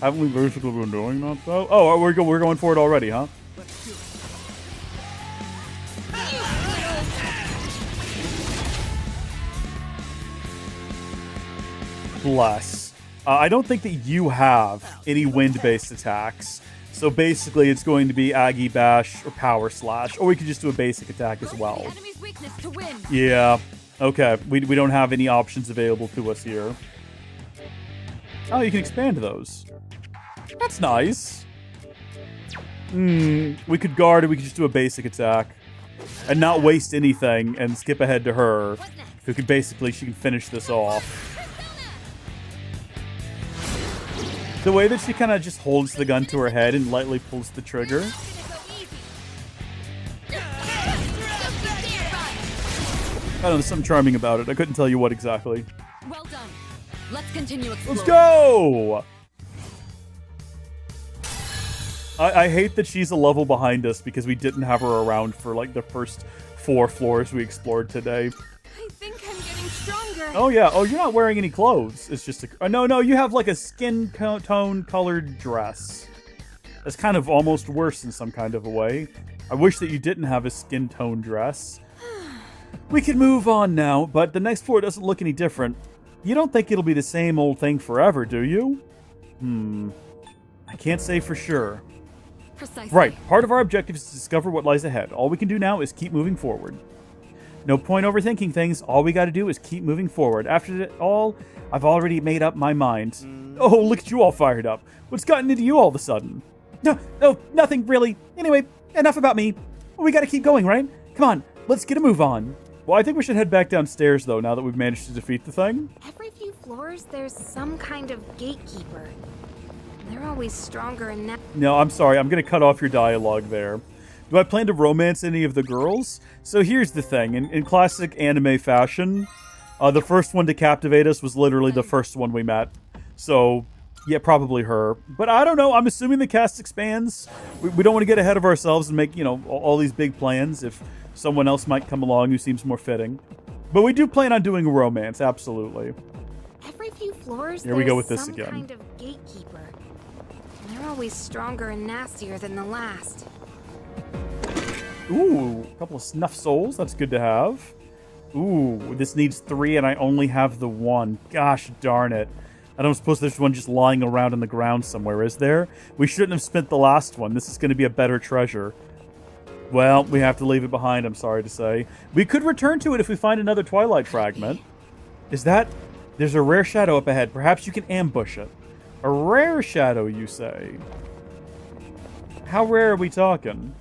Haven't we basically been doing that, though? Oh, we're going for it already, huh? Bless. I don't think that you have any wind-based attacks. So basically, it's going to be Aggie Bash or Power Slash. Or we could just do a basic attack as well. Yeah. Okay. We don't have any options available to us here. Oh, you can expand those. That's nice. We could guard or we could just do a basic attack. And not waste anything and skip ahead to her. Who can basically, she can finish this off. The way that she kind of just holds the gun to her head and lightly pulls the trigger. I don't know, there's something charming about it. I couldn't tell you what exactly. Well done. Let's continue exploring. Let's go! I hate that she's a level behind us because we didn't have her around for like the first 4 floors we explored today. I think I'm getting stronger. Oh yeah. Oh, you're not wearing any clothes. It's just a... no, you have like a skin tone colored dress. That's kind of almost worse in some kind of a way. I wish that you didn't have a skin tone dress. We can move on now, but the next floor doesn't look any different. You don't think it'll be the same old thing forever, do you? I can't say for sure. Precisely. Right, part of our objective is to discover what lies ahead. All we can do now is keep moving forward. No point overthinking things. All we gotta do is keep moving forward. After all, I've already made up my mind. Oh, look at you all fired up. What's gotten into you all of a sudden? No, nothing really. Anyway, enough about me. We gotta keep going, right? Come on, let's get a move on. Well, I think we should head back downstairs, though, now that we've managed to defeat the thing. Every few floors, there's some kind of gatekeeper. They're always stronger and No, I'm sorry. I'm going to cut off your dialogue there. Do I plan to romance any of the girls? So here's the thing. In classic anime fashion, the first one to captivate us was literally the first one we met. So, yeah, probably her. But I don't know. I'm assuming the cast expands. We don't want to get ahead of ourselves and make, all these big plans if someone else might come along who seems more fitting. But we do plan on doing a romance, absolutely. Every few floors, here we go with this again. Kind of gatekeeper. They're always stronger and nastier than the last. Ooh, a couple of snuff souls. That's good to have. Ooh, this needs 3 and I only have the 1. Gosh darn it. I don't suppose there's one just lying around on the ground somewhere, is there? We shouldn't have spent the last one. This is going to be a better treasure. Well, we have to leave it behind, I'm sorry to say. We could return to it if we find another Twilight fragment. Is that... There's a rare shadow up ahead. Perhaps you can ambush it. A rare shadow, you say? How rare are we talking?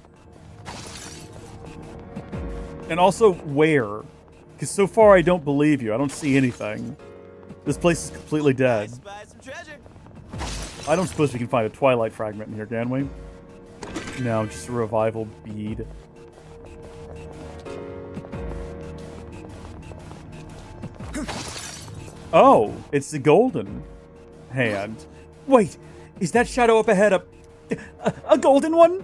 And also, where? Because so far I don't believe you. I don't see anything. This place is completely dead. I don't suppose we can find a Twilight fragment in here, can we? No, just a revival bead. Oh, it's the golden hand. Wait, is that shadow up ahead a golden one?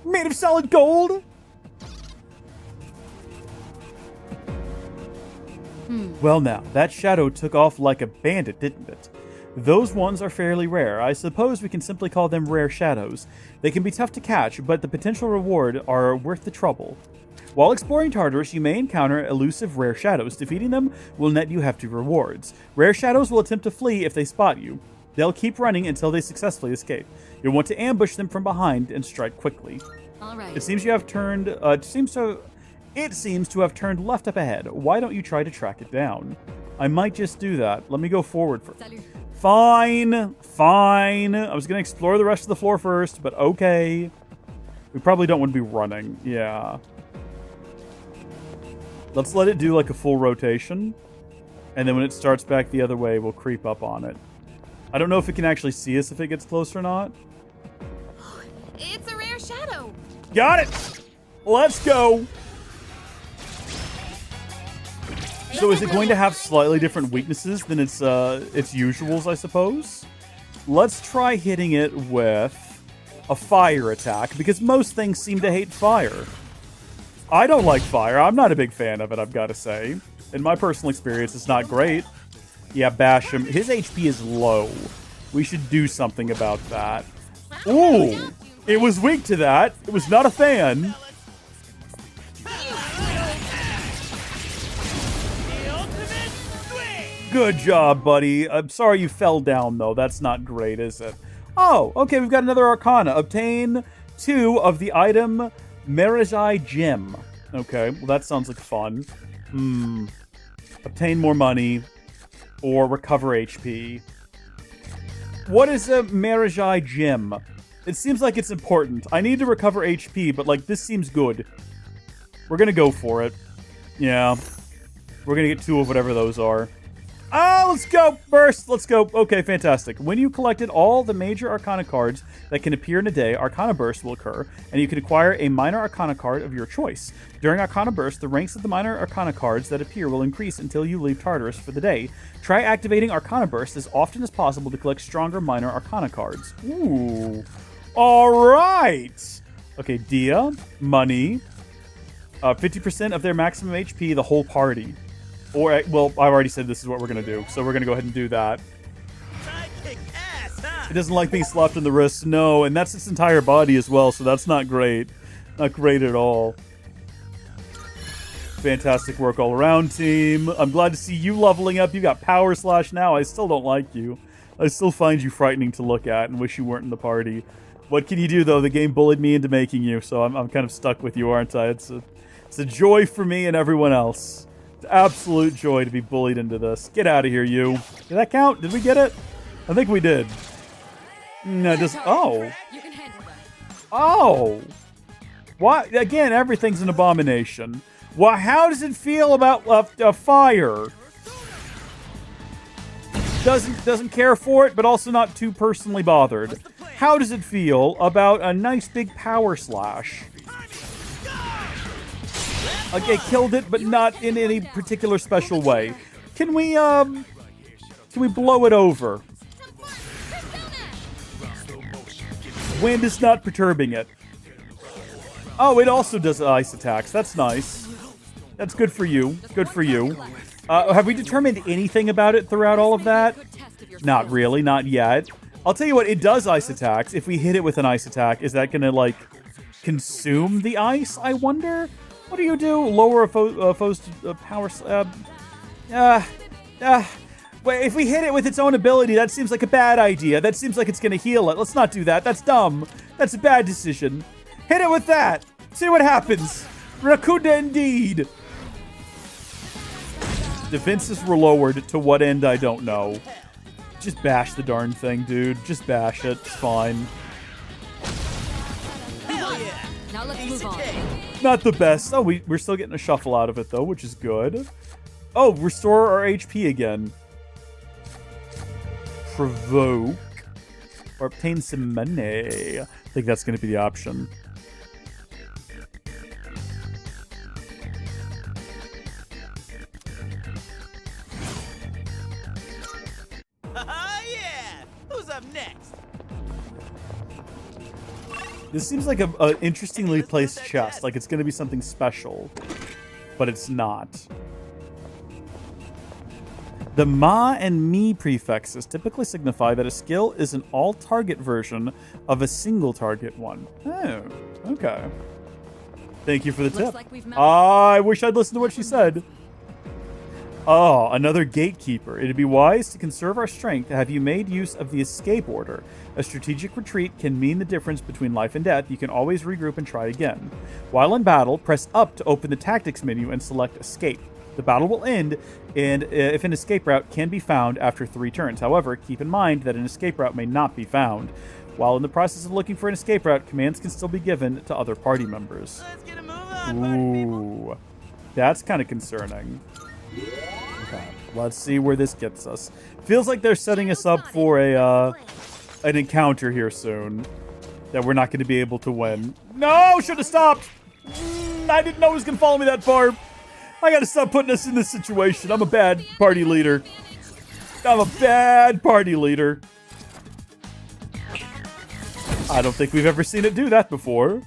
Made of solid gold? Well now, that shadow took off like a bandit, didn't it? Those ones are fairly rare. I suppose we can simply call them rare shadows. They can be tough to catch, but the potential reward are worth the trouble. While exploring Tartarus, you may encounter elusive rare shadows. Defeating them will net you hefty rewards. Rare shadows will attempt to flee if they spot you. They'll keep running until they successfully escape. You'll want to ambush them from behind and strike quickly. All right. It seems you have turned. It seems to have turned left up ahead. Why don't you try to track it down? I might just do that. Let me go forward first. Fine, fine. I was gonna explore the rest of the floor first, but okay. We probably don't want to be running. Yeah. Let's let it do like a full rotation. And then when it starts back the other way, we'll creep up on it. I don't know if it can actually see us if it gets close or not. It's a rare shadow. Got it! Let's go! So is it going to have slightly different weaknesses than its usuals, I suppose? Let's try hitting it with a fire attack, because most things seem to hate fire. I don't like fire. I'm not a big fan of it, I've got to say. In my personal experience, it's not great. Yeah, bash him. His HP is low. We should do something about that. Ooh! It was weak to that. It was not a fan. Good job, buddy. I'm sorry you fell down, though. That's not great, is it? Oh, okay, we've got another Arcana. Obtain 2 of the item Merajai Gem. Okay, well, that sounds like fun. Obtain more money or recover HP. What is a Merajai Gem? It seems like it's important. I need to recover HP, but, like, this seems good. We're gonna go for it. Yeah. We're gonna get 2 of whatever those are. Let's go. Burst. Let's go. Okay, fantastic. When you collected all the major Arcana cards that can appear in a day, Arcana Burst will occur, and you can acquire a minor Arcana card of your choice. During Arcana Burst, the ranks of the minor Arcana cards that appear will increase until you leave Tartarus for the day. Try activating Arcana Burst as often as possible to collect stronger minor Arcana cards. Ooh. All right. Okay, Dia, money, 50% of their maximum HP, the whole party. Or, well, I already said this is what we're going to do, so we're going to go ahead and do that. It doesn't like being slapped in the wrist, no, and that's its entire body as well, so that's not great. Not great at all. Fantastic work all around, team. I'm glad to see you leveling up. You got Power Slash now. I still don't like you. I still find you frightening to look at and wish you weren't in the party. What can you do, though? The game bullied me into making you, so I'm kind of stuck with you, aren't I? It's a joy for me and everyone else. It's absolute joy to be bullied into this. Get out of here, you. Did that count? Did we get it? I think we did. No, just oh. Oh. What? Again, everything's an abomination. Well, how does it feel about fire? Doesn't care for it, but also not too personally bothered. How does it feel about a nice big power slash? Okay, killed it, but not in any particular special way. Can we blow it over? Wind is not perturbing it. Oh, it also does ice attacks. That's nice. That's good for you. Good for you. Have we determined anything about it throughout all of that? Not really, not yet. I'll tell you what, it does ice attacks. If we hit it with an ice attack, is that gonna, like, consume the ice, I wonder? What do you do? Lower a foe's power slab. Wait, if we hit it with its own ability, that seems like a bad idea. That seems like it's going to heal it. Let's not do that. That's dumb. That's a bad decision. Hit it with that. See what happens. Rakunda indeed. Defenses were lowered. To what end, I don't know. Just bash the darn thing, dude. Just bash it. It's fine. Hell yeah. Now let's move on. Not the best. Oh, we're still getting a shuffle out of it, though, which is good. Oh, restore our HP again. Provoke. Or obtain some money. I think that's going to be the option. Yeah! Who's up next? This seems like an interestingly placed chest. Like it's going to be something special. But it's not. The ma and mi prefixes typically signify that a skill is an all-target version of a single-target one. Oh, okay. Thank you for the tip. I wish I'd listened to what she said. Oh, another gatekeeper. It'd be wise to conserve our strength. Have you made use of the escape order? A strategic retreat can mean the difference between life and death. You can always regroup and try again. While in battle, press up to open the tactics menu and select escape. The battle will end, and if an escape route can be found after 3 turns. However, keep in mind that an escape route may not be found. While in the process of looking for an escape route, commands can still be given to other party members. Let's get a move on, Ooh, that's kind of concerning. Okay, let's see where this gets us. Feels like they're setting us up for an encounter here soon that we're not going to be able to win. No, should have stopped. I didn't know it was going to follow me that far. I got to stop putting us in this situation. I'm a bad party leader. I'm a bad party leader. I don't think we've ever seen it do that before. In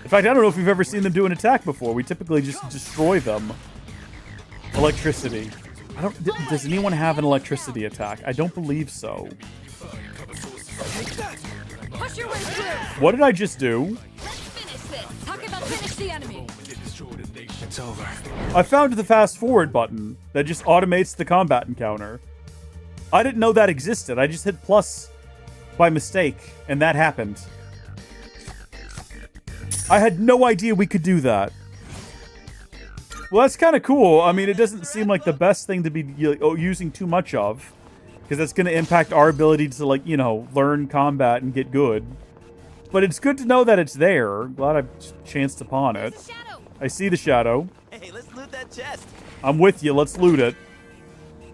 fact, I don't know if we've ever seen them do an attack before. We typically just destroy them. Electricity. Does anyone have an electricity attack? I don't believe so. Push your way through. What did I just do? Let's finish this. Talk about finish the enemy. It's over. I found the fast forward button that just automates the combat encounter. I didn't know that existed. I just hit plus by mistake, and that happened. I had no idea we could do that. Well, that's kind of cool. I mean, it doesn't seem like the best thing to be using too much of, because that's going to impact our ability to, like, you know, learn combat and get good. But it's good to know that it's there. Glad I've chanced upon it. I see the shadow. Hey, let's loot that chest. I'm with you. Let's loot it.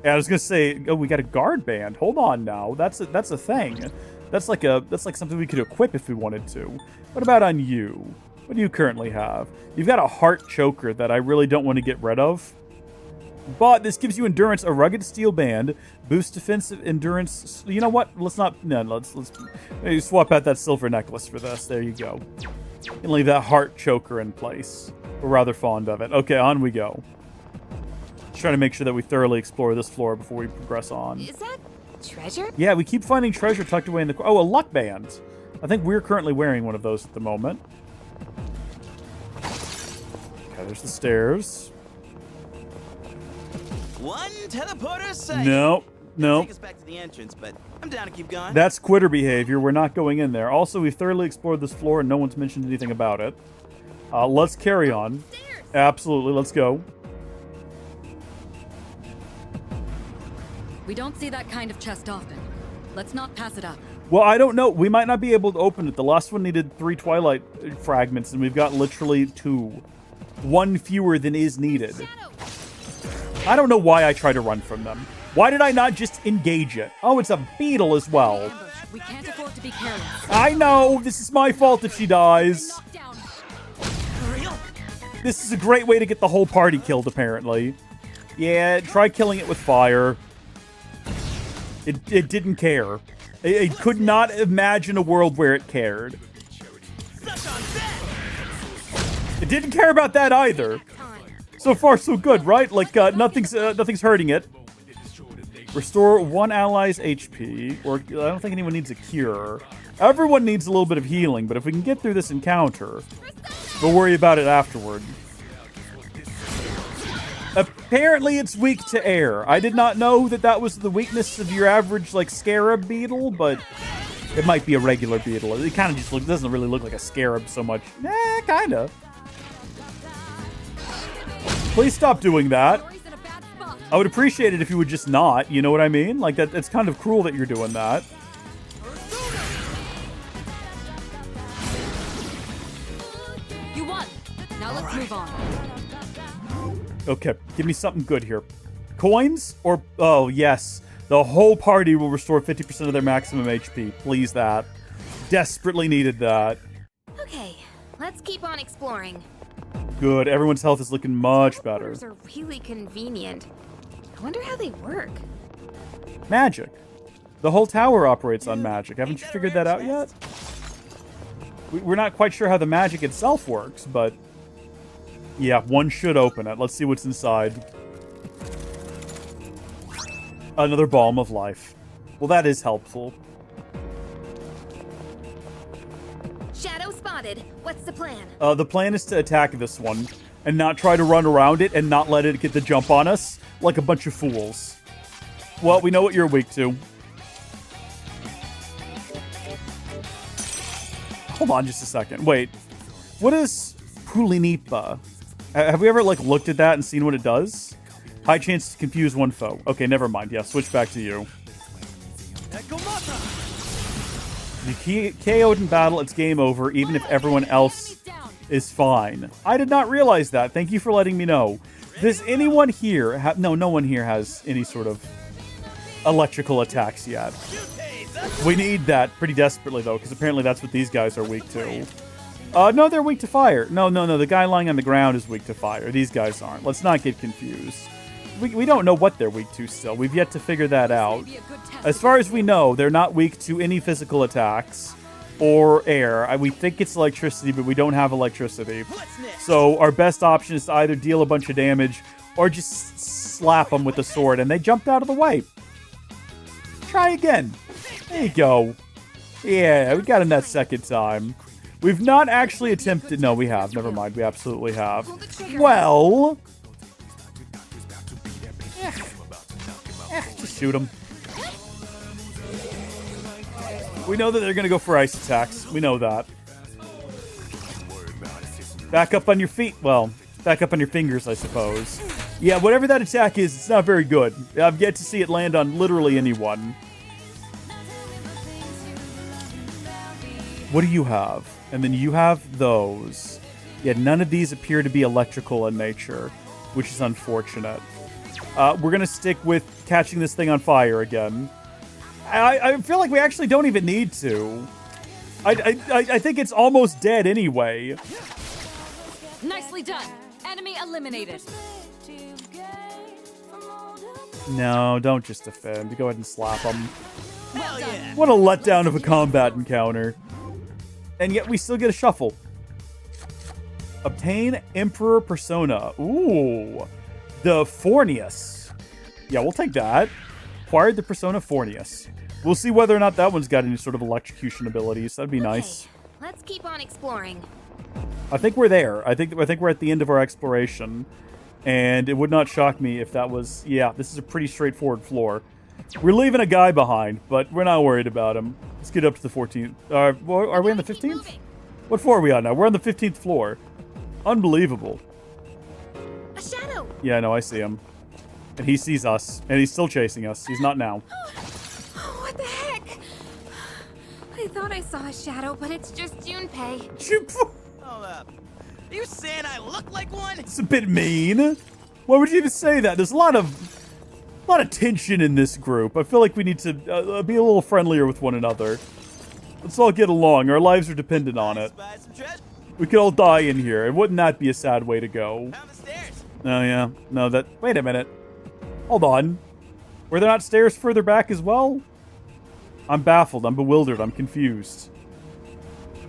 Yeah, I was gonna say, oh, we got a guard band. Hold on now. That's a thing. That's like something we could equip if we wanted to. What about on you? What do you currently have? You've got a heart choker that I really don't want to get rid of. But this gives you endurance, a rugged steel band, boosts defensive endurance. You know what? Let's maybe swap out that silver necklace for this. There you go. And leave that heart choker in place. We're rather fond of it. Okay, on we go. Let's try to make sure that we thoroughly explore this floor before we progress on. Is that treasure? Yeah, we keep finding treasure tucked away in the... Oh, a luck band. I think we're currently wearing one of those at the moment. Okay, there's the stairs. One teleporter sight. No. Take us back to the entrance, but I'm down to keep going. That's quitter behavior. We're not going in there. Also, we've thoroughly explored this floor and no one's mentioned anything about it. Let's carry on. Absolutely, let's go. We don't see that kind of chest often. Let's not pass it up. Well, I don't know. We might not be able to open it. The last one needed 3 Twilight fragments, and we've got literally 2. 1 fewer than is needed. I don't know why I try to run from them. Why did I not just engage it? Oh, it's a beetle as well. We can't afford to be careless. I know. This is my fault if she dies. This is a great way to get the whole party killed, apparently. Yeah, try killing it with fire. It didn't care. It could not imagine a world where it cared. It didn't care about that either. So far, so good, right? Like, nothing's hurting it. Restore 1 ally's HP. Or, I don't think anyone needs a cure. Everyone needs a little bit of healing, but if we can get through this encounter, we'll worry about it afterward. Apparently, it's weak to air. I did not know that that was the weakness of your average, like, scarab beetle, but it might be a regular beetle. It kind of just doesn't really look like a scarab so much. Kind of. Please stop doing that. I would appreciate it if you would just not, you know what I mean? Like, that. It's kind of cruel that you're doing that. You won. Now let's move on. Okay, give me something good here. Coins? Or, oh, yes. The whole party will restore 50% of their maximum HP. Please, that. Desperately needed that. Okay, let's keep on exploring. Good. Everyone's health is looking much better. Those are really convenient. I wonder how they work. Magic. The whole tower operates on magic. Haven't you figured that out yet? We're not quite sure how the magic itself works, but... yeah, one should open it. Let's see what's inside. Another Balm of Life. Well, that is helpful. Shadow spotted. What's the plan? The plan is to attack this one and not try to run around it and not let it get the jump on us like a bunch of fools. Well, we know what you're weak to. Hold on just a second. Wait. What is Pulinipa? Have we ever, like, looked at that and seen what it does? High chance to confuse one foe. Okay, never mind. Yeah, switch back to you. You KO'd in battle, it's game over, even if everyone else is fine. I did not realize that. Thank you for letting me know. Does anyone here have... no one here has any sort of electrical attacks yet. We need that pretty desperately, though, because apparently that's what these guys are weak to. No, they're weak to fire. No. The guy lying on the ground is weak to fire. These guys aren't. Let's not get confused. We don't know what they're weak to still. We've yet to figure that out. As far as we know, they're not weak to any physical attacks or air. We think it's electricity, but we don't have electricity. So our best option is to either deal a bunch of damage or just slap them with the sword, and they jumped out of the way. Try again. There you go. Yeah, we got him that second time. We've not actually attempted... no, we have. Never mind. We absolutely have. Well... just shoot them. We know that they're going to go for ice attacks. We know that. Back up on your feet. Well, back up on your fingers, I suppose. Yeah, whatever that attack is, it's not very good. I've yet to see it land on literally anyone. What do you have? And then you have those. Yet none of these appear to be electrical in nature, which is unfortunate. We're going to stick with catching this thing on fire again. I feel like we actually don't even need to. I think it's almost dead anyway. Nicely done. Enemy eliminated. No, don't just defend. Go ahead and slap him. Well done. What a letdown of a combat encounter. And yet we still get a shuffle. Obtain Emperor Persona. Ooh. The Fornius. Yeah, we'll take that. Acquired the Persona Fornius. We'll see whether or not that one's got any sort of electrocution abilities. That'd be nice. Let's keep on exploring. I think we're there. I think we're at the end of our exploration. And it would not shock me if that was... Yeah, this is a pretty straightforward floor. We're leaving a guy behind, but we're not worried about him. Let's get up to the 14th. Are we on the 15th? What floor are we on now? We're on the 15th floor. Unbelievable. A shadow! Yeah, no, I see him. And he sees us. And he's still chasing us. He's not now. What the heck? I thought I saw a shadow, but it's just Junpei. Hold up. Are you saying I look like one? It's a bit mean. Why would you even say that? There's a lot of tension in this group. I feel like we need to be a little friendlier with one another. Let's all get along. Our lives are dependent on it. We could all die in here, and wouldn't that be a sad way to go? Oh, yeah. No, that... Wait a minute. Hold on. Were there not stairs further back as well? I'm baffled. I'm bewildered. I'm confused.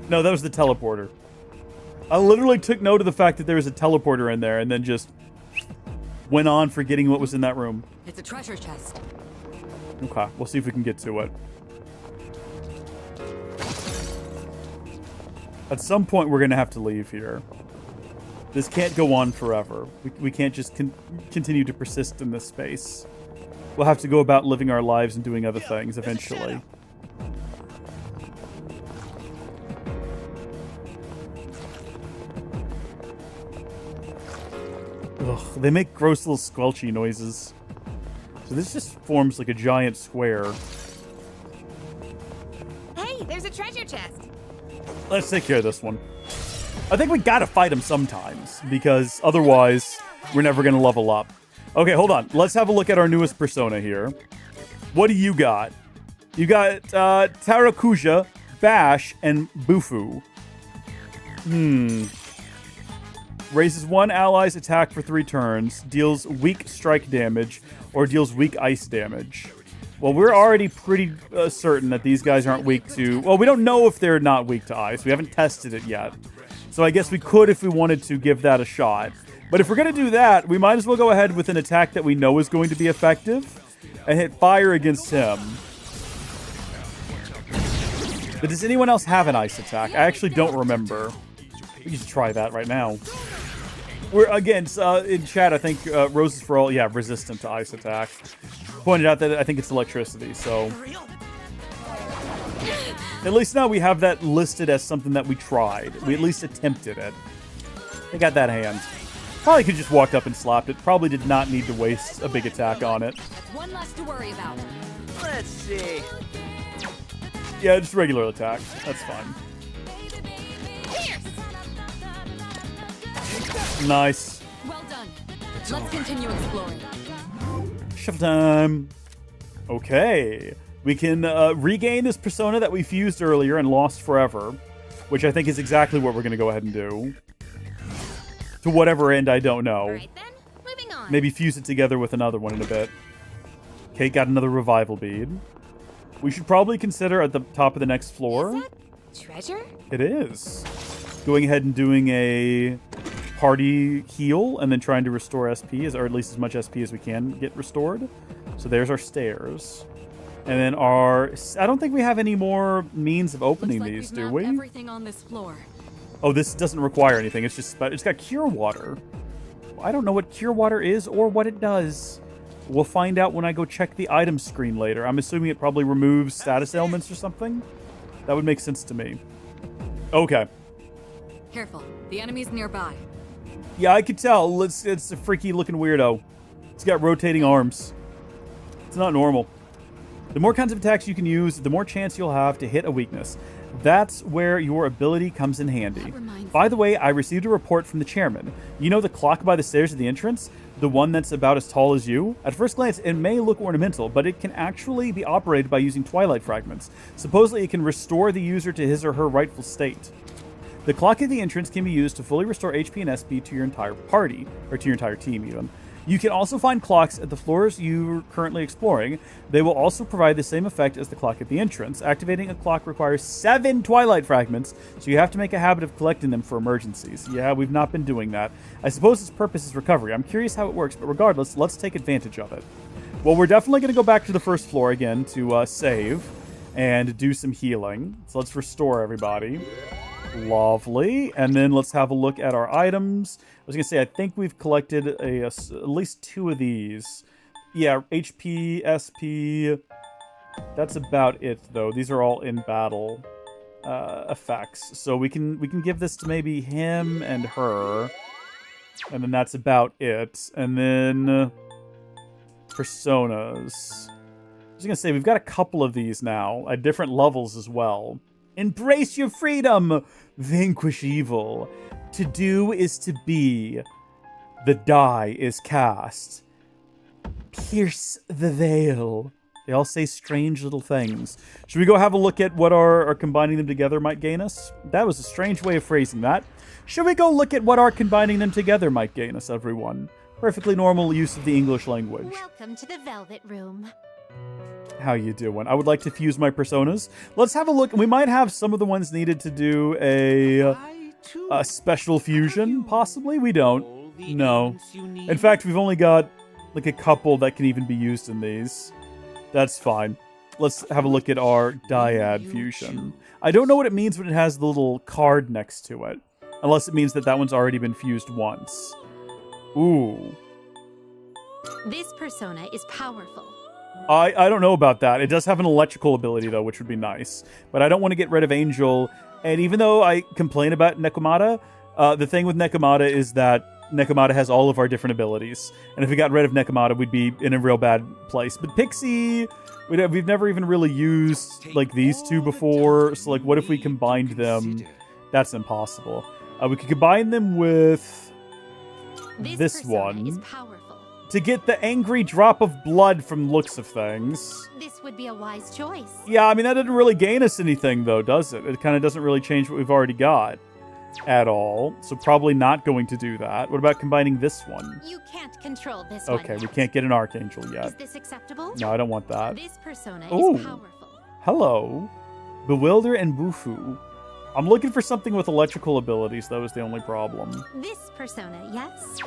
No, that was the teleporter. I literally took note of the fact that there was a teleporter in there and then just went on forgetting what was in that room. It's a treasure chest. Okay, we'll see if we can get to it. At some point, we're going to have to leave here. This can't go on forever. We can't just continue to persist in this space. We'll have to go about living our lives and doing other things eventually. Ugh, they make gross little squelchy noises. So this just forms like a giant square. Hey, there's a treasure chest. Let's take care of this one. I think we gotta fight him sometimes, because otherwise we're never gonna level up. Okay, hold on. Let's have a look at our newest persona here. What do you got? You got Tarakuja, Bash, and Bufu. Raises one ally's attack for 3 turns, deals weak strike damage, or deals weak ice damage. Well, we're already pretty certain that these guys aren't weak to... Well, we don't know if they're not weak to ice. We haven't tested it yet. So I guess we could, if we wanted to, give that a shot. But if we're going to do that, we might as well go ahead with an attack that we know is going to be effective and hit fire against him. But does anyone else have an ice attack? I actually don't remember. We can just try that right now. We're, again, in chat, I think Roses for All, yeah, resistant to ice attack. Pointed out that I think it's electricity, so... At least now we have that listed as something that we tried. We at least attempted it. They got that hand. Probably could just walked up and slapped it. Probably did not need to waste a big attack on it. One less to worry about. Let's see. Yeah, just regular attack. That's fine. Nice. Well done. Let's continue exploring. Shuffle time. Okay. We can regain this persona that we fused earlier and lost forever, which I think is exactly what we're going to go ahead and do. To whatever end, I don't know. Right then, moving on. Maybe fuse it together with another one in a bit. Okay, got another revival bead. We should probably consider at the top of the next floor. Is that treasure? It is. Going ahead and doing a party heal and then trying to restore SP, or at least as much SP as we can get restored. So there's our stairs. And then I don't think we have any more means of opening these, do we? Everything on this floor. Oh, this doesn't require anything. It's got cure water. I don't know what cure water is or what it does. We'll find out when I go check the item screen later. I'm assuming it probably removes status ailments or something. That would make sense to me. Okay. Careful. The enemy's nearby. Yeah, I could tell. It's a freaky looking weirdo. It's got rotating arms. It's not normal. The more kinds of attacks you can use, the more chance you'll have to hit a weakness. That's where your ability comes in handy. By the way, I received a report from the chairman. You know the clock by the stairs at the entrance? The one that's about as tall as you? At first glance, it may look ornamental, but it can actually be operated by using twilight fragments. Supposedly, it can restore the user to his or her rightful state. The clock at the entrance can be used to fully restore HP and SP to your entire party, or to your entire team even. You can also find clocks at the floors you're currently exploring. They will also provide the same effect as the clock at the entrance. Activating a clock requires 7 twilight fragments, so you have to make a habit of collecting them for emergencies. Yeah, we've not been doing that. I suppose its purpose is recovery. I'm curious how it works, but regardless, let's take advantage of it. Well, we're definitely going to go back to the first floor again to save and do some healing. So let's restore everybody. Lovely. And then let's have a look at our items. I was going to say, I think we've collected at least 2 of these. Yeah, HP, SP. That's about it, though. These are all in battle effects. So we can give this to maybe him and her. And then that's about it. And then personas. I was going to say, we've got a couple of these now at different levels as well. Embrace your freedom! Vanquish evil. To do is to be. The die is cast. Pierce the veil. They all say strange little things. Should we go have a look at what our combining them together might gain us? That was a strange way of phrasing that. Should we go look at what our combining them together might gain us, everyone? Perfectly normal use of the English language. Welcome to the Velvet Room. How you doing? I would like to fuse my personas. Let's have a look. We might have some of the ones needed to do a special fusion, possibly. We don't. No. In fact, we've only got like a couple that can even be used in these. That's fine. Let's have a look at our dyad fusion. I don't know what it means when it has the little card next to it. Unless it means that that one's already been fused once. Ooh. This persona is powerful. I don't know about that. It does have an electrical ability, though, which would be nice. But I don't want to get rid of Angel. And even though I complain about Nekomata, the thing with Nekomata is that Nekomata has all of our different abilities. And if we got rid of Nekomata, we'd be in a real bad place. But Pixie, we've never even really used, like, these two before. So, like, what if we combined them? That's impossible. We could combine them with this one. To get the angry drop of blood from looks of things. This would be a wise choice. Yeah, I mean, that doesn't really gain us anything, though, does it? It kind of doesn't really change what we've already got at all. So probably not going to do that. What about combining this one? You can't control this one. Okay, we can't get an Archangel yet. Is this acceptable? No, I don't want that. This persona Ooh. is powerful. Hello. Bewilder and Bufu. I'm looking for something with electrical abilities, though, is the only problem. This persona, yes?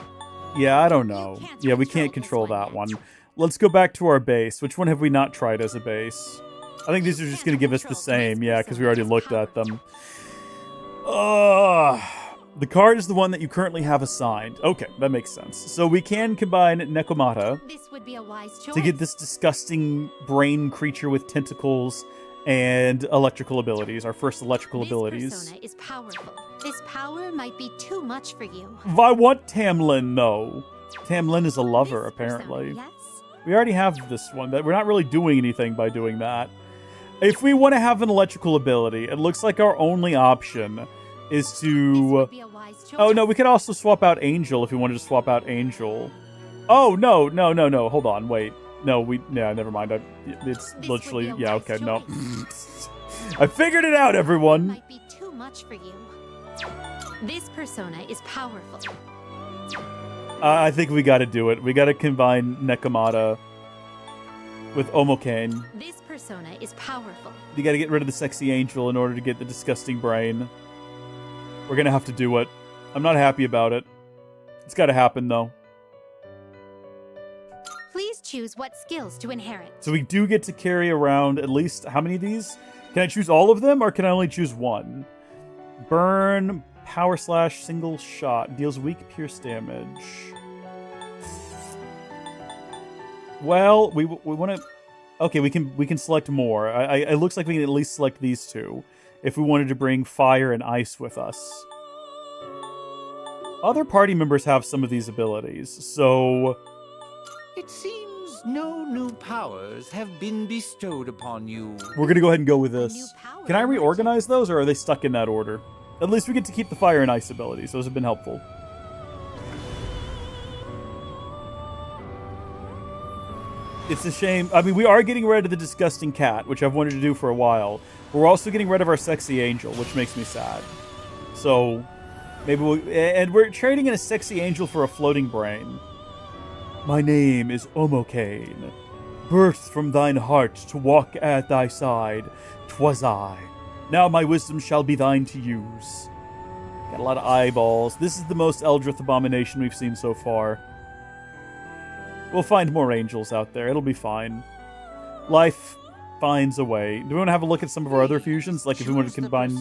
Yeah, I don't know. Yeah, we can't control that one. Let's go back to our base. Which one have we not tried as a base? I think these are just going to give us the same. Yeah, because we already looked at them. The card is the one that you currently have assigned. Okay, that makes sense. So we can combine Nekomata This would be a wise choice. to get this disgusting brain creature with tentacles and electrical abilities. Our first electrical abilities. This persona is powerful. This power might be too much for you. I want Tamlin, though. Tamlin is a lover, apparently. Yes? We already have this one, but we're not really doing anything by doing that. If we want to have an electrical ability, it looks like our only option is to... Oh, no, we could also swap out Angel if we wanted to swap out Angel. Oh, no, hold on, wait. No, never mind. It's literally... Yeah, okay, no. I figured it out, everyone! Might be too much for you. This persona is powerful. I think we gotta do it. We gotta combine Nekomata with Omokane. This persona is powerful. You gotta get rid of the sexy angel in order to get the disgusting brain. We're gonna have to do it. I'm not happy about it. It's gotta happen, though. Please choose what skills to inherit. So we do get to carry around at least... How many of these? Can I choose all of them, or can I only choose one? Burn... Power slash single shot deals weak pierce damage. Well, we want to. Okay, we can select more. It looks like we can at least select these two if we wanted to bring fire and ice with us. Other party members have some of these abilities, so It seems seems no new powers have been bestowed upon you. We're going to go ahead and go with this. Can I reorganize those, or are they stuck in that order? At least we get to keep the fire and ice abilities. Those have been helpful. It's a shame. I mean, we are getting rid of the disgusting cat, which I've wanted to do for a while. But we're also getting rid of our sexy angel, which makes me sad. So, maybe and we're trading in a sexy angel for a floating brain. My name is Omokane. Birthed from thine heart to walk at thy side, 'twas I. Now my wisdom shall be thine to use. Got a lot of eyeballs. This is the most Eldritch abomination we've seen so far. We'll find more angels out there. It'll be fine. Life finds a way. Do we want to have a look at some of our other fusions? Like if we want to combine...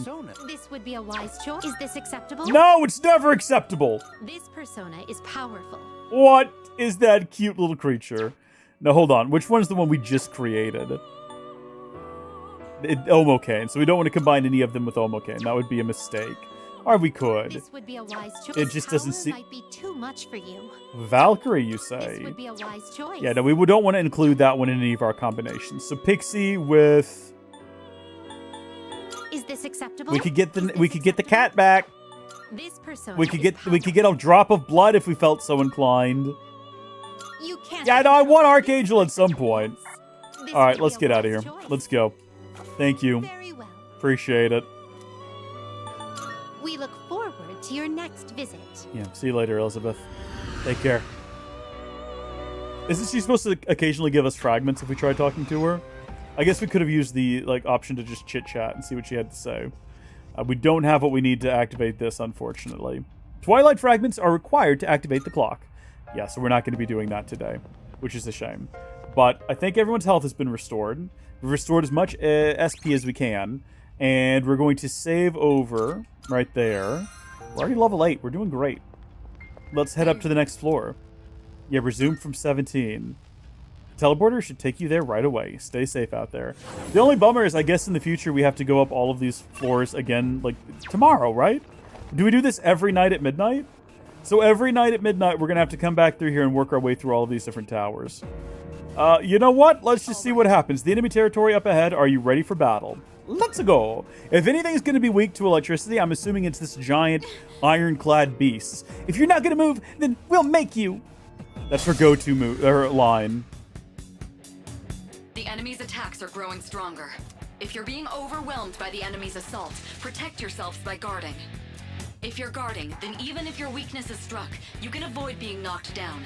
This would be a wise choice. Is this acceptable? No, it's never acceptable! This persona is powerful. What is that cute little creature? Now, hold on. Which one's the one we just created? Omokane. So we don't want to combine any of them with Omokane. That would be a mistake. Or we could. This would be a wise choice. It just doesn't seem... might be too much for you. Valkyrie, you say? This would be a wise choice. Yeah, no, we don't want to include that one in any of our combinations. So Pixie with... Is this acceptable? We could get the cat back. This persona we could get a drop of blood if we felt so inclined. You can't. Yeah, no, I want Archangel at some point. All right, let's get out of here. Let's go. Thank you. Very well. Appreciate it. We look forward to your next visit. Yeah, see you later, Elizabeth. Take care. Isn't she supposed to occasionally give us fragments if we try talking to her? I guess we could have used the option to just chit-chat and see what she had to say. We don't have what we need to activate this, unfortunately. Twilight fragments are required to activate the clock. Yeah, so we're not going to be doing that today, which is a shame. But I think everyone's health has been restored. We've restored as much SP as we can. And we're going to save over right there. We're already level 8. We're doing great. Let's head up to the next floor. Yeah, resume from 17. Teleporter should take you there right away. Stay safe out there. The only bummer is, I guess in the future, we have to go up all of these floors again, like, tomorrow, right? Do we do this every night at midnight? So every night at midnight, we're going to have to come back through here and work our way through all of these different towers. You know what? Let's just see what happens. The enemy territory up ahead. Are you ready for battle? Let's go. If anything's going to be weak to electricity, I'm assuming it's this giant ironclad beast. If you're not going to move, then we'll make you. That's her go-to move, her line. The enemy's attacks are growing stronger. If you're being overwhelmed by the enemy's assault, protect yourselves by guarding. If you're guarding, then even if your weakness is struck, you can avoid being knocked down.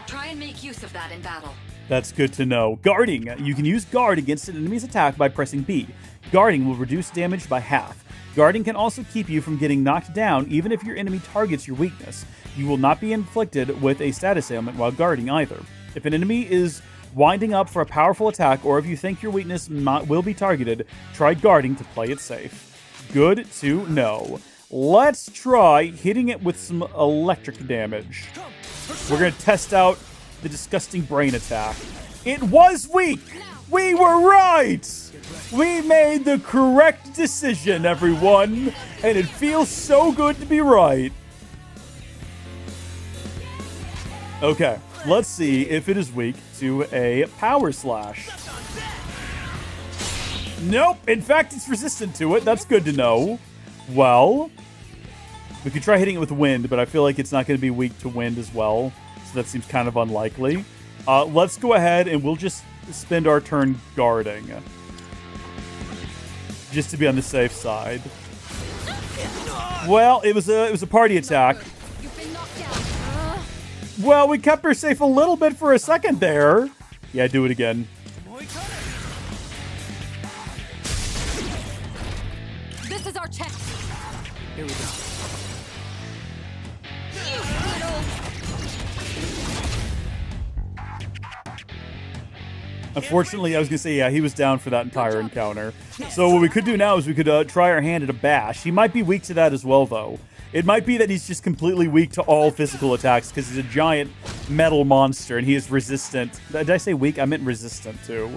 Try and make use of that in battle. That's good to know. Guarding. You can use guard against an enemy's attack by pressing B. Guarding will reduce damage by half. Guarding can also keep you from getting knocked down even if your enemy targets your weakness. You will not be inflicted with a status ailment while guarding either. If an enemy is winding up for a powerful attack, or if you think your weakness will be targeted, try guarding to play it safe. Good to know. Let's try hitting it with some electric damage. We're going to test out the disgusting brain attack. It was weak! We were right! We made the correct decision, everyone! And it feels so good to be right. Okay, let's see if it is weak to a power slash. Nope, in fact, it's resistant to it. That's good to know. Well, we could try hitting it with wind, but I feel like it's not going to be weak to wind as well. So that seems kind of unlikely. Let's go ahead and we'll just spend our turn guarding. Just to be on the safe side. Well, it was a party attack. Well, we kept her safe a little bit for a second there. Yeah, do it again. This is our chance. Here we go. Unfortunately, I was going to say, yeah, he was down for that entire encounter. So what we could do now is we could try our hand at a bash. He might be weak to that as well, though. It might be that he's just completely weak to all physical attacks because he's a giant metal monster and he is resistant. Did I say weak? I meant resistant, too.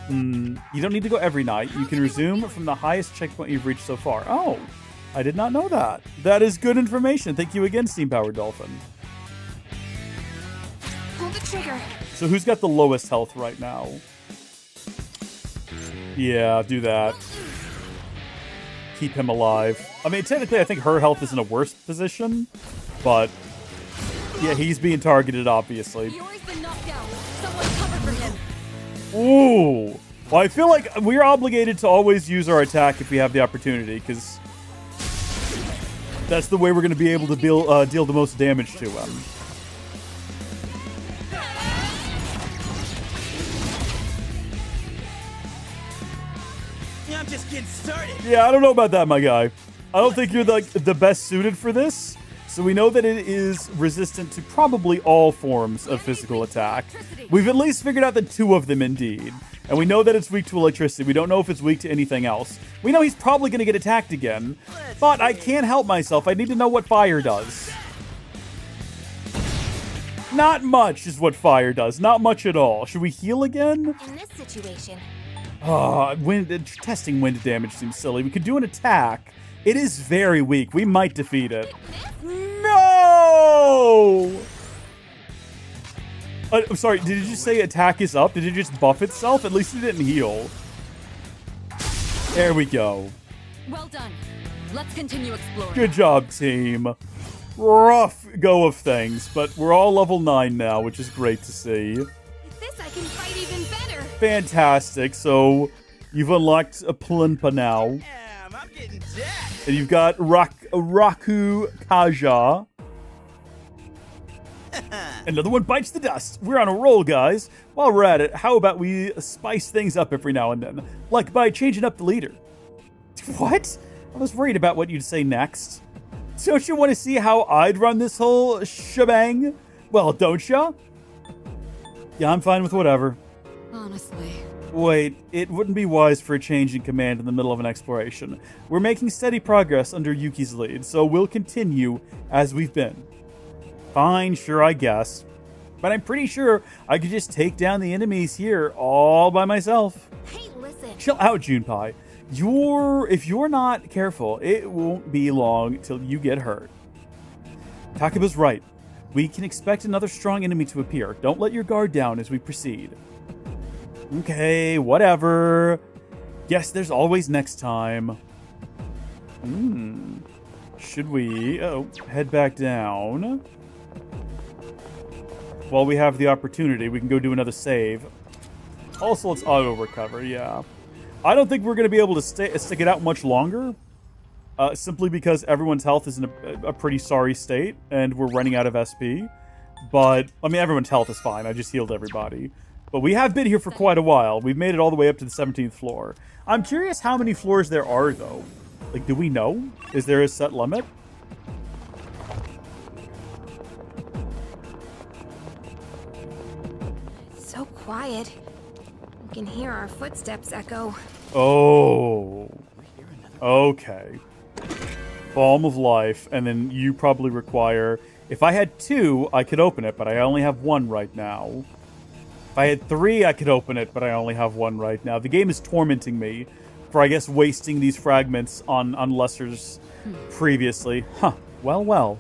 You don't need to go every night. You can resume from the highest checkpoint you've reached so far. Oh, I did not know that. That is good information. Thank you again, Steam Powered Dolphin. Pull the trigger. So who's got the lowest health right now? Yeah, do that. Keep him alive. I mean, technically, I think her health is in a worse position, but yeah, he's being targeted, obviously. Ooh. Well, I feel like we're obligated to always use our attack if we have the opportunity, because that's the way we're going to be able to deal the most damage to him. I'm just getting started. Yeah, I don't know about that, my guy. I don't think you're like the best suited for this. So we know that it is resistant to probably all forms of physical attack. We've at least figured out that 2 of them indeed. And we know that it's weak to electricity. We don't know if it's weak to anything else. We know he's probably going to get attacked again. But I can't help myself. I need to know what fire does. Not much is what fire does. Not much at all. Should we heal again? In this situation, Testing wind damage seems silly. We could do an attack. It is very weak. We might defeat it. No! I'm sorry, did you just say attack is up? Did it just buff itself? At least it didn't heal. There we go. Well done. Let's continue exploring. Good job, team. Rough go of things, but we're all level 9 now, which is great to see. with this I can fight even better. Fantastic. So you've unlocked a Plinpa now. Damn, I'm getting jacked. And you've got Raku Kaja. Another one bites the dust. We're on a roll, guys. While we're at it, how about we spice things up every now and then? Like by changing up the leader. What? I was worried about what you'd say next. Don't you want to see how I'd run this whole shebang? Well, don't ya? Yeah, I'm fine with whatever. Honestly. Wait, it wouldn't be wise for a change in command in the middle of an exploration. We're making steady progress under Yuki's lead, so we'll continue as we've been. Fine, sure, I guess. But I'm pretty sure I could just take down the enemies here all by myself. Hey, listen. Chill out, Junpei. If you're not careful, it won't be long till you get hurt. Takeba's right. We can expect another strong enemy to appear. Don't let your guard down as we proceed. Okay, whatever. Guess there's always next time. Should we head back down? While we have the opportunity, we can go do another save. Also, let's auto-recover, yeah. I don't think we're going to be able to stick it out much longer. Simply because everyone's health is in a pretty sorry state, and we're running out of SP. But, I mean, everyone's health is fine. I just healed everybody. But we have been here for quite a while. We've made it all the way up to the 17th floor. I'm curious how many floors there are, though. Like, do we know? Is there a set limit? So quiet. You can hear our footsteps echo. Oh. Okay. Balm of Life, and then you probably require... If I had 2, I could open it, but I only have 1 right now. If I had 3, I could open it, but I only have 1 right now. The game is tormenting me for, I guess, wasting these fragments on lessers previously. Huh. Well, well.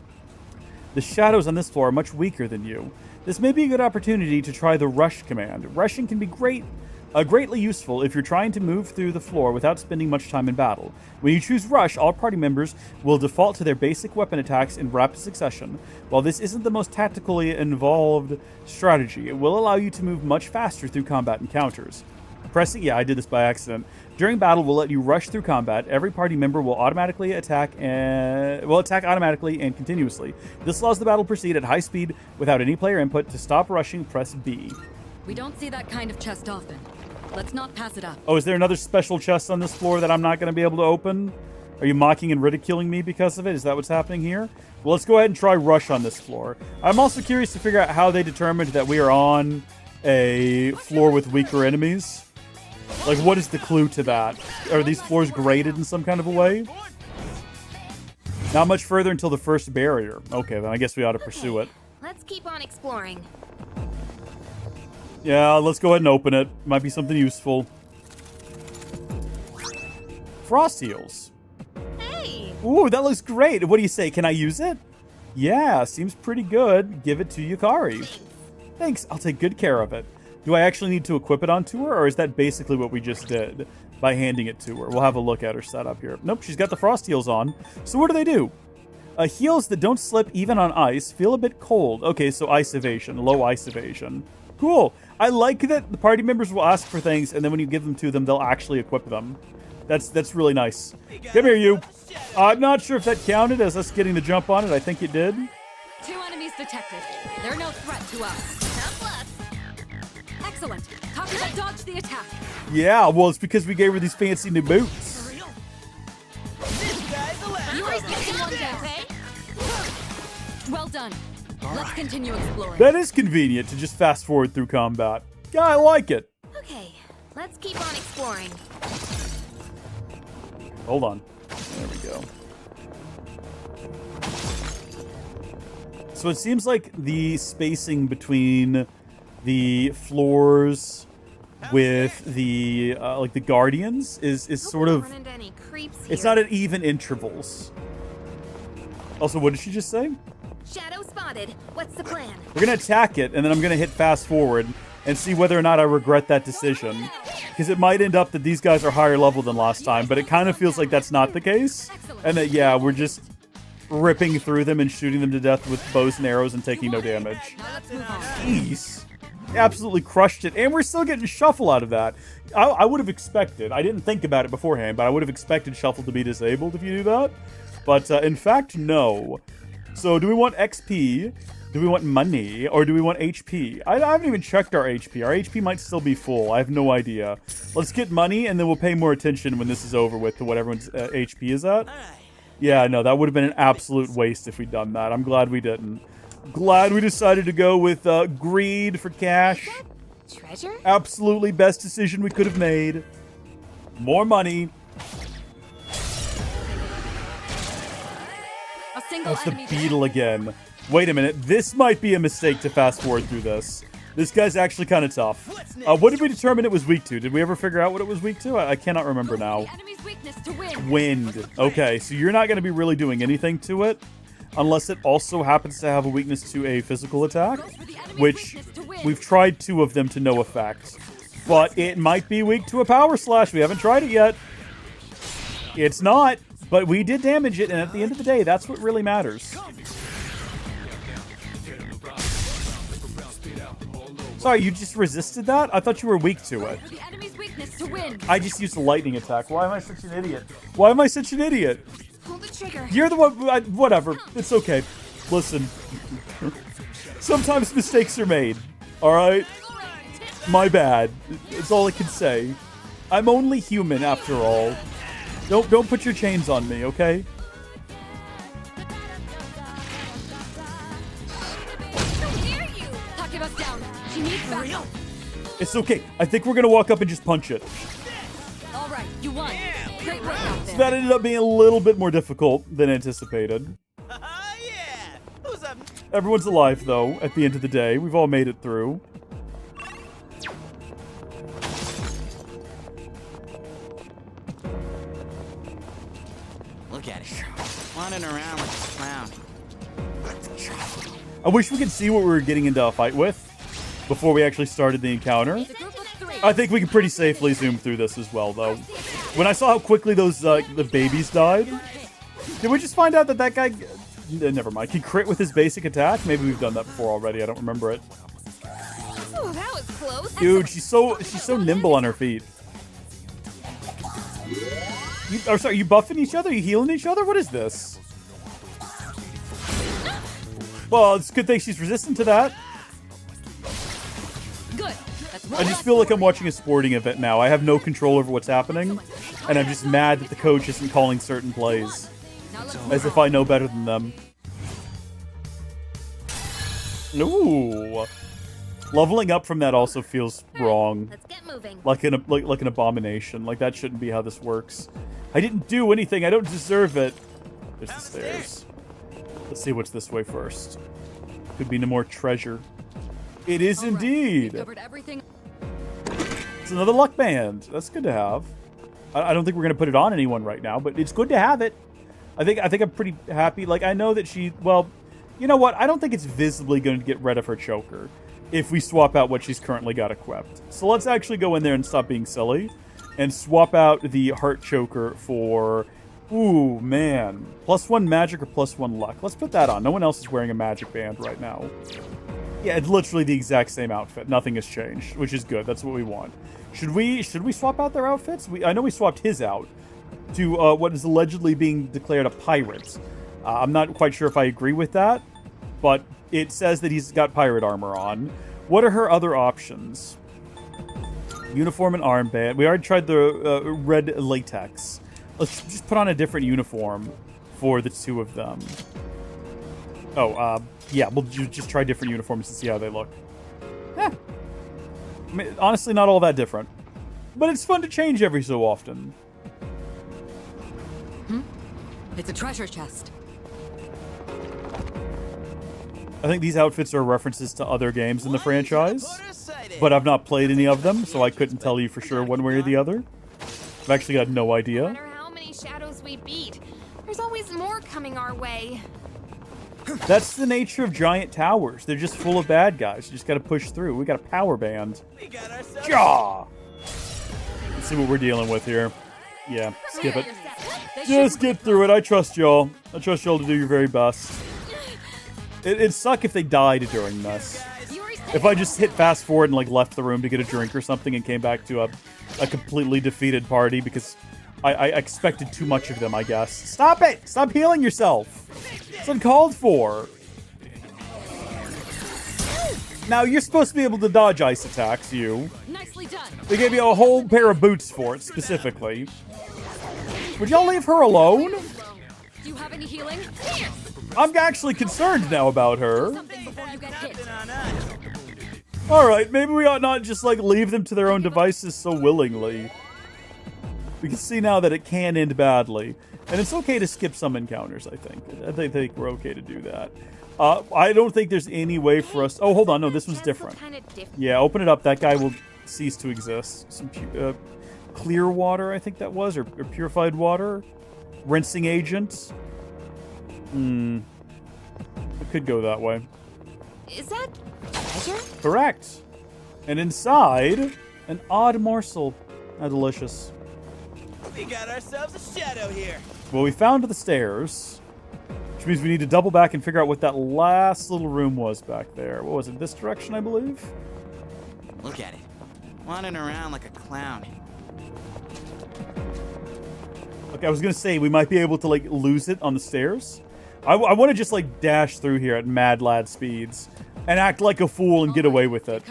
The shadows on this floor are much weaker than you. This may be a good opportunity to try the rush command. Rushing can be greatly useful if you're trying to move through the floor without spending much time in battle. When you choose Rush, all party members will default to their basic weapon attacks in rapid succession. While this isn't the most tactically involved strategy, it will allow you to move much faster through combat encounters. Pressing, yeah, I did this by accident. During battle, will let you rush through combat. Every party member will automatically attack automatically and continuously. This allows the battle to proceed at high speed without any player input. To stop rushing, press B. We don't see that kind of chest often. Let's not pass it up. Oh, is there another special chest on this floor that I'm not going to be able to open? Are you mocking and ridiculing me because of it? Is that what's happening here? Well, let's go ahead and try Rush on this floor. I'm also curious to figure out how they determined that we are on a floor with weaker enemies. Like, what is the clue to that? Are these floors graded in some kind of a way? Not much further until the first barrier. Okay, then I guess we ought to pursue it. Let's keep on exploring. Yeah, let's go ahead and open it. Might be something useful. Frost heals. Hey! Ooh, that looks great. What do you say? Can I use it? Yeah, seems pretty good. Give it to Yukari. Thanks, I'll take good care of it. Do I actually need to equip it onto her, or is that basically what we just did by handing it to her? We'll have a look at her setup here. Nope, she's got the frost heels on. So what do? Heels that don't slip even on ice, feel a bit cold. Okay, so ice evasion, low ice evasion. Cool. I like that the party members will ask for things, and then when you give them to them, they'll actually equip them. That's really nice. Come here, you. I'm not sure if that counted as us getting the jump on it. I think it did. 2 enemies detected. They're no threat to us. Excellent. Copy that. Dodge the attack. Yeah, well, it's because we gave her these fancy new boots. Yuri's getting one down. Well done. Let's continue exploring. That is convenient to just fast forward through combat. Yeah, I like it. Okay, let's keep on exploring. Hold on. There we go. So it seems like the spacing between the floors with the like the guardians is sort of, it's not at even intervals. Also, what did she just say? Shadow spotted. What's the plan? We're gonna attack it, and then I'm gonna hit fast forward and see whether or not I regret that decision, because it might end up that these guys are higher level than last time, but it kind of feels like that's not the case, and that, yeah, we're just ripping through them and shooting them to death with bows and arrows and taking no damage. Jeez. Absolutely crushed it, and we're still getting shuffle out of that. I would have expected, I didn't think about it beforehand, but I would have expected shuffle to be disabled if you do that, but in fact, no. So do we want XP, do we want money, or do we want HP? I haven't even checked our HP. Our HP might still be full. I have no idea. Let's get money, and then we'll pay more attention when this is over with to what everyone's HP is at. Yeah, no, that would have been an absolute waste if we'd done that. I'm glad we didn't. Glad we decided to go with greed for cash. Treasure? Absolutely best decision we could have made. More money. That's the beetle again. Wait a minute. This might be a mistake to fast forward through this. This guy's actually kind of tough. What did we determine it was weak to? Did we ever figure out what it was weak to? I cannot remember now. Wind. Okay, so you're not going to be really doing anything to it unless it also happens to have a weakness to a physical attack, which we've tried 2 of them to no effect. But it might be weak to a power slash. We haven't tried it yet. It's not. But we did damage it, and at the end of the day, that's what really matters. Sorry, you just resisted that? I thought you were weak to it. I just used a lightning attack. Why am I such an idiot? Why am I such an idiot? You're the one... whatever. It's okay. Listen. Sometimes mistakes are made. Alright? My bad. It's all I can say. I'm only human, after all. Don't put your chains on me, okay? It's okay. I think we're gonna walk up and just punch it. All right, you won. Great work out there. So that ended up being a little bit more difficult than anticipated. Everyone's alive, though, at the end of the day. We've all made it through. Look at it. Wandering around like a clown. I wish we could see what we were getting into a fight with before we actually started the encounter. I think we can pretty safely zoom through this as well, though. When I saw how quickly those the babies died, did we just find out that that guy... never mind. He crit with his basic attack? Maybe we've done that before already. I don't remember it. Oh, that was close. Dude, she's so nimble on her feet. Sorry, you buffing each other? You healing each other? What is this? Well, it's a good thing she's resistant to that. Good. I just feel like I'm watching a sporting event now. I have no control over what's happening, and I'm just mad that the coach isn't calling certain plays. As if I know better than them. Ooh. Leveling up from that also feels wrong. Let's get moving. Like an abomination. Like, that shouldn't be how this works. I didn't do anything. I don't deserve it. There's the stairs. Let's see what's this way first. Could be no more treasure. It is indeed. It's another luck band. That's good to have. I don't think we're gonna put it on anyone right now, but it's good to have it. I think I'm pretty happy. Like, I know that she... Well, you know what? I don't think it's visibly going to get rid of her choker. if we swap out what she's currently got equipped. So let's actually go in there and stop being silly and swap out the heart choker for, ooh, man, +1 magic or +1 luck. Let's put that on. No one else is wearing a magic band right now. Yeah, it's literally the exact same outfit. Nothing has changed, which is good. That's what we want. Should we swap out their outfits? I know we swapped his out to what is allegedly being declared a pirate. I'm not quite sure if I agree with that, but it says that he's got pirate armor on. What are her other options? Uniform and armband. We already tried the red latex. Let's just put on a different uniform for the two of them. Oh, yeah, we'll just try different uniforms to see how they look. I mean, honestly, not all that different. But it's fun to change every so often. It's a treasure chest. I think these outfits are references to other games in the franchise, but I've not played any of them, so I couldn't tell you for sure one way or the other. I've actually got no idea. No matter how many shadows we beat, there's always more coming our way. That's the nature of giant towers. They're just full of bad guys. You just gotta push through. We got a power band. Jaw! Let's see what we're dealing with here. Yeah, skip it. Just get through it. I trust y'all. I trust y'all to do your very best. It'd suck if they died during this. If I just hit fast forward and like left the room to get a drink or something and came back to a completely defeated party because I expected too much of them, I guess. Stop it! Stop healing yourself! It's uncalled for. Now, you're supposed to be able to dodge ice attacks, you. Nicely done. They gave you a whole pair of boots for it, specifically. Would y'all leave her alone? Do you have any healing? I'm actually concerned now about her. Alright, maybe we ought not just, like, leave them to their own devices so willingly. We can see now that it can end badly. And it's okay to skip some encounters, I think. I think we're okay to do that. I don't think there's any way for us... Oh, hold on. No, this one's different. Yeah, open it up. That guy will cease to exist. Some clear water, I think that was, or purified water. Rinsing agent. It could go that way. Is that treasure? Correct. And inside, an odd morsel. How delicious. We got ourselves a shadow here. Well, we found the stairs, which means we need to double back and figure out what that last little room was back there. What was it? This direction, I believe? Look at it. Wandering around like a clown. Okay, I was going to say, we might be able to, like, lose it on the stairs. I want to just, like, dash through here at mad lad speeds and act like a fool and get away with it.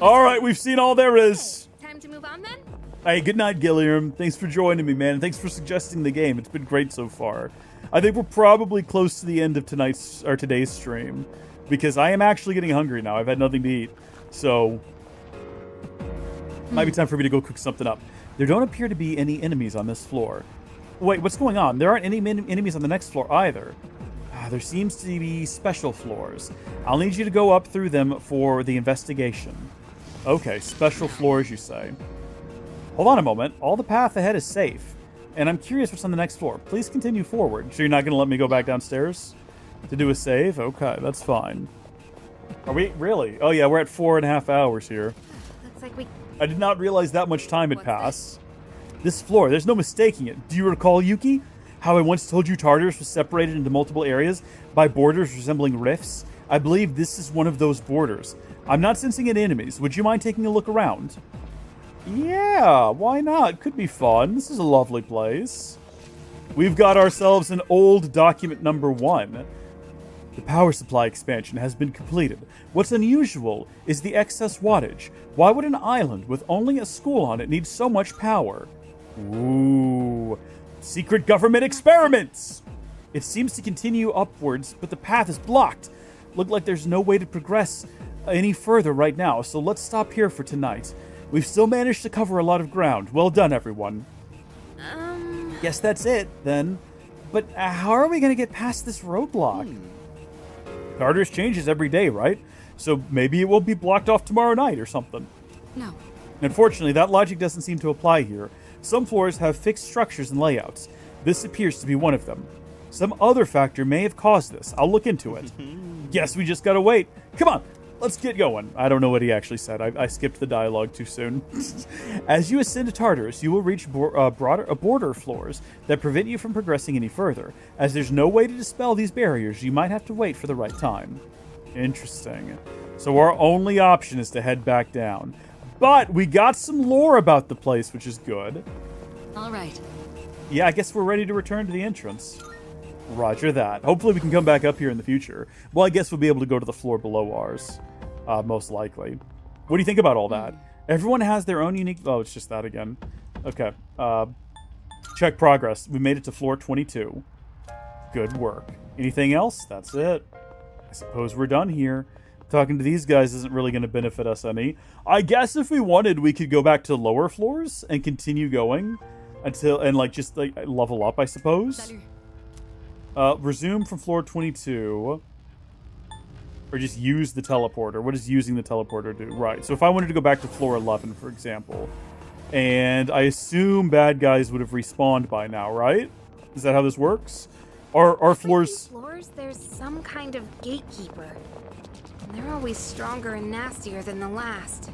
All right, we've seen all there is. Time to move on, then? Hey, good night, Gilliam. Thanks for joining me, man. And thanks for suggesting the game. It's been great so far. I think we're probably close to the end of today's stream because I am actually getting hungry now. I've had nothing to eat. So, might be time for me to go cook something up. There don't appear to be any enemies on this floor. Wait, what's going on? There aren't any enemies on the next floor either. There seems to be special floors. I'll need you to go up through them for the investigation. Okay, special floors, you say. Hold on a moment. All the path ahead is safe. And I'm curious what's on the next floor. Please continue forward. So you're not going to let me go back downstairs to do a save? Okay, that's fine. Are we? Really? Oh, yeah, we're at 4.5 hours here. Looks like we... I did not realize that much time had passed. This floor, there's no mistaking it. Do you recall, Yuki? How I once told you Tartarus was separated into multiple areas by borders resembling rifts? I believe this is one of those borders. I'm not sensing any enemies. Would you mind taking a look around? Yeah, why not? Could be fun. This is a lovely place. We've got ourselves an old document number 1. The power supply expansion has been completed. What's unusual is the excess wattage. Why would an island with only a school on it need so much power? Ooh, secret government experiments! It seems to continue upwards, but the path is blocked. Look like there's no way to progress any further right now, so let's stop here for tonight. We've still managed to cover a lot of ground. Well done, everyone. Guess that's it, then. But how are we going to get past this roadblock? Tartarus changes every day, right? So maybe it will be blocked off tomorrow night or something. No. Unfortunately, that logic doesn't seem to apply here. Some floors have fixed structures and layouts. This appears to be one of them. Some other factor may have caused this. I'll look into it. Guess we just gotta wait. Come on, let's get going. I don't know what he actually said. I skipped the dialogue too soon. As you ascend to Tartarus, you will reach border floors that prevent you from progressing any further. As there's no way to dispel these barriers, you might have to wait for the right time. Interesting. So our only option is to head back down. But we got some lore about the place, which is good. All right. Yeah, I guess we're ready to return to the entrance. Roger that. Hopefully we can come back up here in the future. Well, I guess we'll be able to go to the floor below ours. Most likely. What do you think about all that? Everyone has their own unique... Oh, it's just that again. Okay. Check progress. We made it to floor 22. Good work. Anything else? That's it. I suppose we're done here. Talking to these guys isn't really going to benefit us any. I guess if we wanted, we could go back to lower floors and continue going until... And, like, just, like, level up, I suppose. Resume from floor 22. Or just use the teleporter. What does using the teleporter do? Right, so if I wanted to go back to floor 11, for example, and I assume bad guys would have respawned by now, right? Is that how this works? Are floors... There's some kind of gatekeeper. And they're always stronger and nastier than the last.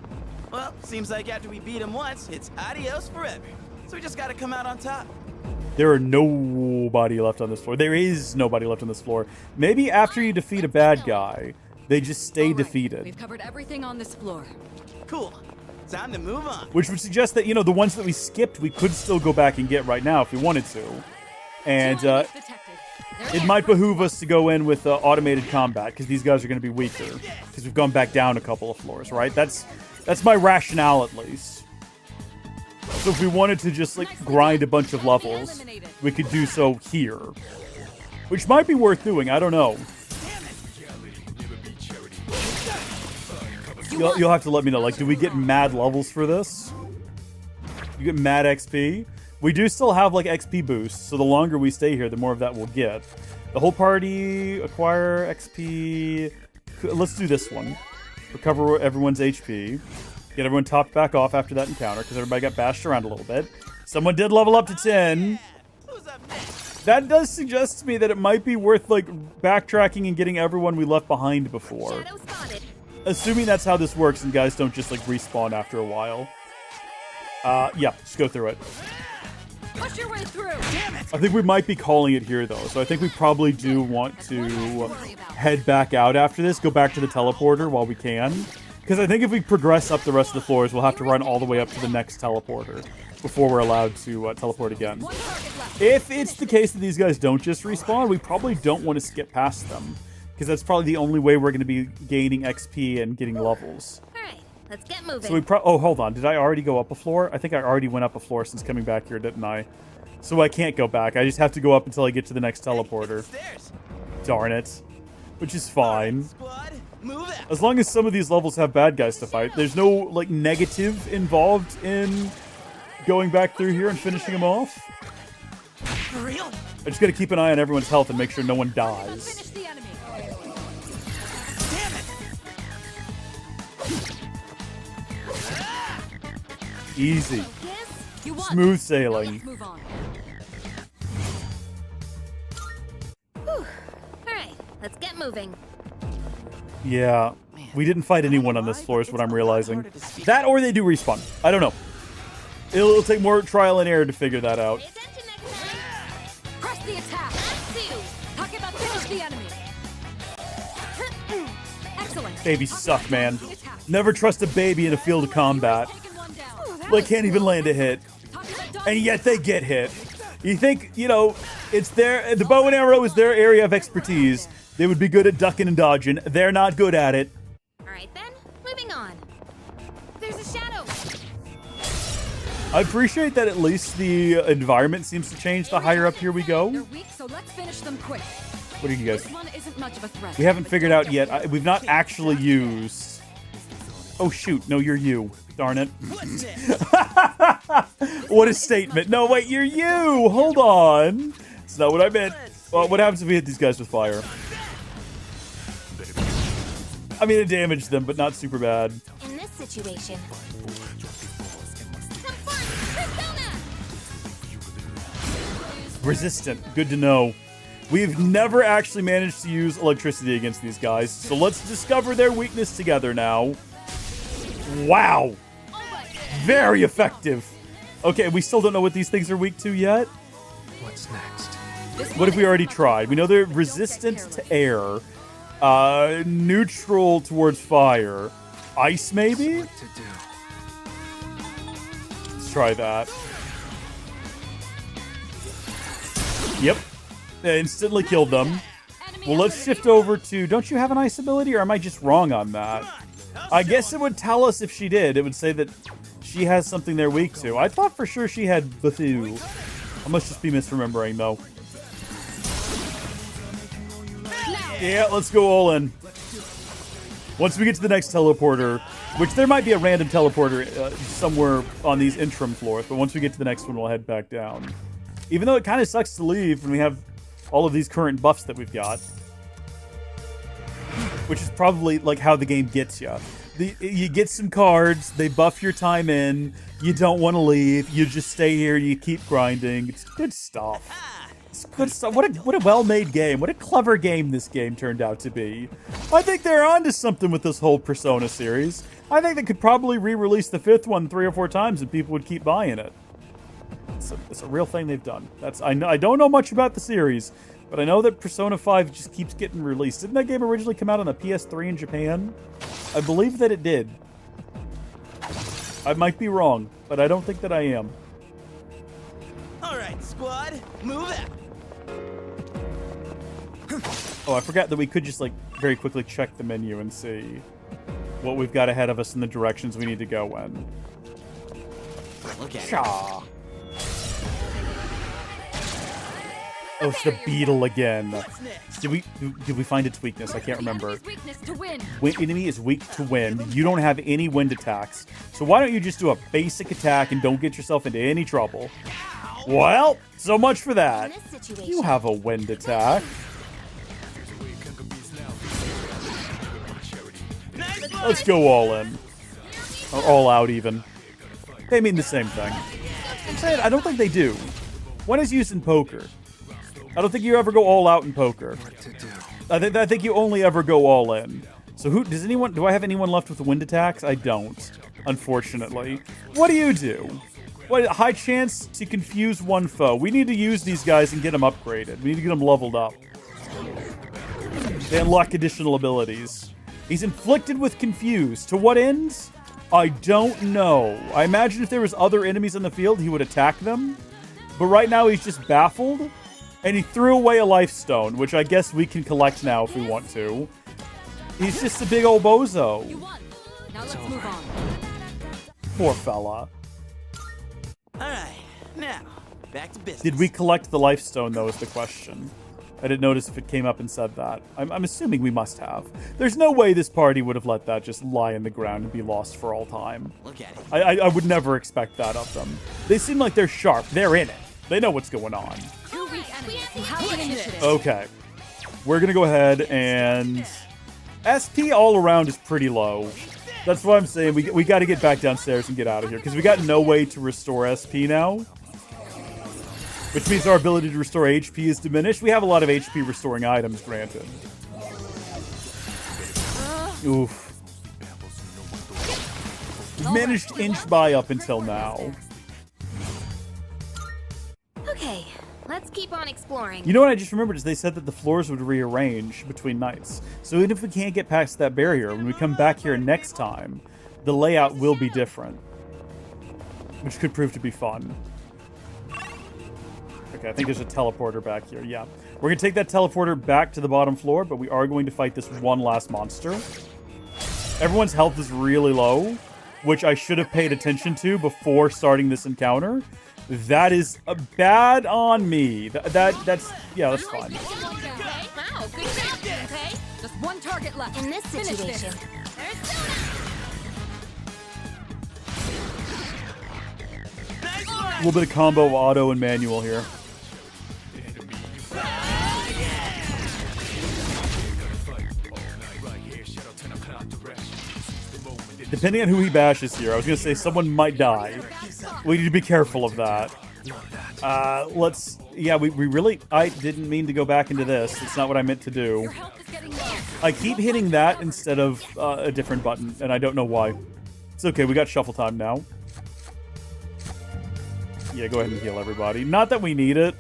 Well, seems like after we beat him once, it's adios forever. So we just gotta come out on top. There are nobody left on this floor. There is nobody left on this floor. Maybe after you defeat a bad guy, they just stay defeated. We've covered everything on this floor. Cool. Time to move on. Which would suggest that, you know, the ones that we skipped, we could still go back and get right now if we wanted to. And it might behoove us to go in with automated combat, because these guys are going to be weaker. Because we've gone back down a couple of floors, right? That's my rationale, at least. So if we wanted to just, like, grind a bunch of levels, we could do so here. Which might be worth doing, I don't know. You'll have to let me know, like, do we get mad levels for this? You get mad XP? We do still have, like, XP boosts, so the longer we stay here, the more of that we'll get. The whole party, acquire XP... Let's do this one. Recover everyone's HP. Get everyone topped back off after that encounter, because everybody got bashed around a little bit. Someone did level up to 10. That does suggest to me that it might be worth, like, backtracking and getting everyone we left behind before. Assuming that's how this works and guys don't just, like, respawn after a while. Yeah, just go through it. Push your way through. Damn it. I think we might be calling it here, though. So I think we probably do want to head back out after this. Go back to the teleporter while we can. Because I think if we progress up the rest of the floors, we'll have to run all the way up to the next teleporter before we're allowed to teleport again. If it's the case that these guys don't just respawn, we probably don't want to skip past them. Because that's probably the only way we're going to be gaining XP and getting levels. Alright, let's get moving. So we oh, hold on. Did I already go up a floor? I think I already went up a floor since coming back here, didn't I? So I can't go back. I just have to go up until I get to the next teleporter. Darn it. Which is fine. As long as some of these levels have bad guys to fight. There's no, like, negative involved in going back through here and finishing them off. For real? I just gotta keep an eye on everyone's health and make sure no one dies. Easy. Smooth sailing. Alright, let's get moving. Yeah, we didn't fight anyone on this floor is what I'm realizing. That or they do respawn. I don't know. It'll take more trial and error to figure that out. Press the attack. Talk about finish the enemy. Excellent. Babies suck, man. Never trust a baby in a field of combat. They can't even land a hit. And yet they get hit. You think, you know, it's the bow and arrow is their area of expertise. They would be good at ducking and dodging. They're not good at it. Alright then, moving on. There's a shadow. I appreciate that at least the environment seems to change the higher up here we go. They're weak, so let's finish them quick. What are you guys? This one isn't much of a threat. We haven't figured out yet. We've not actually used... Oh shoot, no, you're you. Darn it. What a statement. No, wait, you're you! Hold on. That's not what I meant. Well, what happens if we hit these guys with fire? I mean, it damaged them, but not super bad. In this situation... Resistant. Good to know. We've never actually managed to use electricity against these guys, so let's discover their weakness together now. Wow. Very effective. Okay, we still don't know what these things are weak to yet. What's next? What have we already tried? We know they're resistant to air, neutral towards fire, ice maybe? What to do? Let's try that. Yep. Instantly killed them. Well, let's shift over to... Don't you have an ice ability, or am I just wrong on that? I guess it would tell us if she did. It would say that she has something they're weak to. I thought for sure she had Buthu. I must just be misremembering, though. Yeah, let's go all in. Once we get to the next teleporter, which there might be a random teleporter somewhere on these interim floors, but once we get to the next one, we'll head back down. Even though it kind of sucks to leave when we have all of these current buffs that we've got. Which is probably like how the game gets you. You get some cards, they buff your time in, you don't want to leave, you just stay here, you keep grinding. It's good stuff. It's good stuff. What a well-made game. What a clever game this game turned out to be. I think they're onto something with this whole Persona series. I think they could probably re-release the 5th one 3 or 4 times and people would keep buying it. It's a real thing they've done. I don't know much about the series, but I know that Persona 5 just keeps getting released. Didn't that game originally come out on the PS3 in Japan? I believe that it did. I might be wrong, but I don't think that I am. Alright, squad, move out. Oh, I forgot that we could just, like, very quickly check the menu and see what we've got ahead of us in the directions we need to go in. Look at Shaw. Oh, it's the beetle again. Did we find its weakness? I can't remember. Enemy is weak to wind. You don't have any wind attacks. So why don't you just do a basic attack and don't get yourself into any trouble? Well, so much for that. You have a wind attack. Let's go all in. Or all out, even. They mean the same thing. I'm saying, I don't think they do. One is used in poker. I don't think you ever go all out in poker. I think you only ever go all in. So do I have anyone left with the wind attacks? I don't, unfortunately. What do? What, high chance to confuse one foe. We need to use these guys and get them upgraded. We need to get them leveled up. They unlock additional abilities. He's inflicted with confuse. To what ends? I don't know. I imagine if there was other enemies in the field, he would attack them. But right now he's just baffled. And he threw away a life stone, which I guess we can collect now if we want to. He's just a big old bozo. You won. Now let's move on. Poor fella. Alright, now, back to business. Did we collect the life stone, though, is the question. I didn't notice if it came up and said that. I'm assuming we must have. There's no way this party would have let that just lie in the ground and be lost for all time. Look at it. I would never expect that of them. They seem like they're sharp. They're in it. They know what's going on. Okay. We're going to go ahead and... SP all around is pretty low. That's what I'm saying. We got to get back downstairs and get out of here, because we got no way to restore SP now. Which means our ability to restore HP is diminished. We have a lot of HP restoring items, granted. Oof. We've managed to inch by up until now. Okay, let's keep on exploring. You know what I just remembered is they said that the floors would rearrange between nights. So even if we can't get past that barrier, when we come back here next time, the layout will be different. Which could prove to be fun. Okay, I think there's a teleporter back here. Yeah. We're going to take that teleporter back to the bottom floor, but we are going to fight this one last monster. Everyone's health is really low, which I should have paid attention to before starting this encounter. That is bad on me. That's yeah, that's fine. Wow, good job, okay? Just one target left. In this situation, A little bit of combo of auto and manual here. Depending on who he bashes here, I was going to say someone might die. We need to be careful of that. Yeah, we really... I didn't mean to go back into this. It's not what I meant to do. I keep hitting that instead of a different button, and I don't know why. It's okay, we got shuffle time now. Yeah, go ahead and heal everybody. Not that we need it.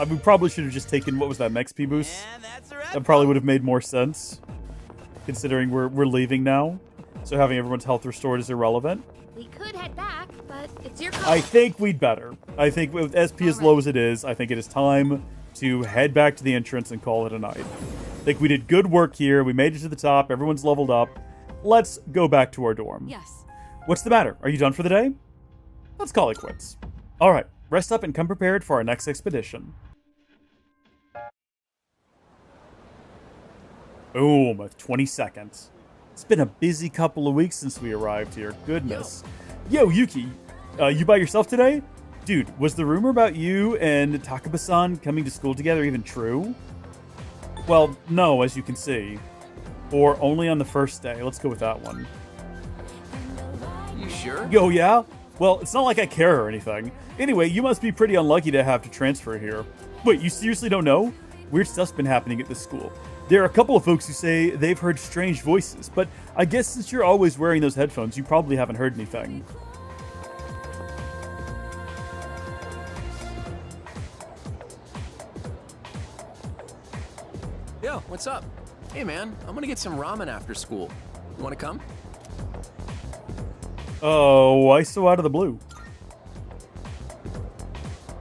We probably should have just taken, what was that, XP boost? That probably would have made more sense, considering we're leaving now. So having everyone's health restored is irrelevant. We could head back, but it's your call. I think we'd better. I think with SP as low as it is, I think it is time to head back to the entrance and call it a night. I think we did good work here. We made it to the top. Everyone's leveled up. Let's go back to our dorm. Yes. What's the matter? Are you done for the day? Let's call it quits. All right, rest up and come prepared for our next expedition. Boom, 20 seconds. It's been a busy couple of weeks since we arrived here. Goodness. Yo, Yuki, you by yourself today? Dude, was the rumor about you and Takaba-san coming to school together even true? Well, no, as you can see. Or only on the first day. Let's go with that one. You sure? Yo, yeah? Well, it's not like I care or anything. Anyway, you must be pretty unlucky to have to transfer here. Wait, you seriously don't know? Weird stuff's been happening at this school. There are a couple of folks who say they've heard strange voices, but I guess since you're always wearing those headphones, you probably haven't heard anything. Yo, what's up? Hey man, I'm gonna get some ramen after school. You wanna come? Oh, why so out of the blue?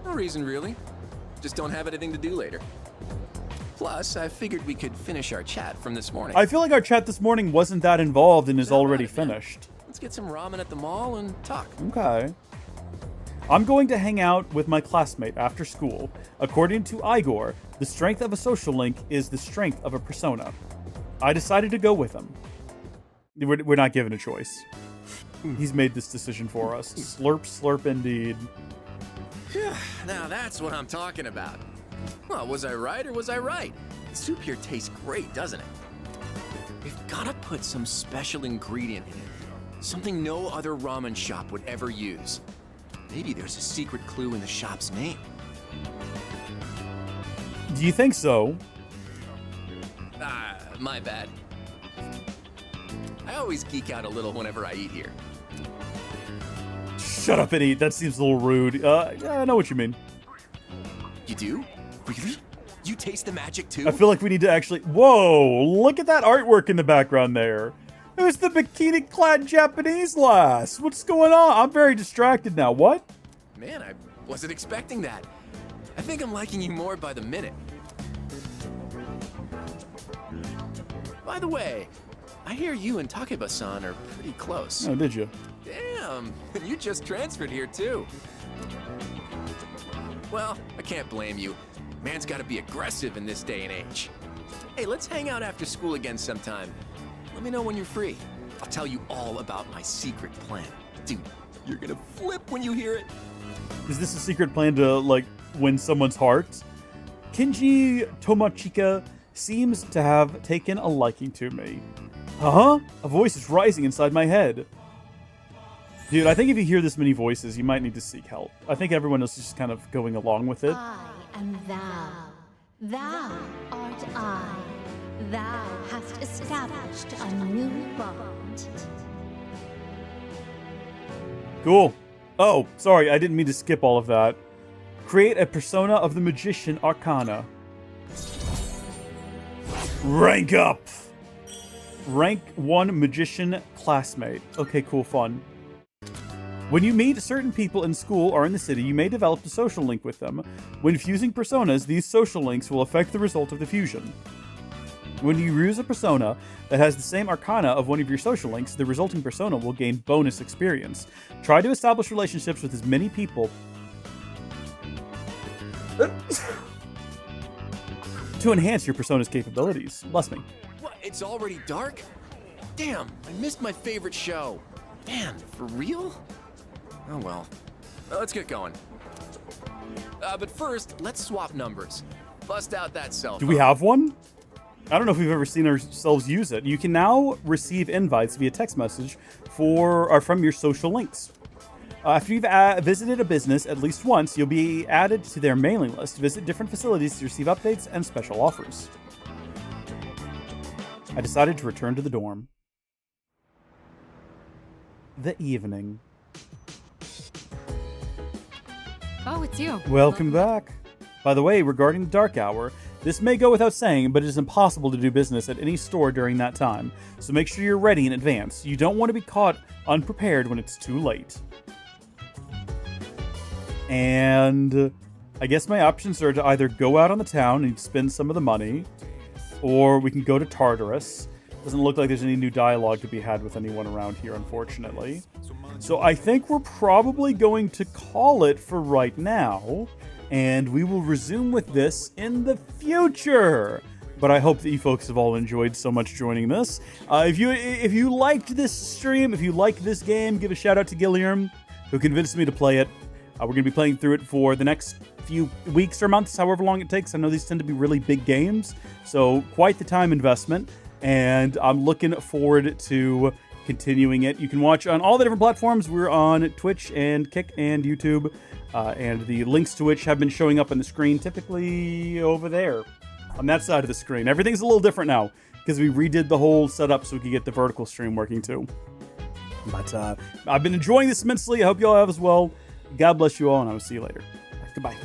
No reason really. Just don't have anything to do later. Plus, I figured we could finish our chat from this morning. I feel like our chat this morning wasn't that involved and is already finished. Let's get some ramen at the mall and talk. Okay. I'm going to hang out with my classmate after school. According to Igor, the strength of a social link is the strength of a persona. I decided to go with him. We're not given a choice. He's made this decision for us. Slurp, slurp indeed. Now that's what I'm talking about. Well, was I right or was I right? The soup here tastes great, doesn't it? We've gotta put some special ingredient in it. Something no other ramen shop would ever use. Maybe there's a secret clue in the shop's name. Do you think so? My bad. I always geek out a little whenever I eat here. Shut up and eat. That seems a little rude. Yeah, I know what you mean. You do? Really? You taste the magic too? I feel like we need to actually... Whoa! Look at that artwork in the background there. It was the bikini-clad Japanese lass. What's going on? I'm very distracted now. What? Man, I wasn't expecting that. I think I'm liking you more by the minute. By the way, I hear you and Takeba-san are pretty close. Oh, did you? Damn, you just transferred here too. Well, I can't blame you. Man's gotta be aggressive in this day and age. Hey, let's hang out after school again sometime. Let me know when you're free. I'll tell you all about my secret plan. Dude, you're gonna flip when you hear it. Is this a secret plan to, like, win someone's heart? Kinji Tomachika seems to have taken a liking to me. Huh? A voice is rising inside my head. Dude, I think if you hear this many voices, you might need to seek help. I think everyone else is just kind of going along with it. I am thou. Thou art I. Thou hast established a new bond. Cool. Oh, sorry, I didn't mean to skip all of that. Create a persona of the Magician Arcana. Rank up! Rank 1 Magician Classmate. Okay, cool, fun. When you meet certain people in school or in the city, you may develop a social link with them. When fusing personas, these social links will affect the result of the fusion. When you use a persona that has the same arcana of one of your social links, the resulting persona will gain bonus experience. Try to establish relationships with as many people to enhance your persona's capabilities. Bless me. What, it's already dark? Damn, I missed my favorite show. Man, for real? Oh well. Let's get going. But first, let's swap numbers. Bust out that cell phone. Do we have one? I don't know if we've ever seen ourselves use it. You can now receive invites via text message from your social links. After you've visited a business at least once, you'll be added to their mailing list. Visit different facilities to receive updates and special offers. I decided to return to the dorm. The evening. Oh, it's you. Welcome back. By the way, regarding the dark hour, this may go without saying, but it is impossible to do business at any store during that time, so make sure you're ready in advance. You don't want to be caught unprepared when it's too late. And I guess my options are to either go out on the town and spend some of the money, or we can go to Tartarus. Doesn't look like there's any new dialogue to be had with anyone around here, unfortunately. So I think we're probably going to call it for right now, and we will resume with this in the future. But I hope that you folks have all enjoyed so much joining this. If you liked this stream, if you like this game, give a shout out to Gilliam, who convinced me to play it. We're going to be playing through it for the next few weeks or months, however long it takes. I know these tend to be really big games, so quite the time investment, and I'm looking forward to continuing it. You can watch on all the different platforms. We're on Twitch and Kick and YouTube, and the links to which have been showing up on the screen, typically over there, on that side of the screen. Everything's a little different now, because we redid the whole setup so we could get the vertical stream working too. But I've been enjoying this immensely. I hope you all have as well. God bless you all, and I will see you later. Goodbye.